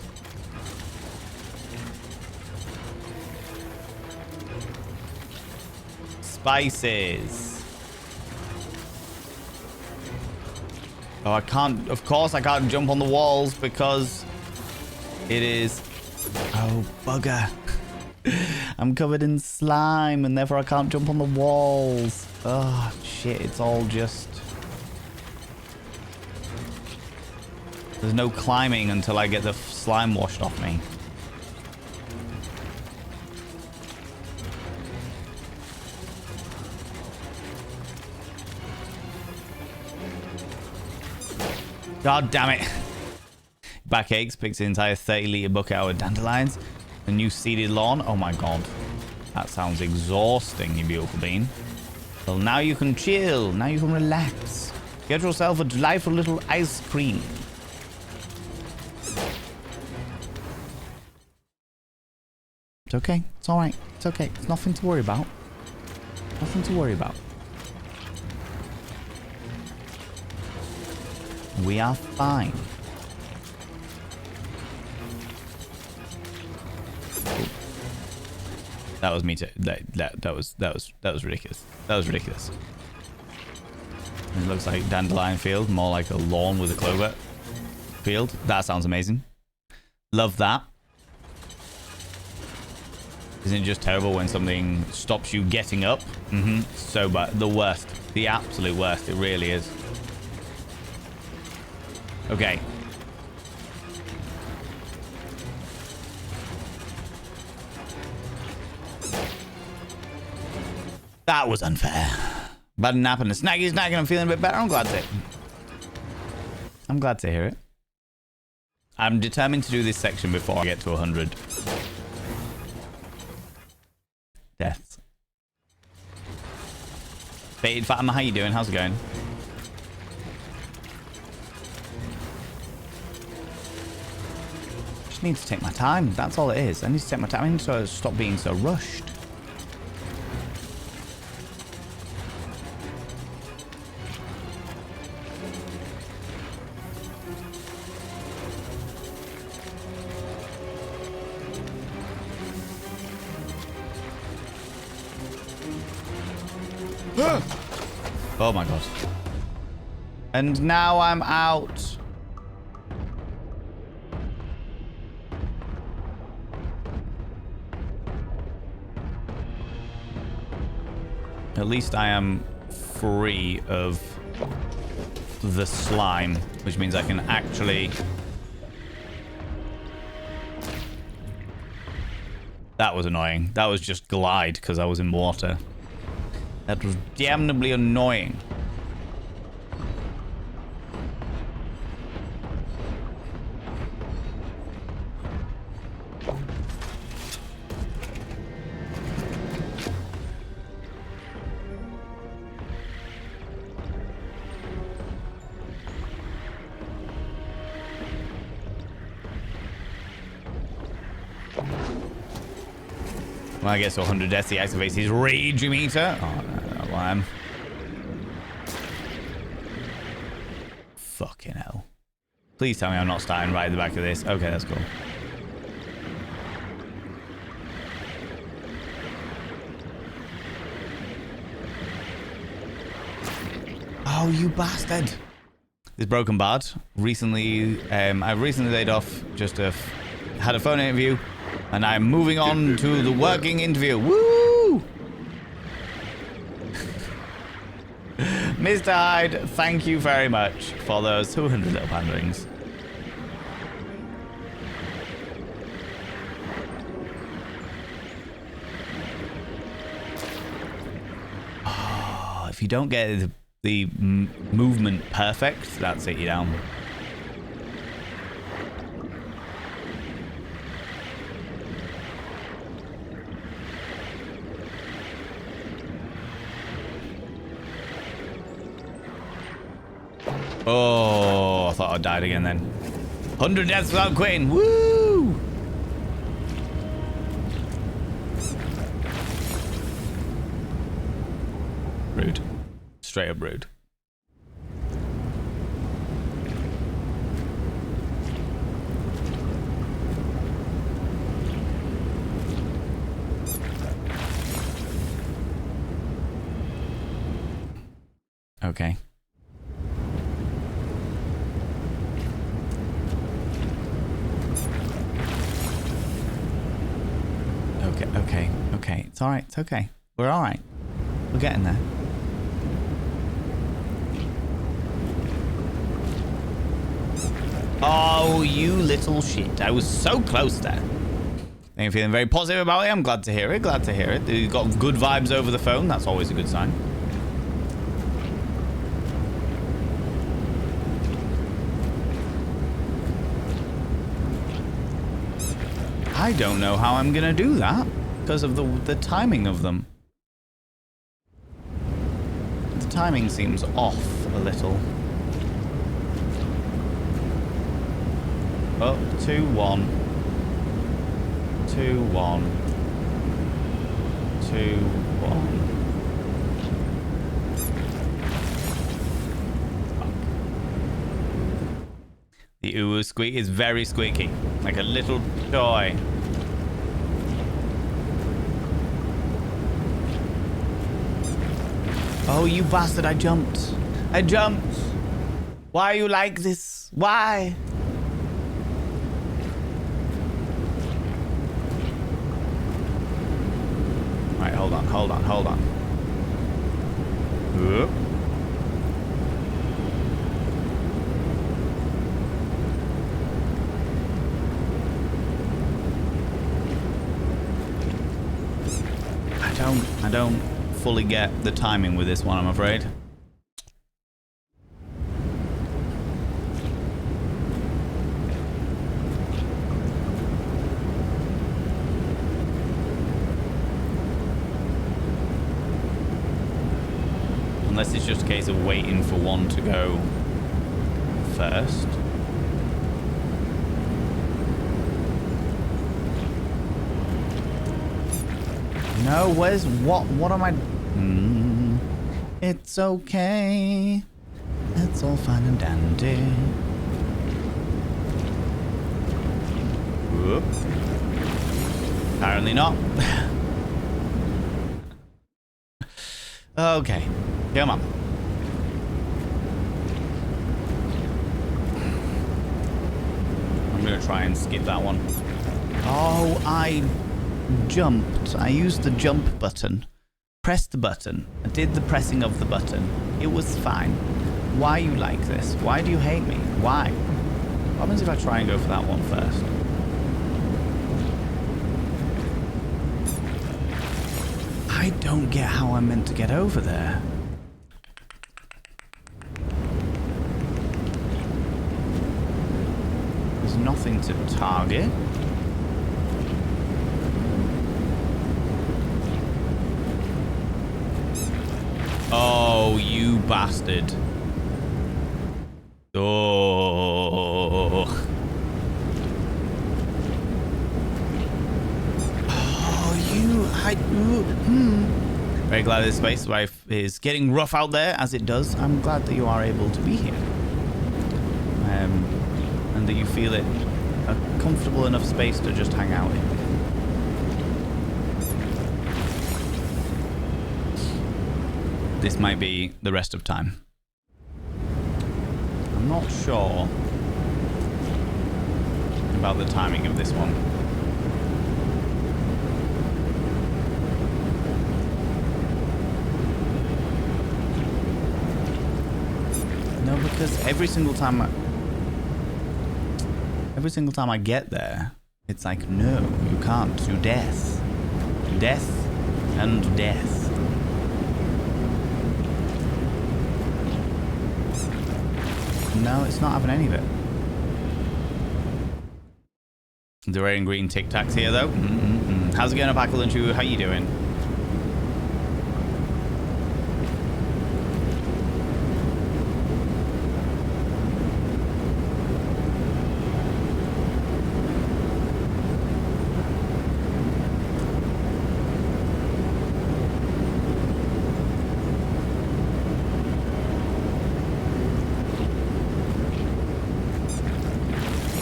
Spices. Oh, I can't. Of course, I can't jump on the walls because it is. Oh, bugger. I'm covered in slime and therefore I can't jump on the walls. Oh, shit. It's all just. There's no climbing until I get the slime washed off me. God damn it. Backaches picks an entire 30-litre bucket out of dandelions. A new seeded lawn. Oh my god. That sounds exhausting, you beautiful bean. Well, now you can chill. Now you can relax. Get yourself a delightful little ice cream. It's okay. It's alright. It's okay. It's nothing to worry about. Nothing to worry about. We are fine. Oh. That was me too. That was ridiculous. That was ridiculous. It looks like dandelion field, more like a lawn with a clover field. That sounds amazing. Love that. Isn't it just terrible when something stops you getting up? So bad. The worst. The absolute worst. It really is. Okay. That was unfair. Bad nap and a snaggy snack, and I'm feeling a bit better. I'm glad to hear it. I'm determined to do this section before I get to 100 deaths. Baited Fatima, how you doing? How's it going? Just need to take my time. That's all it is. I need to take my time. I need to stop being so rushed. Oh my god. And now I'm out. At least I am free of the slime, which means I can actually... That was annoying. That was just glide because I was in water. That was damnably annoying. When I get to 100 deaths, he activates his rage meter. Oh, no, I am. Fucking hell. Please tell me I'm not starting right at the back of this. Okay, that's cool. Oh, you bastard. This broken bard. Recently, I recently laid off had a phone interview. And I'm moving on to the working interview. Woo! Mr. Hyde, thank you very much for those 200 little panderings. Oh, if you don't get the movement perfect, that's it, you're down. Oh, I thought I died again then. 100 deaths without quitting. Woo! Rude. Straight up rude. Okay. Okay. It's alright. It's okay. We're alright. We're getting there. Oh, you little shit. I was so close there. I'm feeling very positive about it. I'm glad to hear it. Glad to hear it. You've got good vibes over the phone. That's always a good sign. I don't know how I'm gonna do that because of the timing of them. The timing seems off a little. Oh, 2-1. 2-1. 2-1. The Ewww squeak is very squeaky, like a little toy. Oh, you bastard, I jumped. I jumped. Why are you like this? Why? Alright, hold on. Whoop. I don't fully get the timing with this one, I'm afraid. Unless it's just a case of waiting for one to go first. No, where's what am I? It's okay. It's all fine and dandy. Whoop. Apparently not. Okay, come on. I'm gonna try and skip that one. Oh, I jumped. I used the jump button. Pressed the button. I did the pressing of the button. It was fine. Why are you like this? Why do you hate me? Why? What happens if I try and go for that one first? I don't get how I'm meant to get over there. There's nothing to target. Oh, you bastard. Oh. Very glad this space life is getting rough out there as it does. I'm glad that you are able to be here. And that you feel it a comfortable enough space to just hang out in. This might be the rest of time. I'm not sure about the timing of this one. No, because every single time I get there, it's like, no, you can't do death. Death and death. No, it's not having any of it. The red and green Tic Tacs here, though. How's it going, Apackle and Chew? How you doing?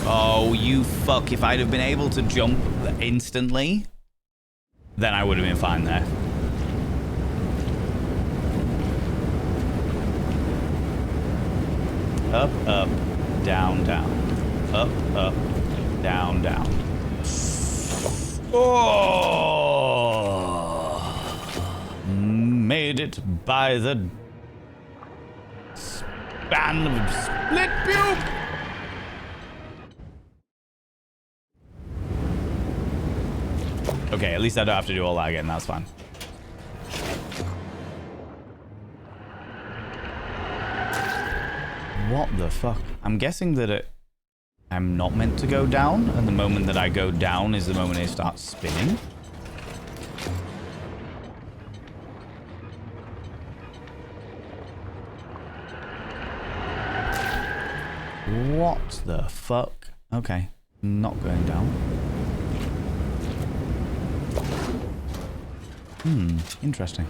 Oh, you fuck. If I'd have been able to jump instantly, then I would have been fine there. Up, up, down, down. Up, up, down, down. Oh! Made it by the span of split pube! Okay, at least I don't have to do all that again. That's fine. What the fuck? I'm guessing that I'm not meant to go down, and the moment that I go down is the moment it starts spinning. What the fuck? Okay, not going down. Interesting.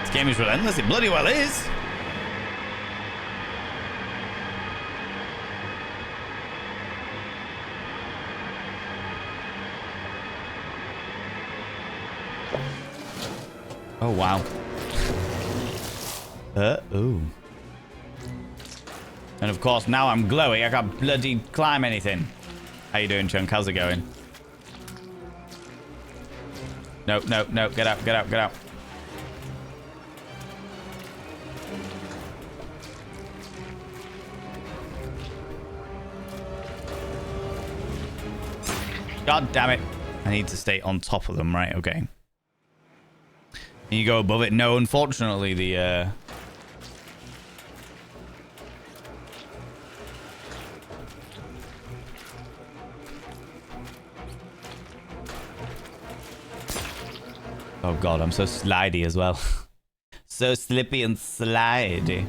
This game is relentless, it bloody well is. Oh, wow. Oh. And of course, now I'm glowy. I can't bloody climb anything. How you doing, Chunk? How's it going? No, no, no. Get out, get out, get out. God damn it. I need to stay on top of them, right? Okay. Can you go above it? No, unfortunately, the... Oh god, I'm so slidey as well. So slippy and slidey.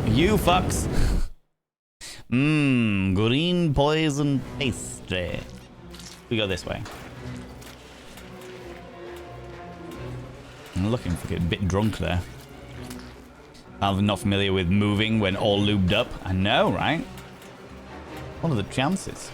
You fucks. Mmm, green poison pastry. We go this way. I'm looking for a bit drunk there. I'm not familiar with moving when all lubed up. I know, right? What are the chances?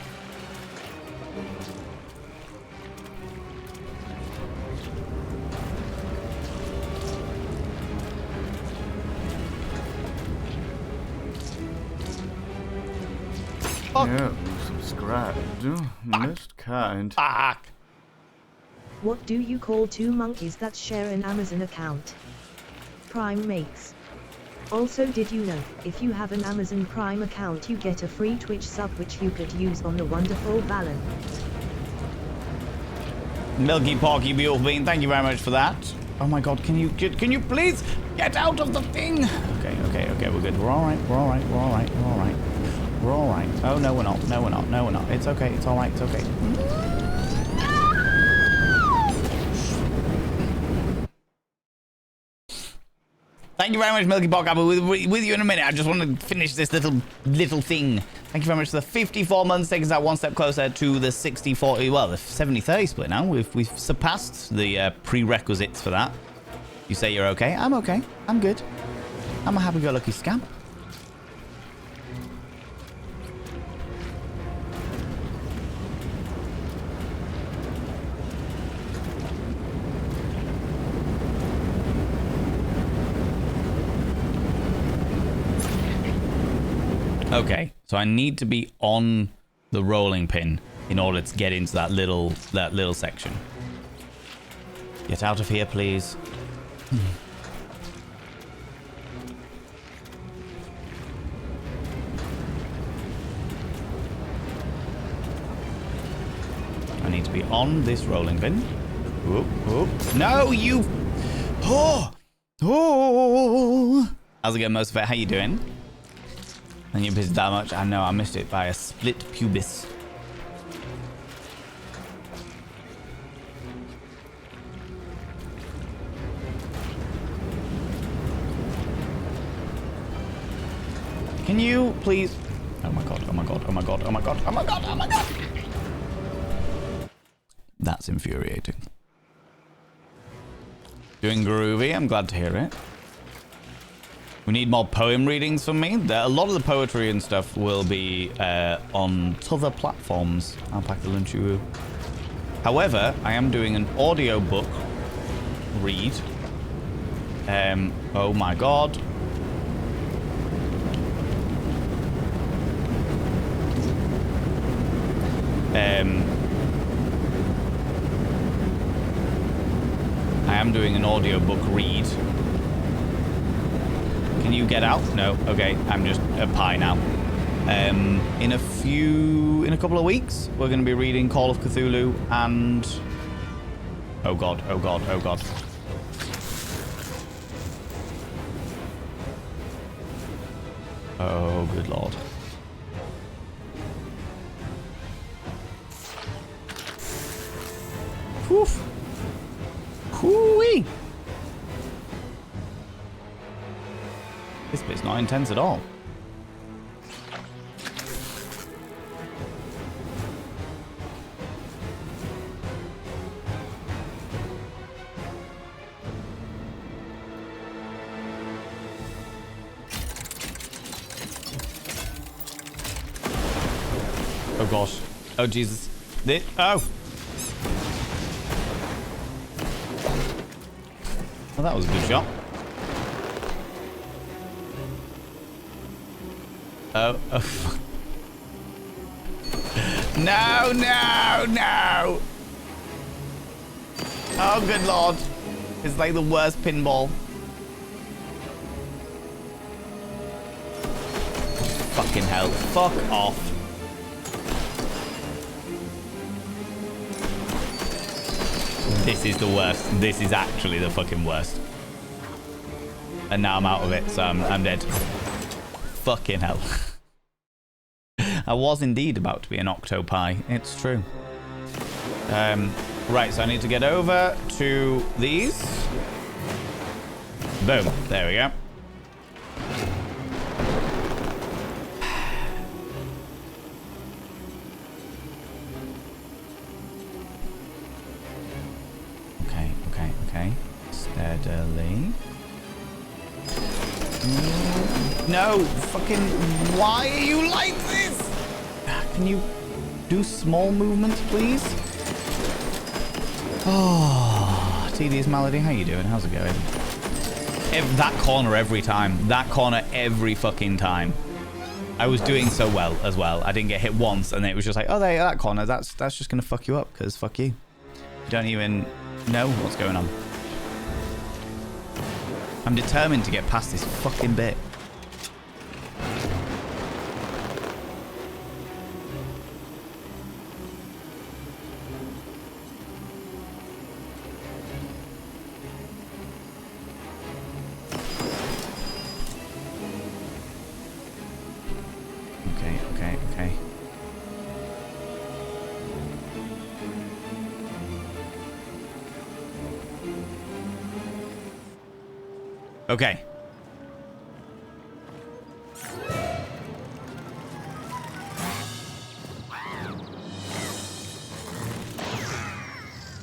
Yeah, subscribed. Missed kind. Fuck. What do you call two monkeys that share an Amazon account? Prime mates. Also, did you know, if you have an Amazon Prime account you get a free Twitch sub which you could use on the wonderful Valen. Milky Porky Beautiful Bean, thank you very much for that. Oh my god, can you please get out of the thing? Okay, okay, okay, we're good. We're alright, we're alright, we're alright, we're alright. We're alright. Oh, no, we're not. No, we're not. No, we're not. It's okay. It's alright. It's okay. Thank you very much, Milky Pork. I'll be with you in a minute. I just want to finish this little thing. Thank you very much for the 54 months, taking us out one step closer to the 60-40, well, the 70-30 split now. We've surpassed the prerequisites for that. You say you're okay? I'm okay. I'm good. I'm a happy-go-lucky scamp. Okay, so I need to be on the rolling pin in order to get into that little section. Get out of here, please. I need to be on this rolling pin. Whoop, whoop. No, you... Oh! Oh! How's it going, most of it? How you doing? And you pissed that much? I know, I missed it by a split pubis. Can you please... Oh my god, oh my god, oh my god, oh my god, oh my god, oh my god! That's infuriating. Doing groovy, I'm glad to hear it. We need more poem readings from me. A lot of the poetry and stuff will be on other platforms. I'll pack the lunch you. However, I am doing an audiobook read. Oh my god. I am doing an audiobook read. Can you get out? No. Okay, I'm just a pie now. In a couple of weeks, we're going to be reading Call of Cthulhu and... Oh god, oh god, oh god. Oh, good lord. Woof. Hoo-wee. This bit's not intense at all. gosh. Oh, Jesus. Oh. Well, that was a good shot. Oh, fuck. No, no, no. Oh, good lord. It's like the worst pinball. Fucking hell. Fuck off. This is the worst. This is actually the fucking worst. And now I'm out of it, so I'm dead. Fucking hell. I was indeed about to be an octopi. It's true. Right, so I need to get over to these. Boom. There we go. Okay. Steadily. No, fucking, why are you like this? Can you do small movements, please? Oh, tedious Malady, how you doing? How's it going? That corner every time. That corner every fucking time. I was doing so well as well. I didn't get hit once, and it was just like, oh, there, that corner. That's just gonna fuck you up, because fuck you. You don't even know what's going on. I'm determined to get past this fucking bit. Okay. Okay.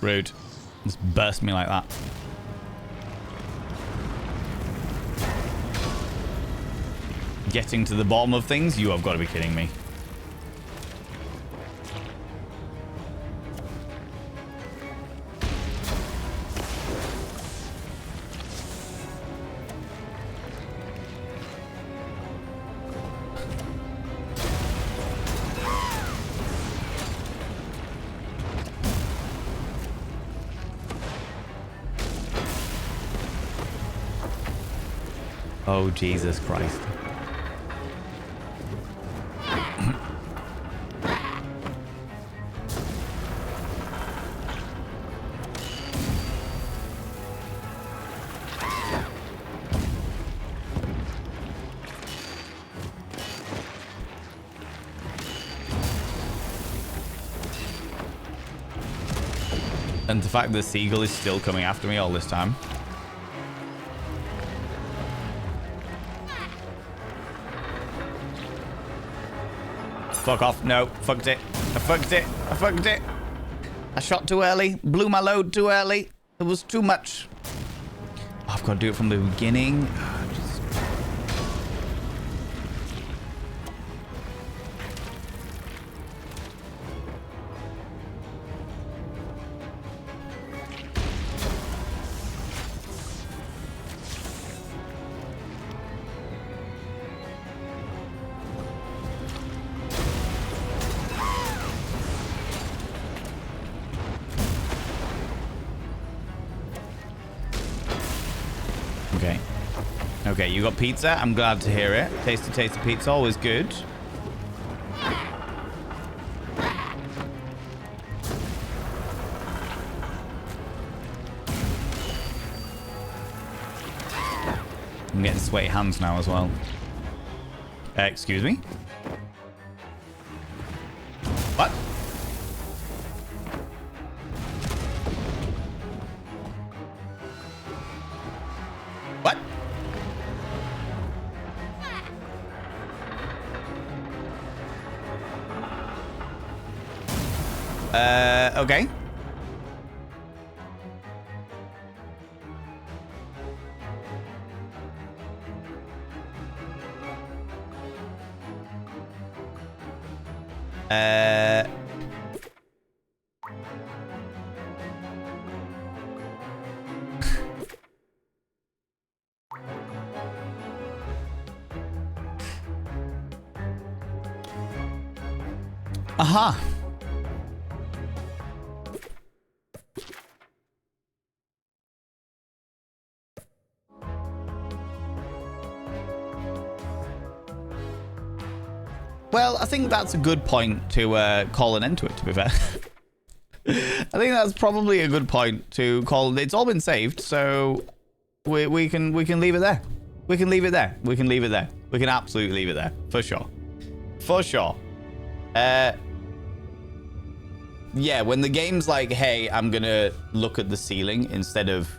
Rude. Just burst me like that. Getting to the bottom of things? You have got to be kidding me. Oh, Jesus Christ. And the fact that Seagull is still coming after me all this time. Fuck off. No. Fucked it. I fucked it. I shot too early. Blew my load too early. It was too much. Oh, I've got to do it from the beginning. Okay, you got pizza. I'm glad to hear it. Tasty pizza, always good. I'm getting sweaty hands now as well. Excuse me? What? What? Okay. Aha. Well, I think that's a good point to call an end to it, to be fair. I think that's probably a good point to call. It's all been saved, so we can leave it there. We can leave it there. We can leave it there. We can absolutely leave it there. For sure. For sure. Yeah, when the game's like, hey, I'm going to look at the ceiling instead of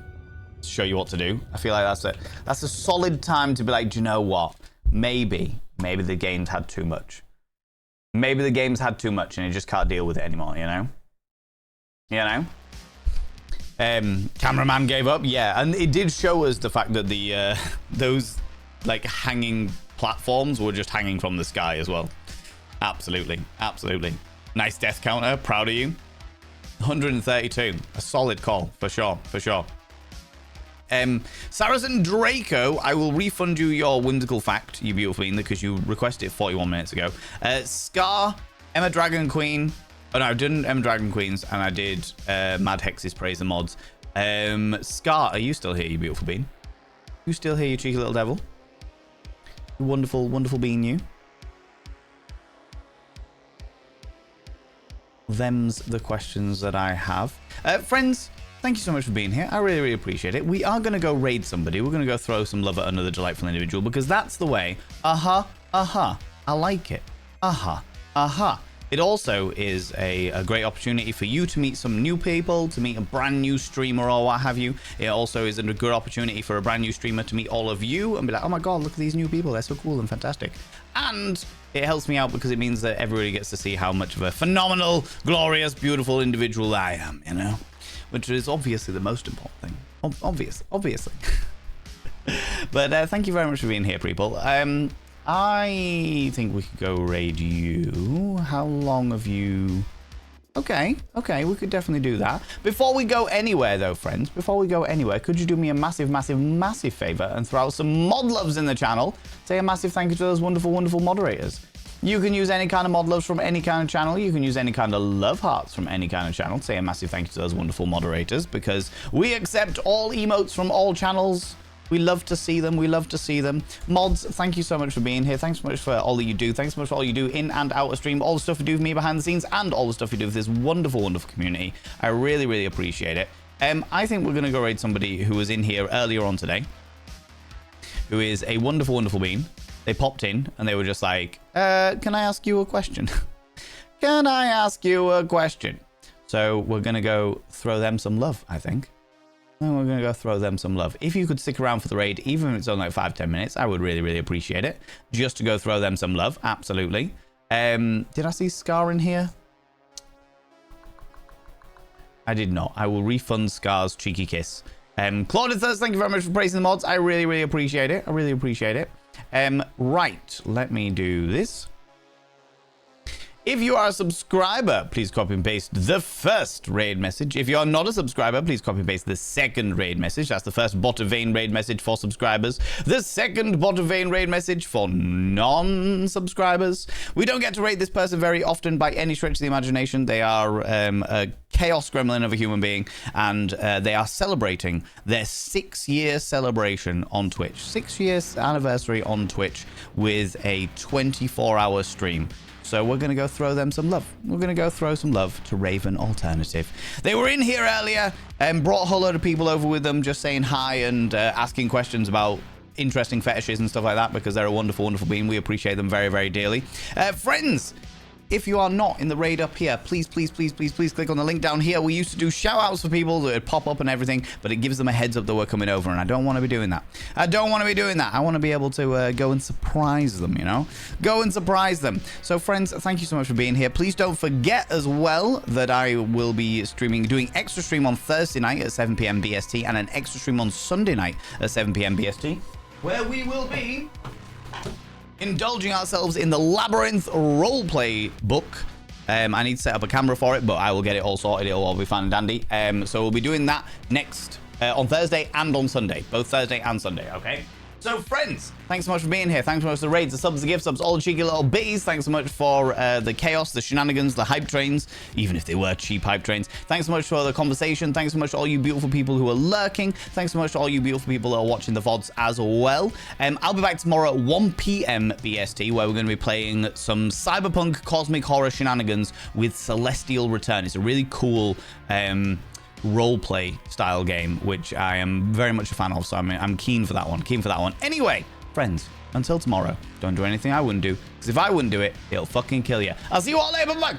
show you what to do, I feel like that's a solid time to be like, do you know what? Maybe the game's had too much. Maybe the game's had too much and it just can't deal with it anymore, you know? You know? Cameraman gave up, yeah. And it did show us the fact that the those like hanging platforms were just hanging from the sky as well. Absolutely, absolutely. Nice death counter, proud of you. 132, a solid call, for sure, for sure. Saracen Draco, I will refund you your whimsical fact, you beautiful being, because you requested it 41 minutes ago. Scar, Emma Dragon Queen. Oh no, I didn't Emma Dragon Queens, and I did Mad Hex's Praise and Mods. Scar, are you still here, you beautiful being? You still here, you cheeky little devil? Wonderful, wonderful being, you. Them's the questions that I have. Friends, thank you so much for being here. I really, really appreciate it. We are going to go raid somebody. We're going to go throw some love at another delightful individual because that's the way. Aha, aha. I like it. Aha, aha. It also is a great opportunity for you to meet some new people, to meet a brand new streamer or what have you. It also is a good opportunity for a brand new streamer to meet all of you and be like, oh my God, look at these new people. They're so cool and fantastic. And it helps me out because it means that everybody gets to see how much of a phenomenal, glorious, beautiful individual I am, you know? Which is obviously the most important thing. Obviously. But thank you very much for being here, people. I think we could go raid you. How long have you... Okay, we could definitely do that. Before we go anywhere, though, friends, before we go anywhere, could you do me a massive, massive, massive favor and throw out some mod loves in the channel? Say a massive thank you to those wonderful, wonderful moderators. You can use any kind of mod loves from any kind of channel. You can use any kind of love hearts from any kind of channel. Say a massive thank you to those wonderful moderators because we accept all emotes from all channels. We love to see them. We love to see them. Mods, thank you so much for being here. Thanks so much for all that you do. Thanks so much for all you do in and out of stream. All the stuff you do for me behind the scenes and all the stuff you do for this wonderful, wonderful community. I really, really appreciate it. I think we're going to go raid somebody who was in here earlier on today, who is a wonderful, wonderful being. They popped in and they were just like, can I ask you a question? Can I ask you a question? So we're going to go throw them some love, I think. And we're going to go throw them some love. If you could stick around for the raid, even if it's only like 5-10 minutes, I would really, really appreciate it. Just to go throw them some love. Absolutely. Did I see Scar in here? I did not. I will refund Scar's cheeky kiss. Claudithus, thank you very much for praising the mods. I really, really appreciate it. I really appreciate it. Right. Let me do this. If you are a subscriber, please copy and paste the first raid message. If you are not a subscriber, please copy and paste the second raid message. That's the first bot of vein raid message for subscribers. The second bot of vein raid message for non-subscribers. We don't get to raid this person very often by any stretch of the imagination. They are a chaos gremlin of a human being, and they are celebrating their 6-year celebration on Twitch. 6 years anniversary on Twitch with a 24-hour stream. So we're going to go throw them some love. We're going to go throw some love to Raven Alternative. They were in here earlier and brought a whole load of people over with them, just saying hi and asking questions about interesting fetishes and stuff like that, because they're a wonderful, wonderful being. We appreciate them very, very dearly. Friends, if you are not in the raid up here, please, please, please, please, please click on the link down here. We used to do shout outs for people that would pop up and everything, but it gives them a heads up that we're coming over, and I don't want to be doing that. I don't want to be doing that. I want to be able to go and surprise them, you know? Go and surprise them. So friends, thank you so much for being here. Please don't forget as well that I will be streaming, doing extra stream on Thursday night at 7 p.m. BST and an extra stream on Sunday night at 7 p.m. BST, where we will be indulging ourselves in the Labyrinth roleplay book. I need to set up a camera for it, but I will get it all sorted. It'll all be fine and dandy. So we'll be doing that next on Thursday and on Sunday, both Thursday and Sunday. Okay. So, friends, thanks so much for being here. Thanks so much for the raids, the subs, the gift subs, all the cheeky little bees. Thanks so much for the chaos, the shenanigans, the hype trains, even if they were cheap hype trains. Thanks so much for the conversation. Thanks so much to all you beautiful people who are lurking. Thanks so much to all you beautiful people who are watching the VODs as well. I'll be back tomorrow at 1 p.m. BST, where we're going to be playing some cyberpunk cosmic horror shenanigans with Celestial Return. It's a really cool roleplay style game, which I am very much a fan of, so I'm keen for that one. Anyway, friends, until tomorrow, don't do anything I wouldn't do, because if I wouldn't do it, it'll fucking kill you. I'll see you all later. Bye.